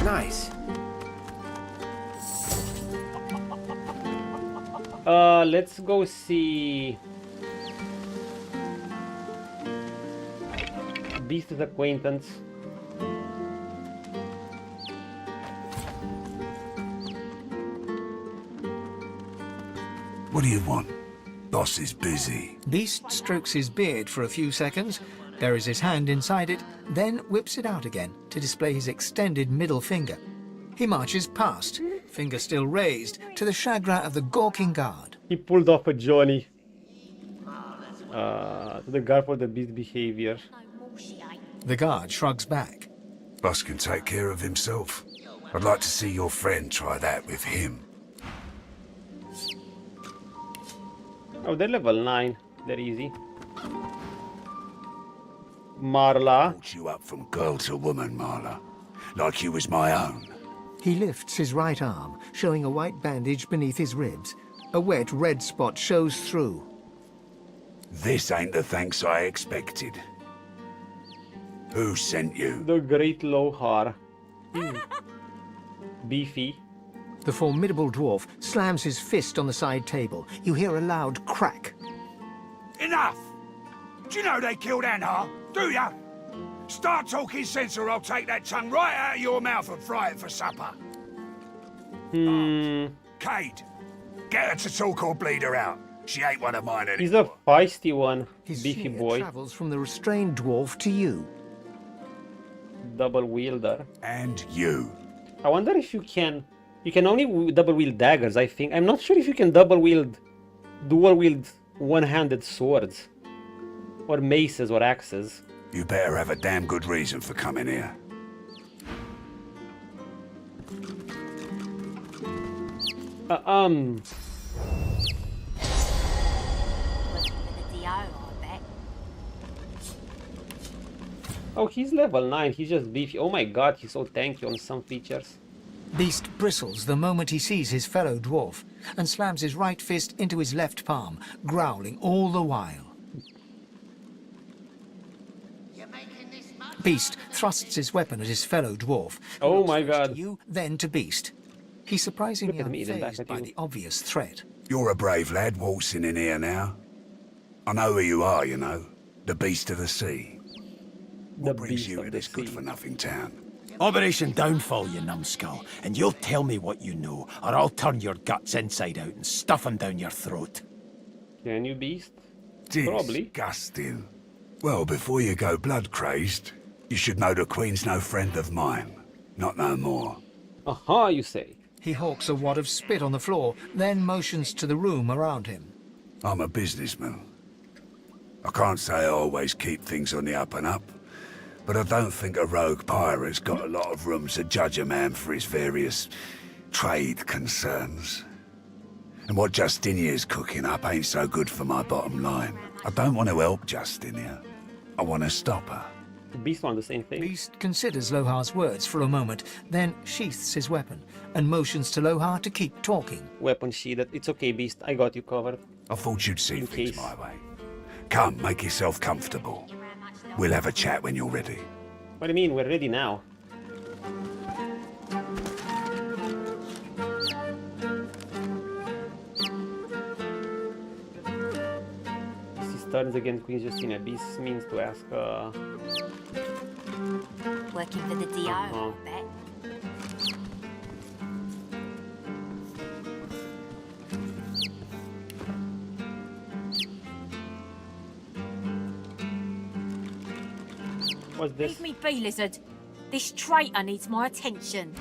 Nice. Let's go see Beast's acquaintance. What do you want? Boss is busy. Beast strokes his beard for a few seconds, buries his hand inside it, then whips it out again to display his extended middle finger. He marches past, finger still raised, to the chagrin of the gawking guard. He pulled off a Johnny. To the guard for the beast behavior. The guard shrugs back. Boss can take care of himself. I'd like to see your friend try that with him. Oh, they're level 9. They're easy. Marla. Brought you up from girl to woman, Marla. Like you was my own. He lifts his right arm, showing a white bandage beneath his ribs. A wet red spot shows through. This ain't the thanks I expected. Who sent you? The Great Lohar. Beefy. The formidable dwarf slams his fist on the side table. You hear a loud crack. Enough! Do you know they killed Anhar? Do ya? Start talking sense or I'll take that tongue right out of your mouth and fry it for supper. Cade, get her to talk or bleed her out. She ain't one of mine anymore. He's a feisty one, His beefy sneer boy. travels from the restrained dwarf to you. Double wielder. And you. I wonder if you can... You can only double wield daggers, I think. I'm not sure if you can dual wield one-handed swords. Or maces or axes. You better have a damn good reason for coming here. Oh, he's level 9. He's just beefy. Oh my god, he's so tanky on some features. Beast bristles the moment he sees his fellow dwarf and slams his right fist into his left palm, growling all the while. Beast thrusts his weapon at his fellow dwarf. Oh my god. To you, then to Beast. He's surprisingly Look at me, then back unfazed at by you. the obvious threat. You're a brave lad waltzing in here now. I know who you are, you know. The Beast of the Sea. What brings you to this good-for-nothing town? Operation Downfall, you numbskull, and you'll tell me what you know, or I'll turn your guts inside out and stuff them down your throat. Can you, Beast? Probably. Disgusting. Well, before you go blood-crazed, you should know the Queen's no friend of mine. Not no more. Aha, you say. He hawks a wad of spit on the floor, then motions to the room around him. I'm a businessman. I can't say I always keep things on the up and up, but I don't think a rogue pirate's got a lot of room to judge a man for his various trade concerns. And what Justinia's cooking up ain't so good for my bottom line. I don't want to help Justinia. I want to stop her. Beast wants the same thing. Beast considers Lohar's words for a moment, then sheaths his weapon and motions to Lohar to keep talking. Weapon sheathed. It's okay, Beast. I got you covered. I thought you'd see In things case. my way. Come, make yourself comfortable. We'll have a chat when you're ready. What do you mean? We're ready now. This is turns against Queen Justina. Beast means to ask, Working for the DO, I bet. What's this? Leave me be, lizard. This traitor needs my attention.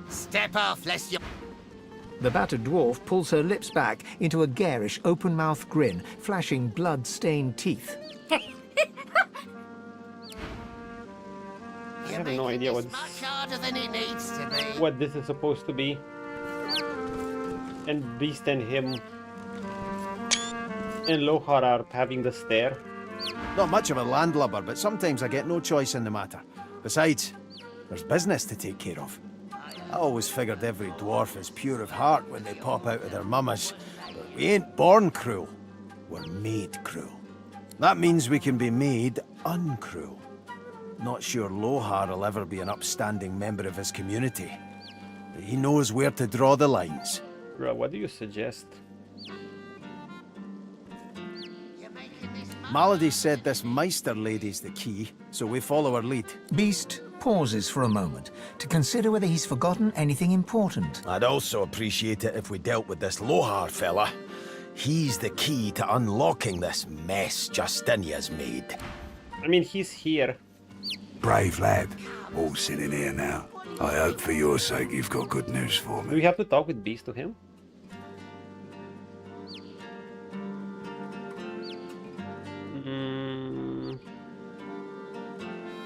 Step off, lest you... The battered dwarf pulls her lips back into a garish, open-mouthed grin, flashing blood-stained teeth. I have no idea what harder than it needs to be. what this is supposed to be. And Beast and him and Lohar are having the stare. Not much of a landlubber, but sometimes I get no choice in the matter. Besides, there's business to take care of. I always figured every dwarf is pure of heart when they pop out of their mummas, but we ain't born cruel. We're made cruel. That means we can be made uncruel. Not sure Lohar will ever be an upstanding member of his community, but he knows where to draw the lines. Bro, what do you suggest? Malady said this Meister lady's the key, so we follow her lead. Beast pauses for a moment to consider whether he's forgotten anything important. I'd also appreciate it if we dealt with this Lohar fella. He's the key to unlocking this mess Justinia's made. I mean, he's here. Brave lad, waltzing in here now. I hope for your sake you've got good news for me. Do we have to talk with Beast to him?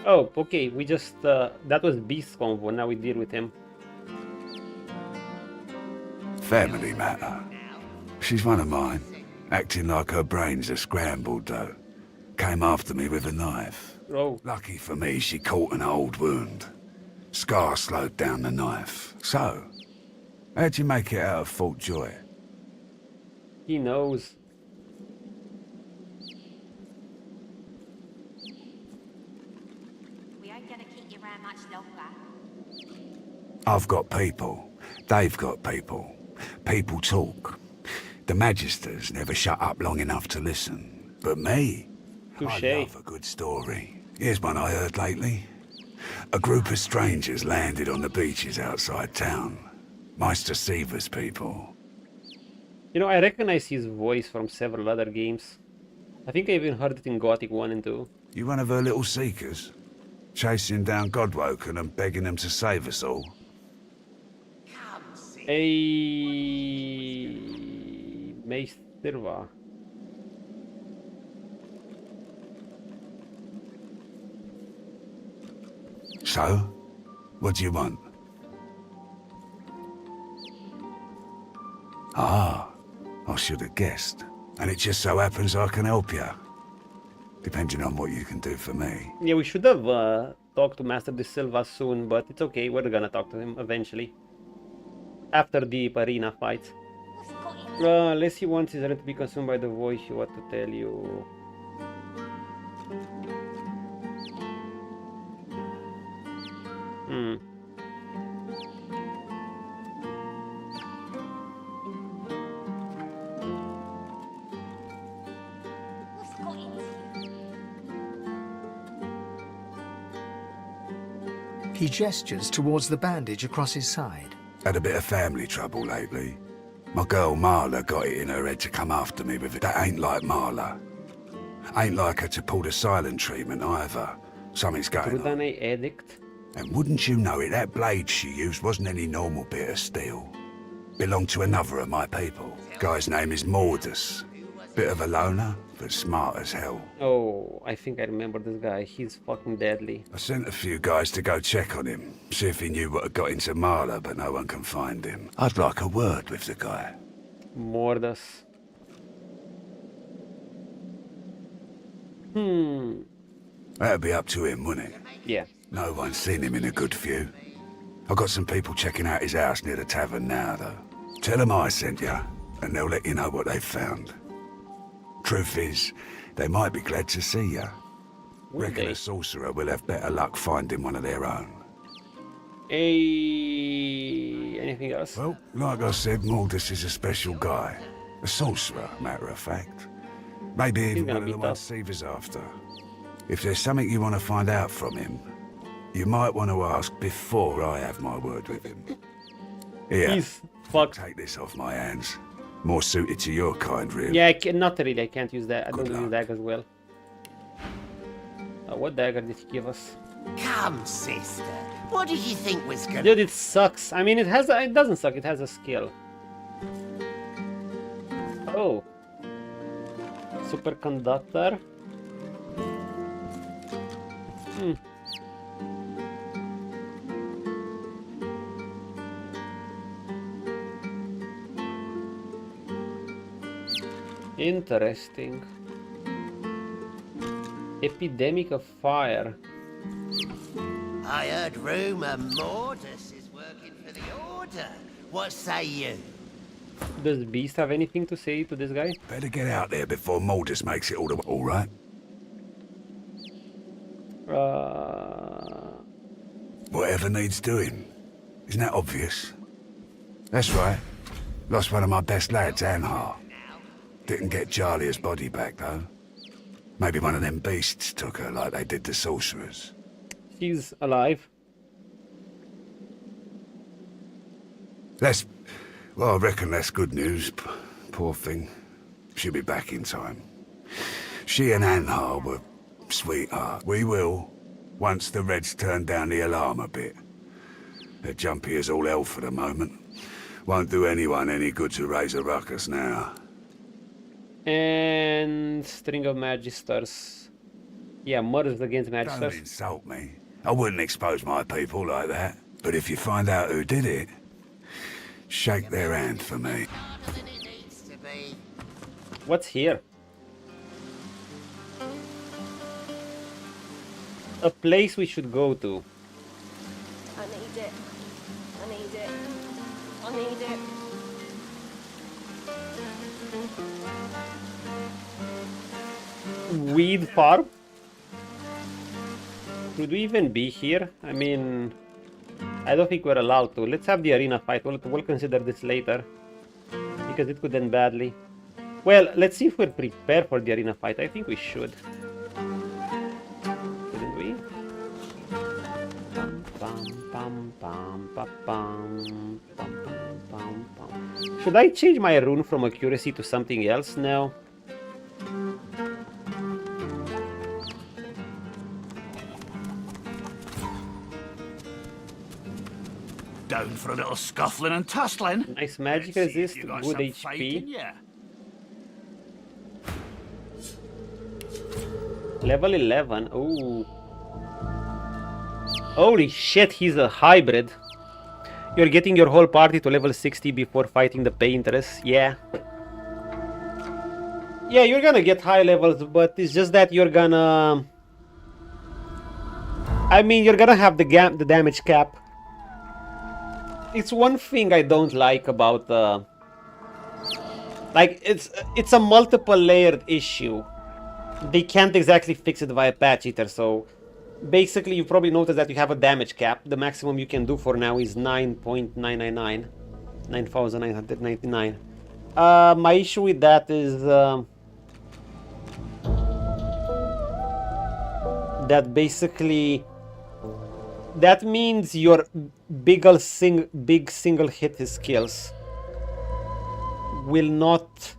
Oh, okay, we just, that was Beast's convo, now we deal with him. Family matter. She's one of mine. Acting like her brains are scrambled, though. Came after me with a knife. Oh. Lucky for me, she caught an old wound. Scar slowed down the knife. So, how'd you make it out of Fort Joy? He knows. We ain't gonna keep you around much longer. I've got people. They've got people. People talk. The Magisters never shut up long enough to listen. But me, Touché. I love a good story. Here's one I heard lately. A group of strangers landed on the beaches outside town. Meister Siva's people. You know, I recognize his voice from several other games. I think I even heard it in Gothic 1 and 2. You one of her little seekers? Chasing down Godwoken and begging them to save us all? Meisterva. So, what do you want? Ah, I should have guessed. And it just so happens I can help you. Depending on what you can do for me. Yeah, we should have talked to Master De Silva soon, but it's okay. We're gonna talk to him eventually. After the arena fight. Unless he wants his rent to be consumed by the voice, what to tell you. He gestures towards the bandage across his side. Had a bit of family trouble lately. My girl Marla got it in her head to come after me with it. That ain't like Marla. Ain't like her to pull the silent treatment either. Something's going on. Addict. And wouldn't you know it, that blade she used wasn't any normal bit of steel. Belonged to another of my people. Guy's name is Mordus. Bit of a loner, but smart as hell. Oh, I think I remember this guy. He's fucking deadly. I sent a few guys to go check on him, see if he knew what had got into Marla, but no one can find him. I'd like a word with the guy. Mordus. That'd be up to him, wouldn't it? Yeah. No one's seen him in a good few. I've got some people checking out his house near the tavern now, though. Tell them I sent you, and they'll let you know what they've found. Truth is, they might be glad to see you. Reckon a sorcerer will have better luck finding one of their own. Hey, anything else? Well, like I said, Mordus is a special guy. A sorcerer, matter of fact. Maybe even one of the ones Siva's after. If there's something you want to find out from him, you might want to ask before I have my word with him. Here, take this off my hands. More suited to your kind, really. Yeah, not really. I can't use that. I don't use that as well. What dagger did he give us? Come, sister. What did you think was gonna... Dude, it sucks. I mean, it doesn't suck. It has a skill. Oh. Superconductor. Interesting. Epidemic of fire. I heard rumor Mordus is working for the Order. What say you? Does Beast have anything to say to this guy? Better get out there before Mordus makes it all right. Whatever needs doing. Isn't that obvious? That's right. Lost one of my best lads, Anhar. Didn't get Jalia's body back, though. Maybe one of them beasts took her like they did the sorcerers. She's alive. Well, I reckon that's good news. Poor thing. She'll be back in time. She and Anhar were sweetheart. We will, once the Reds turn down the alarm a bit. They're jumpy as all hell for the moment. Won't do anyone any good to raise a ruckus now. And String of Magisters. Yeah, murders against Magisters. Don't insult me. I wouldn't expose my people like that. But if you find out who did it, shake their hand for me. What's here? A place we should go to. I need it. I need it. I need it. Weed farm? Should we even be here? I mean, I don't think we're allowed to. Let's have the arena fight. We'll consider this later, because it could end badly. Well, let's see if we're prepared for the arena fight. I think we should. Shouldn't we? Should I change my rune from accuracy to something else now? Down for a little scuffling and tussling. Nice magic resist, good HP. Level 11. Ooh. Holy shit, he's a hybrid. You're getting your whole party to level 60 before fighting the paintress. Yeah. Yeah, you're gonna get high levels, but it's just that you're gonna... I mean, you're gonna have the damage cap. It's one thing I don't like about... like, it's a multiple layered issue. They can't exactly fix it via patch either, so... Basically, you probably noticed that you have a damage cap. The maximum you can do for now is 9.999. 9,999. My issue with that is... that basically... That means your big single hit skills will not...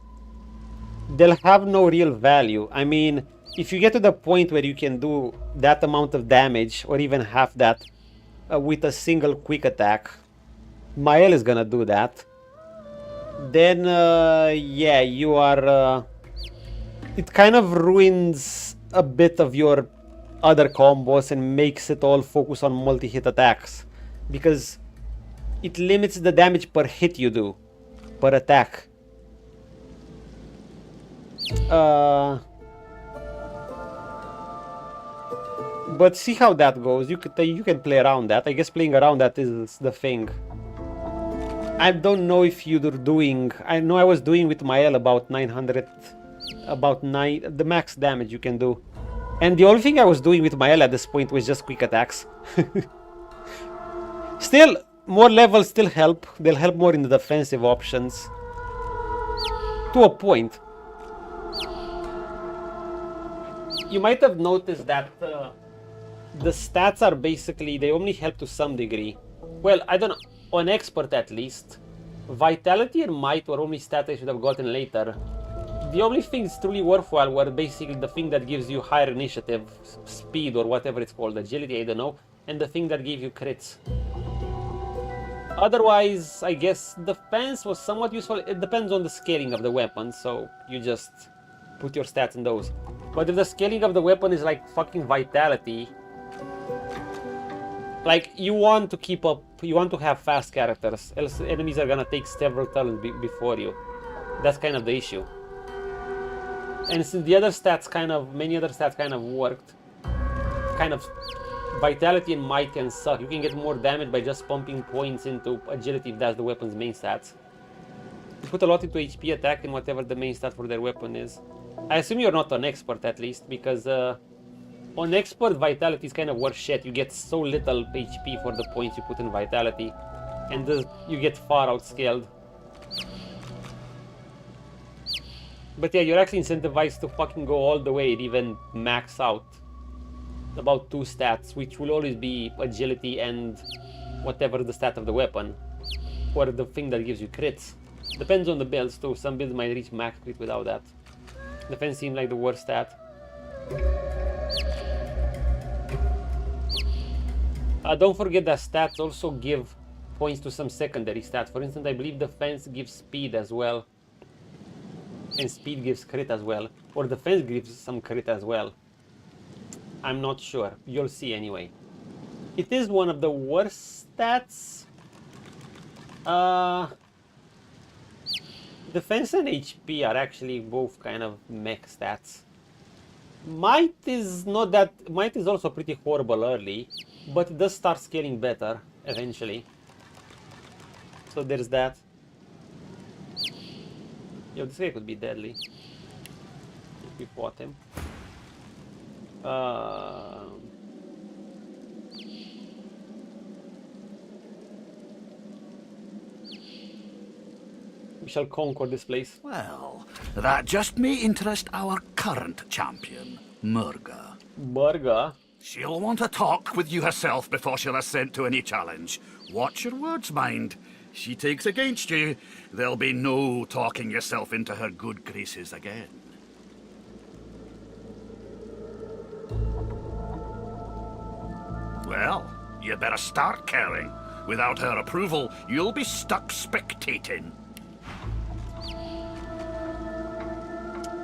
They'll have no real value. I mean... If you get to the point where you can do that amount of damage, or even half that, with a single quick attack, Mael is gonna do that. Then, yeah, you are... it kind of ruins a bit of your other combos and makes it all focus on multi-hit attacks. Because it limits the damage per hit you do, per attack. But see how that goes. You can play around that. I guess playing around that is the thing. I don't know if you're doing... I know I was doing with Mael about 900... About 9... The max damage you can do. And the only thing I was doing with Mael at this point was just quick attacks. Still, more levels still help. They'll help more in the defensive options. To a point. You might have noticed that... the stats are basically, they only help to some degree. Well, I don't know, on expert at least. Vitality and might were only stats I should have gotten later. The only things truly worthwhile were basically the thing that gives you higher initiative, speed or whatever it's called, agility, I don't know, and the thing that gave you crits. Otherwise, I guess defense was somewhat useful. It depends on the scaling of the weapon, so you just put your stats in those. But if the scaling of the weapon is like fucking vitality, like, you want to keep up, you want to have fast characters, else enemies are gonna take several turns before you. That's kind of the issue. And since the other stats kind of, many other stats kind of worked, kind of, vitality and might can suck. You can get more damage by just pumping points into agility if that's the weapon's main stats. You put a lot into HP attack and whatever the main stat for their weapon is. I assume you're not an expert at least, because on expert, vitality is kind of worse shit. You get so little HP for the points you put in vitality, and you get far outscaled. But yeah, you're actually incentivized to fucking go all the way and even max out about 2 stats, which will always be agility and whatever the stat of the weapon, or the thing that gives you crits. Depends on the builds too. Some builds might reach max crit without that. Defense seems like the worst stat. Don't forget that stats also give points to some secondary stats. For instance, I believe defense gives speed as well. And speed gives crit as well. Or defense gives some crit as well. I'm not sure. You'll see anyway. It is one of the worst stats. Defense and HP are actually both kind of mech stats. Might is not that... Might is also pretty horrible early, but it does start scaling better eventually. So there's that. Yo, this guy could be deadly if we fought him. We shall conquer this place. Well, that just may interest our current champion, Murga. Murga? She'll want to talk with you herself before she'll assent to any challenge. Watch your words, mind. She takes against you, there'll be no talking yourself into her good graces again. Well, you better start caring. Without her approval, you'll be stuck spectating.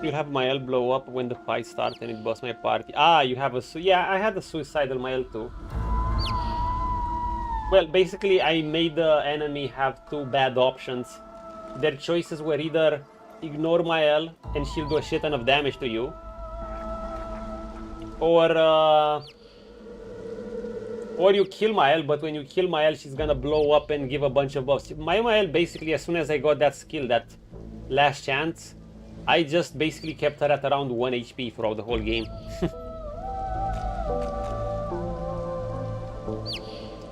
You'll have Mael blow up when the fight starts and it busts my party. Ah, you have a... Yeah, I had a suicidal Mael too. Well, basically I made the enemy have two bad options. Their choices were either ignore my L and she'll do a shit ton of damage to you, or you kill Mael, but when you kill Mael, she's gonna blow up and give a bunch of buffs. My Mael, basically, as soon as I got that skill, that last chance, I just basically kept her at around 1 HP throughout the whole game.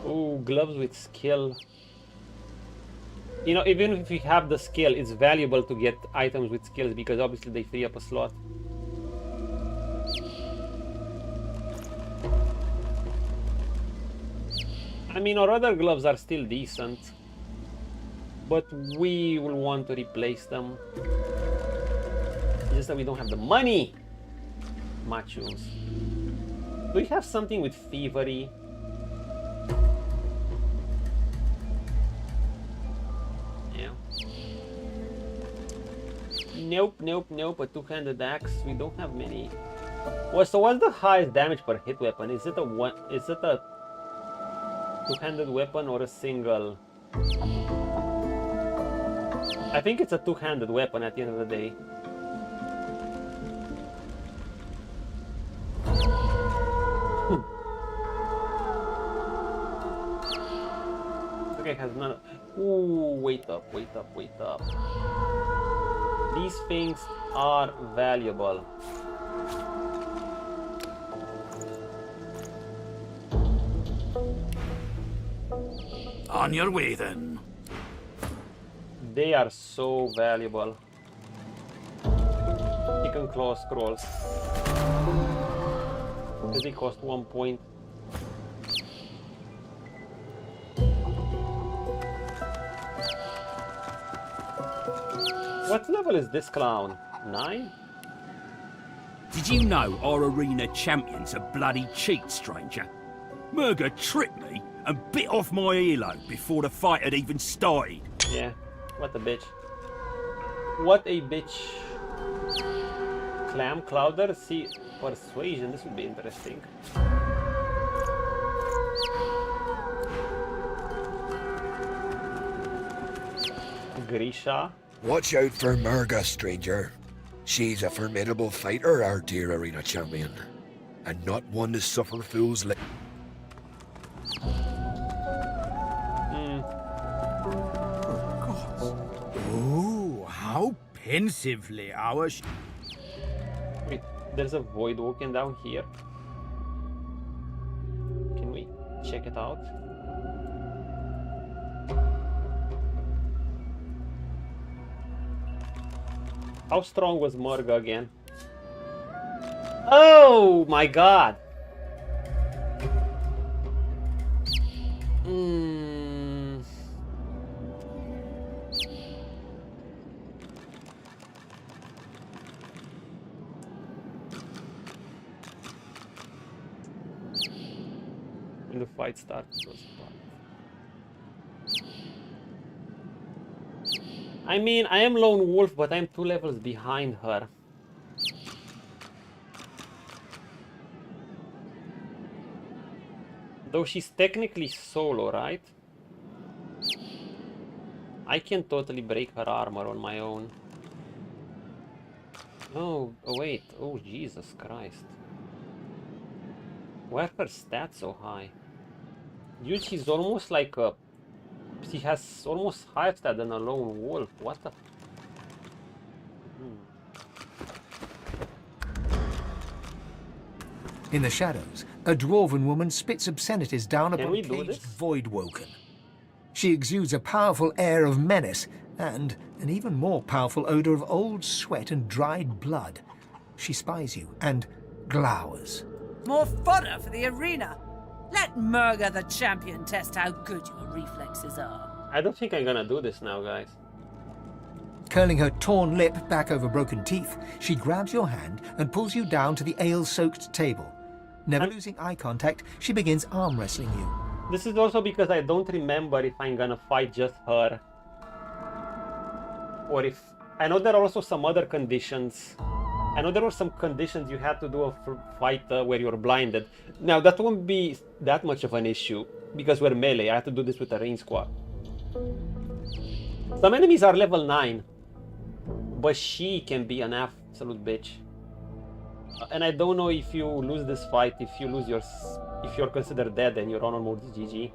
Ooh, gloves with skill. You know, even if you have the skill, it's valuable to get items with skills because obviously they free up a slot. I mean, our other gloves are still decent, but we will want to replace them. It's just that we don't have the money. Machos. Do we have something with thievery? Yeah. Nope, nope, nope. A two-handed axe. We don't have many. Well, so what's the highest damage per hit weapon? Is it a one? Is it a two-handed weapon or a single? I think it's a two-handed weapon at the end of the day. Okay, has none. Ooh, wait up, wait up, wait up. These things are valuable. On your way then. They are so valuable. Chicken claw scrolls. They cost 1 point. What level is this clown? 9? Did you know our arena champion's a bloody cheat, stranger? Murga tricked me and bit off my earlobe before the fight had even started. Yeah, what a bitch. What a bitch. Clam Clouder? See, persuasion, this would be interesting. Grisha? Watch out for Murga, stranger. She's a formidable fighter, our dear arena champion, and not one to suffer fools like. Oh, how pensively our... Wait, there's a Voidwoken down here. Can we check it out? How strong was Murga again? Oh my god! When the fight starts, it was fun. I mean, I am Lone Wolf, but I'm 2 levels behind her. Though she's technically solo, right? I can totally break her armor on my own. Oh wait. Oh, Jesus Christ. Why are her stats so high? Dude, she's almost like a... She has almost higher stat than a Lone Wolf. What the... In the shadows, a dwarven woman spits obscenities down upon caged Voidwoken. She exudes a powerful air of menace and an even more powerful odor of old sweat and dried blood. She spies you and glowers. More fodder for the arena. Let Murga the champion test how good your reflexes are. I don't think I'm gonna do this now, guys. Curling her torn lip back over broken teeth, she grabs your hand and pulls you down to the ale-soaked table. Never losing eye contact, she begins arm wrestling you. This is also because I don't remember if I'm gonna fight just her. Or if... I know there are also some other conditions I know there were some conditions you had to do a fight where you were blinded. Now, that won't be that much of an issue, because we're melee. I have to do this with a range squad. Some enemies are level 9, but she can be an absolute bitch. And I don't know if you lose this fight, if you're considered dead and your honor mode is GG.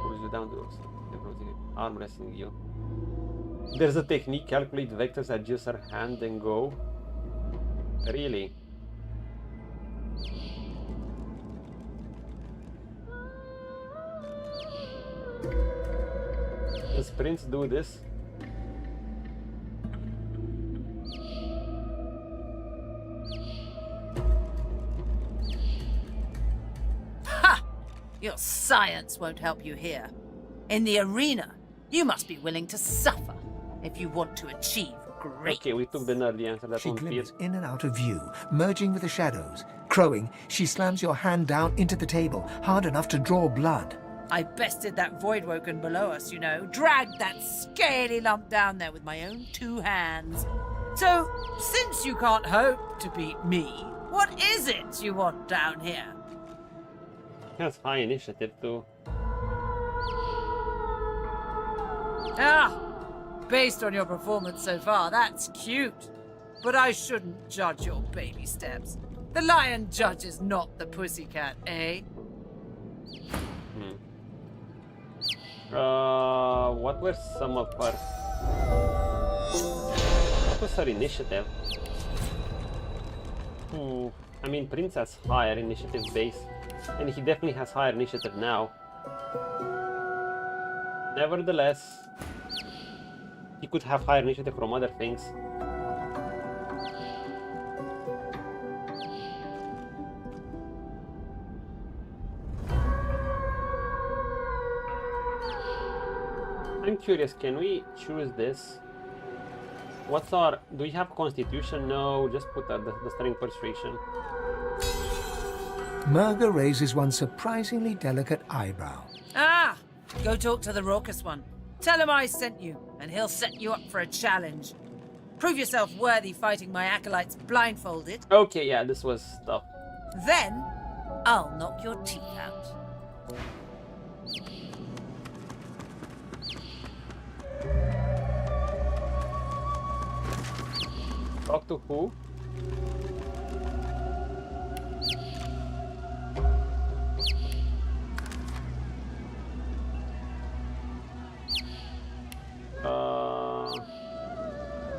Pulls you down to arm wrestling you. There's a technique, calculate vectors, adjust her hand and go. Really? Does Prince do this? Ha! Your science won't help you here. In the arena, you must be willing to suffer if you want to achieve great. Okay, we took the nerdy answer. That She one glimmers feels. in and out of view, merging with the shadows. Crowing, she slams your hand down into the table, hard enough to draw blood. I bested that Voidwoken below us, you know. Dragged that scaly lump down there with my own 2 hands. So, since you can't hope to beat me, what is it you want down here? He has high initiative too. Ah, based on your performance so far, that's cute. But I shouldn't judge your baby steps. The lion judges not the pussycat, eh? What were some of her... What was her initiative? I mean, Prince has higher initiative base, and he definitely has higher initiative now. Nevertheless, he could have higher initiative from other things. I'm curious, can we choose this? What's our... Do we have Constitution? No, just put the Strength Persuasion. Murga raises one surprisingly delicate eyebrow. Ah! Go talk to the raucous one. Tell him I sent you, and he'll set you up for a challenge. Prove yourself worthy fighting my acolytes blindfolded. Okay, yeah, this was tough. Then, I'll knock your teeth out. Talk to who?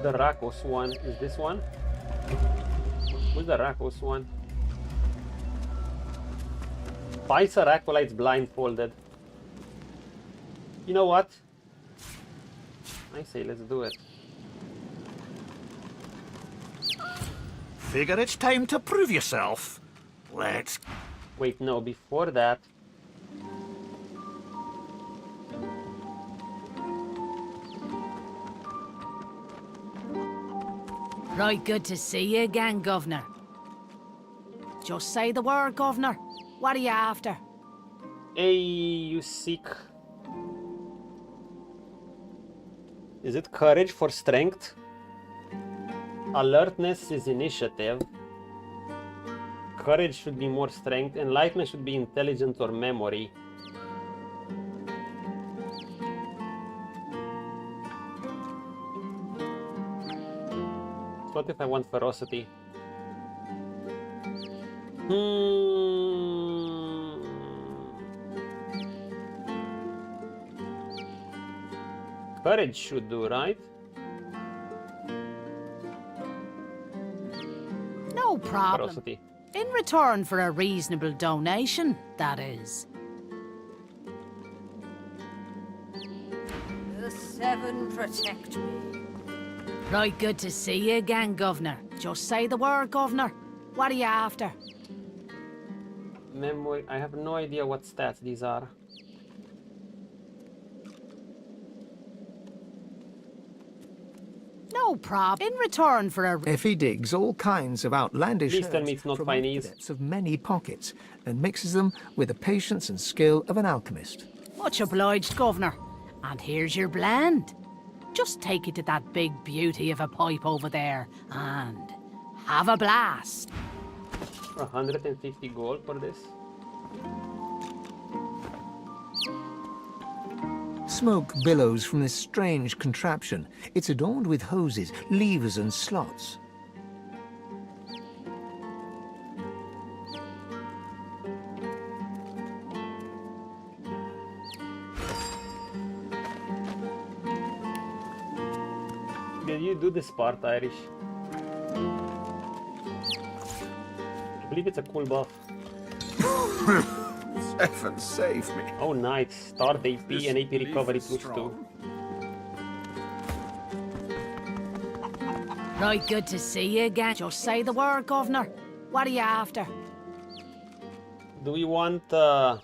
The Rakos one. Is this one? Who's the Rakos one? Fights her acolytes blindfolded. You know what? I say let's do it. Figure it's time to prove yourself. Let's... Wait, no, before that... Right, good to see you again, Governor. Just say the word, Governor. What are you after? Hey, you seek... Is it courage for strength? Alertness is initiative. Courage should be more strength. Enlightenment should be intelligence or memory. What if I want ferocity? Courage should do, right? No problem. Ferocity. In return for a reasonable donation, that is. The 7 protect me. Right, good to see you again, Governor. Just say the word, Governor. What are you after? Memory. I have no idea what stats these are. No problem. In return for a... Effie digs all kinds of outlandish Please tell herbs me it's not from Chinese. the depths of many pockets and mixes them with the patience and skill of an alchemist. Much obliged, Governor. And here's your blend. Just take it to that big beauty of a pipe over there and have a blast. 150 gold for this. Smoke billows from this strange contraption. It's adorned with hoses, levers and slots. Did you do this part, Irish? I believe it's a cool buff. Heaven save me. Oh, nice. Start AP and AP recovery +2. Right, good to see you again. Just say the word, Governor. What are you after? Do we want... We're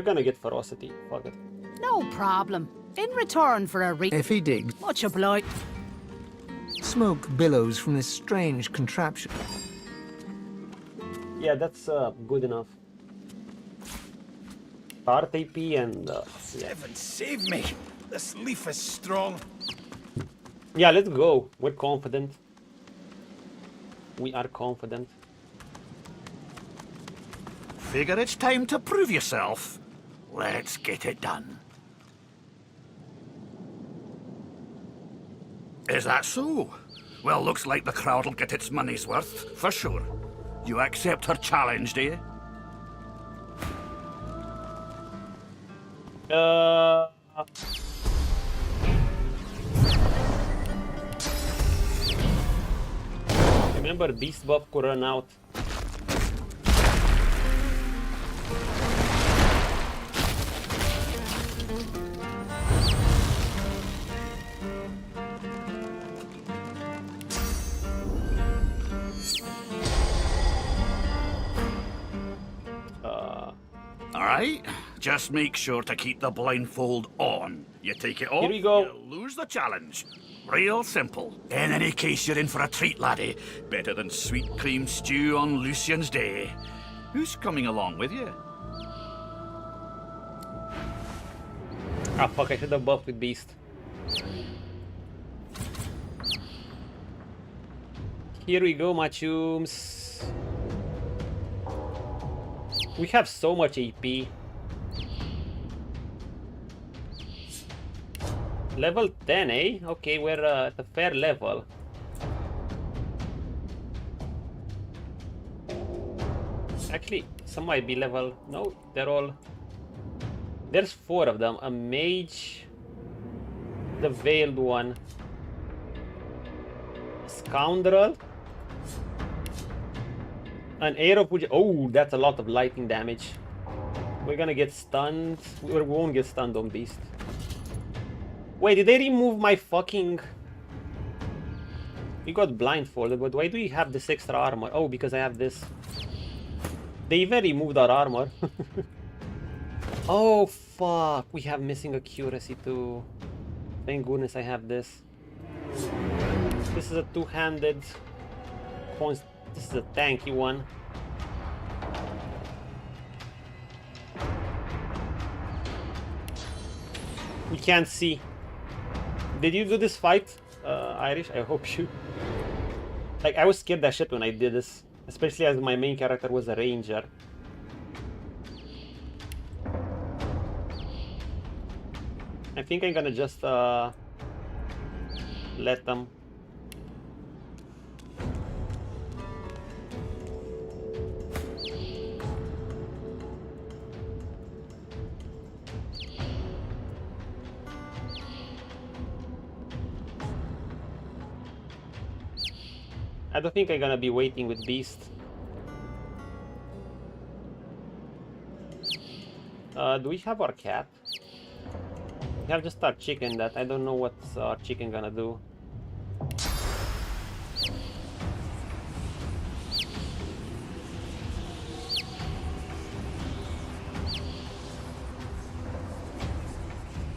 gonna get ferocity. Fuck it. No problem. In return for a If he digs, much obliged. smoke billows from this strange contraption. Yeah, that's good enough. Start AP and... yeah. Heaven save me! This leaf is strong. Yeah, let's go. We're confident. We are confident. Figure it's time to prove yourself. Let's get it done. Is that so? Well, looks like the crowd'll get its money's worth, for sure. You accept her challenge, do you? Remember, beast buff could run out. Alright, just make sure to keep the blindfold on. You take it off, Here we go. you lose the challenge. Real simple. In any case, you're in for a treat, laddie. Better than sweet cream stew on Lucian's Day. Who's coming along with you? Ah, fuck, I should have buffed with beast. Here we go, Machooms. We have so much AP. Level 10, eh? Okay, we're at a fair level. Actually, some might be level... No, they're all... There's 4 of them. A mage... The veiled one. Scoundrel. An air of... Oh, that's a lot of lightning damage. We're gonna get stunned. We won't get stunned on beast. Wait, did they remove my fucking... We got blindfolded, but why do we have this extra armor? Oh, because I have this. They even removed our armor. Oh, fuck. We have missing accuracy too. Thank goodness I have this. This is a two-handed... This is a tanky one. We can't see. Did you do this fight, Irish? I hope you... Like, I was scared as shit when I did this. Especially as my main character was a ranger. I think I'm gonna just let them. I don't think I'm gonna be waiting with beast. Do we have our cat? We have just our chicken that I don't know what's our chicken gonna do.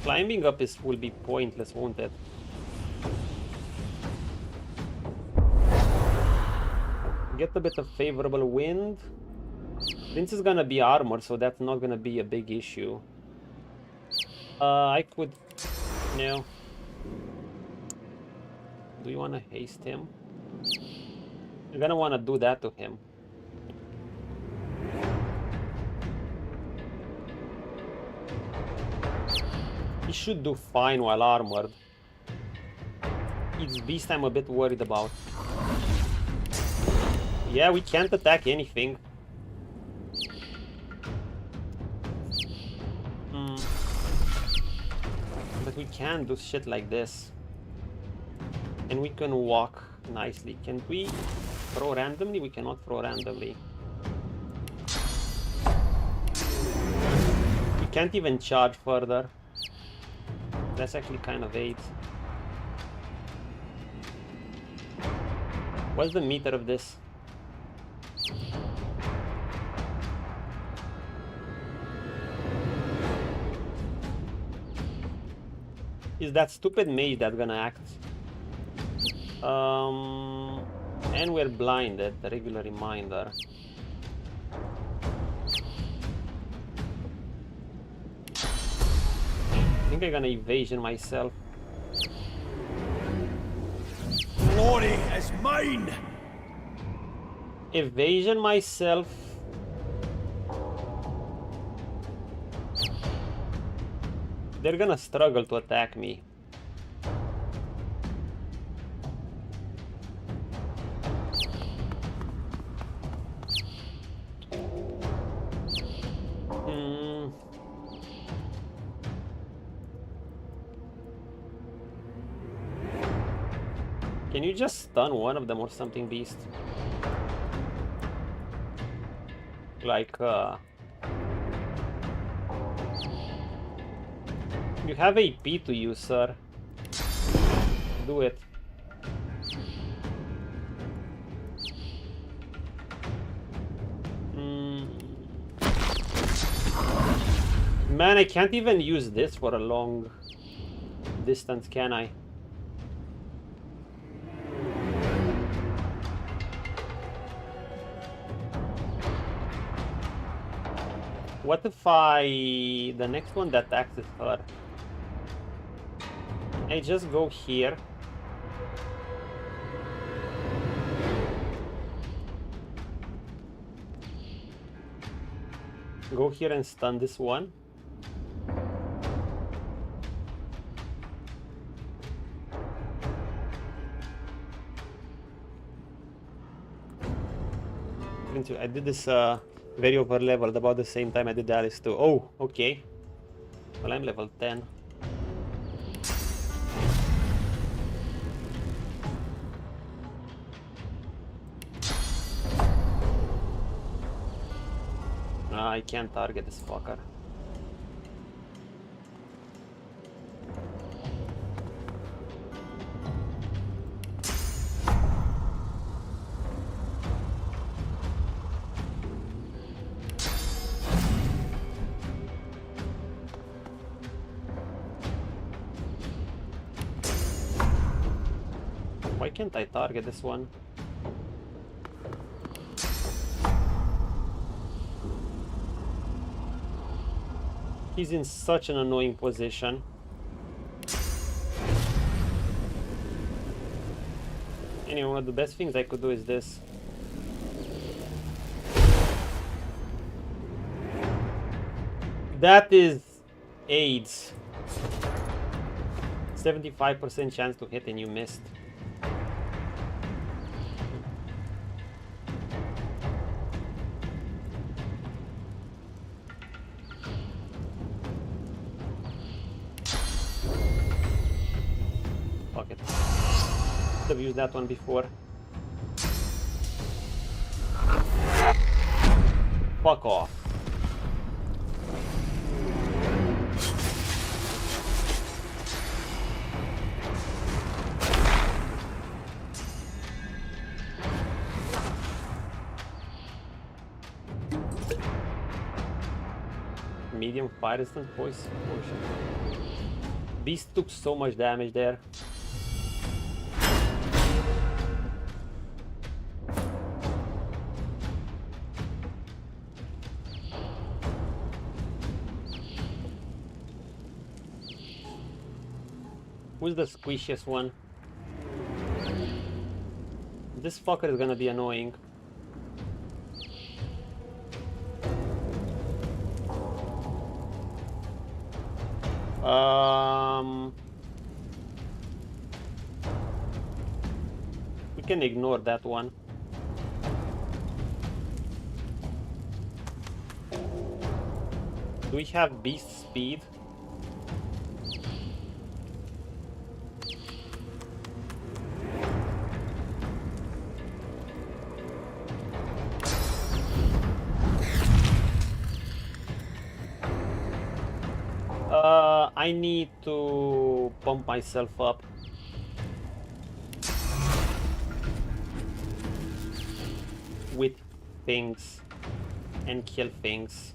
Climbing up will be pointless, won't it? Get a bit of favorable wind. Prince is gonna be armored, so that's not gonna be a big issue. I could... No. Do you wanna haste him? You're gonna wanna do that to him. He should do fine while armored. It's beast I'm a bit worried about. Yeah, we can't attack anything. But we can do shit like this. And we can walk nicely. Can we throw randomly? We cannot throw randomly. We can't even charge further. That's actually kind of AIDS. What's the meter of this? Is that stupid mage that's gonna act? And we're blinded, the regular reminder. I think I'm gonna evasion myself. Glory is mine! Evasion myself. They're gonna struggle to attack me. Can you just stun one of them or something, beast? Like, you have AP to use, sir. Do it. Man, I can't even use this for a long distance, can I? What if the next one that attacks is her? I just go here. Go here and stun this one. I did this very over leveled about the same time I did Alice too. Oh, okay. Well, I'm level 10. I can't target this fucker. Why can't I target this one? He's in such an annoying position. Anyway, one of the best things I could do is this. That is AIDS. 75% chance to hit and you missed. I've used that one before. Fuck off. Medium fire resistance voice potion. Beast took so much damage there. Who's the squishiest one? This fucker is gonna be annoying. We can ignore that one. Do we have beast speed? I need to pump myself up. With things and kill things.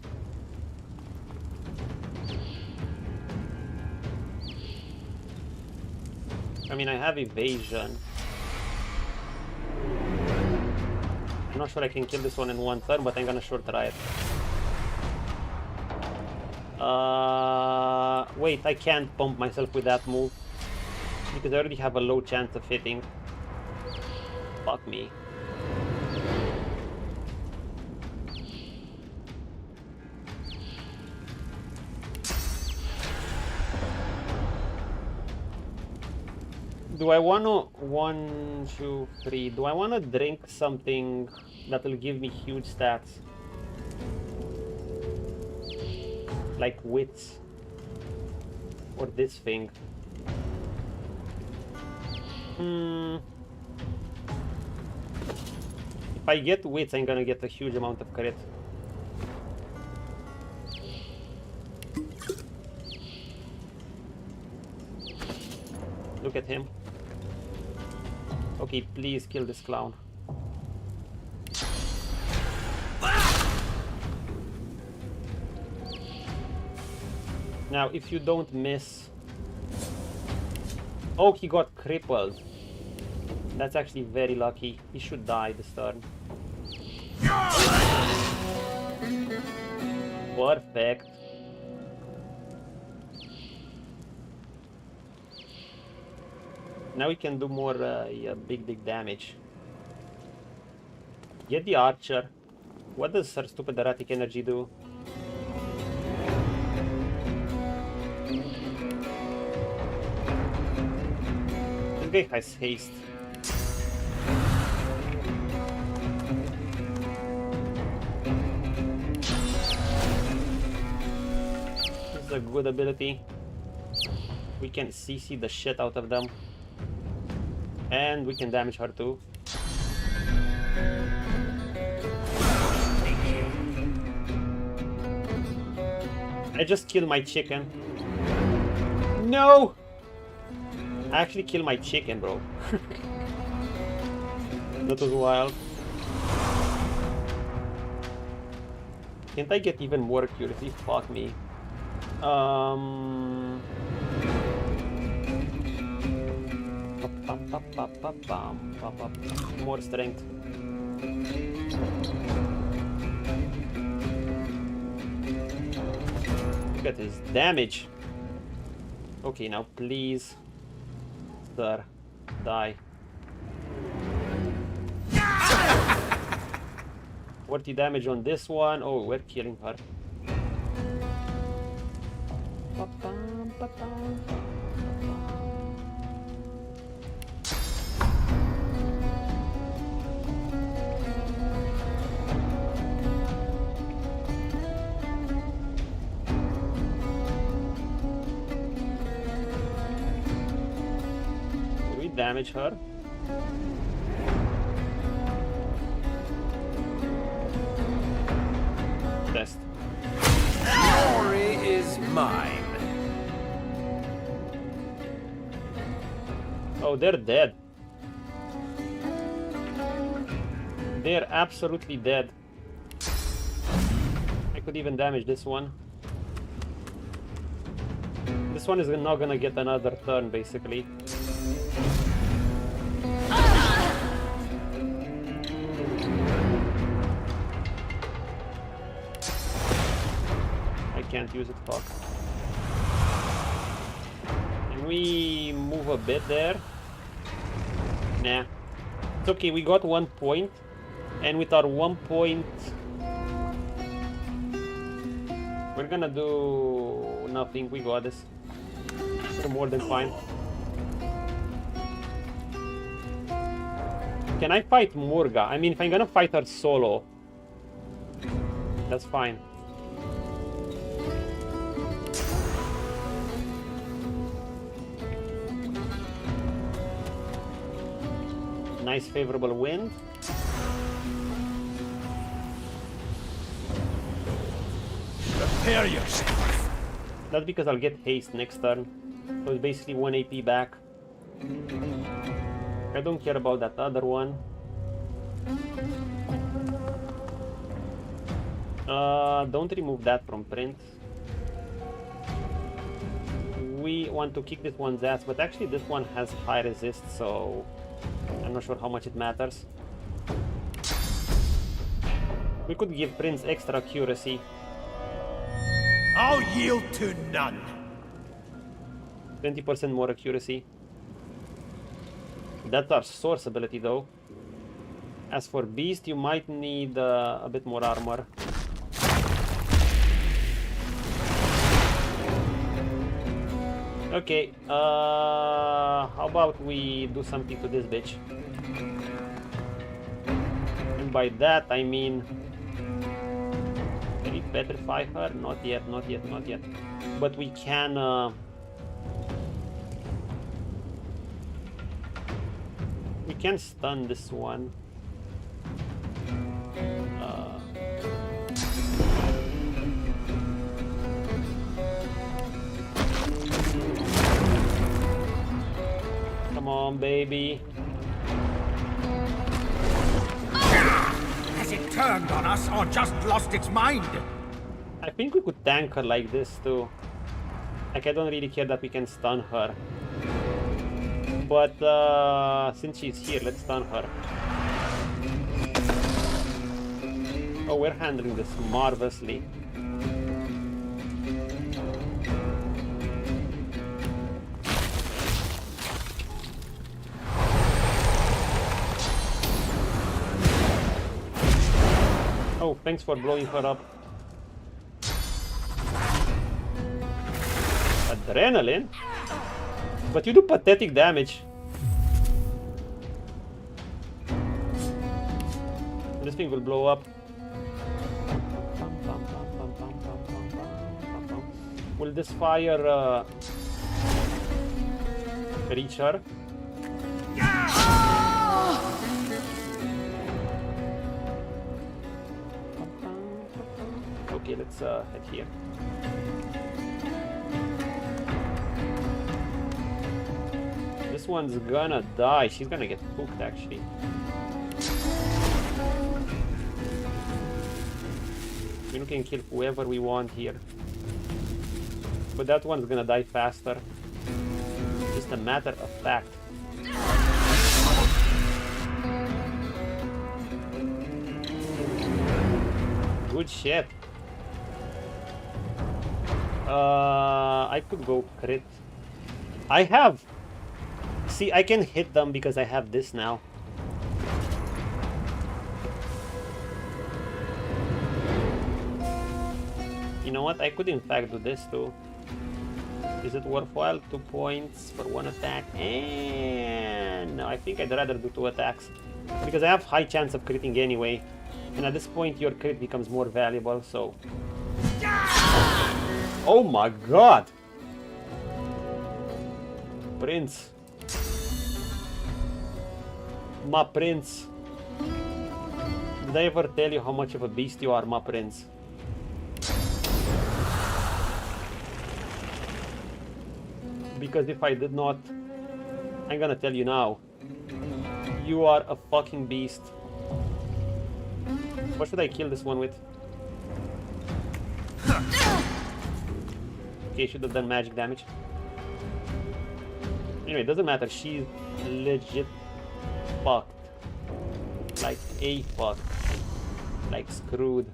I mean, I have evasion. I'm not sure I can kill this one in one turn, but I'm gonna short try it. Wait, I can't pump myself with that move because I already have a low chance of hitting. Fuck me. Do I want to... 1, 2, 3... Do I want to drink something that will give me huge stats? Like wits. Or this thing. If I get wits, I'm gonna get a huge amount of crit. Look at him. Okay, please kill this clown. Now, if you don't miss... Oh, he got crippled. That's actually very lucky. He should die this turn. Perfect. Now we can do more yeah, big damage. Get the archer. What does her stupid erratic energy do? This guy has haste. This is a good ability. We can CC the shit out of them. And we can damage her too. I just killed my chicken. No! I actually killed my chicken, bro. That was wild. Can't I get even more accuracy? Fuck me. More strength. Look at his damage. Okay, now please, sir, die. 40 damage on this one. Oh, we're killing her. Damage her. Test. Glory is mine. Oh, they're dead. They're absolutely dead. I could even damage this one. This one is not gonna get another turn, basically. Can't use it, fuck. I'm Can we move a bit there? Nah. It's okay, we got 1 point. And with our 1 point... We're gonna do nothing, we got this. We're more than fine. Can I fight Murga? I mean, if I'm gonna fight her solo, that's fine. Nice favorable wind. Prepare yourself. That's because I'll get haste next turn. So it's basically 1 AP back. I don't care about that other one. Don't remove that from print. We want to kick this one's ass, but actually this one has high resist, so I'm not sure how much it matters. We could give Prince extra accuracy. I'll yield to none. 20% more accuracy. That's our source ability though. As for Beast, you might need a bit more armor. Okay, how about we do something to this bitch? And by that I mean... Can we petrify her? Not yet, not yet, not yet. But we can... we can stun this one. Come on, baby. Has it turned on us or just lost its mind? I think we could tank her like this too. Like, I don't really care that we can stun her. But since she's here, let's stun her. Oh, we're handling this marvelously. Oh, thanks for blowing her up. Adrenaline? But you do pathetic damage. This thing will blow up. Will this fire reach her? Okay, let's head here. This one's gonna die. She's gonna get cooked, actually. We can kill whoever we want here. But that one's gonna die faster. Just a matter of fact. Good shit. I could go crit. I have... See, I can hit them because I have this now. You know what? I could in fact do this too. Is it worthwhile? 2 points for 1 attack. And no, I think I'd rather do 2 attacks. Because I have high chance of critting anyway. And at this point your crit becomes more valuable, so... Oh my god! Prince. My prince. Did I ever tell you how much of a beast you are, my prince? Because if I did not, I'm gonna tell you now. You are a fucking beast. What should I kill this one with? Okay, should have done magic damage. Anyway, it doesn't matter. She's legit fucked. Like a fucked. Like screwed.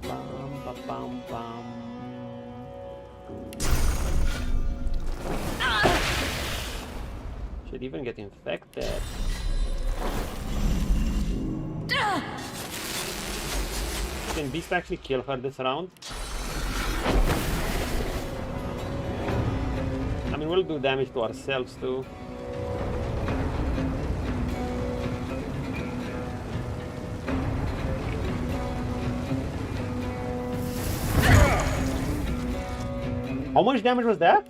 Bum, ba, bum, bum. Should even get infected. Can Beast actually kill her this round? I mean, we'll do damage to ourselves too. How much damage was that?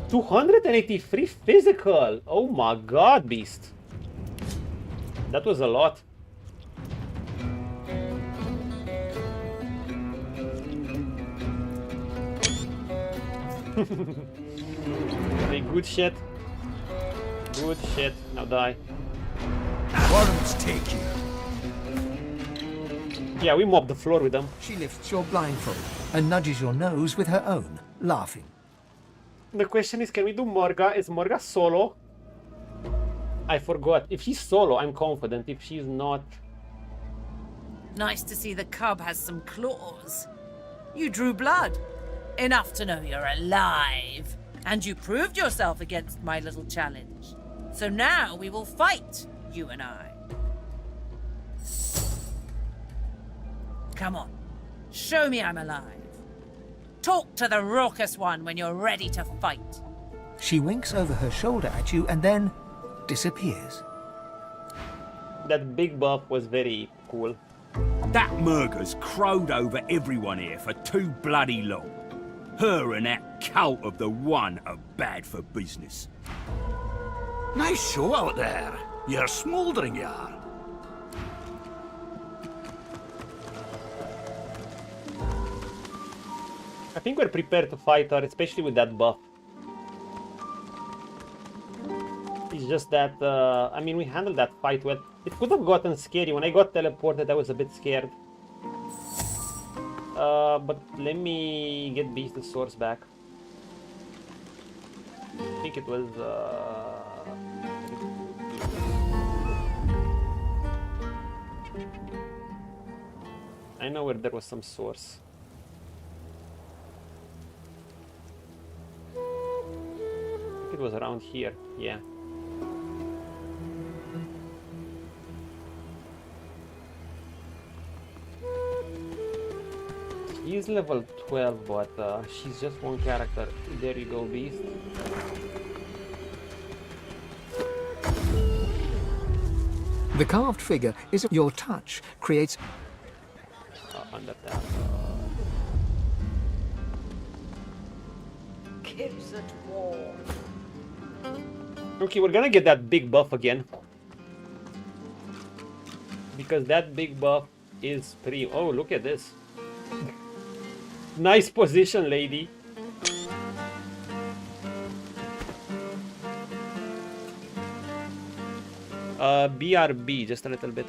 283 physical! Oh my god, Beast! That was a lot. Hey, good shit. Good shit. Now die. Worms take you. Yeah, we mopped the floor with them. She lifts your blindfold and nudges your nose with her own, laughing. The question is, can we do Morga? Is Morga solo? I forgot. If she's solo, I'm confident. If she's not... Nice to see the cub has some claws. You drew blood. Enough to know you're alive. And you proved yourself against my little challenge. So now we will fight, you and I. Come on. Show me I'm alive. Talk to the raucous one when you're ready to fight. She winks over her shoulder at you and then disappears. That big buff was very cool. That Murga's crowed over everyone here for too bloody long. Her and that cult of the One are bad for business. Nice show out there. You're smouldering, you are. I think we're prepared to fight her, especially with that buff. It's just that, I mean, we handled that fight well. It could have gotten scary. When I got teleported, I was a bit scared. But let me get Beast's source back. I think it was, I know where there was some source. I think it was around here, yeah. He's level 12, but she's just one character. There you go, Beast. The carved figure is your touch creates under that. Kids at war. Okay, we're gonna get that big buff again. Because that big buff is pretty... Oh, look at this. Nice position, lady. BRB, just a little bit.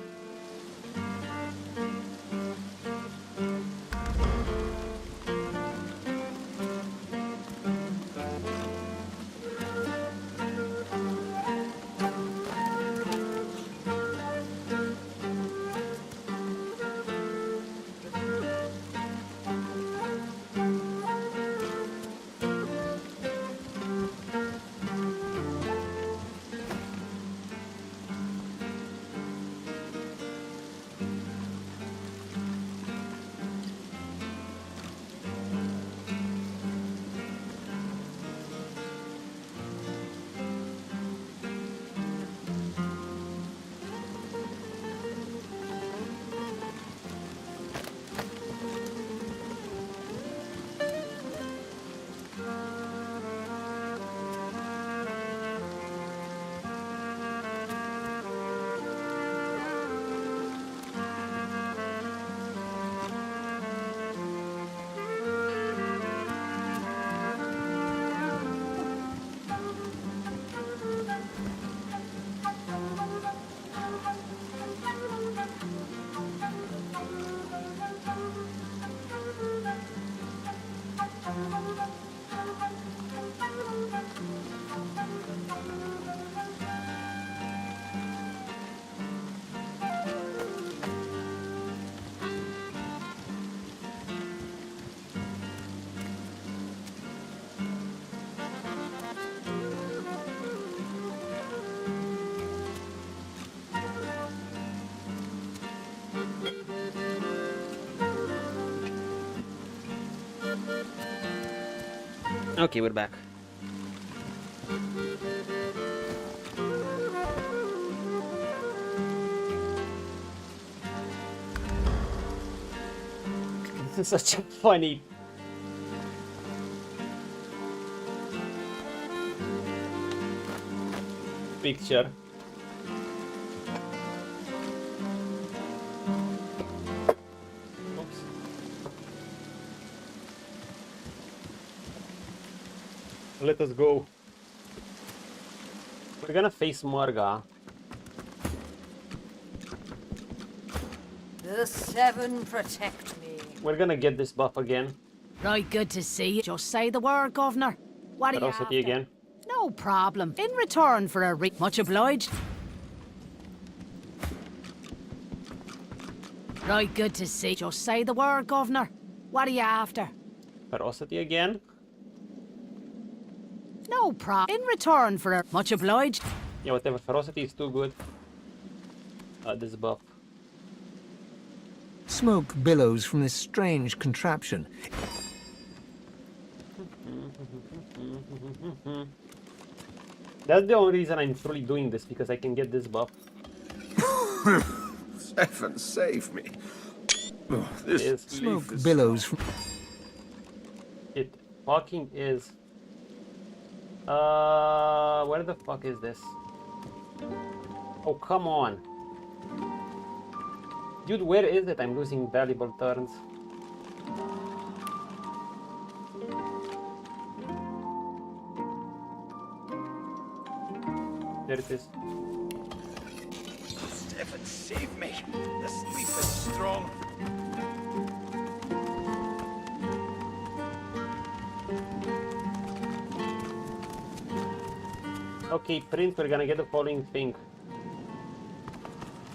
Okay, we're back. This is such a funny picture. Oops. Let us go. We're gonna face Morga. The seven protect me. We're gonna get this buff again. Right, good to see you. Just say the word, Governor. What are you Ferocity after? again. No problem. In return for a much obliged. Right, good to see you. Just say the word, Governor. What are you after? Ferocity again. No problem. In return for a much obliged. Yeah, whatever. Ferocity is too good. This buff. Smoke billows from this strange contraption. That's the only reason I'm truly doing this, because I can get this buff. Seven, save me. Oh, this is Smoke billows from... It fucking is. Where the fuck is this? Oh, come on. Dude, where is it? I'm losing valuable turns. There it is. Seven, save me. The sleep is strong. Okay, Prince, we're gonna get the following thing.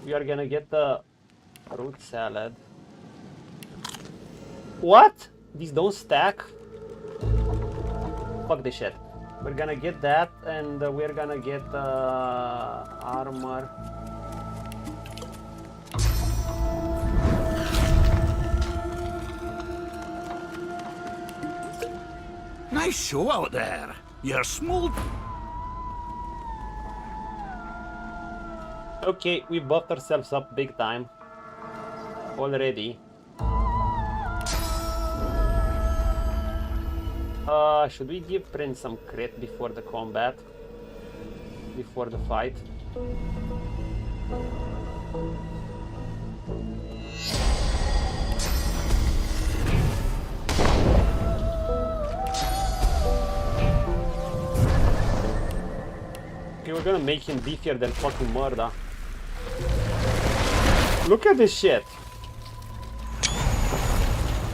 We are gonna get the fruit salad. What? These don't stack? Fuck this shit. We're gonna get that, and we're gonna get armor. Nice show out there. You're small. Okay, we buffed ourselves up big time already. Should we give Prince some crit before the combat? Before the fight? Okay, we're gonna make him beefier than fucking Murda. Look at this shit!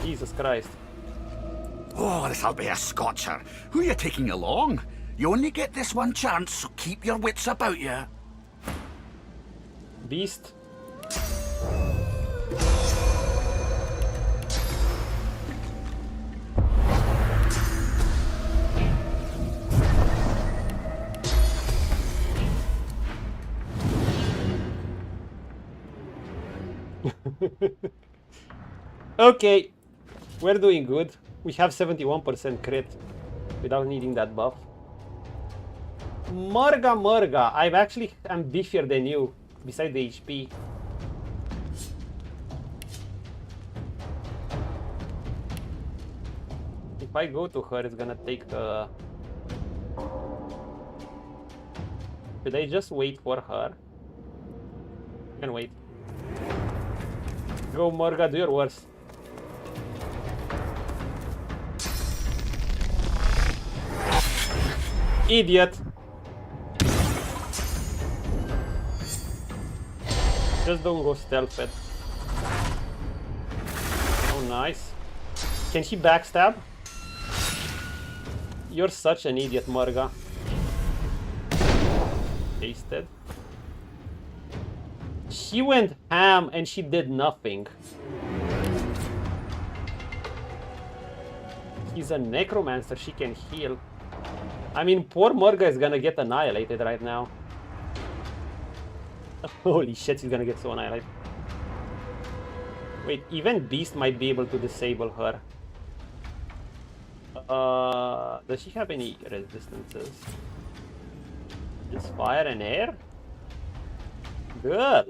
Jesus Christ. Oh, this'll be a scotcher. Who are you taking along? You only get this one chance, so keep your wits about you. Beast. Okay, we're doing good. We have 71% crit without needing that buff. Murga, I'm beefier than you, besides the HP. If I go to her, it's gonna take the... Should I just wait for her? I can wait. Go, Murga, do your worst. Idiot! Just don't go stealth it. Oh, nice. Can she backstab? You're such an idiot, Murga. Tasted. She went ham and she did nothing. He's a necromancer, she can heal. I mean, poor Murga is gonna get annihilated right now. Holy shit, he's gonna get so annihilated. Wait, even Beast might be able to disable her. Does she have any resistances? Just fire and air? Girl!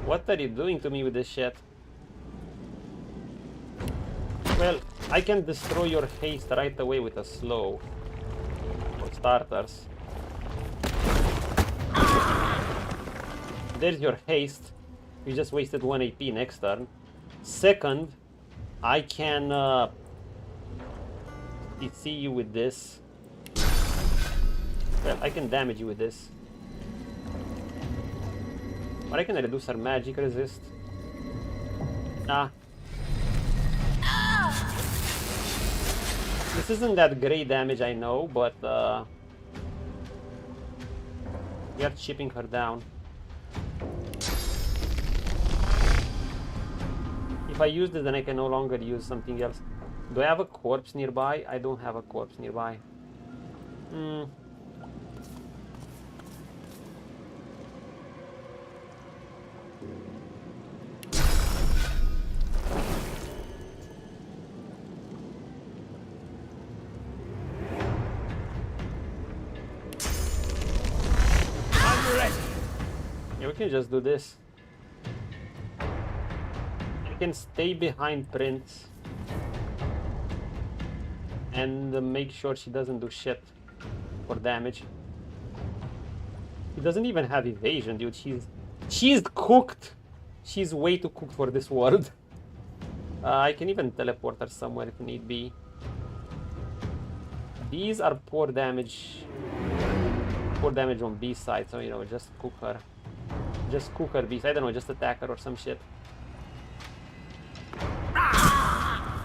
What are you doing to me with this shit? Well, I can destroy your haste right away with a slow. For starters. There's your haste. You just wasted 1 AP next turn. Second, I can see you with this. Well, I can damage you with this. Or I can reduce her magic resist. Nah. This isn't that great damage, I know, but we are chipping her down. If I use this, then I can no longer use something else. Do I have a corpse nearby? I don't have a corpse nearby. Yeah, we can just do this. I can stay behind Prince and make sure she doesn't do shit for damage. He doesn't even have evasion, dude. She's cooked. She's way too cooked for this world. I can even teleport her somewhere if need be. These are poor damage. Poor damage on B side, so you know, just cook her. Just cook her, beast. I don't know, just attack her or some shit.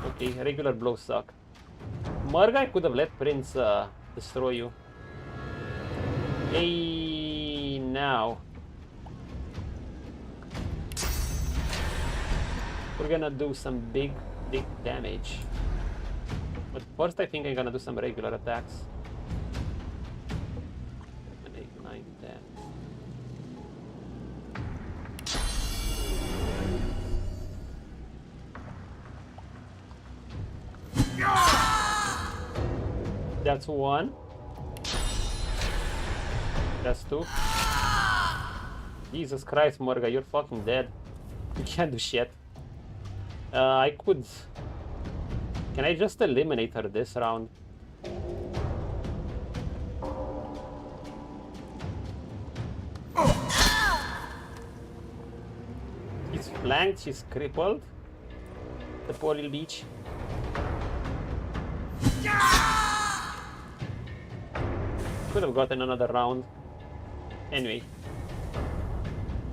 Okay, regular blows suck. Murgai could have let Prince destroy you. Hey, now. We're gonna do some big damage. But first I think I'm gonna do some regular attacks. 7, 8, 9, 10. That's 1. That's 2. Jesus Christ, Morga, you're fucking dead. You can't do shit. I could... Can I just eliminate her this round? She's flanked, she's crippled. The poor little bitch. Could have gotten another round. Anyway.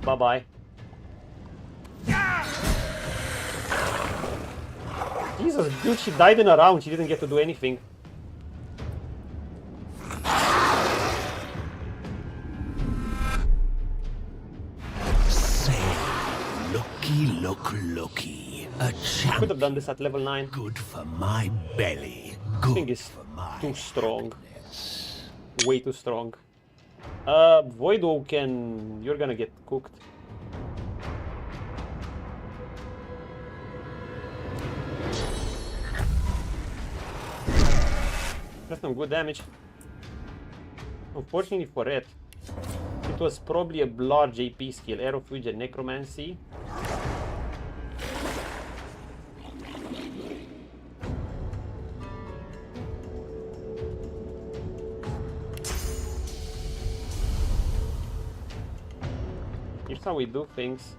Bye-bye. Jesus, dude, she died in a round. She didn't get to do anything. Say, looky. A champ. Could have done this at level 9. Good for my belly. This thing is too strong. Way too strong. Voidwoken, you're gonna get cooked. That's some good damage. Unfortunately for it was probably a large AP skill. Aerofuge and Necromancy. Here's how we do things.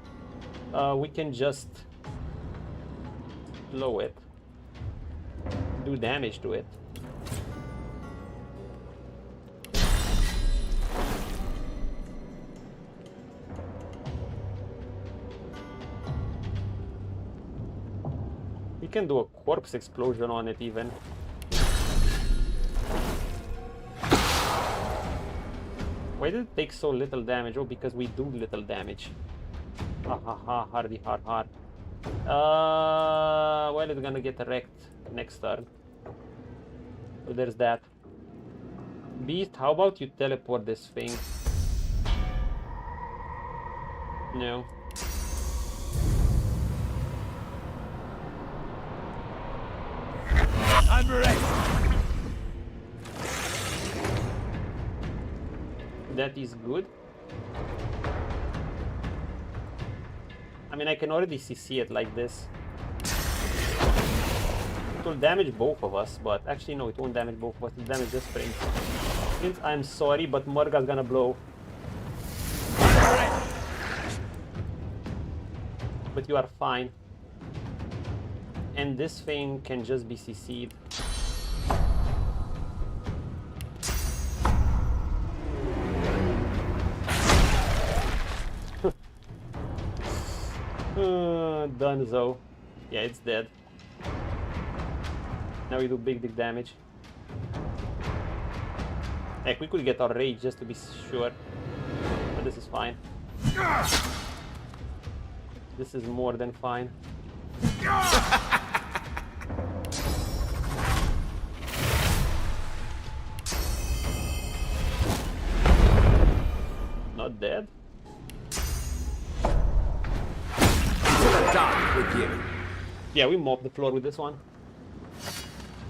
We can just slow it. Do damage to it. We can do a corpse explosion on it even. Why did it take so little damage? Oh, because we do little damage. Ha ha ha, hardy hard. Well, it's gonna get wrecked next turn. So there's that. Beast, how about you teleport this thing? I'm ready. That is good. I mean, I can already see it like this. It will damage both of us, but actually no, it won't damage both of us. It will damage just Prince. Prince, I'm sorry, but Morga's gonna blow. But you are fine. And this thing can just be CC'd. Dunzo. Yeah, it's dead. Now we do big damage. Heck, we could get our rage just to be sure. But this is fine. This is more than fine. Not dead. Done with you. Yeah, we mopped the floor with this one.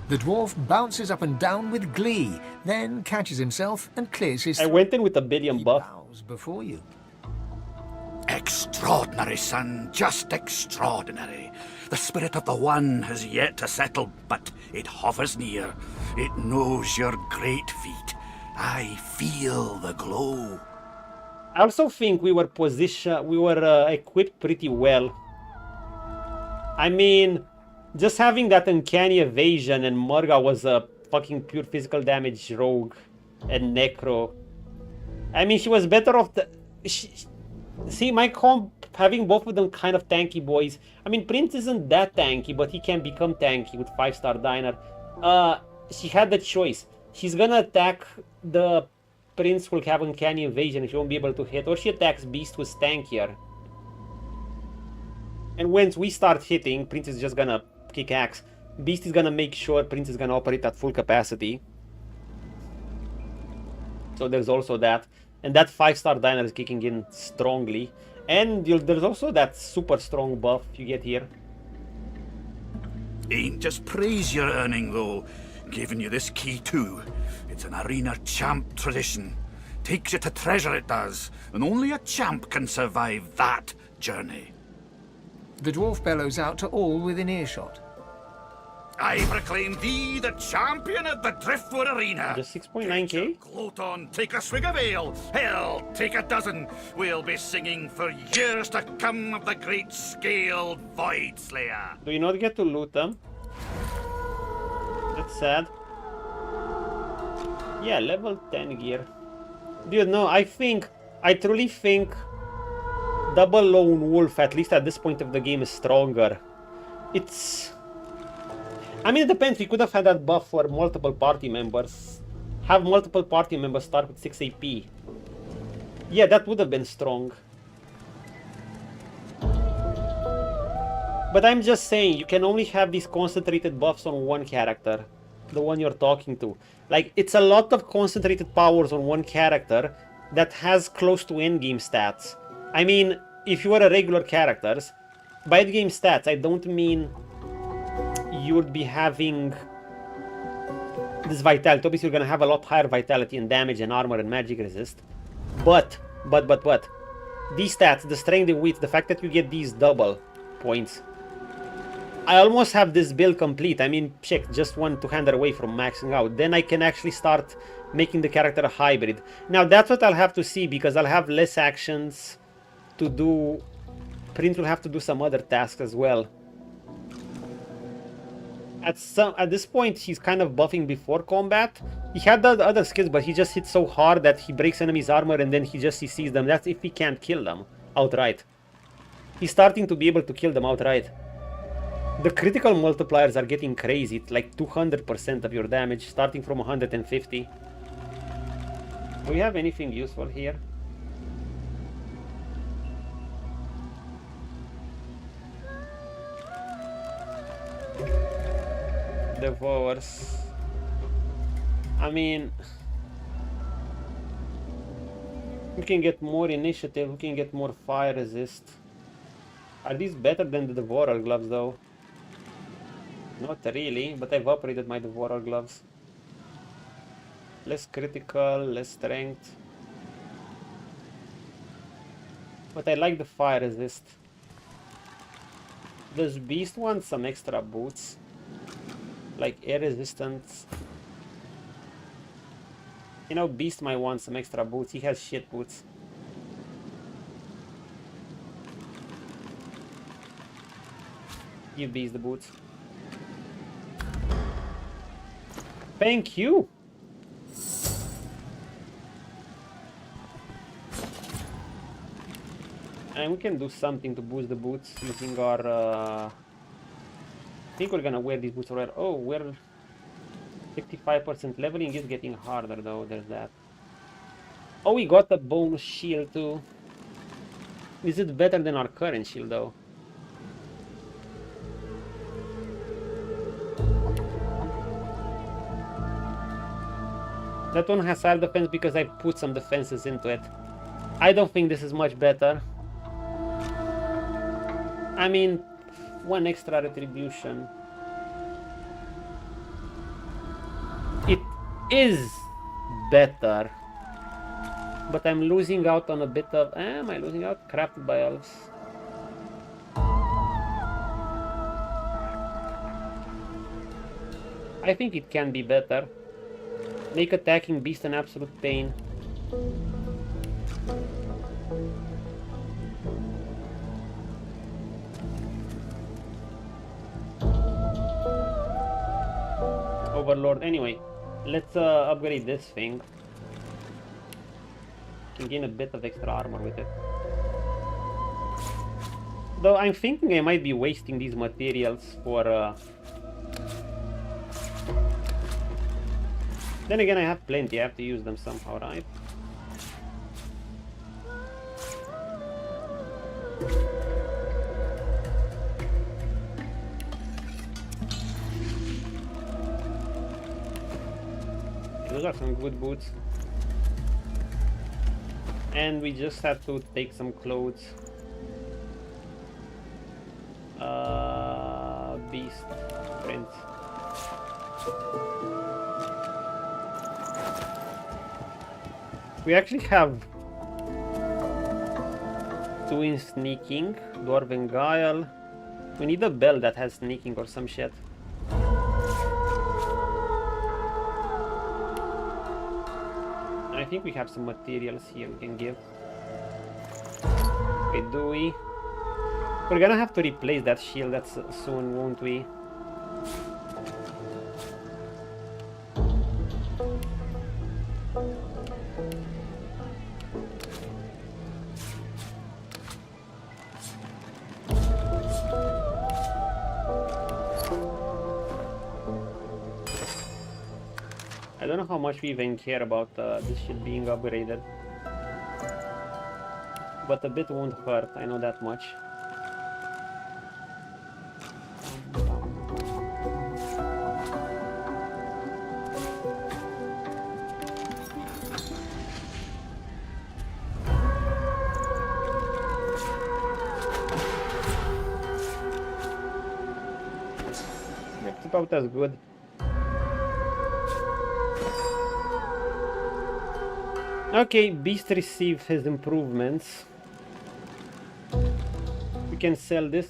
The dwarf bounces up and down with glee, then catches himself and clears his I went in with a billion buff. Before you. Extraordinary, son, just extraordinary. The spirit of the One has yet to settle, but it hovers near. It knows your great feat. I feel the glow. I also think we were equipped pretty well. I mean, just having that uncanny evasion, and Morga was a fucking pure physical damage rogue and necro. I mean, she was better off the... See, my comp, having both of them kind of tanky boys. I mean, Prince isn't that tanky, but he can become tanky with 5-star Diner. She had the choice. She's gonna attack the Prince will have uncanny evasion, she won't be able to hit, or she attacks Beast who's tankier. And once we start hitting, Prince is just gonna kick axe. Beast is gonna make sure Prince is gonna operate at full capacity. So there's also that. And that 5-star Diner is kicking in strongly. And there's also that super strong buff you get here. Ain't just praise you're earning, though. Giving you this key, too. It's an arena champ tradition. Takes you to treasure, it does. And only a champ can survive that journey. The dwarf bellows out to all within earshot. I proclaim thee the champion of the Driftwood arena. Just 6.9k? Gloat on, take a swig of ale. Hell, take a dozen. We'll be singing for years to come of the great scaled Void Slayer. Do you not get to loot them? That's sad. Yeah, level 10 gear. Dude, no, I truly think double lone wolf, at least at this point of the game, is stronger. I mean, it depends. We could have had that buff for multiple party members. Have multiple party members start with 6 AP. Yeah, that would have been strong. But I'm just saying, you can only have these concentrated buffs on one character. The one you're talking to. Like, it's a lot of concentrated powers on one character that has close to endgame stats. I mean, if you were a regular character, by endgame stats, I don't mean you would be having this vitality. Obviously, you're gonna have a lot higher vitality and damage and armor and magic resist. But, these stats, the strength and wit, the fact that you get these double points. I almost have this build complete. I mean, check, just 1 2-hander away from maxing out. Then I can actually start making the character a hybrid. Now, that's what I'll have to see, because I'll have less actions to do. Prince will have to do some other tasks as well. At this point, he's kind of buffing before combat. He had the other skills, but he just hits so hard that he breaks enemies' armor and then he just CCs them. That's if he can't kill them outright. He's starting to be able to kill them outright. The critical multipliers are getting crazy. It's like 200% of your damage, starting from 150. Do we have anything useful here? Devours. I mean, we can get more initiative, we can get more fire resist. Are these better than the Devourer gloves though? Not really, but I've upgraded my Devourer gloves. Less critical, less strength. But I like the fire resist. Does Beast want some extra boots? Like air resistance? You know, Beast might want some extra boots. He has shit boots. Give Beast the boots. Thank you! And we can do something to boost the boots using our... I think we're gonna wear these boots already. Oh, we're 55% leveling is getting harder though, there's that. Oh, we got a bonus shield too. Is it better than our current shield though? That one has higher defense because I put some defenses into it. I don't think this is much better. I mean, one extra retribution. It is better. But I'm losing out on a bit of... am I losing out? Crafted by elves. I think it can be better. Make attacking beast an absolute pain. Overlord. Anyway, let's upgrade this thing. Can gain a bit of extra armor with it. Though I'm thinking I might be wasting these materials for... Then again, I have plenty. I have to use them somehow, right? Those are some good boots. And we just have to take some clothes. Beast Prince. We actually have 2 in sneaking, Dwarven Guile. We need a bell that has sneaking or some shit. I think we have some materials here we can give. Okay, do we? We're gonna have to replace that shield that's soon, won't we? I don't know how much we even care about this shit being upgraded. But a bit won't hurt, I know that much. It's about as good. Okay, Beast received his improvements. We can sell this.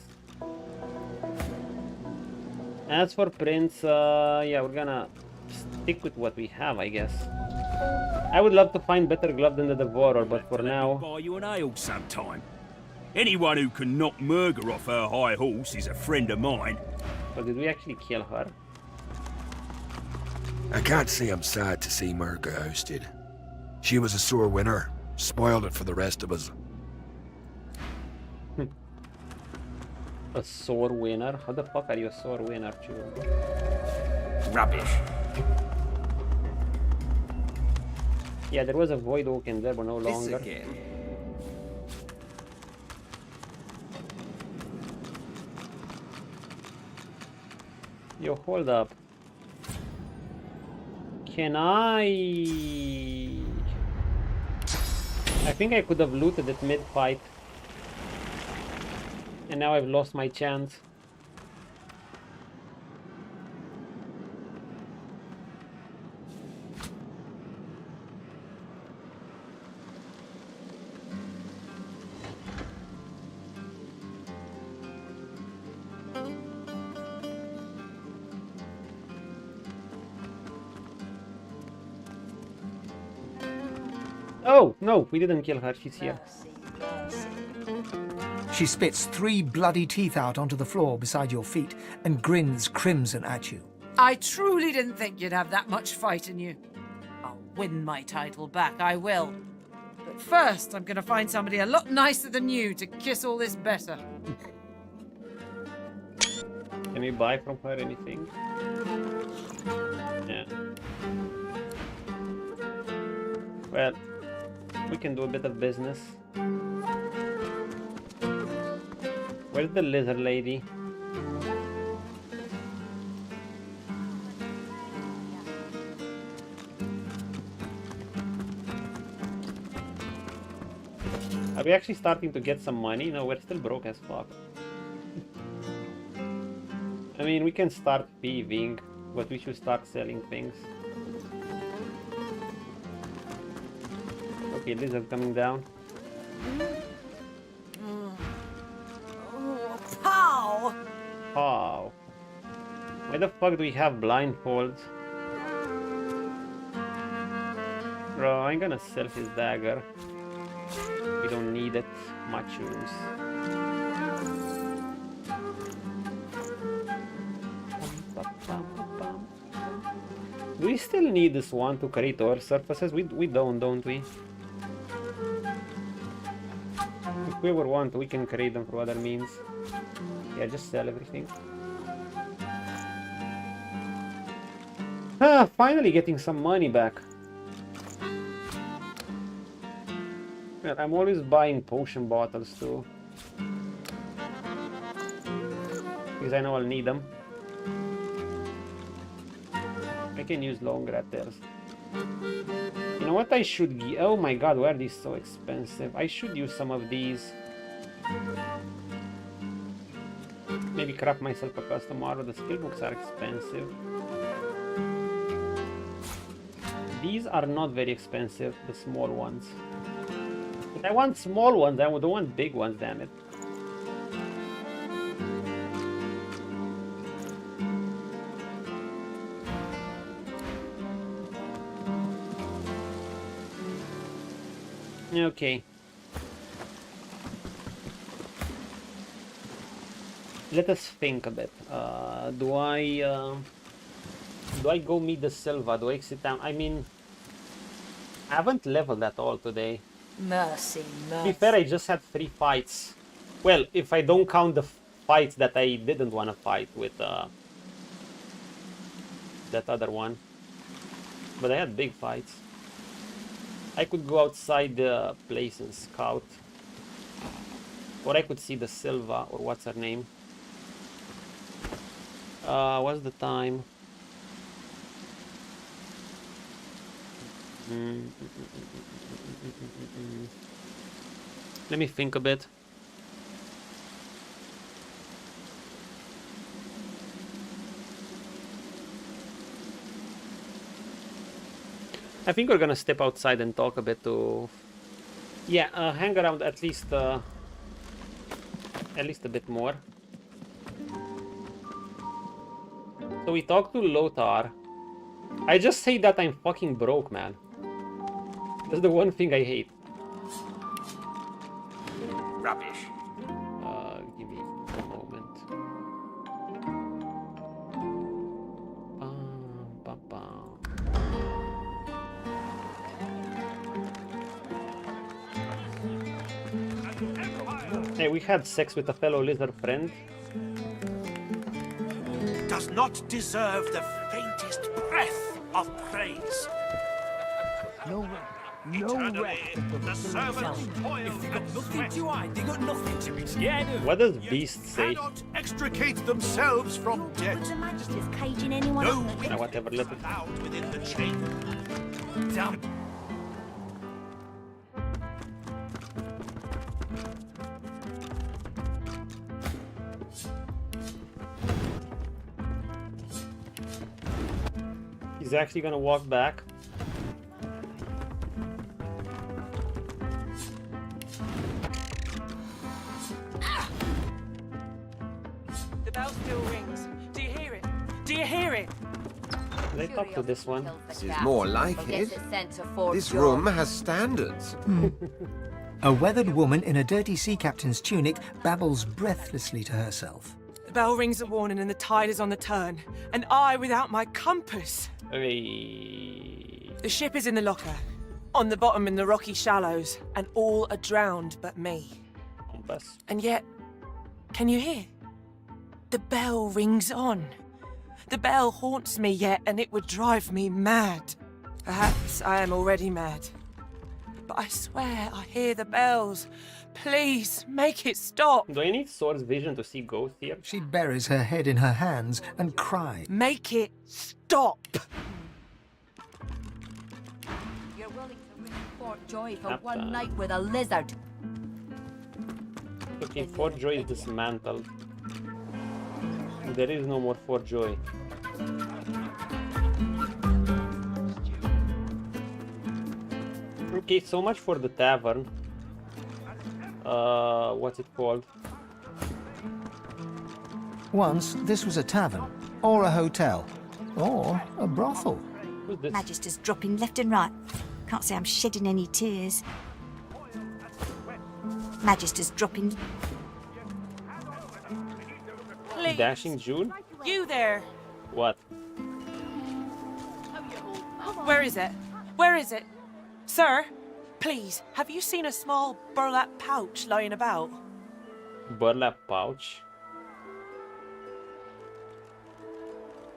As for Prince, yeah, we're gonna stick with what we have, I guess. I would love to find better glove than the Devourer, but for now... Buy you an ale sometime. Anyone who can knock Murga off her high horse is a friend of mine. But did we actually kill her? I can't say I'm sad to see Murga ousted. She was a sore winner. Spoiled it for the rest of us. A sore winner? How the fuck are you a sore winner, Chu? Rubbish. Yeah, there was a Voidwoken there, but no longer. Again. Yo, hold up. Can I think I could have looted it mid-fight. And now I've lost my chance. Oh, no, we didn't kill her. She's here. She spits 3 bloody teeth out onto the floor beside your feet and grins crimson at you. I truly didn't think you'd have that much fight in you. I'll win my title back, I will. But first, I'm gonna find somebody a lot nicer than you to kiss all this better. Can we buy from her anything? Yeah. Well, we can do a bit of business. Where's the lizard lady? Are we actually starting to get some money? No, we're still broke as fuck. I mean, we can start thieving, but we should start selling things. Okay, lizard coming down. Pow! Pow. Why the fuck do we have blindfolds? Bro, I'm gonna sell his dagger. We don't need it. Much use. Do we still need this one to create our surfaces? We don't we? If we ever want, we can create them through other means. Yeah, just sell everything. Ah, finally getting some money back. Man, I'm always buying potion bottles too. Because I know I'll need them. I can use long rattles. You know what I should give? Oh my god, why are these so expensive? I should use some of these. Maybe craft myself a custom armor. The skill books are expensive. These are not very expensive, the small ones. But I want small ones, I don't want big ones, damn it. Okay. Let us think a bit. Do I go meet the Silva? Do I exit down? I mean, I haven't leveled at all today. Mercy, To be fair, I just had 3 fights. Well, if I don't count the fights that I didn't want to fight with that other one. But I had big fights. I could go outside the place and scout. Or I could see the Silva, or what's her name. What's the time? Let me think a bit. I think we're gonna step outside and talk a bit to... Yeah, hang around at least a bit more. So we talked to Lothar. I just say that I'm fucking broke, man. That's the one thing I hate. Rubbish. Give me a moment. Hey, we had sex with a fellow lizard friend. Does not deserve the faintest breath of praise. No way. Eternally, the servants toil If they got nothing to hide, they got nothing to be scared of. What does Beast say? cannot extricate themselves from debt. Her Majesty's caging anyone No up. Now, whatever, let it. allowed within the chamber. Damn. He's actually gonna walk back. The bell still rings. Do you hear it? Do you hear it? They talk to this one. This is more like it. This room has standards. A weathered woman in a dirty sea captain's tunic babbles breathlessly to herself. The bell rings a warning and the tide is on the turn. And I without my compass. Hey. The ship is in the locker. On the bottom in the rocky shallows. And all are drowned but me. Compass. And yet, can you hear? The bell rings on. The bell haunts me yet, and it would drive me mad. Perhaps I am already mad. But I swear I hear the bells. Please, make it stop. Do I need source vision to see ghosts here? She buries her head in her hands and cries. Make it stop. You're willing to risk Fort Joy for one night with a lizard. Okay, Fort Joy is dismantled. There is no more Fort Joy. Okay, so much for the tavern. What's it called? Once, this was a tavern, or a hotel, or a brothel. Who's this? Magister's dropping left and right. Can't say I'm shedding any tears. Magister's dropping. Please. Dashing June? You there. What? Where is it? Where is it? Sir, please, have you seen a small burlap pouch lying about? Burlap pouch?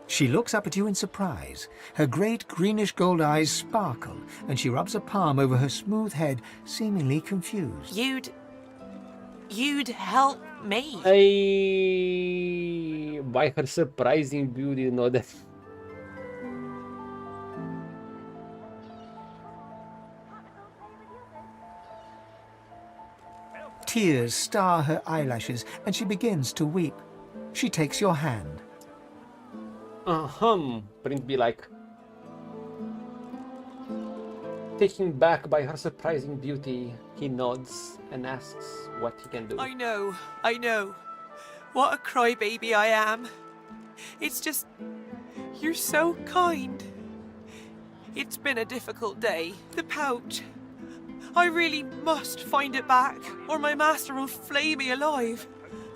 She looks up at you in surprise. Her great greenish gold eyes sparkle, and she rubs a palm over her smooth head, seemingly confused. You'd help me. By her surprising beauty, you know that. Tears star her eyelashes, and she begins to weep. She takes your hand. Print be like. Taken back by her surprising beauty, he nods and asks what he can do. I know. What a crybaby I am. It's just, you're so kind. It's been a difficult day. The pouch. I really must find it back, or my master will flay me alive.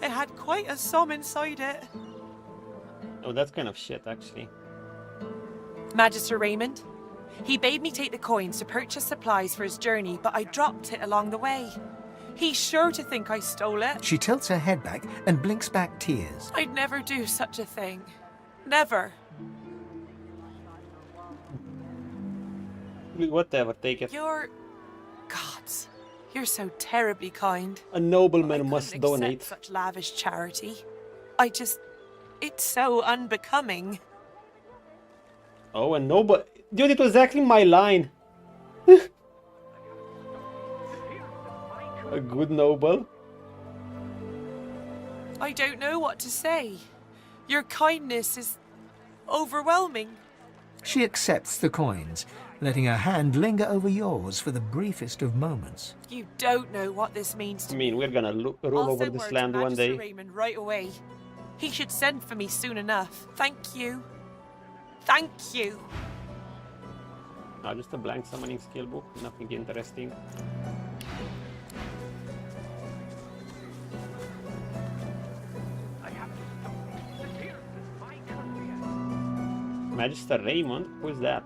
It had quite a sum inside it. Oh, that's kind of shit, actually. Magister Raymond, he bade me take the coins to purchase supplies for his journey, but I dropped it along the way. He's sure to think I stole it. She tilts her head back and blinks back tears. I'd never do such a thing. Never. Whatever, take it. You're... Gods, you're so terribly kind. A nobleman must donate. Such lavish charity. It's so unbecoming. Oh, a noble. Dude, it was exactly my line. A good noble. I don't know what to say. Your kindness is overwhelming. She accepts the coins, letting her hand linger over yours for the briefest of moments. You don't know what this means to me. I mean, we're gonna rule over this land one day. Raymond right away. He should send for me soon enough. Thank you. Thank you. No, just a blank summoning skill book. Nothing interesting. Magister Raymond? Who is that?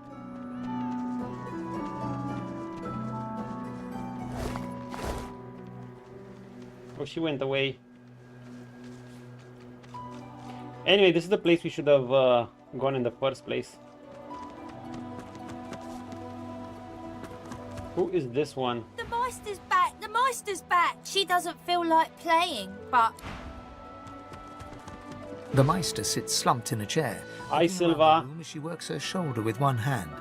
Oh, she went away. Anyway, this is the place we should have gone in the first place. Who is this one? The Meister's back! The Meister's back! She doesn't feel like playing, but... The Meister sits slumped in a chair. Hi, Silva. She works her shoulder with one hand.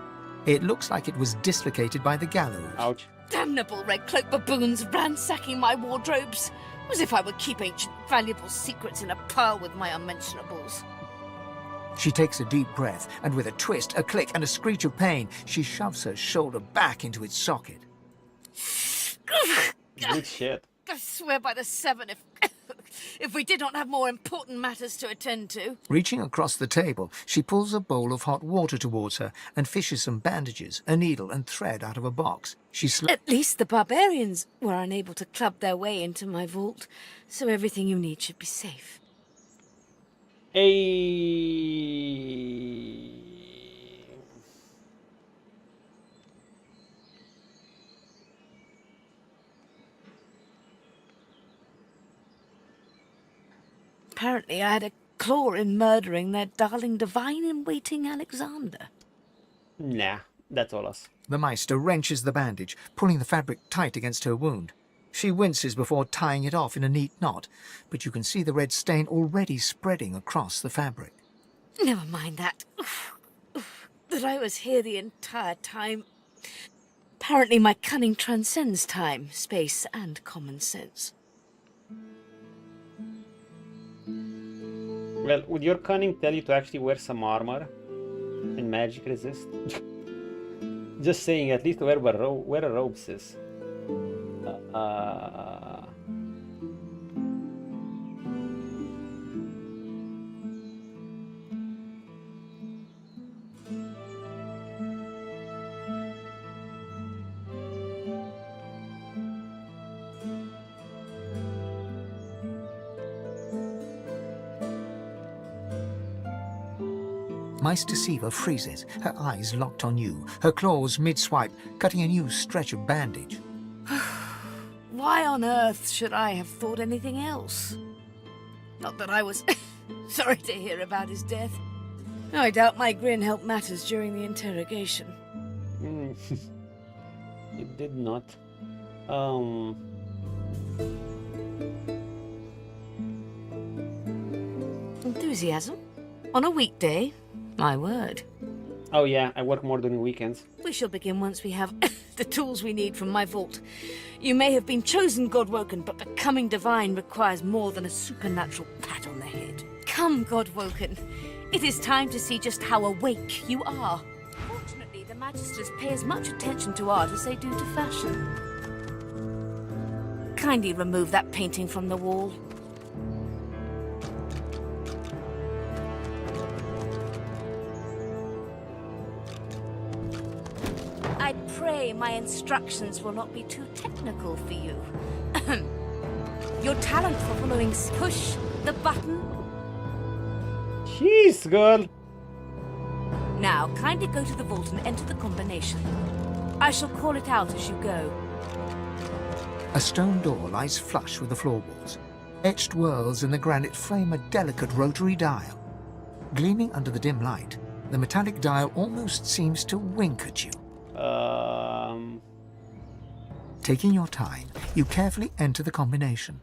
It looks like it was dislocated by the gallows. Ouch. Damnable red-cloaked baboons ransacking my wardrobes, as if I would keep ancient valuable secrets in a pearl with my unmentionables. She takes a deep breath, and with a twist, a click, and a screech of pain, she shoves her shoulder back into its socket. Good shit. I swear by the seven, if we did not have more important matters to attend to. Reaching across the table, she pulls a bowl of hot water towards her and fishes some bandages, a needle and thread out of a box. At least the barbarians were unable to club their way into my vault, so everything you need should be safe. Apparently I had a claw in murdering their darling divine-in-waiting Alexander. Nah, that's all us. The Meister wrenches the bandage, pulling the fabric tight against her wound. She winces before tying it off in a neat knot, but you can see the red stain already spreading across the fabric. Never mind that. That I was here the entire time. Apparently my cunning transcends time, space, and common sense. Well, would your cunning tell you to actually wear some armor and magic resist? Just saying, at least wear a robe, sis. Meister Siva freezes, her eyes locked on you, her claws mid-swipe, cutting a new stretch of bandage. Why on earth should I have thought anything else? Not that I was sorry to hear about his death. I doubt my grin helped matters during the interrogation. It did not. Enthusiasm? On a weekday? My word. Oh yeah, I work more during weekends. We shall begin once we have the tools we need from my vault. You may have been chosen, Godwoken, but becoming divine requires more than a supernatural pat on the head. Come, Godwoken. It is time to see just how awake you are. Fortunately, the Magisters pay as much attention to art as they do to fashion. Kindly remove that painting from the wall. I pray my instructions will not be too technical for you. Your talent for following push the button. Jeez, girl. Now, kindly go to the vault and enter the combination. I shall call it out as you go. A stone door lies flush with the floorboards. Etched whorls in the granite frame a delicate rotary dial. Gleaming under the dim light, the metallic dial almost seems to wink at you. Taking your time, you carefully enter the combination.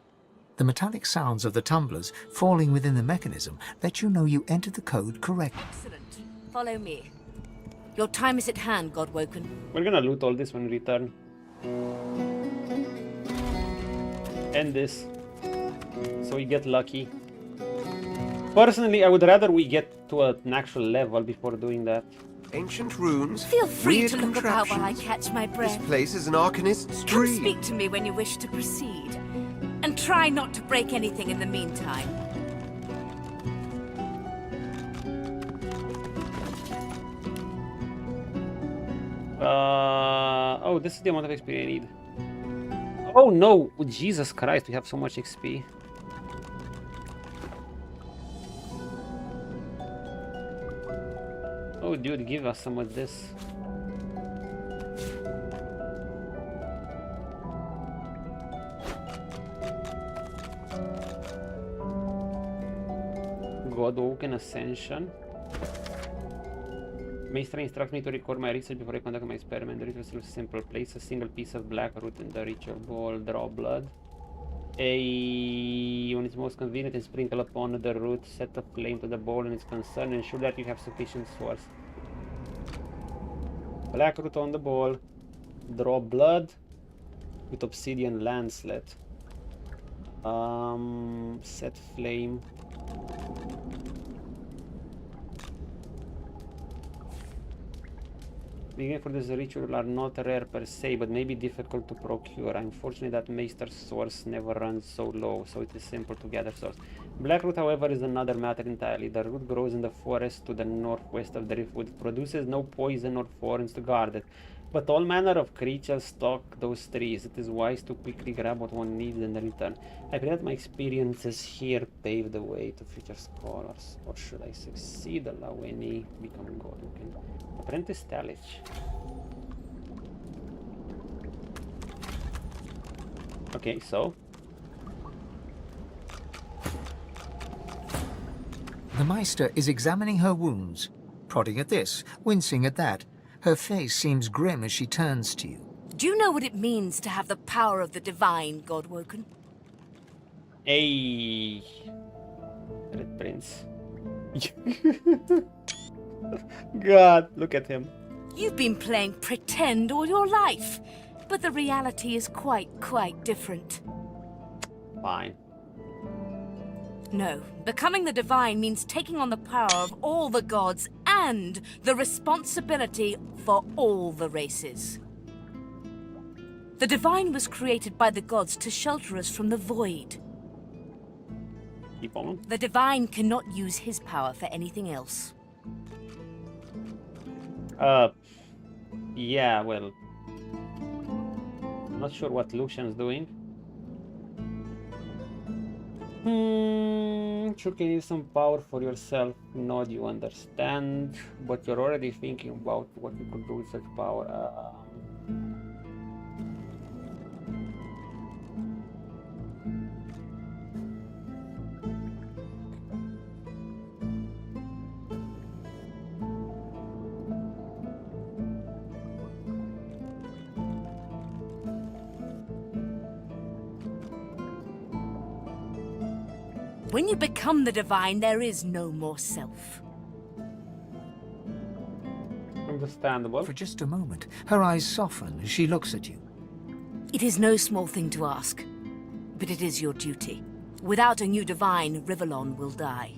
The metallic sounds of the tumblers falling within the mechanism let you know you entered the code correctly. Excellent. Follow me. Your time is at hand, Godwoken. We're gonna loot all this when we return. And this. So we get lucky. Personally, I would rather we get to an actual level before doing that. Ancient runes. Feel free weird to look about while I contraptions. catch my breath. This place is an arcanist's Come dream. speak to me when you wish to proceed. And try not to break anything in the meantime. Oh, this is the amount of XP I need. Oh no! Oh, Jesus Christ, we have so much XP. Oh, dude, give us some of this. Godwoken Ascension. Maestra instructs me to record my research before I conduct my experiment. The ritual is simple. Place a single piece of black root in the ritual bowl, draw blood. When it's most convenient, and sprinkle upon the root, set a flame to the bowl and its concern, ensure that you have sufficient source. Black root on the bowl, draw blood with obsidian lancelet. Set flame. Ingredients for this ritual are not rare per se, but may be difficult to procure. Unfortunately, that Maester's source never runs so low, so it is simple to gather source. Blackroot, however, is another matter entirely. The root grows in the forest to the northwest of Driftwood. It produces no poison or thorns to guard it, but all manner of creatures stalk those trees. It is wise to quickly grab what one needs and return. I pray that my experiences here pave the way to future scholars. Or should I succeed, allow any becoming Voidwoken? Apprentice Talich. Okay, so The Meister is examining her wounds, prodding at this, wincing at that. Her face seems grim as she turns to you. Do you know what it means to have the power of the divine, Godwoken? hey, Red Prince. God, look at him. You've been playing pretend all your life, but the reality is quite different. Fine. No, becoming the divine means taking on the power of all the gods and the responsibility for all the races. The divine was created by the gods to shelter us from the void. Keep on. The divine cannot use his power for anything else. Yeah, well, not sure what Lucian's doing. Sure, can use some power for yourself. Nod, you understand, but you're already thinking about what you could do with such power. When you become the divine, there is no more self. Understandable. For just a moment, her eyes soften as she looks at you. It is no small thing to ask, but it is your duty. Without a new divine, Rivellon will die.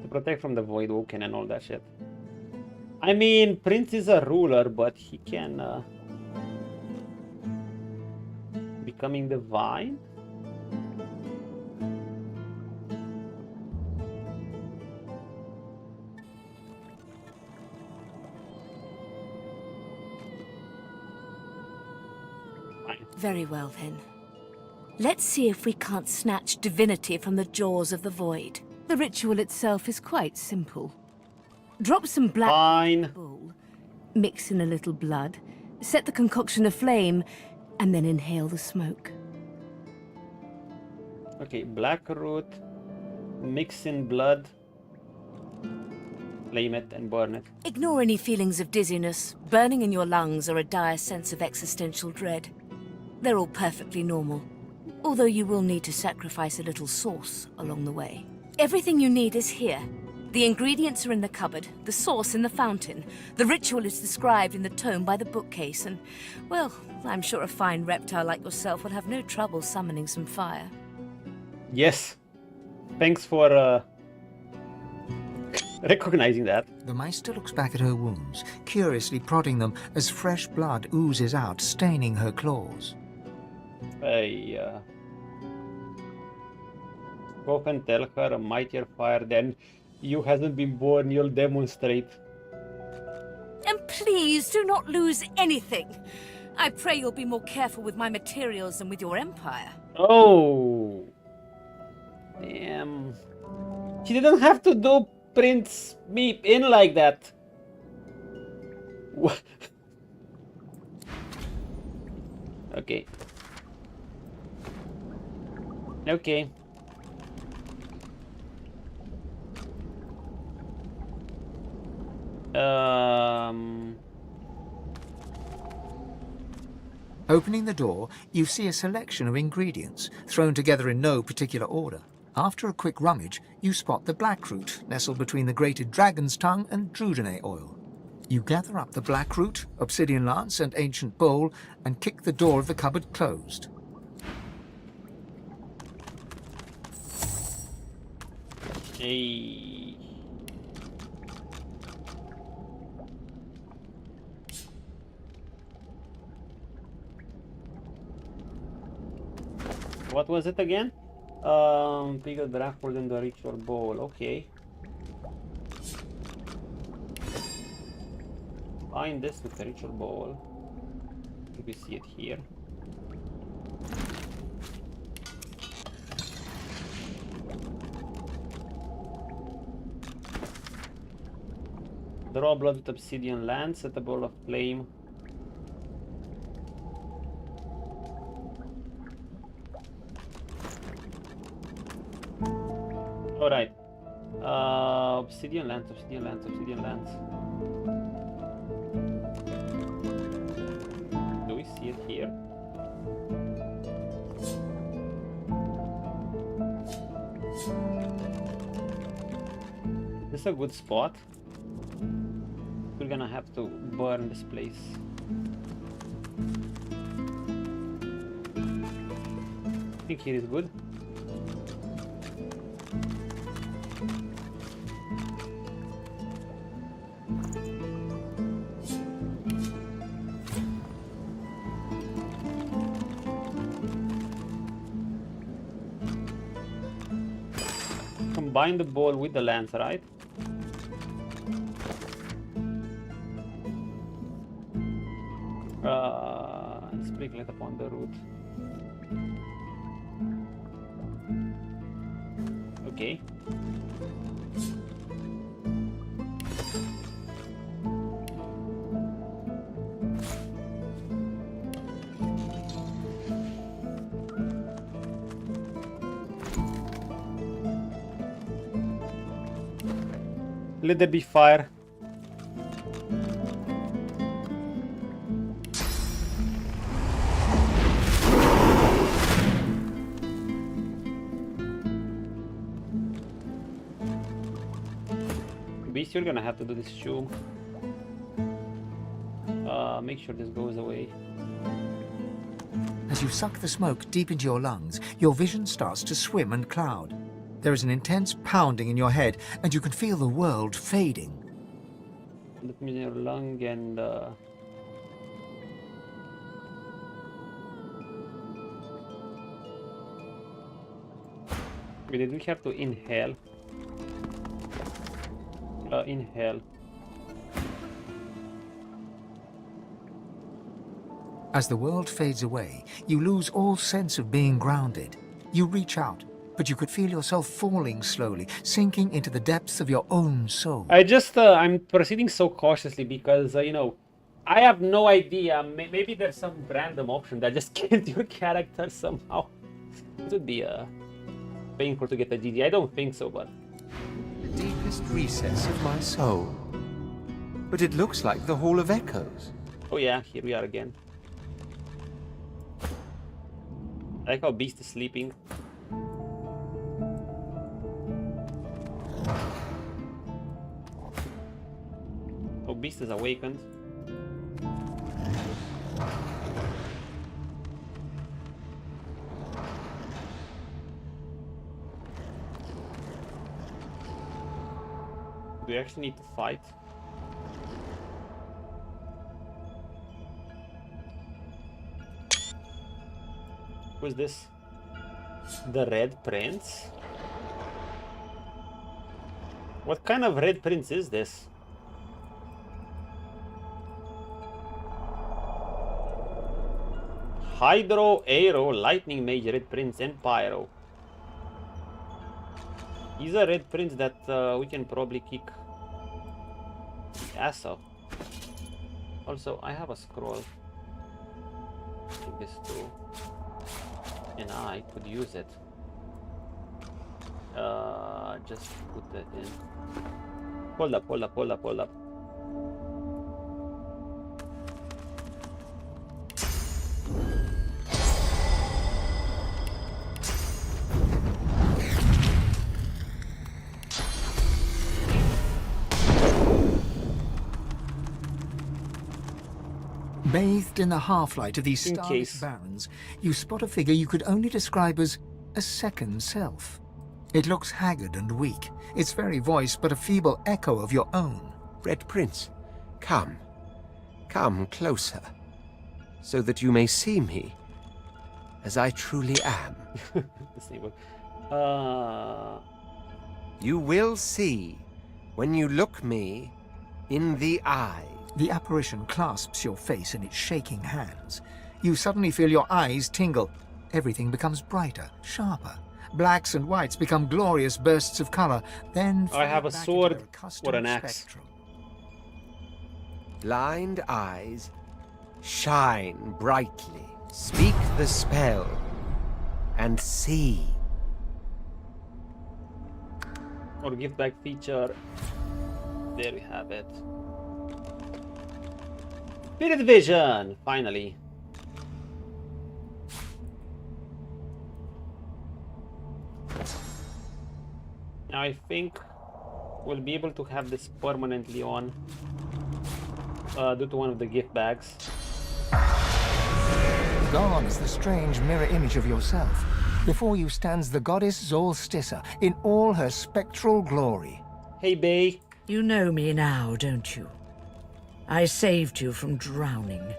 To protect from the Voidwoken and all that shit. I mean, Prince is a ruler, but he can... becoming divine? Very well, then. Let's see if we can't snatch divinity from the jaws of the void. The ritual itself is quite simple. Drop some black in a bowl, mix in a little blood, set the concoction aflame, and then inhale the smoke. Okay, black root, mix in blood, flame it and burn it. Ignore any feelings of dizziness, burning in your lungs, or a dire sense of existential dread. They're all perfectly normal, although you will need to sacrifice a little sauce along the way. Everything you need is here. The ingredients are in the cupboard, the sauce in the fountain. The ritual is described in the tome by the bookcase, and, well, I'm sure a fine reptile like yourself will have no trouble summoning some fire. Yes. Thanks for recognizing that. The Meister looks back at her wounds, curiously prodding them as fresh blood oozes out, staining her claws. Go and tell her a mightier fire than you hasn't been born, you'll demonstrate. And please do not lose anything. I pray you'll be more careful with my materials than with your empire. Oh. Damn. She didn't have to do Prince me in like that. What? Okay. Okay. Opening the door, you see a selection of ingredients, thrown together in no particular order. After a quick rummage, you spot the blackroot, nestled between the grated dragon's tongue and drudene oil. You gather up the blackroot, obsidian lance, and ancient bowl, and kick the door of the cupboard closed. Hey. What was it again? Bigger Driftwood than the ritual bowl. Okay. Find this with the ritual bowl. We see it here. Draw blood with obsidian lance at a ball of flame. Alright. Obsidian lance, obsidian lance, obsidian lance. Do we see it here? This is a good spot. We're gonna have to burn this place. I think here is good. Combine the ball with the lance, right? And sprinkle it upon the root. Okay. Let there be fire. Beast, you're gonna have to do this too. Make sure this goes away. As you suck the smoke deep into your lungs, your vision starts to swim and cloud. There is an intense pounding in your head, and you can feel the world fading. Let me in your lung and did we have to inhale? Inhale. As the world fades away, you lose all sense of being grounded. You reach out, but you could feel yourself falling slowly, sinking into the depths of your own soul. I'm proceeding so cautiously because, you know, I have no idea. Maybe there's some random option that just killed your character somehow. It would be painful to get a GG. I don't think so, but... The deepest recess of my soul. But it looks like the Hall of Echoes. Oh yeah, here we are again. I like how Beast is sleeping. Oh, Beast is awakened. Do we actually need to fight? Who's this? The Red Prince? What kind of Red Prince is this? Hydro, Aero, Lightning Mage, Red Prince, and Pyro. He's a Red Prince that we can probably kick ass of. Also, I have a scroll. Take this too. And I could use it. Just put that in. Hold up, hold up, hold up, hold up. Bathed in the half-light of these starless barrens, you spot a figure you could only describe as a second self. It looks haggard and weak, its very voice but a feeble echo of your own. Red Prince, come. Come closer, so that you may see me as I truly am. You will see when you look me in the eye. The apparition clasps your face in its shaking hands. You suddenly feel your eyes tingle. Everything becomes brighter, sharper. Blacks and whites become glorious bursts of color. Then I have a sword or an axe. Blind eyes shine brightly. Speak the spell and see. Or give back feature. There we have it. Spirit vision, finally. Now I think we'll be able to have this permanently on due to one of the gift bags. Gone is the strange mirror image of yourself. Before you stands the goddess Zolstissa in all her spectral glory. Hey, Bay. You know me now, don't you? I saved you from drowning.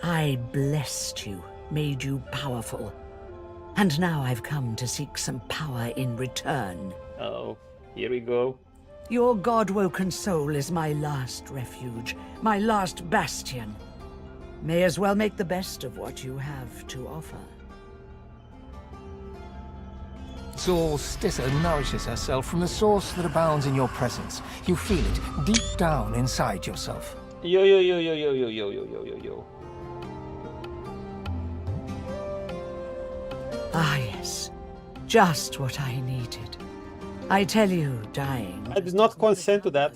I blessed you, made you powerful. And now I've come to seek some power in return. Oh, here we go. Your God-woken soul is my last refuge, my last bastion. May as well make the best of what you have to offer. Zolstissa nourishes herself from the source that abounds in your presence. You feel it deep down inside yourself. Yo, yo, yo, yo, yo, yo, yo, yo, yo, yo, yo. Ah, yes. Just what I needed. I tell you, dying... I did not consent to that.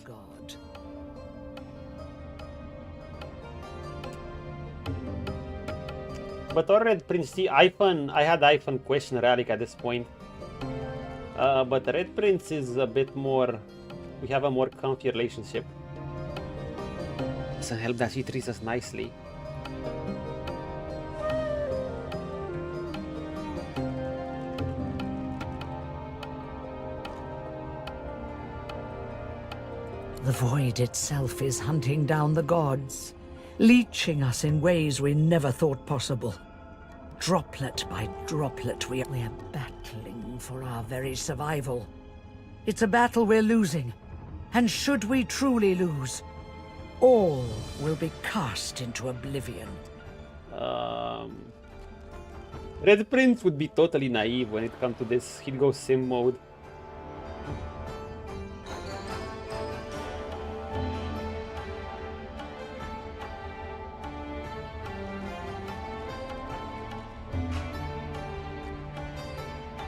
But Red Prince, see, I had iPhone question relic at this point. But Red Prince is a bit more... We have a more comfy relationship. Doesn't help that she treats us nicely. The void itself is hunting down the gods, leeching us in ways we never thought possible. Droplet by droplet, we're battling for our very survival. It's a battle we're losing, and should we truly lose, all will be cast into oblivion. Red Prince would be totally naive when it comes to this. He'd go sim mode.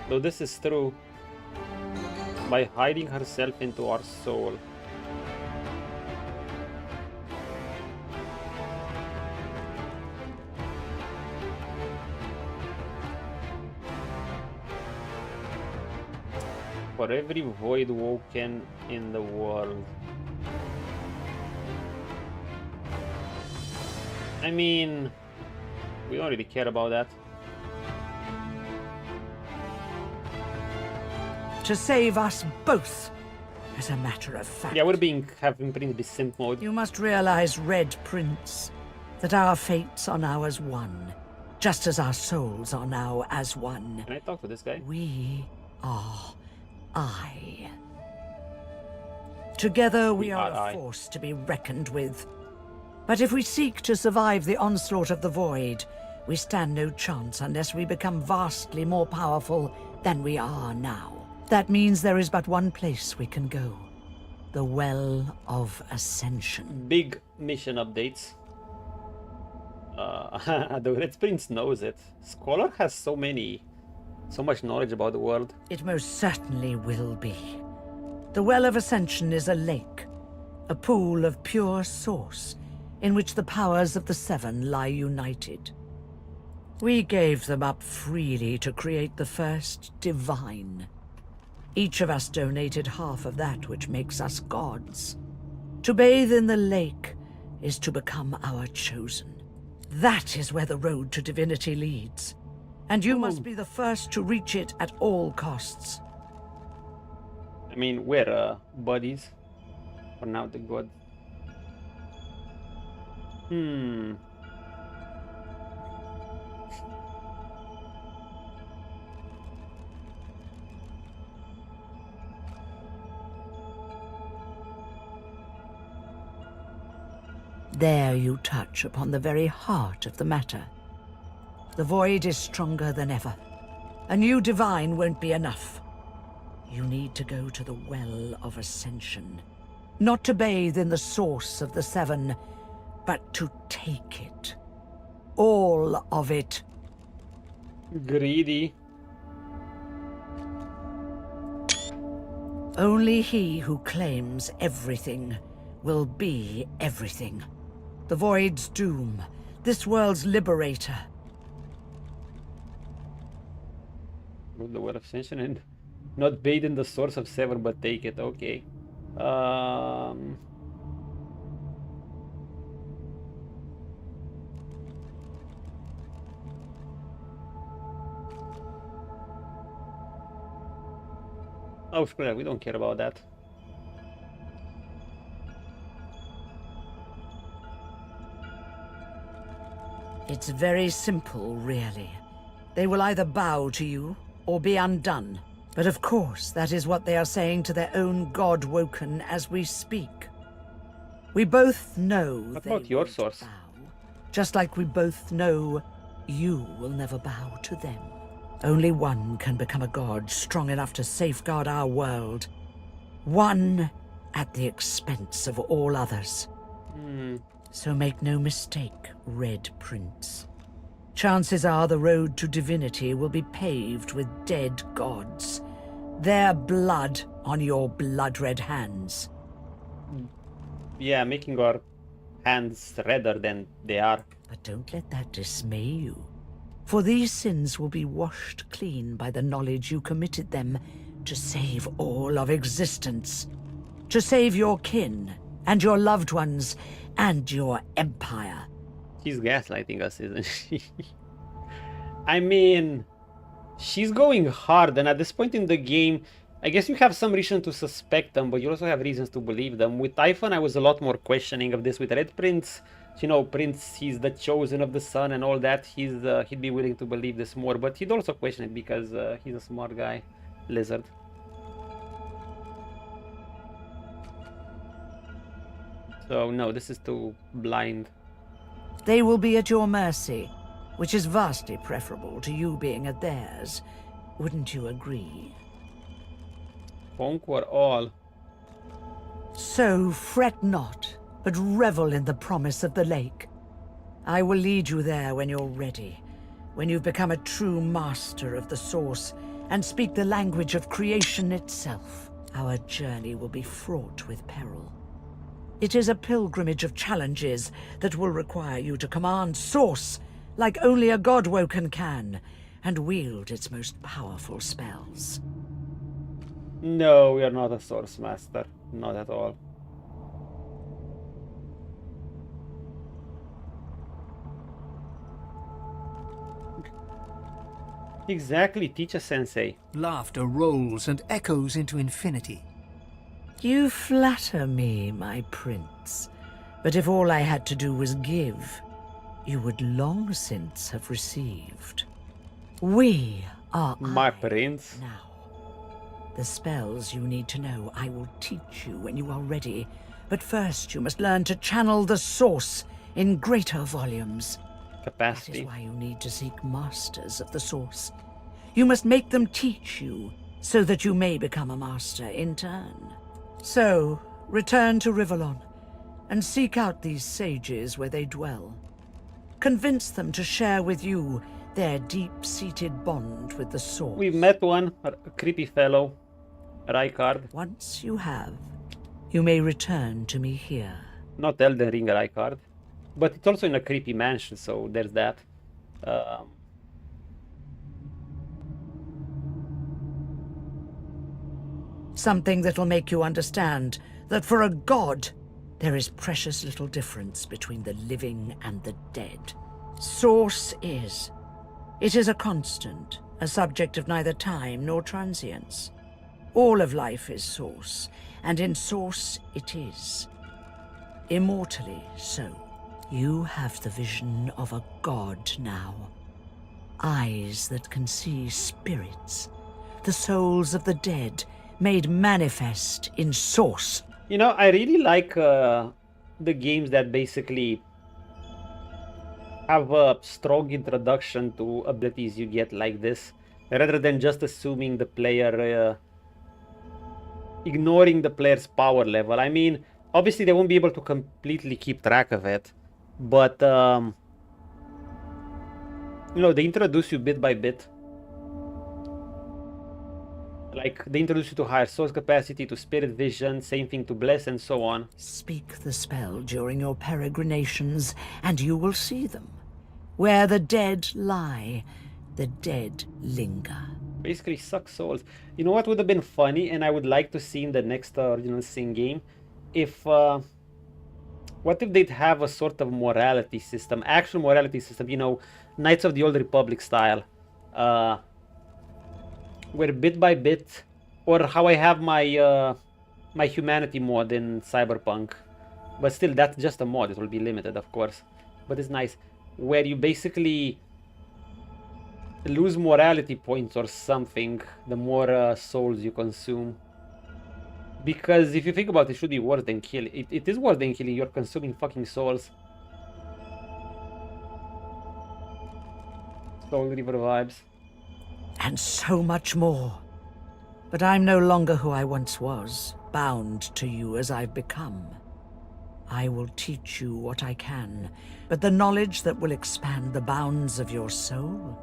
Though this is true, by hiding herself into our soul. For every Voidwoken in the world. I mean, we don't really care about that. To save us both, as a matter of fact. Yeah, we're having Prince be simp mode. You must realize, Red Prince, that our fates are now as one, just as our souls are now as one. Can I talk to this guy? We are I. Together we are a force to be reckoned with. But if we seek to survive the onslaught of the void, we stand no chance unless we become vastly more powerful than we are now. That means there is but one place we can go. The Well of Ascension. Big mission updates. The Red Prince knows it. Scholar has so much knowledge about the world. It most certainly will be. The Well of Ascension is a lake, a pool of pure source, in which the powers of the Seven lie united. We gave them up freely to create the first divine. Each of us donated half of that which makes us gods. To bathe in the lake is to become our chosen. That is where the road to divinity leads. And you must be the first to reach it at all costs. I mean, we're buddies. For now, the god. There you touch upon the very heart of the matter. The void is stronger than ever. A new divine won't be enough. You need to go to the Well of Ascension. Not to bathe in the source of the Seven, but to take it. All of it. Greedy. Only he who claims everything will be everything. The Void's doom, this world's liberator. The Well of Ascension and not bathe in the source of Seven, but take it. Okay. Oh, screw that. We don't care about that. It's very simple, really. They will either bow to you or be undone. But of course, that is what they are saying to their own god Woken as we speak. We both know What they about your won't source? bow, just like we both know you will never bow to them. Only one can become a god strong enough to safeguard our world. One at the expense of all others. So make no mistake, Red Prince. Chances are the road to divinity will be paved with dead gods. Their blood on your blood-red hands. Yeah, making our hands redder than they are. But don't let that dismay you. For these sins will be washed clean by the knowledge you committed them to save all of existence. To save your kin, and your loved ones, and your empire. She's gaslighting us, isn't she? I mean, she's going hard, and at this point in the game, I guess you have some reason to suspect them, but you also have reasons to believe them. With Typhon, I was a lot more questioning of this. With Red Prince, you know, Prince, he's the chosen of the sun and all that. He'd be willing to believe this more, but he'd also question it because he's a smart guy. Lizard. So, no, this is too blind. They will be at your mercy, which is vastly preferable to you being at theirs. Wouldn't you agree? Conquer all. So fret not, but revel in the promise of the lake. I will lead you there when you're ready, when you've become a true master of the source and speak the language of creation itself. Our journey will be fraught with peril. It is a pilgrimage of challenges that will require you to command Source like only a Godwoken can, and wield its most powerful spells. No, we are not a Source Master. Not at all. Exactly, teacher sensei. Laughter rolls and echoes into infinity. You flatter me, my prince. But if all I had to do was give, you would long since have received. We are my prince. Now. The spells you need to know I will teach you when you are ready. But first you must learn to channel the source in greater volumes. Capacity. That is why you need to seek masters of the source. You must make them teach you, so that you may become a master in turn. So, return to Rivellon, and seek out these sages where they dwell. Convince them to share with you their deep-seated bond with the source. We've met one, a creepy fellow, Rykard. Once you have, you may return to me here. Not Elden Ring Rykard, but it's also in a creepy mansion, so there's that. Something that'll make you understand that for a god, there is precious little difference between the living and the dead. Source is. It is a constant, a subject of neither time nor transience. All of life is source, and in source it is. Immortally so. You have the vision of a god now. Eyes that can see spirits, the souls of the dead, made manifest in source. You know, I really like the games that basically have a strong introduction to abilities you get like this, rather than just assuming the player, ignoring the player's power level. I mean, obviously they won't be able to completely keep track of it, but you know, they introduce you bit by bit. Like, they introduce you to higher source capacity, to spirit vision, same thing to bless, and so on. Speak the spell during your peregrinations, and you will see them. Where the dead lie, the dead linger. Basically, suck souls. You know what would have been funny, and I would like to see in the next original Sin game? If, what if they'd have a sort of morality system, actual morality system, you know, Knights of the Old Republic style. Where bit by bit, or how I have my my humanity mod in Cyberpunk, but still that's just a mod, it will be limited of course, but it's nice, where you basically lose morality points or something the more souls you consume. Because if you think about it, it should be worse than killing. It is worse than killing, you're consuming fucking souls. Soul River vibes. And so much more. But I'm no longer who I once was, bound to you as I've become. I will teach you what I can, but the knowledge that will expand the bounds of your soul,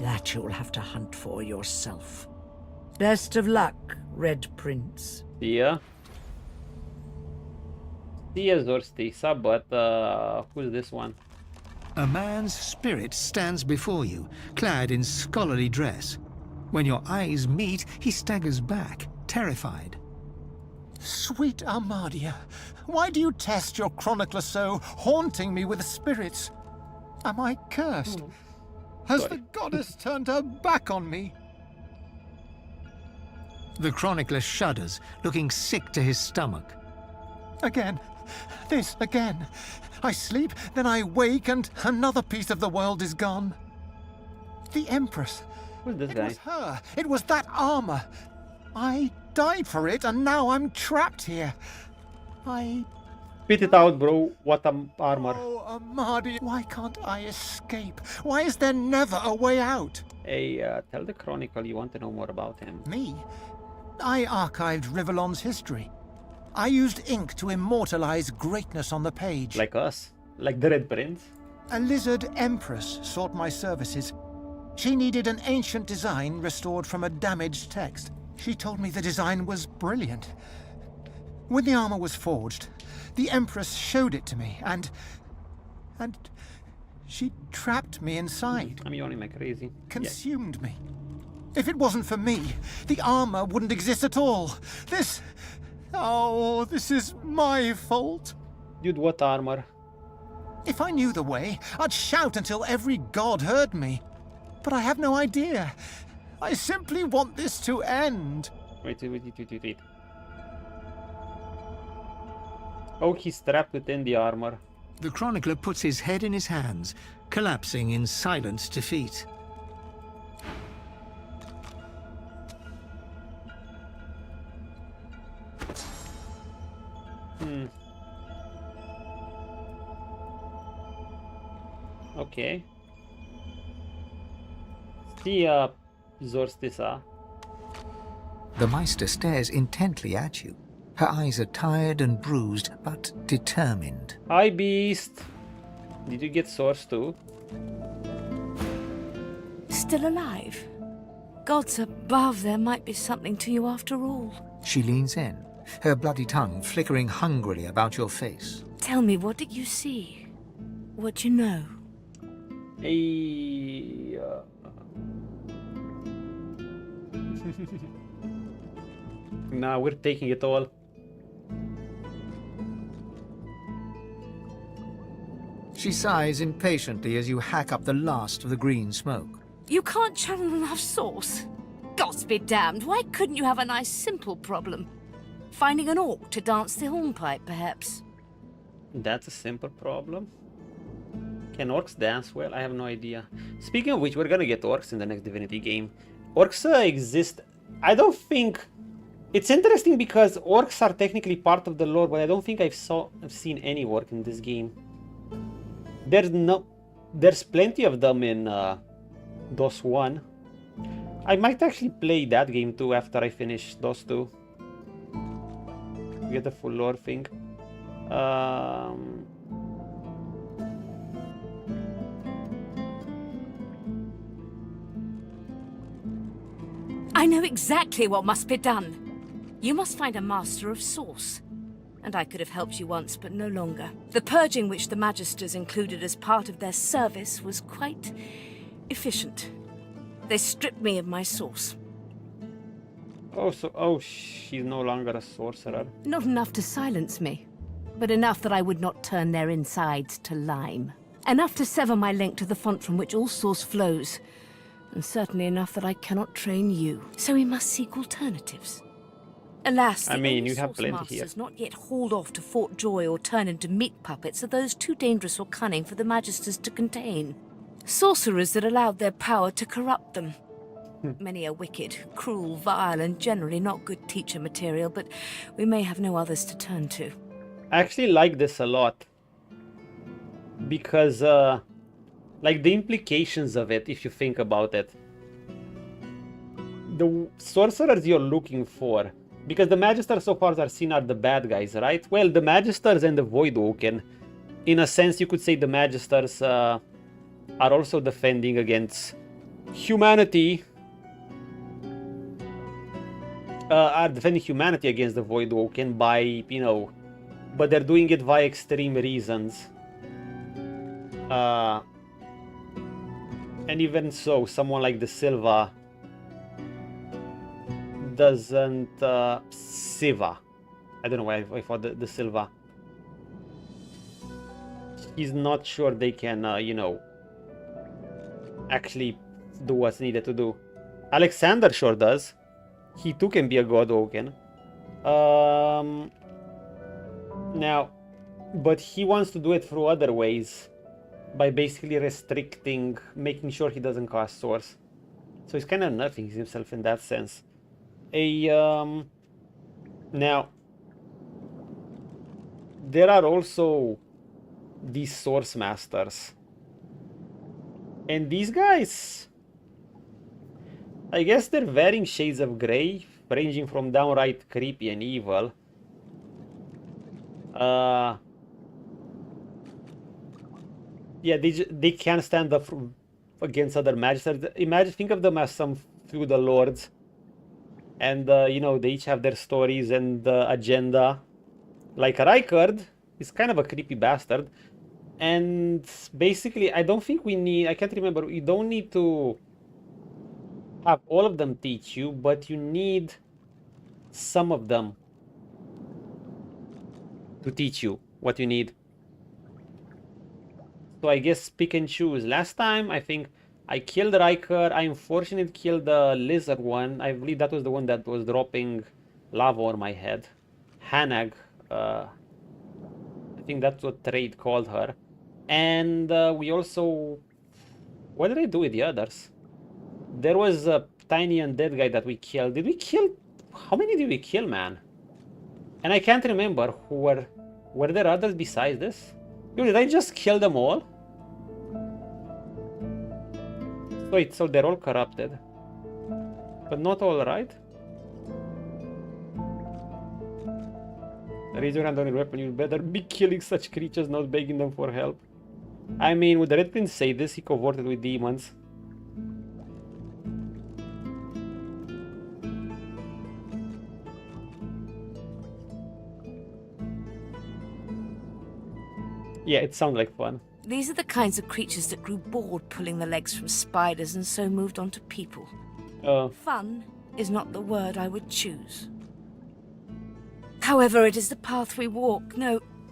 that you'll have to hunt for yourself. Best of luck, Red Prince. See ya. See ya, Zorstisa, but who's this one? A man's spirit stands before you, clad in scholarly dress. When your eyes meet, he staggers back, terrified. Sweet Armadia, why do you test your chronicler so, haunting me with spirits? Am I cursed? Has the goddess turned her back on me? The chronicler shudders, looking sick to his stomach. Again. This again. I sleep, then I wake, and another piece of the world is gone. The Empress. Who's this it guy? was her. It was that armor. I died for it, and now I'm trapped here. Spit it out, bro. What armor. Oh, Amadi, why can't I escape? Why is there never a way out? Hey, tell the Chronicle you want to know more about him. Me? I archived Rivellon's history. I used ink to immortalize greatness on the page. Like us? Like the Red Prince? A lizard empress sought my services. She needed an ancient design restored from a damaged text. She told me the design was brilliant. When the armor was forged, the empress showed it to me, and she trapped me inside. I'm yawning like crazy. Consumed me. If it wasn't for me, the armor wouldn't exist at all. Oh, this is my fault. Dude, what armor? If I knew the way, I'd shout until every god heard me. But I have no idea. I simply want this to end. Wait. Oh, he's trapped within the armor. The chronicler puts his head in his hands, collapsing in silent defeat. Okay. See ya, Zorstisa. The Meister stares intently at you. Her eyes are tired and bruised, but determined. Hi, Beast. Did you get Source too? Still alive? Gods above, there might be something to you after all. She leans in, her bloody tongue flickering hungrily about your face. Tell me, what did you see? What you know? Hey, Nah, we're taking it all. She sighs impatiently as you hack up the last of the green smoke. You can't channel enough sauce? Gods be damned, why couldn't you have a nice simple problem? Finding an orc to dance the hornpipe, perhaps? That's a simple problem. Can orcs dance? Well, I have no idea. Speaking of which, we're gonna get orcs in the next Divinity game. Orcs exist. I don't think It's interesting because orcs are technically part of the lore, but I don't think I've seen any orc in this game. There's plenty of them in DOS 1. I might actually play that game too after I finish DOS 2. Get the full lore thing. I know exactly what must be done. You must find a master of source. And I could have helped you once, but no longer. The purging which the Magisters included as part of their service was quite efficient. They stripped me of my source. Oh, she's no longer a sorcerer. Not enough to silence me, but enough that I would not turn their insides to lime. Enough to sever my link to the font from which all source flows. And certainly enough that I cannot train you. So we must seek alternatives. Alas, the only you have source plenty masters here. not yet hauled off to Fort Joy or turned into meat puppets are those too dangerous or cunning for the Magisters to contain. Sorcerers that allowed their power to corrupt them. Many are wicked, cruel, vile, and generally not good teacher material, but we may have no others to turn to. I actually like this a lot. Because, like, the implications of it, if you think about it. The sorcerers you're looking for, because the Magisters so far are seen are the bad guys, right? Well, the Magisters and the Voidwoken, in a sense you could say the Magisters are also defending against humanity. Are defending humanity against the Voidwoken by, you know, but they're doing it via extreme reasons. And even so, someone like the Siva doesn't Siva. I don't know why I thought the Siva. He's not sure they can, you know, actually do what's needed to do. Alexander sure does. He too can be a Godwoken. Now, but he wants to do it through other ways. By basically restricting, making sure he doesn't cast source. So he's kind of nerfing himself in that sense. Now, there are also these source masters. And these guys, I guess they're varying shades of grey, ranging from downright creepy and evil. Yeah, they can stand up against other magisters. Think of them as some feudal lords. And, you know, they each have their stories and agenda. Like Rykard is kind of a creepy bastard. And basically, I don't think we need... I can't remember. You don't need to have all of them teach you, but you need some of them to teach you what you need. So I guess pick and choose. Last time, I think I killed Riker. I unfortunately killed the lizard one. I believe that was the one that was dropping lava on my head. Hanag. I think that's what Trade called her. And we also... What did I do with the others? There was a tiny undead guy that we killed. Did we kill... How many did we kill, man? And I can't remember who were... Were there others besides this? Yo, did I just kill them all? Wait, so they're all corrupted. But not all, right? Raise your hand on your weapon, you better be killing such creatures, not begging them for help. I mean, would the Red Prince say this? He cohorted with demons. Yeah, it sounds like fun. These are the kinds of creatures that grew bored pulling the legs from spiders and so moved on to people. Fun is not the word I would choose. However, it is the path we walk.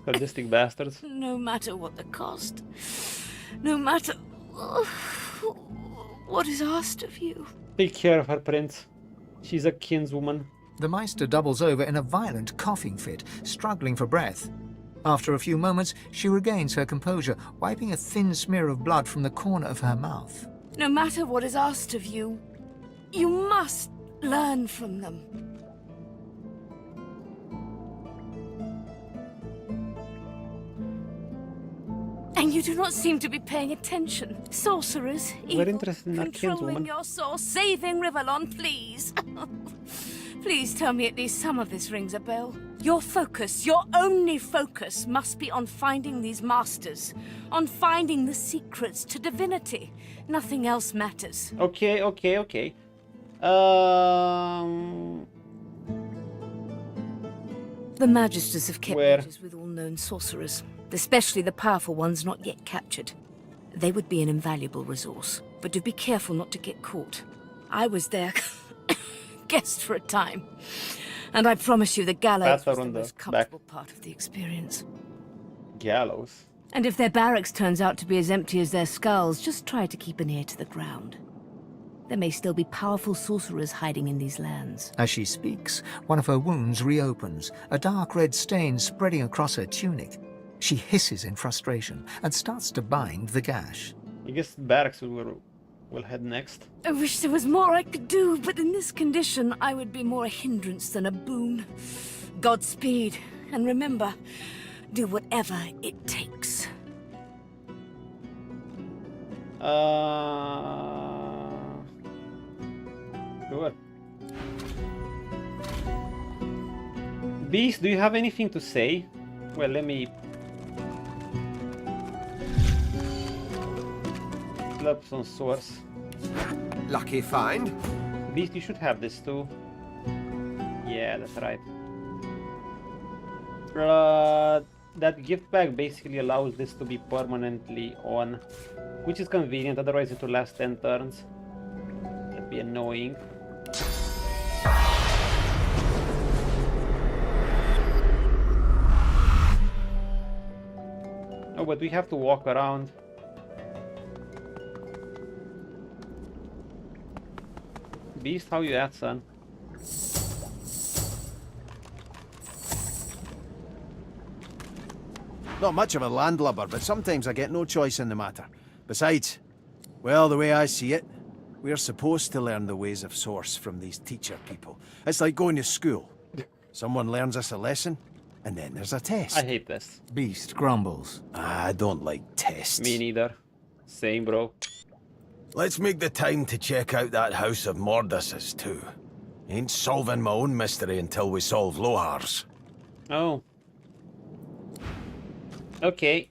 Sadistic bastards. No matter what the cost. No matter what is asked of you. Take care of her, Prince. She's a kinswoman. The Meister doubles over in a violent coughing fit, struggling for breath. After a few moments, she regains her composure, wiping a thin smear of blood from the corner of her mouth. No matter what is asked of you, you must learn from them. And you do not seem to be paying attention. Sorcerers, We're evil, interested in our controlling kinswoman. your soul, saving Rivellon, please. Please tell me at least some of this rings a bell. Your focus, your only focus, must be on finding these masters, on finding the secrets to divinity. Nothing else matters. Okay. The Magisters have kept Where? pages with all known sorcerers, especially the powerful ones not yet captured. They would be an invaluable resource, but do be careful not to get caught. I was their guest for a time, and I promise you the gallows was the most comfortable part of the experience. Gallows? And if their barracks turns out to be as empty as their skulls, just try to keep an ear to the ground. There may still be powerful sorcerers hiding in these lands. As she speaks, one of her wounds reopens, a dark red stain spreading across her tunic. She hisses in frustration and starts to bind the gash. I guess barracks will head next. I wish there was more I could do, but in this condition, I would be more a hindrance than a boon. Godspeed, and remember, do whatever it takes. Sure. Beast, do you have anything to say? Well, let me... Slap some swords. Lucky find. Beast, you should have this too. Yeah, that's right. That gift bag basically allows this to be permanently on, which is convenient, otherwise it will last 10 turns. That'd be annoying. Oh, but we have to walk around. Beast, how you at, son? Not much of a landlubber, but sometimes I get no choice in the matter. Besides, well, the way I see it, we're supposed to learn the ways of Source from these teacher people. It's like going to school. Someone learns us a lesson, and then there's a test. I hate this. Beast grumbles. I don't like tests. Me neither. Same, bro. Let's make the time to check out that House of Mordas's too. Ain't solving my own mystery until we solve Lohar's. Oh. Okay.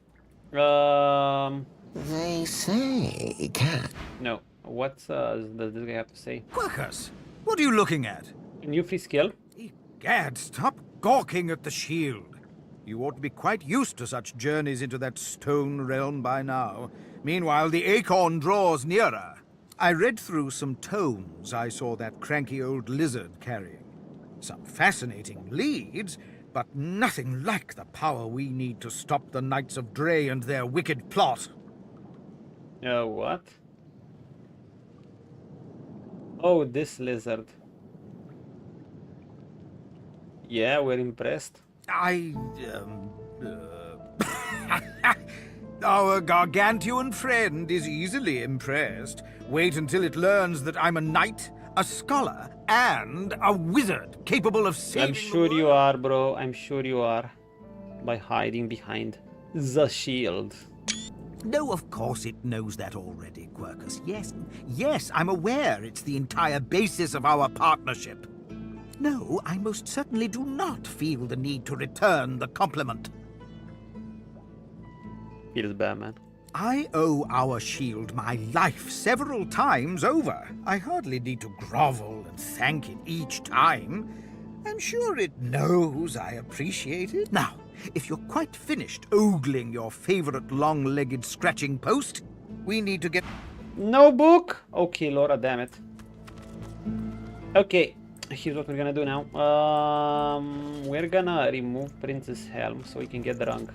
They say, cat. No. What does this guy have to say? Quackus, what are you looking at? A new free skill? Gad, stop gawking at the shield. You ought to be quite used to such journeys into that stone realm by now. Meanwhile, the acorn draws nearer. I read through some tomes I saw that cranky old lizard carrying. Some fascinating leads, but nothing like the power we need to stop the Knights of Dre and their wicked plot. What? Oh, this lizard. Yeah, we're impressed. Our gargantuan friend is easily impressed. Wait until it learns that I'm a knight, a scholar, and a wizard capable of saving I'm sure you are, bro. I'm sure you are. By hiding behind the shield. No, of course it knows that already, Quirkus. Yes, I'm aware it's the entire basis of our partnership. No, I most certainly do not feel the need to return the compliment. Feels bad, man. I owe our shield my life several times over. I hardly need to grovel and thank it each time. I'm sure it knows I appreciate it. Now, if you're quite finished ogling your favorite long-legged scratching post, we need to get... No book? Okay, Laura, damn it. Okay, here's what we're gonna do now. We're gonna remove Prince's helm so we can get drunk.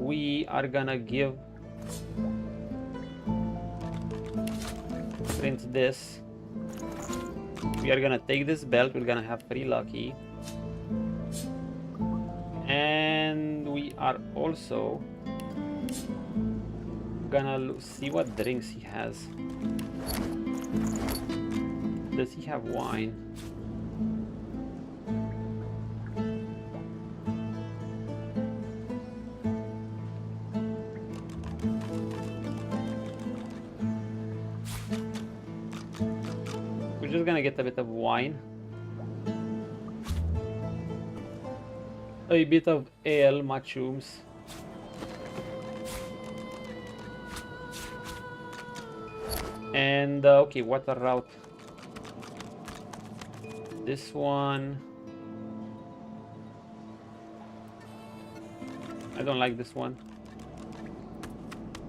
We are gonna give Prince this. We are gonna take this belt, we're gonna have 3 lucky. And we are also gonna see what drinks he has. Does he have wine? just gonna get a bit of wine. A bit of ale, mushrooms. And okay, water route. This one. I don't like this one.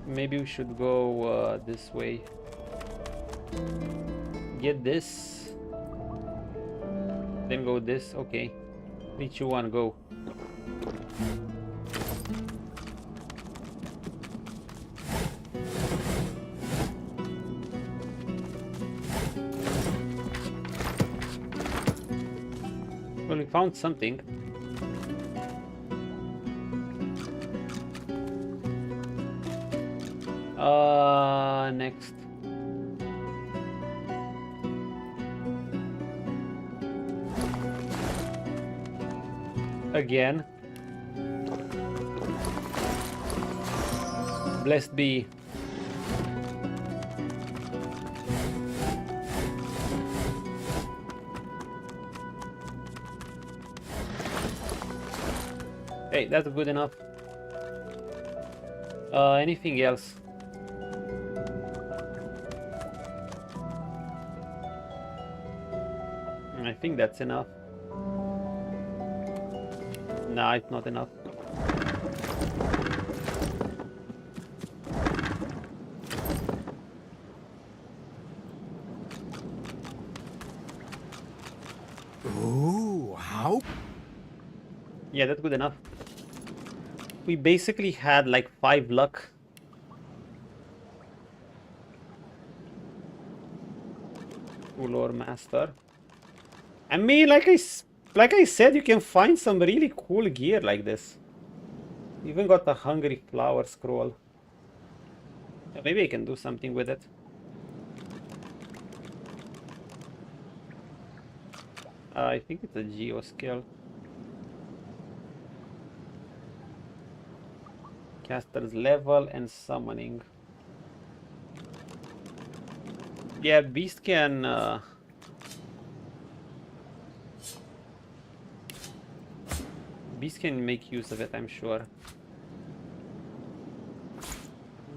Maybe we should go this way. Get this. Then go this. Okay. 3, 2, 1, go. Well, we found something. Next. Again. Blessed be. Hey, that's good enough. Anything else? I think that's enough. Nah, it's not enough. Ooh, how? Yeah, that's good enough. We basically had like 5 luck. Lore Master. I mean, like I said, you can find some really cool gear like this. Even got a Hungry Flower scroll. Yeah, maybe I can do something with it. I think it's a Geo skill. Caster's level and summoning. Yeah, Beast can Beast can make use of it, I'm sure.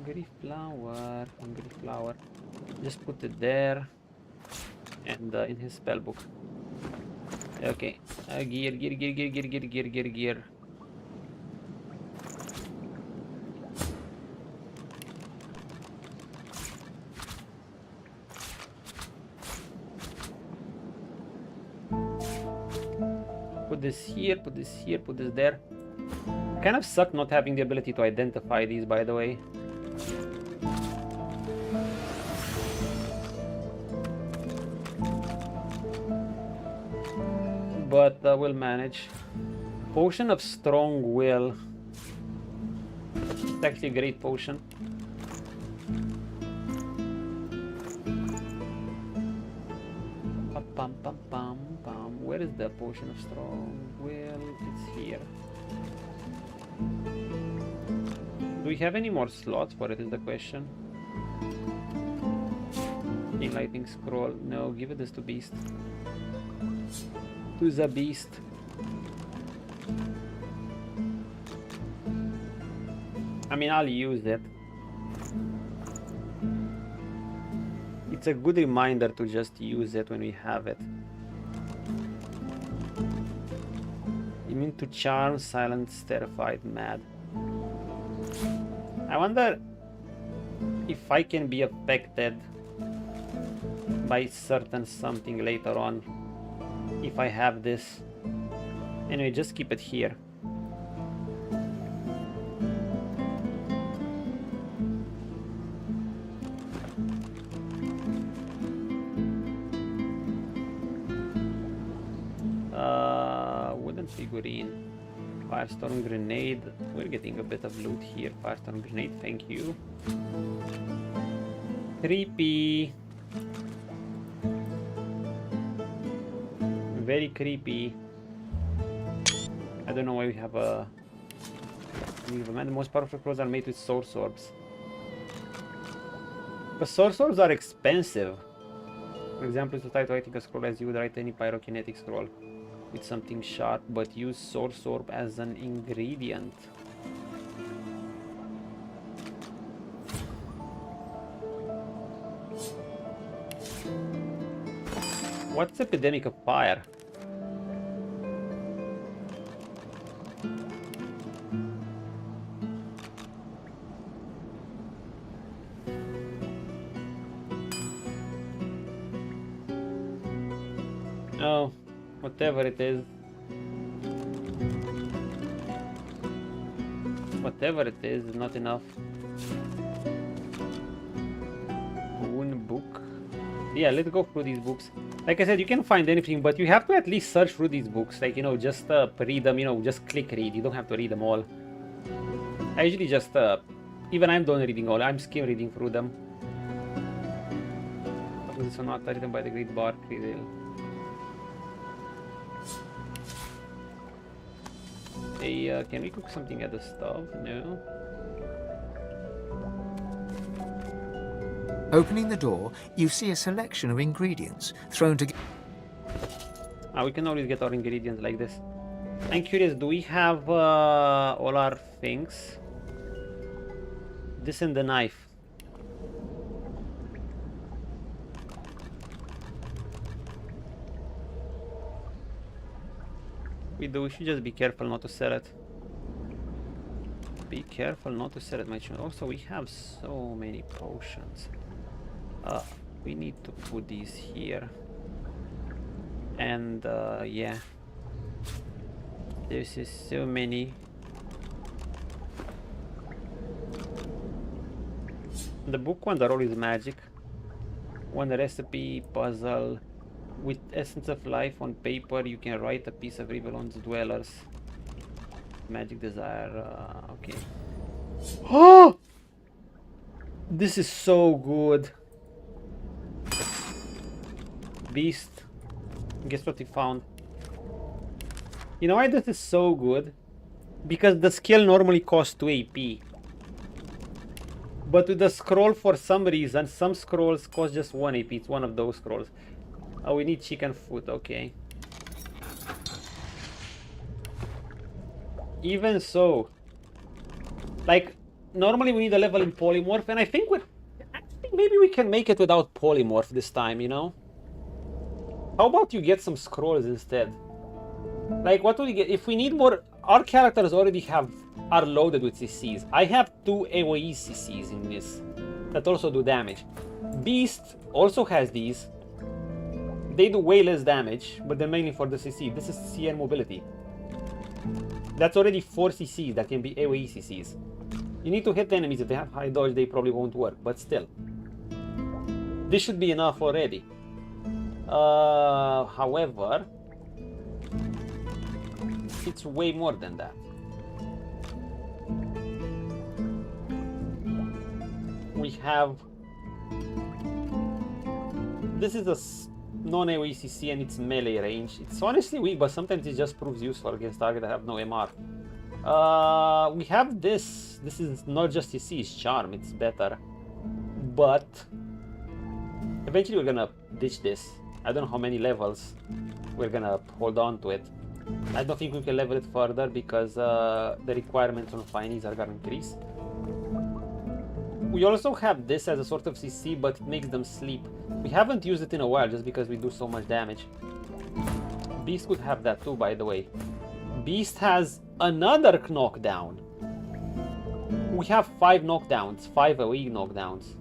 Hungry flower. Just put it there and in his spellbook. Okay, gear. Put this here, put this here, put this there. Kind of suck not having the ability to identify these, by the way. But we'll manage. Potion of Strong Will. It's actually a great potion. Where is the Potion of Strong Will? It's here. Do we have any more slots for it is the question. Enlightening Scroll. No, give it this to Beast. To the Beast. I mean, I'll use it. It's a good reminder to just use it when we have it. Immune to charm, silence, terrified, mad. I wonder if I can be affected by certain something later on if I have this. Anyway, just keep it here. Wooden figurine. Firestorm grenade. We're getting a bit of loot here. Firestorm grenade, thank you. Creepy. Very creepy. I don't know why we have a... The most powerful claws are made with source orbs. But source orbs are expensive. For example, to try to writing a scroll as you would write any pyrokinetic scroll with something sharp, but use source orb as an ingredient. What's epidemic of fire? Oh, whatever it is. Whatever it is not enough. One book. Yeah, let's go through these books. Like I said, you can find anything, but you have to at least search through these books. Like, you know, just read them, you know, just click read. You don't have to read them all. I usually just, even I'm done reading all. I'm skim reading through them. This one not written by the great Bark Reveal. Hey, can we cook something at the stove? No. Opening the door, you see a selection of ingredients thrown together. We can always get our ingredients like this. I'm curious, do we have all our things? This and the knife. We do. We should just be careful not to sell it. Be careful not to sell it, my child. Also, we have so many potions. We need to put these here. And yeah, this is so many. The book ones are always magic. One recipe puzzle. With essence of life on paper, you can write a piece of Rivelon's dwellers. Magic desire. Okay. Oh! This is so good. Beast. Guess what we found? You know why this is so good? Because the skill normally costs 2 AP. But with the scroll, for some reason, some scrolls cost just 1 AP. It's one of those scrolls. Oh, we need chicken food, okay. Even so, like, normally we need a level in polymorph, and I think maybe we can make it without polymorph this time, you know? How about you get some scrolls instead? Like, what do we get? If we need more, our characters already are loaded with CCs. I have 2 AoE CCs in this that also do damage. Beast also has these. They do way less damage, but they're mainly for the CC. This is CN mobility. That's already 4 CCs that can be AoE CCs. You need to hit the enemies. If they have high dodge, they probably won't work, but still. This should be enough already. However, it's way more than that. We have... This is a non-AoE CC and it's melee range. It's honestly weak, but sometimes it just proves useful against targets that have no MR. We have this. This is not just CC, it's charm. It's better. But eventually we're gonna ditch this. I don't know how many levels we're gonna hold on to it. I don't think we can level it further because the requirements on fineys are gonna increase. We also have this as a sort of CC, but it makes them sleep. We haven't used it in a while just because we do so much damage. Beast could have that too, by the way. Beast has another knockdown. We have 5 knockdowns, 5 AoE knockdowns.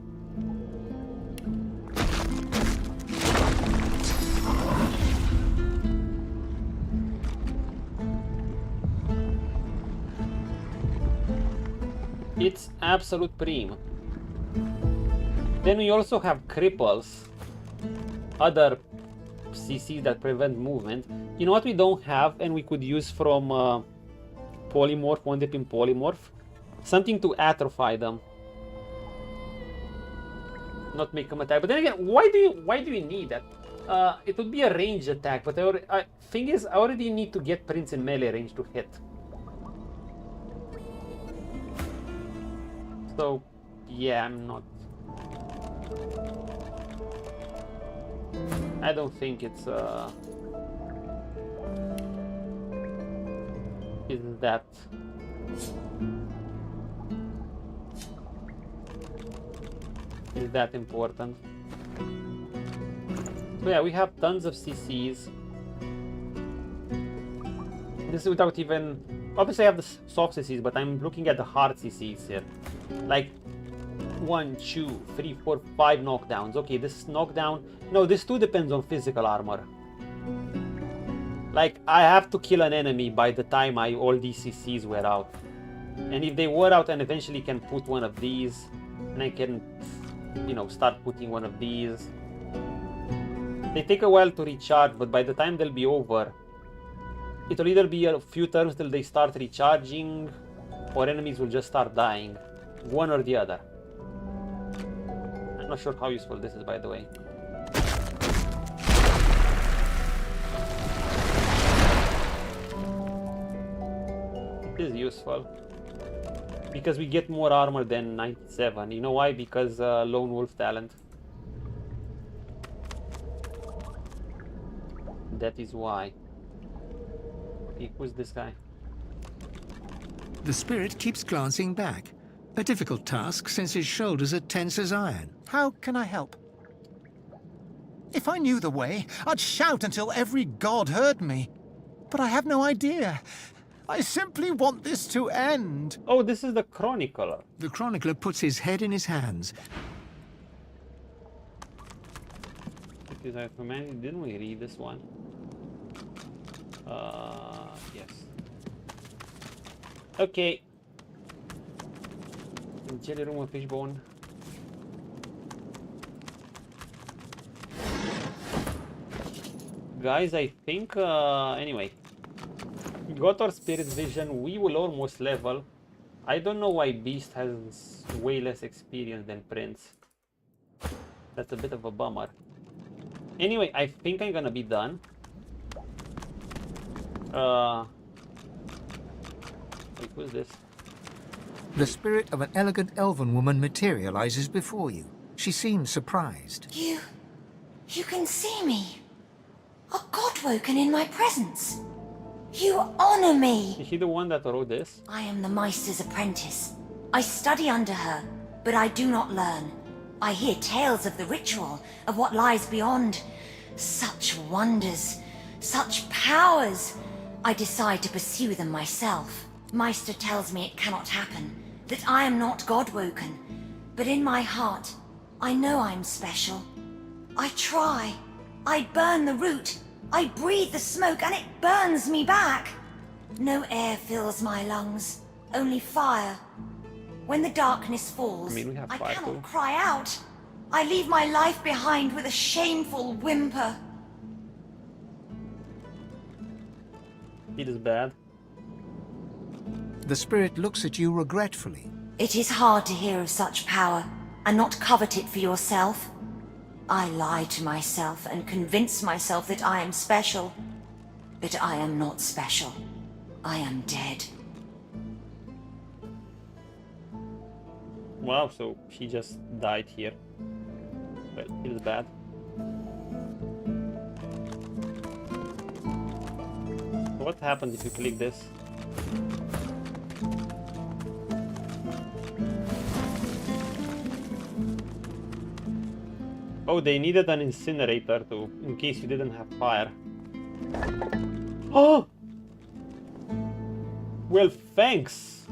It's absolute preem. Then we also have cripples, other CCs that prevent movement. You know what we don't have and we could use from polymorph, one dip in polymorph? Something to atrophy them. Not make them attack. But then again, why do you need that? It would be a range attack, but thing is, I already need to get Prince in melee range to hit. So, yeah, I'm not... I don't think it's that. Is that important? So yeah, we have tons of CCs. This is without even... Obviously I have the soft CCs, but I'm looking at the hard CCs here. Like 1, 2, 3, 4, 5 knockdowns. Okay, this knockdown... No, this too depends on physical armor. Like, I have to kill an enemy by the time all these CCs wear out. And if they wear out and eventually can put one of these, and I can, you know, start putting one of these. They take a while to recharge, but by the time they'll be over, it'll either be a few turns till they start recharging, or enemies will just start dying. One or the other. I'm not sure how useful this is, by the way. It is useful. Because we get more armor than 97. You know why? Because Lone Wolf talent. That is why. Hey, who's this guy? The spirit keeps glancing back. A difficult task since his shoulders are tense as iron. How can I help? If I knew the way, I'd shout until every god heard me. But I have no idea. I simply want this to end. Oh, this is the Chronicler. The Chronicler puts his head in his hands. Didn't we read this one? Yes. Okay. Jelly room with fishbone. Guys, I think, anyway. We got our Spirit Vision, we will almost level. I don't know why Beast has way less experience than Prince. That's a bit of a bummer. Anyway, I think I'm gonna be done. Wait, who's this? The spirit of an elegant elven woman materializes before you. She seems surprised. You can see me. A Godwoken in my presence. You honor me. Is she the one that wrote this? I am the Meister's apprentice. I study under her, but I do not learn. I hear tales of the ritual, of what lies beyond. Such wonders, such powers. I decide to pursue them myself. Meister tells me it cannot happen, that I am not Godwoken. But in my heart, I know I'm special. I try. I burn the root. I breathe the smoke and it burns me back. No air fills my lungs, only fire. When the darkness falls, I cannot cry out. I leave my life behind with a shameful whimper. It is bad. The spirit looks at you regretfully. It is hard to hear of such power and not covet it for yourself. I lie to myself and convince myself that I am special. But I am not special. I am dead. Wow, so she just died here. Well, it is bad. What happens if you click this? Oh, they needed an incinerator to, in case you didn't have fire. Oh! Well, thanks!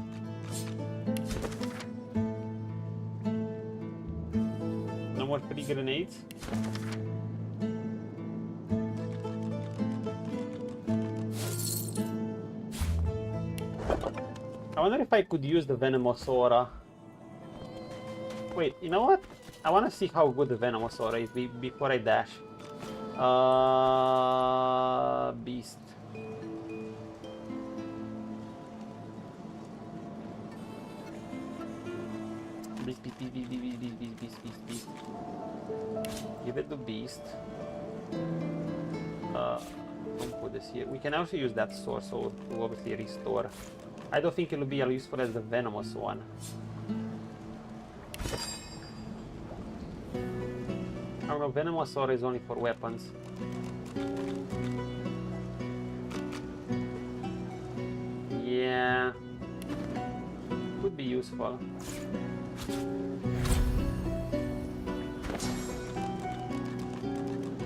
No more free grenades? I wonder if I could use the Venomous Aura. Wait, you know what? I want to see how good the Venomous Aura is before I dash. Beast. Beast. Give it the Beast. Don't put this here. We can also use that source to obviously restore. I don't think it'll be as useful as the Venomous one. I'm no, venomous aura is only for weapons. Yeah, could be useful.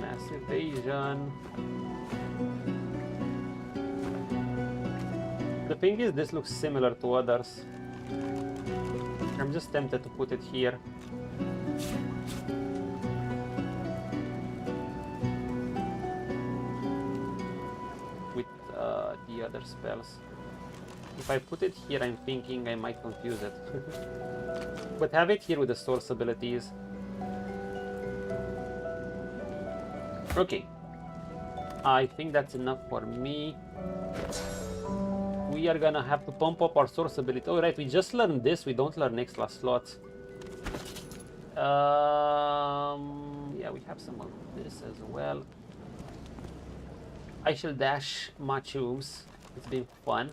Mass evasion. The thing is, this looks similar to others. I'm just tempted to put it here. With the other spells. If I put it here, I'm thinking I might confuse it. But have it here with the source abilities. Okay. I think that's enough for me. We are gonna have to pump up our source ability. Alright, we just learned this, we don't learn next last slots. Yeah, we have some of this as well. I shall dash mushrooms. It's been fun.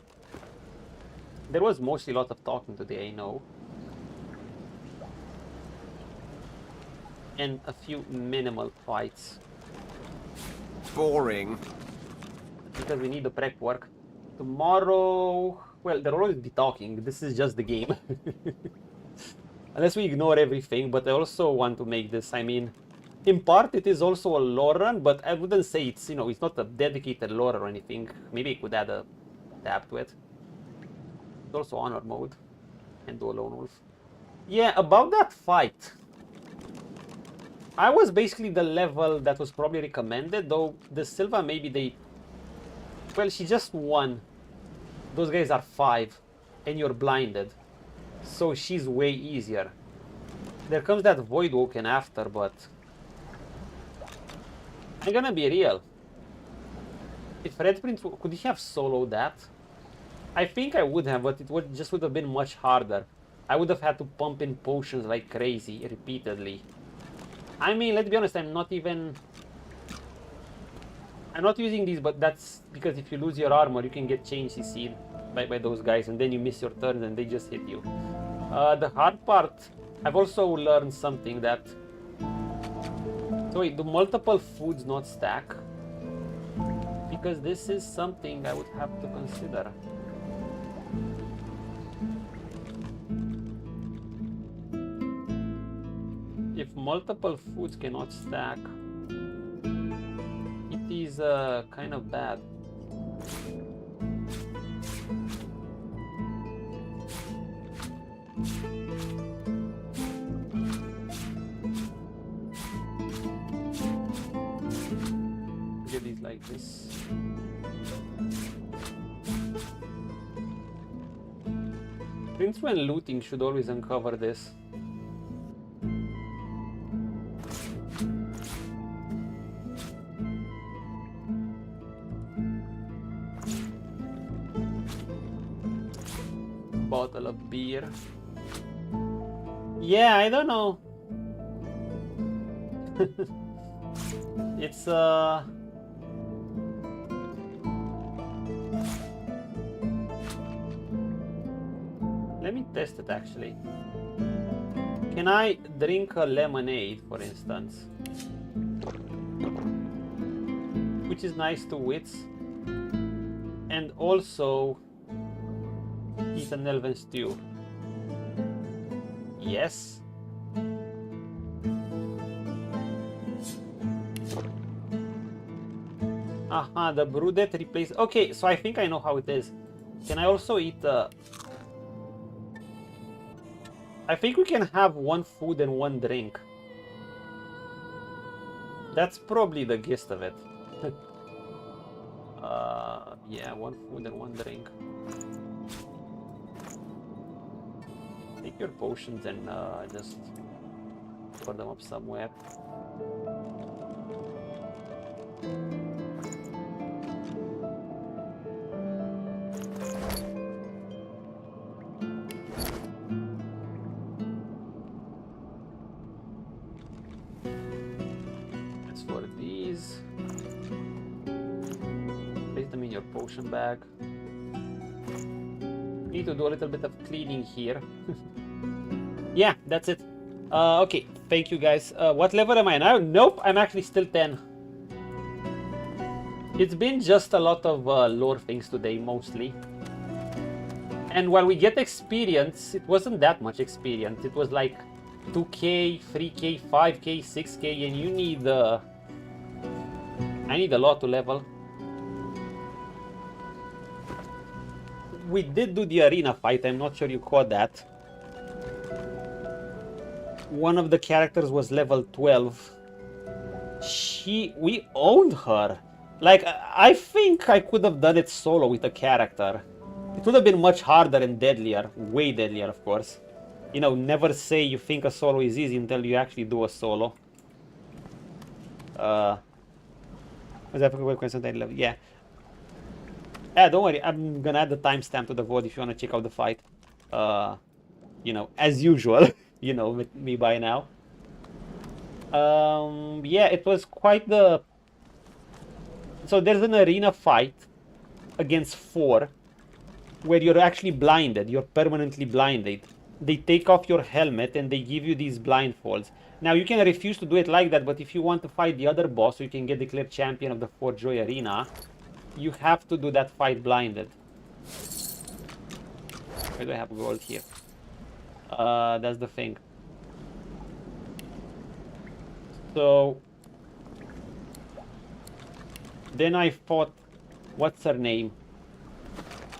There was mostly a lot of talking today, I know. And a few minimal fights. Boring. Because we need the prep work. Tomorrow, well, there will always be talking. This is just the game. Unless we ignore everything, but I also want to make this, I mean, in part it is also a lore run, but I wouldn't say it's, you know, it's not a dedicated lore or anything. Maybe I could add a tab to it. It's also honor mode and do a lone wolf. Yeah, about that fight. I was basically the level that was probably recommended, though the Siva maybe they... Well, she just won. Those guys are 5 and you're blinded. So she's way easier. There comes that Voidwoken after, but... I'm gonna be real. If Red Prince... Could he have soloed that? I think I would have, but it just would have been much harder. I would have had to pump in potions like crazy, repeatedly. I mean, let's be honest, I'm not using these, but that's because if you lose your armor, you can get chain CC'd by those guys, and then you miss your turns and they just hit you. The hard part, I've also learned something that... So wait, do multiple foods not stack? Because this is something I would have to consider. If multiple foods cannot stack, it is kind of bad. Get these like this. Prince when looting should always uncover this. Bottle of beer. Yeah, I don't know. It's let me test it actually. Can I drink a lemonade, for instance? Which is nice to wits. And also eat an elven stew. Yes. Aha, the brewdet replace. Okay, so I think I know how it is. Can I also eat I think we can have one food and one drink. That's probably the gist of it. Yeah, one food and one drink. Take your potions and just put them up somewhere. That's for these. Place them in your potion bag. Need to do a little bit of cleaning here. Yeah, that's it. Okay, thank you guys. What level am I now? Nope, I'm actually still 10. It's been just a lot of lore things today, mostly. And while we get experience, it wasn't that much experience. It was like 2k, 3k, 5k, 6k, and you need... I need a lot to level. We did do the arena fight, I'm not sure you caught that. One of the characters was level 12. We owned her. Like, I think I could have done it solo with a character. It would have been much harder and deadlier. Way deadlier, of course. You know, never say you think a solo is easy until you actually do a solo. Yeah. Yeah, don't worry. I'm gonna add the timestamp to the VOD if you want to check out the fight. You know, as usual. You know, with me by now. Yeah, it was quite the... So there's an arena fight against 4 where you're actually blinded. You're permanently blinded. They take off your helmet and they give you these blindfolds. Now you can refuse to do it like that, but if you want to fight the other boss so you can get declared champion of the Fort Joy Arena, you have to do that fight blinded. Where do I have gold here? That's the thing. So then I fought, what's her name?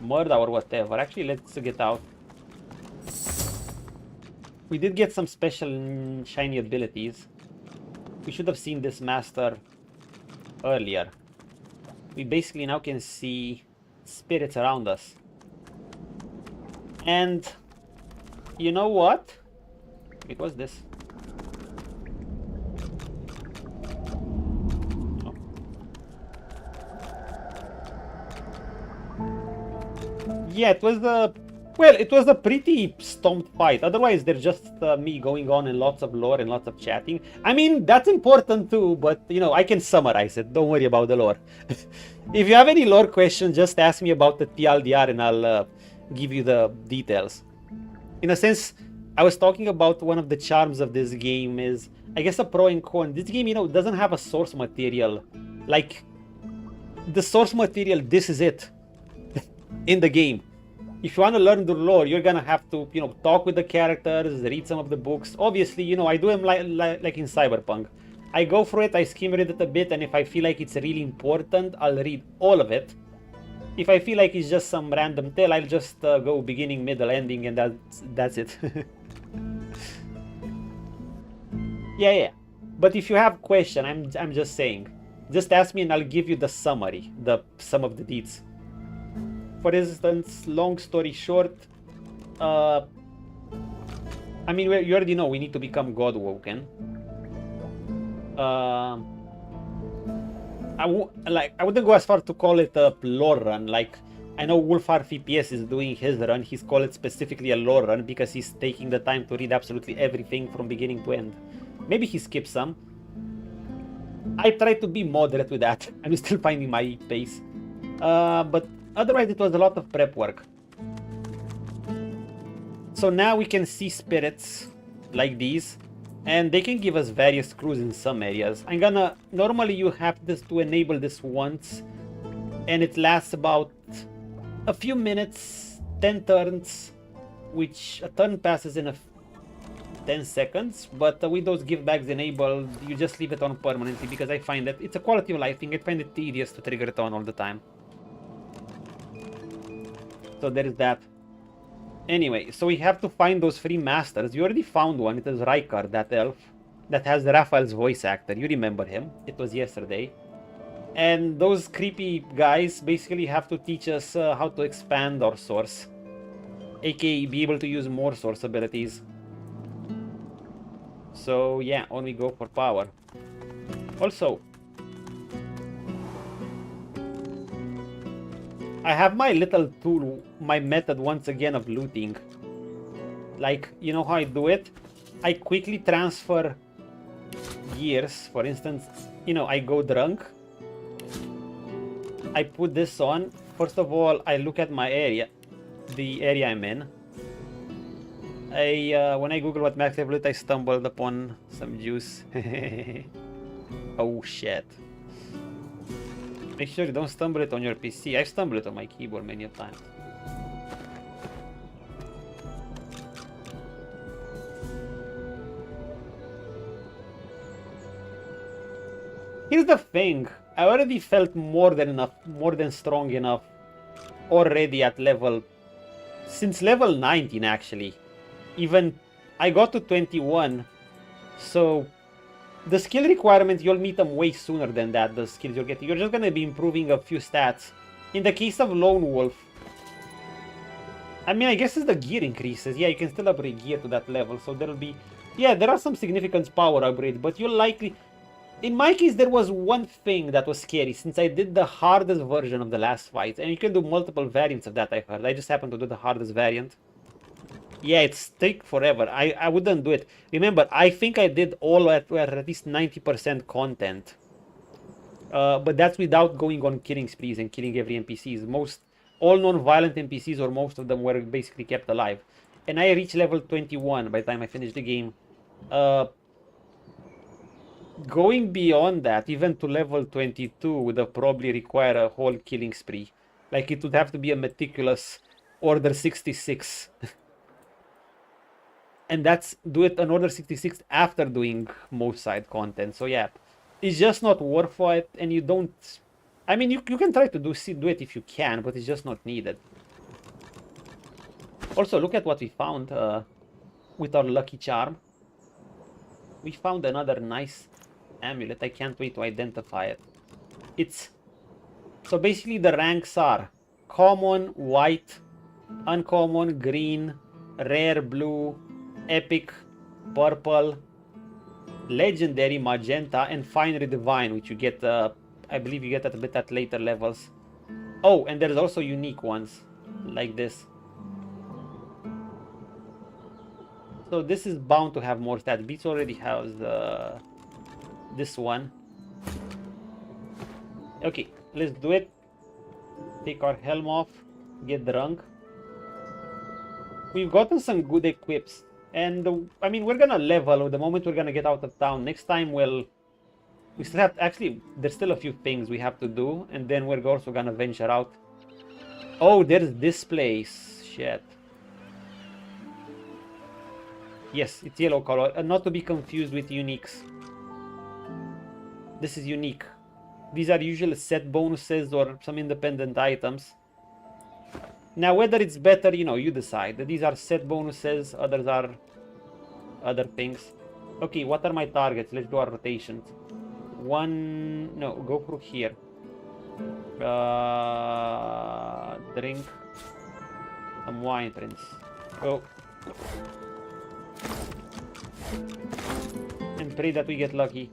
Murda or whatever. Actually, let's get out. We did get some special shiny abilities. We should have seen this master earlier. We basically now can see spirits around us. And you know what? It was this. Yeah, it was a... Well, it was a pretty stomped fight. Otherwise, there's just me going on and lots of lore and lots of chatting. I mean, that's important too, but, you know, I can summarize it. Don't worry about the lore. If you have any lore questions, just ask me about the TLDR and I'll give you the details. In a sense, I was talking about one of the charms of this game is, I guess, a pro and con. This game, you know, doesn't have a source material. Like, the source material, this is it. In the game. If you want to learn the lore, you're gonna have to, you know, talk with the characters, read some of the books. Obviously, you know, I do them like in Cyberpunk. I go through it, I skim read it a bit, and if I feel like it's really important, I'll read all of it. If I feel like it's just some random tale, I'll just go beginning, middle, ending, and that's it. Yeah. But if you have question, I'm just saying, just ask me and I'll give you the summary, some of the deets. For instance, long story short, I mean, you already know we need to become Godwoken. I wouldn't go as far to call it a lore run. Like, I know Wolfar VPS is doing his run. He's called it specifically a lore run because he's taking the time to read absolutely everything from beginning to end. Maybe he skipped some. I try to be moderate with that. I'm still finding my pace. But otherwise, it was a lot of prep work. So now we can see spirits like these, and they can give us various clues in some areas. Normally you have this to enable this once, and it lasts about a few minutes, 10 turns, which a turn passes in 10 seconds, but with those give bags enabled, you just leave it on permanently because I find that it's a quality of life thing. I find it tedious to trigger it on all the time. So there is that. Anyway, so we have to find those 3 masters. You already found one. It is Rykard, that elf, that has Raphael's voice actor. You remember him. It was yesterday. And those creepy guys basically have to teach us how to expand our source. aka be able to use more source abilities. So yeah, on we go for power. Also, I have my little tool, my method once again of looting. Like, you know how I do it? I quickly transfer gears. For instance, you know, I go drunk. I put this on. First of all, I look at my area, the area I'm in. When I Google what max level it, I stumbled upon some juice. Oh shit. Make sure you don't stumble it on your PC. I've stumbled it on my keyboard many times. Here's the thing. I already felt more than enough, more than strong enough already at level, since level 19 actually. Even I got to 21, so the skill requirements, you'll meet them way sooner than that, the skills you're getting. You're just gonna be improving a few stats. In the case of Lone Wolf, I mean, I guess as the gear increases, yeah, you can still upgrade gear to that level, so there'll be, yeah, there are some significant power upgrades, but you'll likely, in my case, there was one thing that was scary, since I did the hardest version of the last fight, and you can do multiple variants of that, I heard. I just happened to do the hardest variant. Yeah, it's take forever. I wouldn't do it. Remember, I think I did all at least 90% content. But that's without going on killing sprees and killing every NPCs. All non-violent NPCs, or most of them, were basically kept alive. And I reached level 21 by the time I finished the game. Going beyond that, even to level 22, would probably require a whole killing spree. Like, it would have to be a meticulous Order 66. And that's do it on Order 66 after doing most side content. So yeah, it's just not worth it, and you don't. I mean, you can try to do it if you can, but it's just not needed. Also, look at what we found with our lucky charm. We found another nice amulet. I can't wait to identify it. It's so basically the ranks are common, white, uncommon, green, rare, blue, epic, purple, legendary, magenta, and finally divine, which you get, I believe you get a bit at later levels. Oh, and there's also unique ones, like this. So this is bound to have more stats. Beats already has this one. Okay, let's do it. Take our helm off, get drunk. We've gotten some good equips. And, I mean, we're gonna level the moment we're gonna get out of town. Next time, we still have, actually, there's still a few things we have to do. And then we're also gonna venture out. Oh, there's this place. Shit. Yes, it's yellow color. And not to be confused with uniques. This is unique. These are usually set bonuses or some independent items. Now, whether it's better, you know, you decide. These are set bonuses, others are other things. Okay, what are my targets? Let's do our rotations. No, go through here. Drink some wine, Prince. Go. And pray that we get lucky.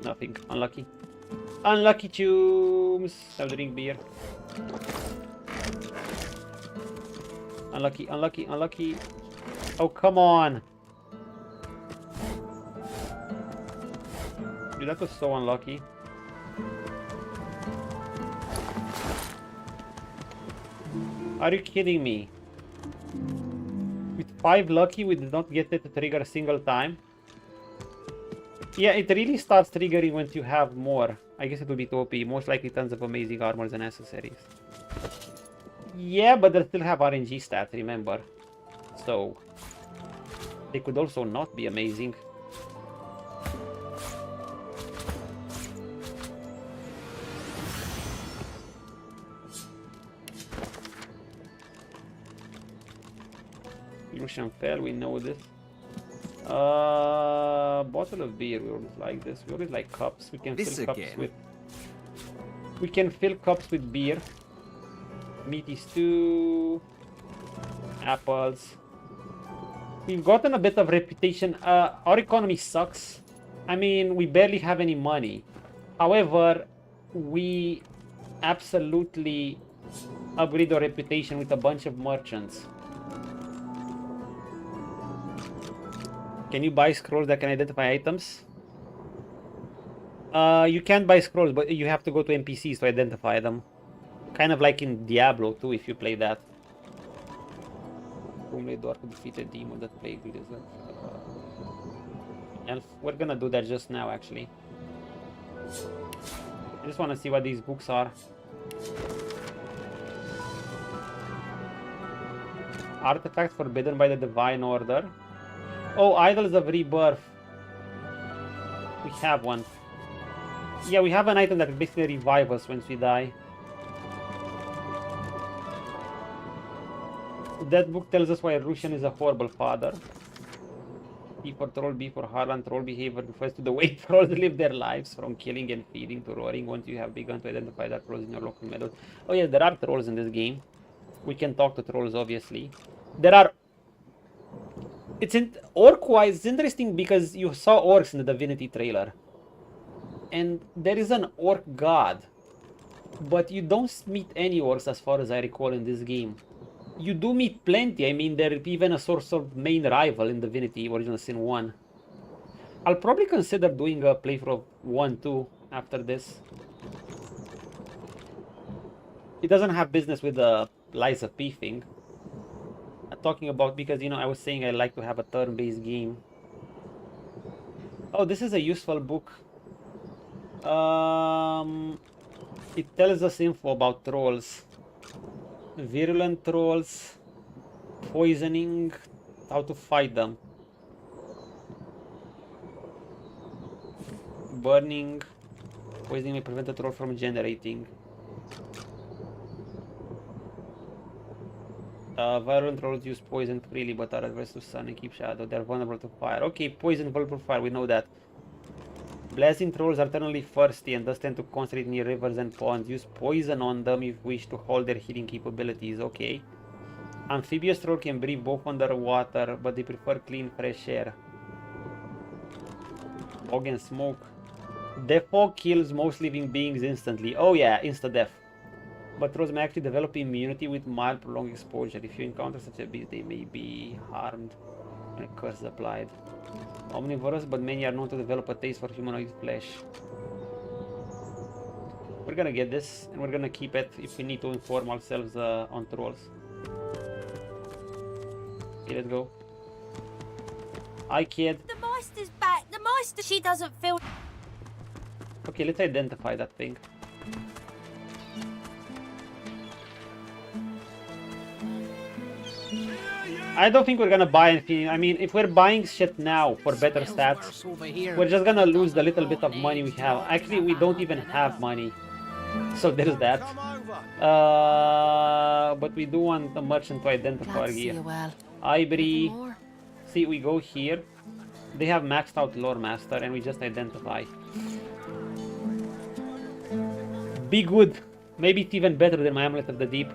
Nothing. Unlucky. Unlucky tombs. Now drink beer. Unlucky, unlucky, unlucky. Oh, come on. Dude, that was so unlucky. Are you kidding me? With 5 lucky, we did not get it to trigger a single time. Yeah, it really starts triggering once you have more. I guess it will be too OP. Most likely tons of amazing armors and accessories. Yeah, but they still have RNG stats, remember. So, they could also not be amazing. Lucian fell, we know this. Bottle of beer, we always like this. We always like cups. We can fill cups with. We can fill cups with beer. Meaty stew. Apples. We've gotten a bit of reputation. Our economy sucks. I mean, we barely have any money. However, we absolutely upgrade our reputation with a bunch of merchants. Can you buy scrolls that can identify items? You can buy scrolls, but you have to go to NPCs to identify them. Kind of like in Diablo too, if you play that. Only Dwarf defeated demon that plagued lizard. Elf. We're gonna do that just now, actually. I just want to see what these books are. Artifact forbidden by the Divine Order. Oh, Idols of Rebirth. We have one. Yeah, we have an item that basically revives us once we die. That book tells us why Russian is a horrible father. P for troll, B for Harlan. Troll behavior refers to the way trolls live their lives, from killing and feeding to roaring. Once you have begun to identify the trolls in your local meadows. Oh yes, there are trolls in this game. We can talk to trolls, obviously. There are... Orc-wise, it's interesting because you saw orcs in the Divinity trailer. And there is an orc god. But you don't meet any orcs as far as I recall in this game. You do meet plenty. I mean, they're even a source of main rival in Divinity Original Sin 1. I'll probably consider doing a playthrough of 1 too after this. It doesn't have business with the Lies of P thing. I'm talking about because, you know, I was saying I like to have a turn-based game. Oh, this is a useful book. It tells us info about trolls. Virulent trolls, poisoning, how to fight them. Burning, poisoning may prevent a troll from generating. Virulent trolls use poison freely but are adverse to sun and keep shadow. They are vulnerable to fire. Okay, poison vulnerable to fire, we know that. Blazing trolls are eternally thirsty and thus tend to concentrate near rivers and ponds. Use poison on them if you wish to hold their healing capabilities. Okay. Amphibious troll can breathe both underwater, but they prefer clean, fresh air. Fog and smoke. Death fog kills most living beings instantly. Oh yeah, insta-death. But trolls may actually develop immunity with mild, prolonged exposure. If you encounter such a beast, they may be harmed when a curse is applied. Omnivorous, but many are known to develop a taste for humanoid flesh. We're gonna get this, and we're gonna keep it if we need to inform ourselves on trolls. Okay, let's go. Hi, kid. The Meister's back. The Meister. She doesn't feel. Okay, let's identify that thing. I don't think we're gonna buy anything. I mean, if we're buying shit now for better stats, we're just gonna lose the little bit of money we have. Actually, we don't even have money. So there's that. But we do want the merchant to identify our gear. BREE. See, we go here. They have maxed out Lore Master and we just identify. Be good. Maybe it's even better than my Amulet of the Deep.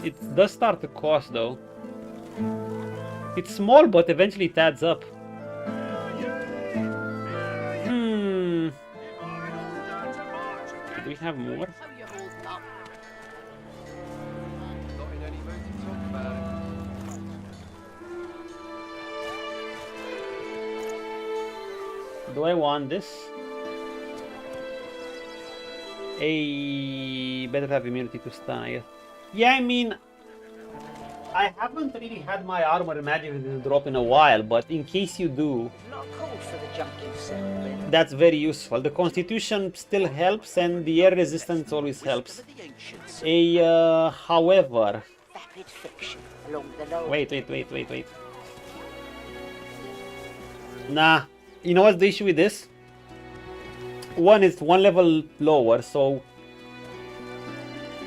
It does start to cost though. It's small, but eventually it adds up. Do we have more? Do I want this? Better have immunity to stun, I guess. Yeah, I mean, I haven't really had my armor magically drop in a while, but in case you do, that's very useful. The constitution still helps and the air resistance always helps. However... Wait. Nah, you know what's the issue with this? One, it's one level lower, so...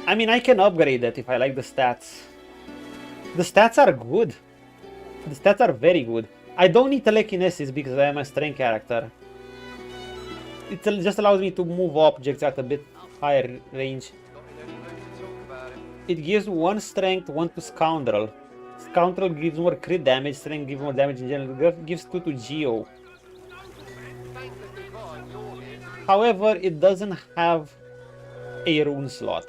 I mean, I can upgrade that if I like the stats. The stats are good. The stats are very good. I don't need telekinesis because I am a strength character. It just allows me to move objects at a bit higher range. It gives 1 strength, 1 to Scoundrel. Scoundrel gives more crit damage, strength gives more damage in general. It gives 2 to Geo. However, it doesn't have a rune slot.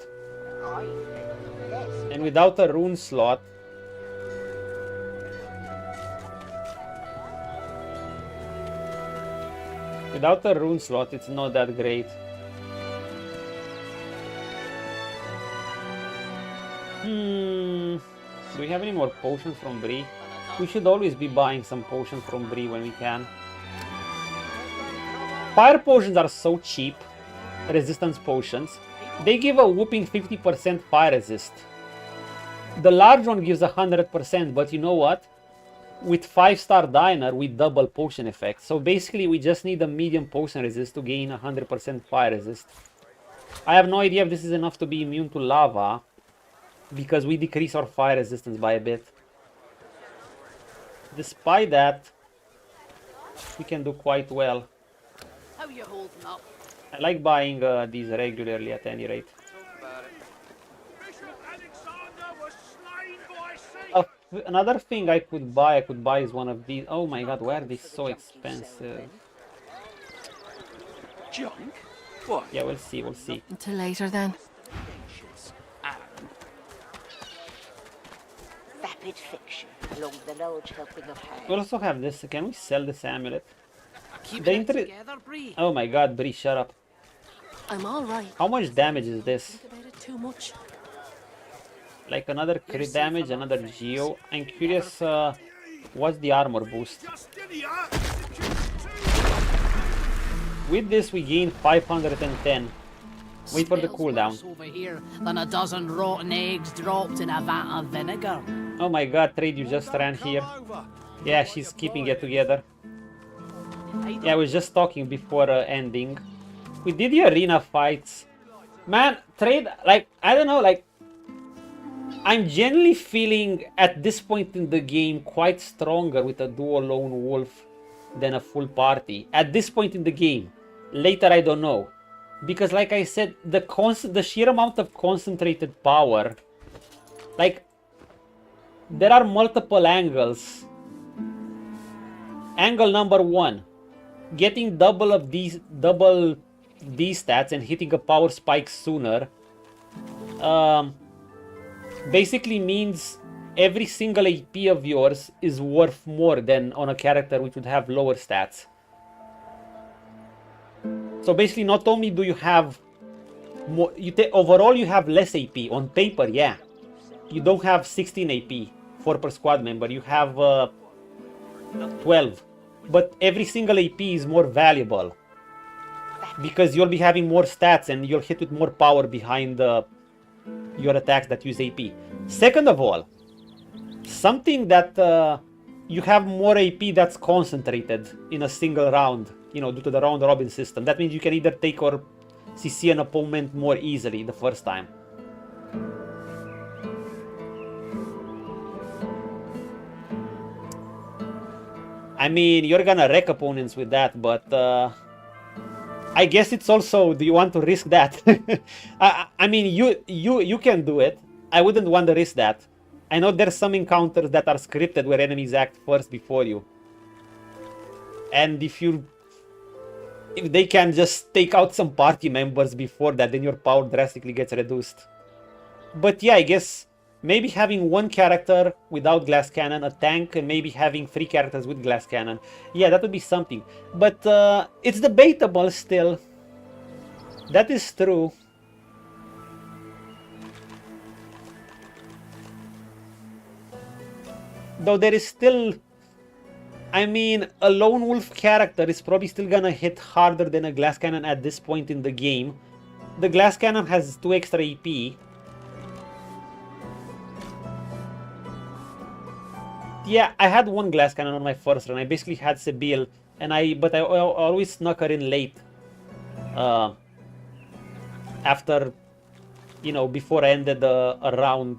And without a rune slot, Without a rune slot, it's not that great. Do we have any more potions from BREE? We should always be buying some potions from BREE when we can. Fire potions are so cheap. Resistance potions. They give a whooping 50% fire resist. The large one gives 100%, but you know what? With 5-star diner, we double potion effect. So basically, we just need a medium potion resist to gain 100% fire resist. I have no idea if this is enough to be immune to lava, because we decrease our fire resistance by a bit. Despite that, we can do quite well. How you holding up? I like buying these regularly at any rate. Another thing I could buy is one of these. Oh my god, why are they so expensive? Junk? What? Yeah, we'll see, we'll see. Until later then. Vapid fiction along the large helping of hand. We also have this. Can we sell this amulet? Keeping it together, BREE. Oh my god, BREE, shut up. I'm all right. How much damage is this? Think about it too much. Like another crit damage, another geo. I'm curious, what's the armor boost? With this, we gain 510. Wait for the cooldown. Over here than a dozen rotten eggs dropped in a vat of vinegar. Oh my god, Trade, you just ran here. Yeah, she's keeping it together. Yeah, I was just talking before ending. We did the arena fights. Man, Trade, like, I don't know, like, I'm genuinely feeling at this point in the game quite stronger with a duo lone wolf than a full party. At this point in the game. Later, I don't know. Because like I said, the sheer amount of concentrated power, like, there are multiple angles. Angle number 1, getting double these stats and hitting a power spike sooner, basically means every single AP of yours is worth more than on a character which would have lower stats. So basically, not only do you have more, overall you have less AP. On paper, yeah. You don't have 16 AP, 4 per squad member. You have 12. But every single AP is more valuable. Because you'll be having more stats and you'll hit with more power behind your attacks that use AP. Second of all, something that you have more AP that's concentrated in a single round, you know, due to the round robin system. That means you can either take or CC an opponent more easily the first time. I mean, you're gonna wreck opponents with that, but I guess it's also, do you want to risk that? I mean, you can do it. I wouldn't want to risk that. I know there's some encounters that are scripted where enemies act first before you. And if they can just take out some party members before that, then your power drastically gets reduced. But yeah, I guess maybe having one character without glass cannon, a tank, and maybe having 3 characters with glass cannon. Yeah, that would be something. But it's debatable still. That is true. Though there is still... I mean, a lone wolf character is probably still gonna hit harder than a glass cannon at this point in the game. The glass cannon has 2 extra AP. Yeah, I had 1 glass cannon on my first run. I basically had Sibyl, but I always snuck her in late. After, you know, before I ended a round,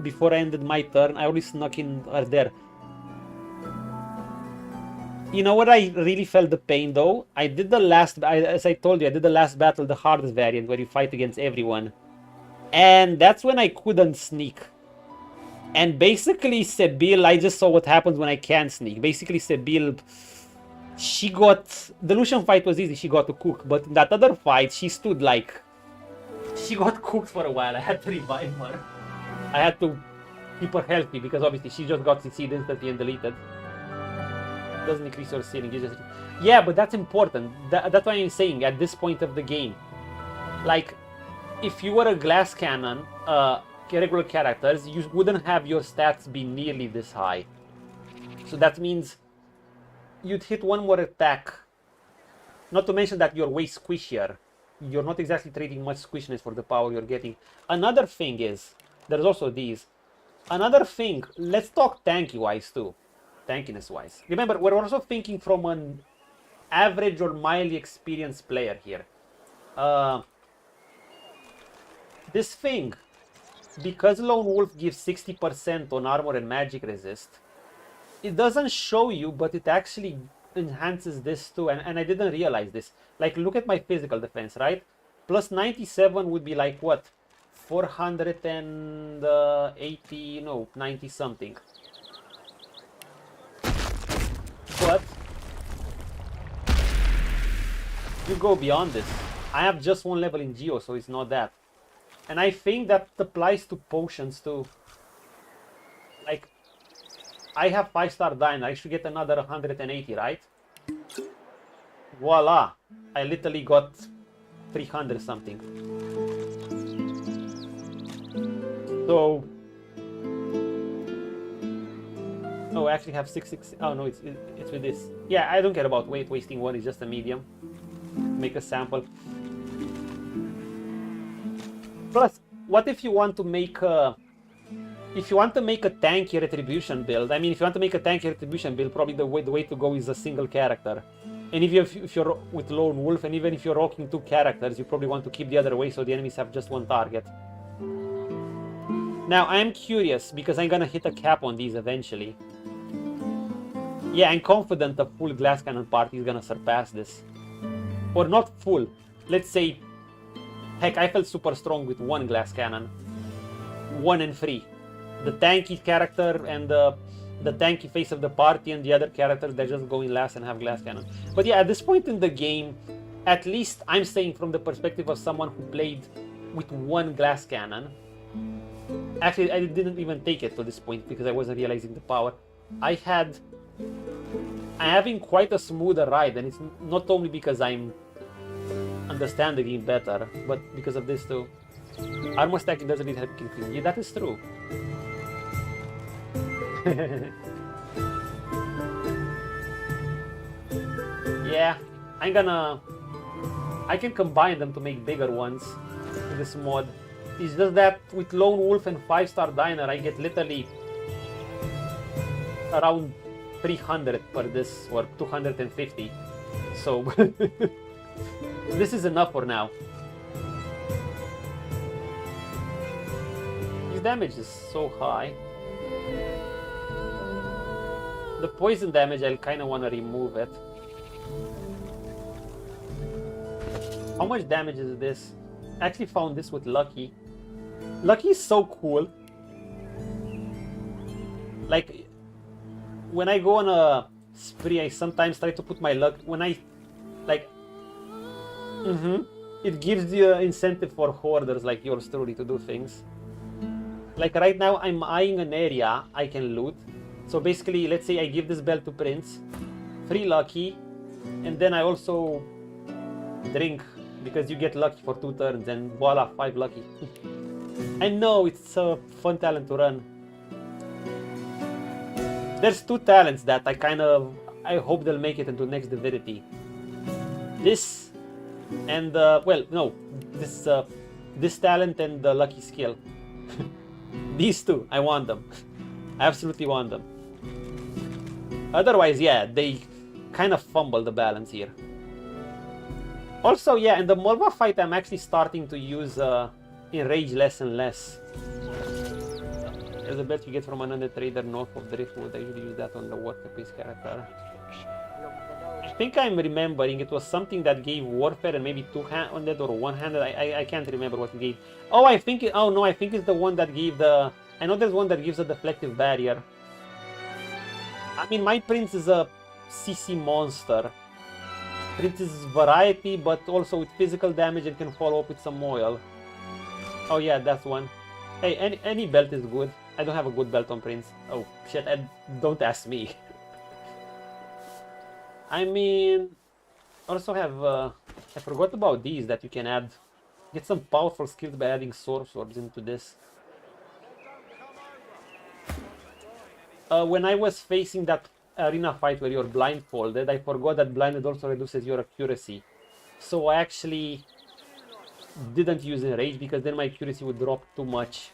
before I ended my turn, I always snuck in her there. You know what, I really felt the pain though? I did the last, as I told you, I did the last battle, the hardest variant, where you fight against everyone. And that's when I couldn't sneak. And basically, Sibyl, I just saw what happens when I can't sneak. Basically, Sibyl, she got... The Lucian fight was easy, she got to cook. But in that other fight, she stood like... She got cooked for a while. I had to revive her. I had to keep her healthy, because obviously she just got CC'd instantly and deleted. Doesn't increase your ceiling. You just... Yeah, but that's important. That's why I'm saying at this point of the game. Like, if you were a glass cannon, regular characters, you wouldn't have your stats be nearly this high. So that means you'd hit one more attack. Not to mention that you're way squishier. You're not exactly trading much squishiness for the power you're getting. Another thing is, there's also these. Another thing, let's talk tanky-wise too. Tankiness-wise. Remember, we're also thinking from an average or mildly experienced player here. This thing, because Lone Wolf gives 60% on armor and magic resist, it doesn't show you, but it actually enhances this too, and I didn't realize this. Like, look at my physical defense, right? Plus 97 would be like, what? 480, no, 90 something. But you go beyond this. I have just one level in Geo, so it's not that. And I think that applies to potions too. Like, I have 5-star Diner, I should get another 180, right? Voila! I literally got 300 something. So... Oh, I actually have 666. Oh no, it's with this. Yeah, I don't care about weight wasting one, it's just a medium. Make a sample. Plus, what if you want to make a... If you want to make a tanky retribution build, I mean, if you want to make a tanky retribution build, probably the way to go is a single character. And if you're with Lone Wolf, and even if you're rocking 2 characters, you probably want to keep the other way so the enemies have just one target. Now, I am curious, because I'm gonna hit a cap on these eventually. Yeah, I'm confident a full glass cannon party is gonna surpass this. Or not full. Let's say, heck, I felt super strong with 1 glass cannon. 1 and 3. The tanky character and the tanky face of the party, and the other characters, they're just going last and have glass cannon. But yeah, at this point in the game, at least I'm saying from the perspective of someone who played with 1 glass cannon. Actually, I didn't even take it to this point because I wasn't realizing the power. I'm having quite a smoother ride, and it's not only because I'm understand the game better, but because of this too. Armor stacking doesn't need help killing. Yeah, that is true. Yeah, I can combine them to make bigger ones with this mod. It's just that with Lone Wolf and 5-star Diner, I get literally around 300 per this, or 250. So this is enough for now. His damage is so high. The poison damage, I kind of want to remove it. How much damage is this? I actually found this with Lucky. Lucky is so cool. Like, when I go on a spree, I sometimes try to put my luck. When I, like, it gives the incentive for hoarders like yours truly to do things. Like right now, I'm eyeing an area I can loot. So basically, let's say I give this bell to Prince, 3 lucky, and then I also drink because you get lucky for 2 turns, and voila, 5 lucky. I know it's a fun talent to run. There's 2 talents that I hope they'll make it into next divinity. This and well, no, this talent and the lucky skill. These 2, I want them. I absolutely want them. Otherwise, yeah, they kind of fumble the balance here. Also, yeah, in the Molva fight, I'm actually starting to use Enrage less and less. There's a bet you get from another trader north of Driftwood. I usually use that on the Waterpiece character. I think I'm remembering it was something that gave Warfare and maybe 2-handed or 1-handed. I can't remember what it gave. Oh, I think it, oh no, I think it's the one that gave the... I know there's one that gives a deflective barrier. I mean, my Prince is a CC monster. Prince is variety, but also with physical damage and can follow up with some oil. Oh yeah, that's one. Hey, any belt is good. I don't have a good belt on Prince. Oh shit, don't ask me. I mean, also have, I forgot about these that you can add. Get some powerful skills by adding sorcerers into this. When I was facing that arena fight where you're blindfolded, I forgot that blinded also reduces your accuracy. So I actually didn't use Enrage because then my accuracy would drop too much.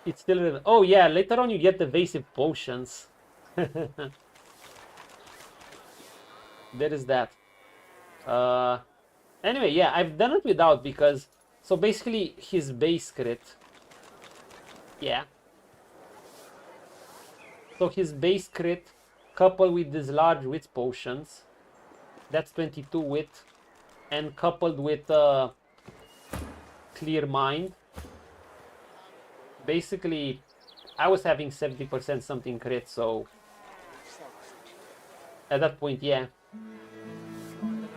It's still... Oh yeah, later on you get evasive potions. There is that. Anyway, yeah, I've done it without because... So basically his base crit... Yeah. So his base crit coupled with these large wit potions, that's 22 wit, and coupled with clear mind. Basically, I was having 70% something crit, so at that point, yeah.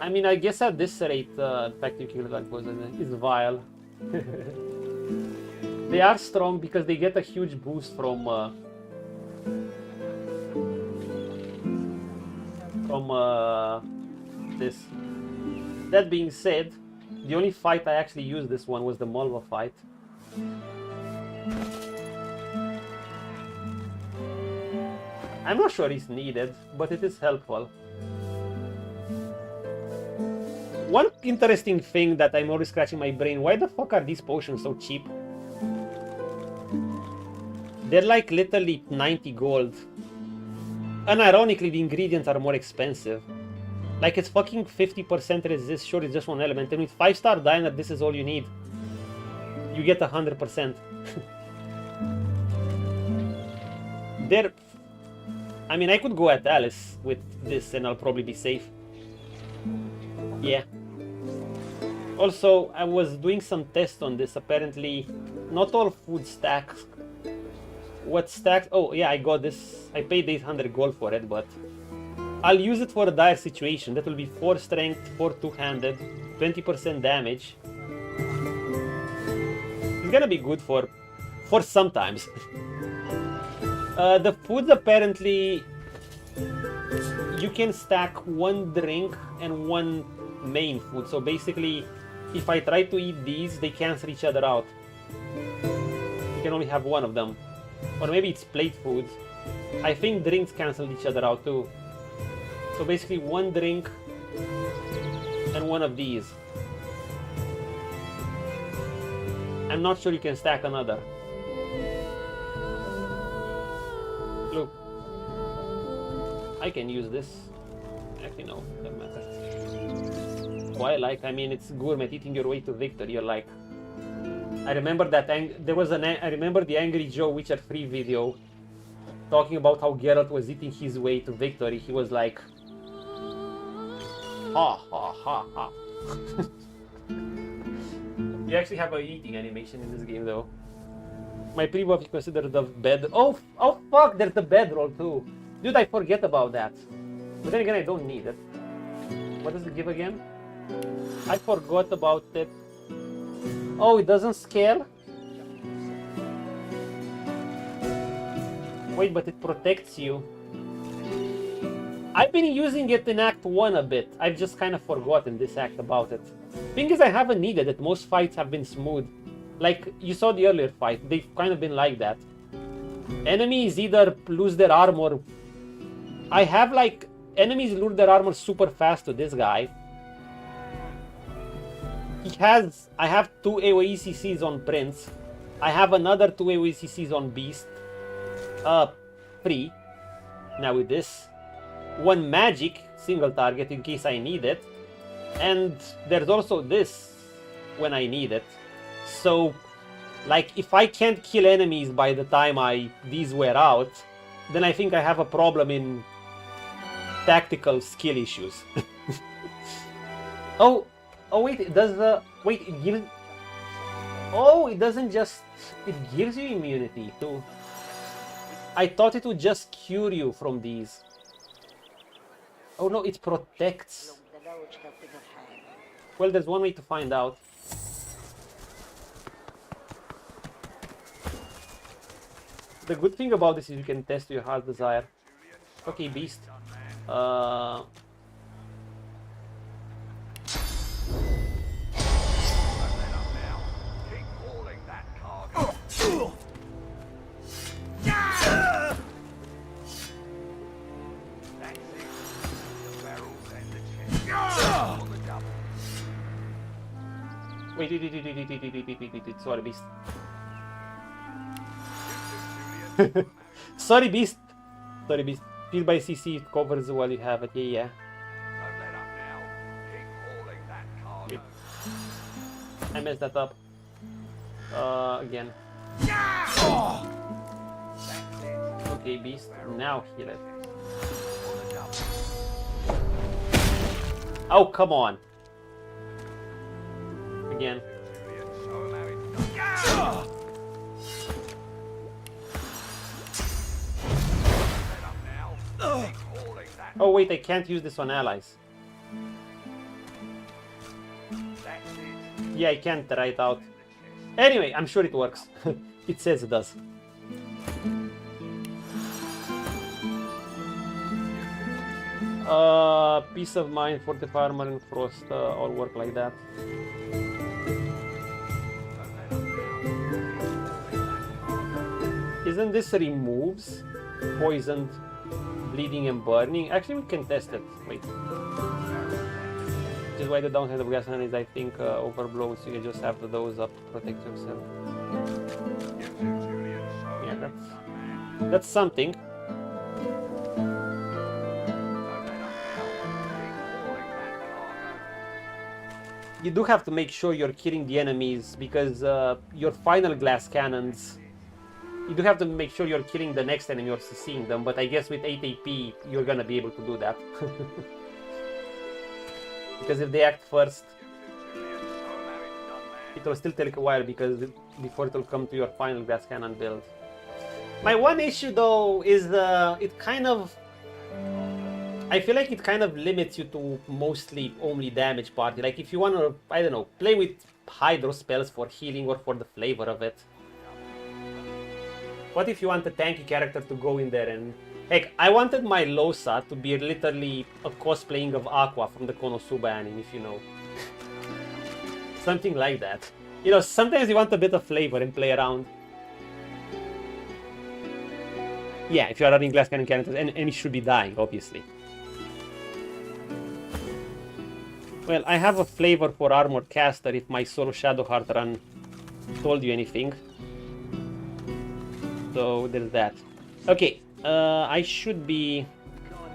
I mean, I guess at this rate, effective kill is vile. They are strong because they get a huge boost from this. That being said, the only fight I actually used this one was the Malva fight. I'm not sure it's needed, but it is helpful. One interesting thing that I'm always scratching my brain, why the fuck are these potions so cheap? They're like literally 90 gold. Unironically, the ingredients are more expensive. Like it's fucking 50% resist, sure it's just one element, and with 5-star diner this is all you need. You get 100%. They're... I mean, I could go at Alice with this and I'll probably be safe. Yeah. Also, I was doing some tests on this. Apparently, not all food stacks. What stacks? Oh, yeah, I got this. I paid 800 gold for it, but I'll use it for a dire situation. That will be 4 strength, 4 two-handed, 20% damage. It's gonna be good for sometimes. The foods apparently you can stack 1 drink and 1 main food. So basically, if I try to eat these, they cancel each other out. You can only have 1 of them. Or maybe it's plate foods. I think drinks cancel each other out too. So basically 1 drink and 1 of these. I'm not sure you can stack another. Look. I can use this. Actually no, doesn't matter. Why I mean it's gourmet, eating your way to victory. You're like... I remember that I remember the Angry Joe Witcher 3 video talking about how Geralt was eating his way to victory. He was like, ha ha ha ha. You actually have a eating animation in this game though. My pre-buff is considered the bed. Oh fuck, there's the bedroll too. Dude, I forget about that. But then again, I don't need it. What does it give again? I forgot about it. Oh, it doesn't scale? Wait, but it protects you. I've been using it in Act 1 a bit. I've just kind of forgotten this act about it. Thing is, I haven't needed it. Most fights have been smooth. Like, you saw the earlier fight. They've kind of been like that. Enemies either lose their armor. I have, like, enemies lose their armor super fast to this guy. I have 2 AoE CCs on Prince. I have another 2 AoE CCs on Beast. 3. Now with this. 1 magic, single target in case I need it. And there's also this when I need it. So, like, if I can't kill enemies by the time these wear out, then I think I have a problem in tactical skill issues. Oh wait, it does the... Wait, it gives... Oh, it doesn't just... It gives you immunity too. I thought it would just cure you from these. Oh no, it protects. Well, there's one way to find out. The good thing about this is you can test your heart's desire. Okay, beast. Wait, sorry, beast. Sorry, beast. Sorry, beast. Feel by CC, it covers while you have it. Yeah. Wait. I messed that up. Again. Okay, beast. Now heal it. Oh, come on. Again. Oh wait, I can't use this on allies. Yeah, I can't try it out. Anyway, I'm sure it works. It says it does. Peace of mind, fortified armor and frost all work like that. Isn't this removes poisoned, bleeding and burning? Actually, we can test it. Wait. Which is why the downside of gas is, I think, overblown, so you can just have those up to protect yourself. Yeah, that's something. You do have to make sure you're killing the enemies, because your final glass cannons, you do have to make sure you're killing the next enemy or CCing them, but I guess with 8 AP, you're gonna be able to do that. Because if they act first, it will still take a while before it will come to your final glass cannon build. My one issue though is it kind of, I feel like it kind of limits you to mostly only damage party. Like if you want to, I don't know, play with hydro spells for healing or for the flavor of it. What if you want a tanky character to go in there and... Heck, I wanted my Losa to be literally a cosplaying of Aqua from the Konosuba anime, if you know. Something like that. You know, sometimes you want a bit of flavor and play around. Yeah, if you are running glass cannon characters, and it should be dying, obviously. Well, I have a flavor for Armored Caster if my solo Shadowheart run told you anything. So there's that. Okay, I should be...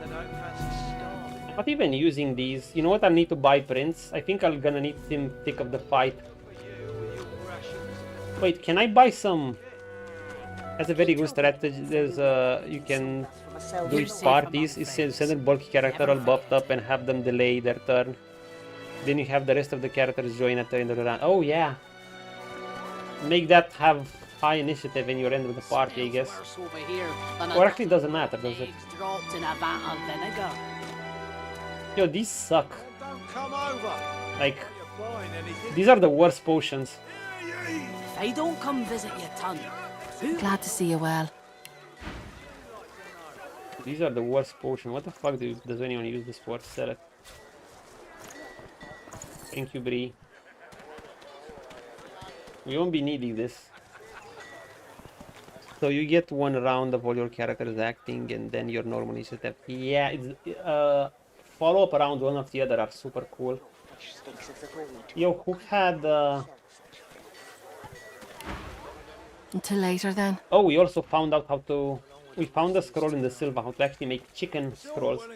I'm not even using these. You know what? I need to buy Prince. I think I'm gonna need him pick up the fight. Wait, can I buy some... That's a very good strategy. There's you can do parties. Send a bulky character all buffed up and have them delay their turn. Then you have the rest of the characters join at the end of the round. Oh yeah. Make that have high initiative in your end of the party, I guess. Or actually it doesn't matter, does it? Yo, these suck. Like, these are the worst potions. If I don't come visit your ton. Glad to see you well. These are the worst potion. What the fuck does anyone use this for? Sell it. Thank you, BREE. We won't be needing this. So you get one round of all your characters acting and then your normal initiative. Yeah, it's follow-up around one of the other are super cool. Yo, who had... Until later then. Oh, we also found out how to... We found a scroll in the Silva, how to actually make chicken scrolls.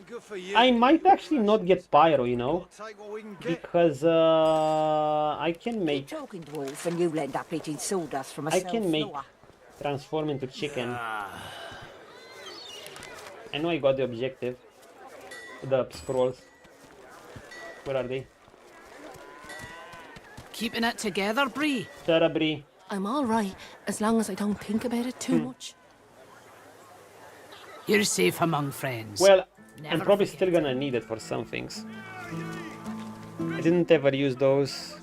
I might actually not get Pyro, you know, because I can make... Talking dwarf and you'll end up eating sawdust from a I can make transform into chicken. I know I got the objective. The scrolls. Where are they? Keeping it together, BREE? Sarah, BREE. I'm all right, as long as I don't think about it too much. You're safe among friends. Well, I'm probably still gonna need it for some things. I didn't ever use those.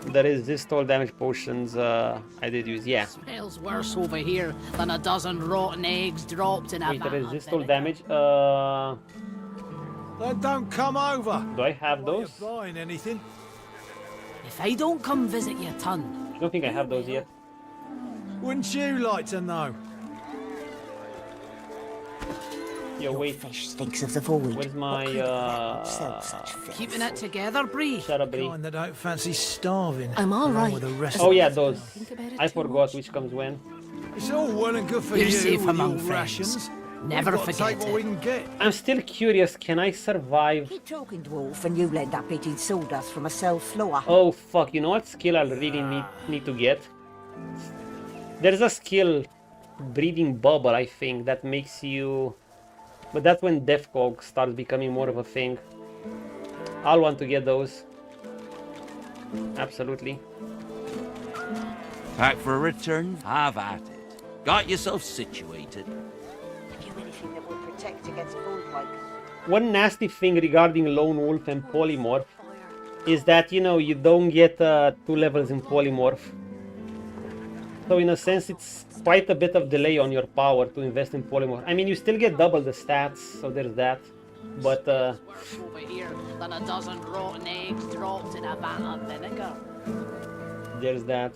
The resist all damage potions I did use, yeah. Smells worse over here than a dozen rotten eggs dropped in a Wait, vat of resist all vinegar. damage? Then don't come over. Do I have those? You're buying anything? If I don't come visit your ton, I don't think I have those yet. Wouldn't you like to know? Yo, wait. Fish stinks of the void. Where's my keeping it together, BREE. Shut up, BREE. Kind that don't fancy starving. I'm all along right. with the rest Oh of yeah, them. those. Think about it I too forgot much. which comes when. It's all well and good for You're you safe with among your friends. rations. Never We've got to forget take what it. we can get. I'm still curious, can I survive? Keep talking, dwarf, and you'll end up eating sawdust from a cell floor. Oh fuck, you know what skill I really need to get? There's a skill, breathing bubble, I think, that makes you... But that's when Defcog starts becoming more of a thing. I'll want to get those. Absolutely. Back for a return? Have at it. Got yourself situated. Have you anything that will protect against Voidwoken? One nasty thing regarding Lone Wolf and Polymorph is that, you know, you don't get 2 levels in Polymorph. So in a sense, it's quite a bit of delay on your power to invest in Polymorph. I mean, you still get double the stats, so there's that. But Over here than a dozen rotten eggs dropped in a vat of vinegar. there's that.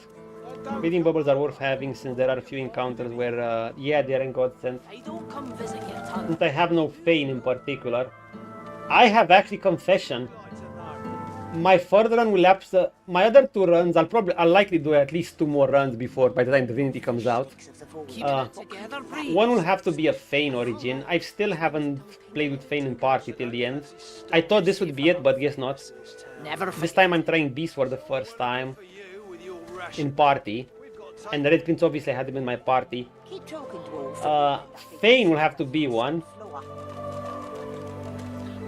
Breathing bubbles are worth having since there are a few encounters where, yeah, they're in godsend. I don't come visit your ton. Since I have no Fane in particular. I have actually Confession. My third run will lapse. My other 2 runs, I'll likely do at least 2 more runs before by the time Divinity comes out. One will have to be a Fane origin. I still haven't played with Fane in party till the end. I thought this would be it, but guess not. This time I'm trying Beast for the first time in party, and the Red Prince obviously had him in my party. Keep talking, dwarf. Fane will have to be one.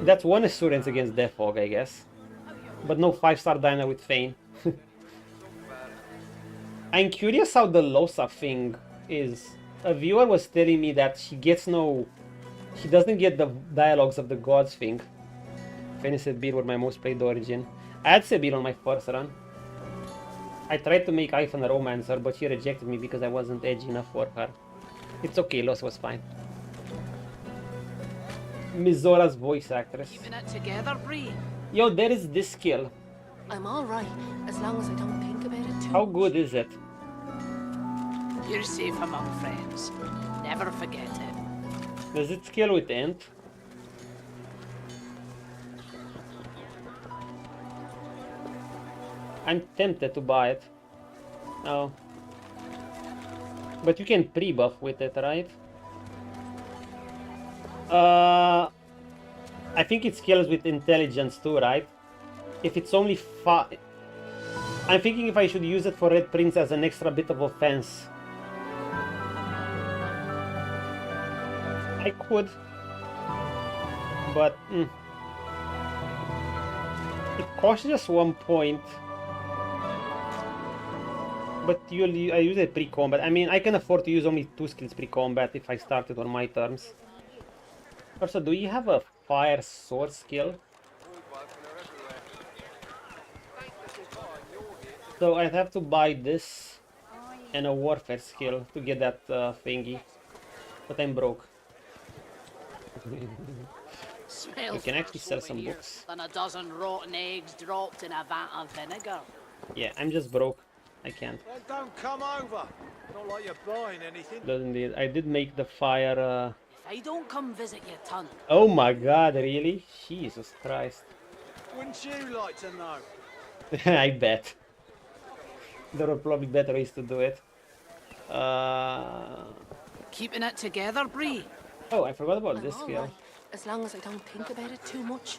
That's one assurance against Defog, I guess. But no 5-star diner with Fane. I'm curious how the Losa thing is. A viewer was telling me that she doesn't get the dialogues of the gods thing. Fane and Sebir were my most played origin. I had Sebir on my first run. I tried to make Ivan a romancer, but she rejected me because I wasn't edgy enough for her. It's okay, Losa was fine. Mizora's voice actress. Keeping it together, BREE. Yo, there is this skill. I'm all right, as long as I don't think about it too How much. good is it? You're safe among friends. Never forget it. Does it scale with Ent? I'm tempted to buy it. Oh. But you can pre-buff with it, right? I think it scales with intelligence too, right? If it's only 5... I'm thinking if I should use it for Red Prince as an extra bit of offense. I could. But... It costs just 1 point. But I use it pre-combat. I mean, I can afford to use only 2 skills pre-combat if I start it on my terms. Also, do you have a fire sword skill? So I'd have to buy this and a warfare skill to get that thingy. But I'm broke. Smells We can actually sell worse some over here books. than a dozen rotten eggs dropped in a vat of vinegar. Yeah, I'm just broke. I can't. Then don't come over. Not like you're buying anything. Doesn't it? I did make the fire. If I don't come visit your ton, Oh my god, really? Jesus Christ. Wouldn't you like to know? I bet. There are probably better ways to do it. keeping it together, BREE. Oh, I forgot about this all skill. right, as long as I don't think about it too much.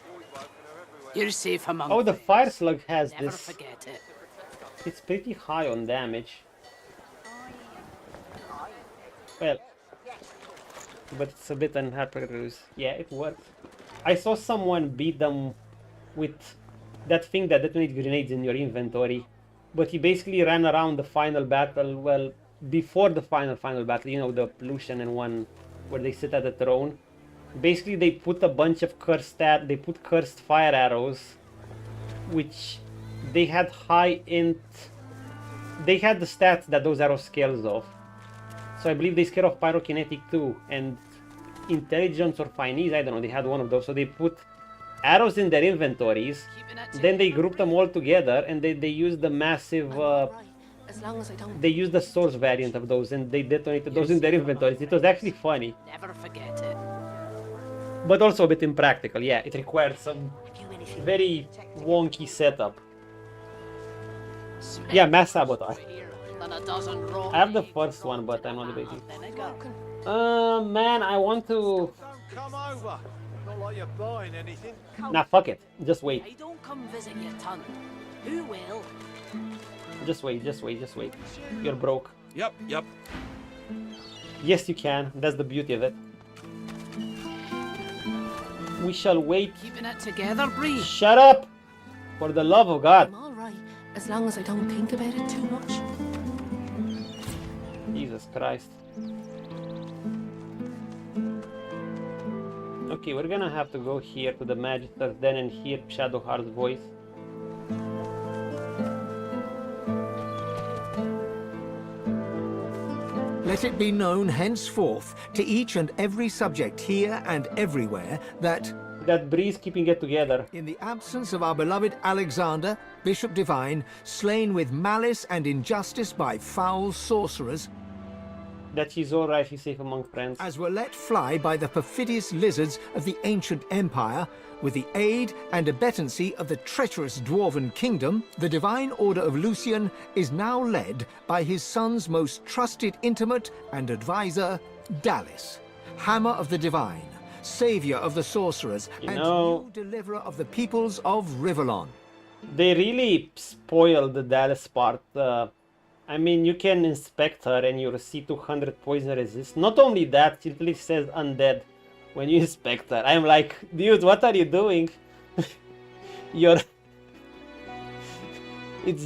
You're safe among Oh, the fire slug has Never this. forget it. It's pretty high on damage. Well, but it's a bit unhappy. Yeah, it worked. I saw someone beat them with that thing that detonates grenades in your inventory, but he basically ran around the final battle. Well, before the final battle, you know, the pollution and one where they sit at the throne. Basically, they put a bunch of cursed fire arrows, which they had high int. They had the stats that those arrows scales off. So I believe they scale off pyrokinetic too, and intelligence or finesse, I don't know, they had one of those. So they put arrows in their inventories, then they grouped them all together, and they used the massive they used the source variant of those, and they detonated those in their inventories. It was actually funny. Never forget it. But also a bit impractical, yeah. It required some very wonky setup. Yeah, mass sabotage. I have the first one, but I'm not debating. Man, I want to... Come over. Not like you're buying anything. Nah, fuck it. Just wait. Hey, don't come visit your ton. Who will? Just wait, just wait, just wait. You're broke. Yep. Yes, you can. That's the beauty of it. We shall wait. Keeping it together, BREE. Shut up! For the love of God. I'm all right, as long as I don't think about it too much. Jesus Christ. Okay, we're gonna have to go here to the Magister's Den and hear Shadowheart's voice. Let it be known henceforth to each and every subject here and everywhere that BREE is keeping it together. In the absence of our beloved Alexander, Bishop Divine, slain with malice and injustice by foul sorcerers, that she's alright, she's safe among friends. As were let fly by the perfidious lizards of the ancient empire, with the aid and abettancy of the treacherous dwarven kingdom, the divine order of Lucian is now led by his son's most trusted intimate and advisor, Dallis, Hammer of the Divine, savior of the sorcerers, and new deliverer of the peoples of Rivellon. They really spoiled the Dallis part. I mean, you can inspect her and your C200 poison resist. Not only that, she literally says undead when you inspect her. I'm like, dude, what are you doing? It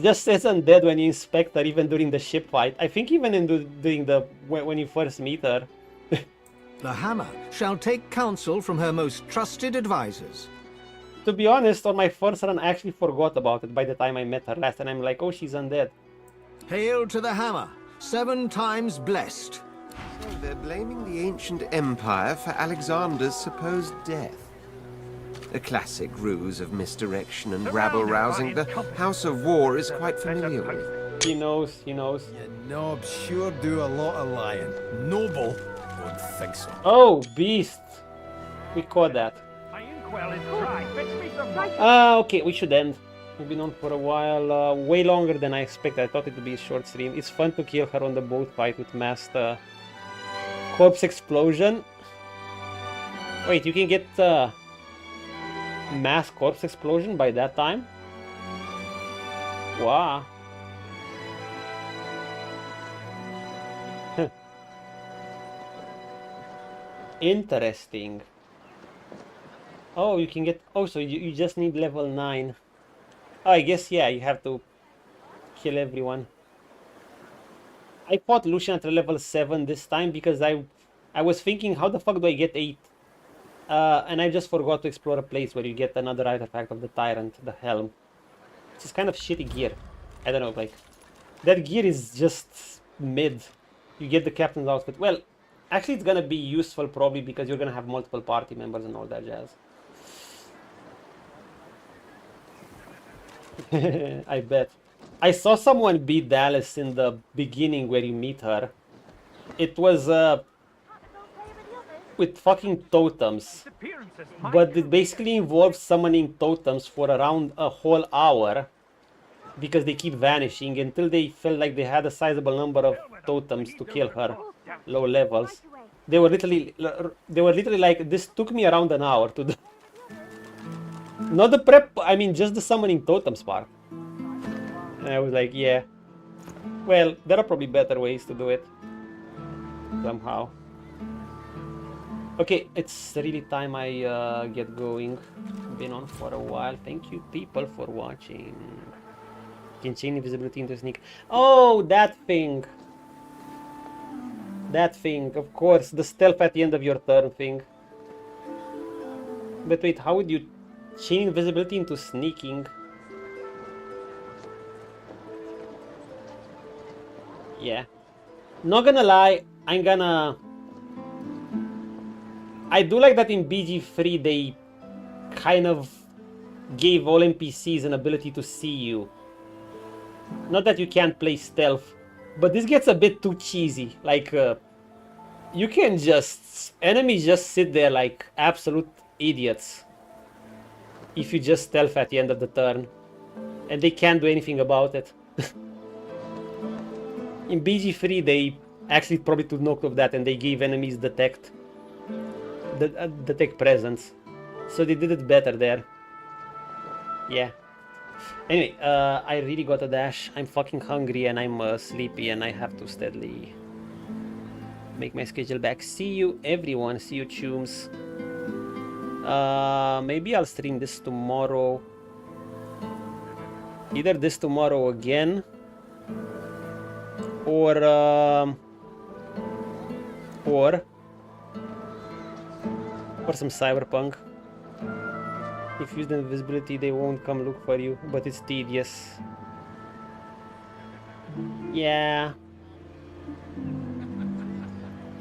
just says undead when you inspect her, even during the ship fight. I think even in when you first meet her. The Hammer shall take counsel from her most trusted advisors. To be honest, on my first run, I actually forgot about it by the time I met her last, and I'm like, oh, she's undead. Hail to the Hammer, 7 times blessed. So they're blaming the ancient empire for Alexander's supposed death. A classic ruse of misdirection and rabble-rousing the House of War is quite familiar with. He knows. You knobs sure do a lot of lying. Noble? Don't think so. Oh, beast. We caught that. Okay, we should end. We've been on for a while, way longer than I expected. I thought it would be a short stream. It's fun to kill her on the boat fight with mass corpse explosion. Wait, you can get mass corpse explosion by that time? Wow. Interesting. Oh, you can get... Oh, so you just need level 9. Oh, I guess, yeah, you have to kill everyone. I fought Lucian at level 7 this time because I was thinking, how the fuck do I get 8? And I just forgot to explore a place where you get another artifact of the Tyrant, the Helm. It's kind of shitty gear. I don't know, like... That gear is just mid. You get the captain's outfit. Well, actually it's gonna be useful probably because you're gonna have multiple party members and all that jazz. I bet. I saw someone beat Dallis in the beginning where you meet her. It was with fucking totems. But it basically involves summoning totems for around a whole hour. Because they keep vanishing until they felt like they had a sizable number of totems to kill her. Low levels. They were literally like, this took me around an hour to do. Not the prep, I mean just the summoning totems part. And I was like, yeah. Well, there are probably better ways to do it. Somehow. Okay, it's really time I get going. Been on for a while. Thank you people for watching. Can chain invisibility into sneak. Oh, that thing. That thing, of course. The stealth at the end of your turn thing. But wait, how would you chain invisibility into sneaking? Not gonna lie, I do like that in BG3 they kind of gave all NPCs an ability to see you. Not that you can't play stealth, but this gets a bit too cheesy. Like, you can just... enemies just sit there like absolute idiots if you just stealth at the end of the turn. And they can't do anything about it. In BG3 they actually probably took note of that and they gave enemies detect presence. So they did it better there. Yeah. Anyway, I really got a dash. I'm fucking hungry and I'm sleepy and I have to steadily make my schedule back. See you everyone. See you chooms. Maybe I'll stream this tomorrow. Either this tomorrow again or some Cyberpunk. If you use the invisibility, they won't come look for you, but it's tedious. Yeah.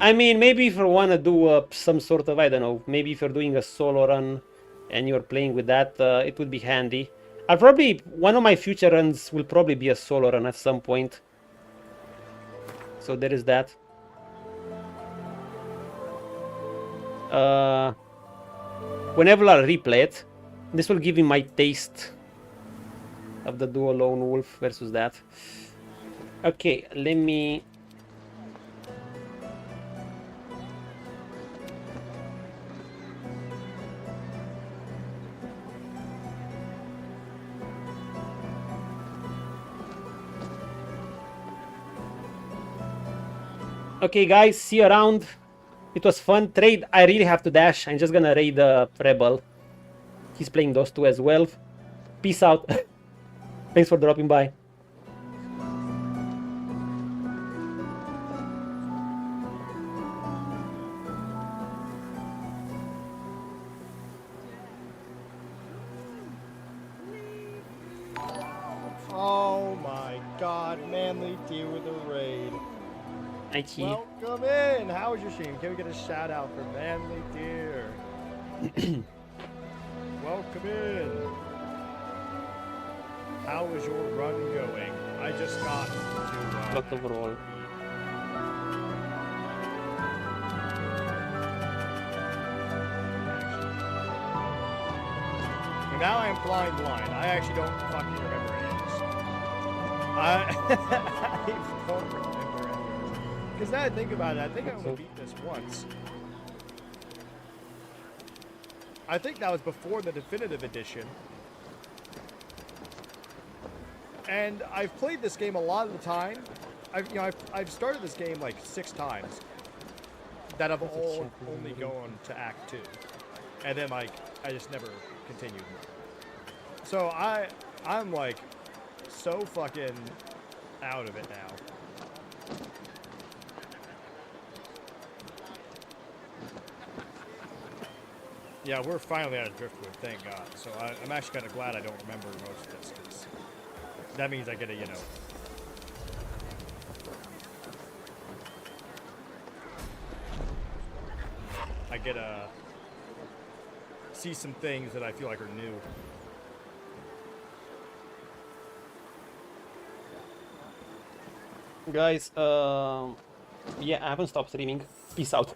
I mean, maybe if you want to do some sort of, I don't know, maybe if you're doing a solo run and you're playing with that, it would be handy. One of my future runs will probably be a solo run at some point. So there is that. Whenever I replay it, this will give me my taste of the duo lone wolf versus that. Okay, let me... Okay guys, see you around. It was fun. Trade, I really have to dash. I'm just gonna raid Rebel. He's playing those two as well. Peace out. Thanks for dropping by. Oh my god, Manly Deer with a raid. Thank you. Welcome in. How was your stream? Can we get a shout out for Manly Deer? Welcome in. How is your run going? I just got to... Lot overall. Now I am flying blind. I actually don't fucking remember any of this. I don't remember any of this. Because now I think about it, I think I only beat this once. I think that was before the definitive edition. And I've played this game a lot of the time. I've started this game like 6 times. That have all only gone to Act 2. And then like I just never continued. So I'm like so fucking out of it now. Yeah, we're finally out of Driftwood, thank God. So I'm actually kind of glad I don't remember most of this, because that means I get to, you know... I get to see some things that I feel like are new. Guys, yeah, I haven't stopped streaming. Peace out.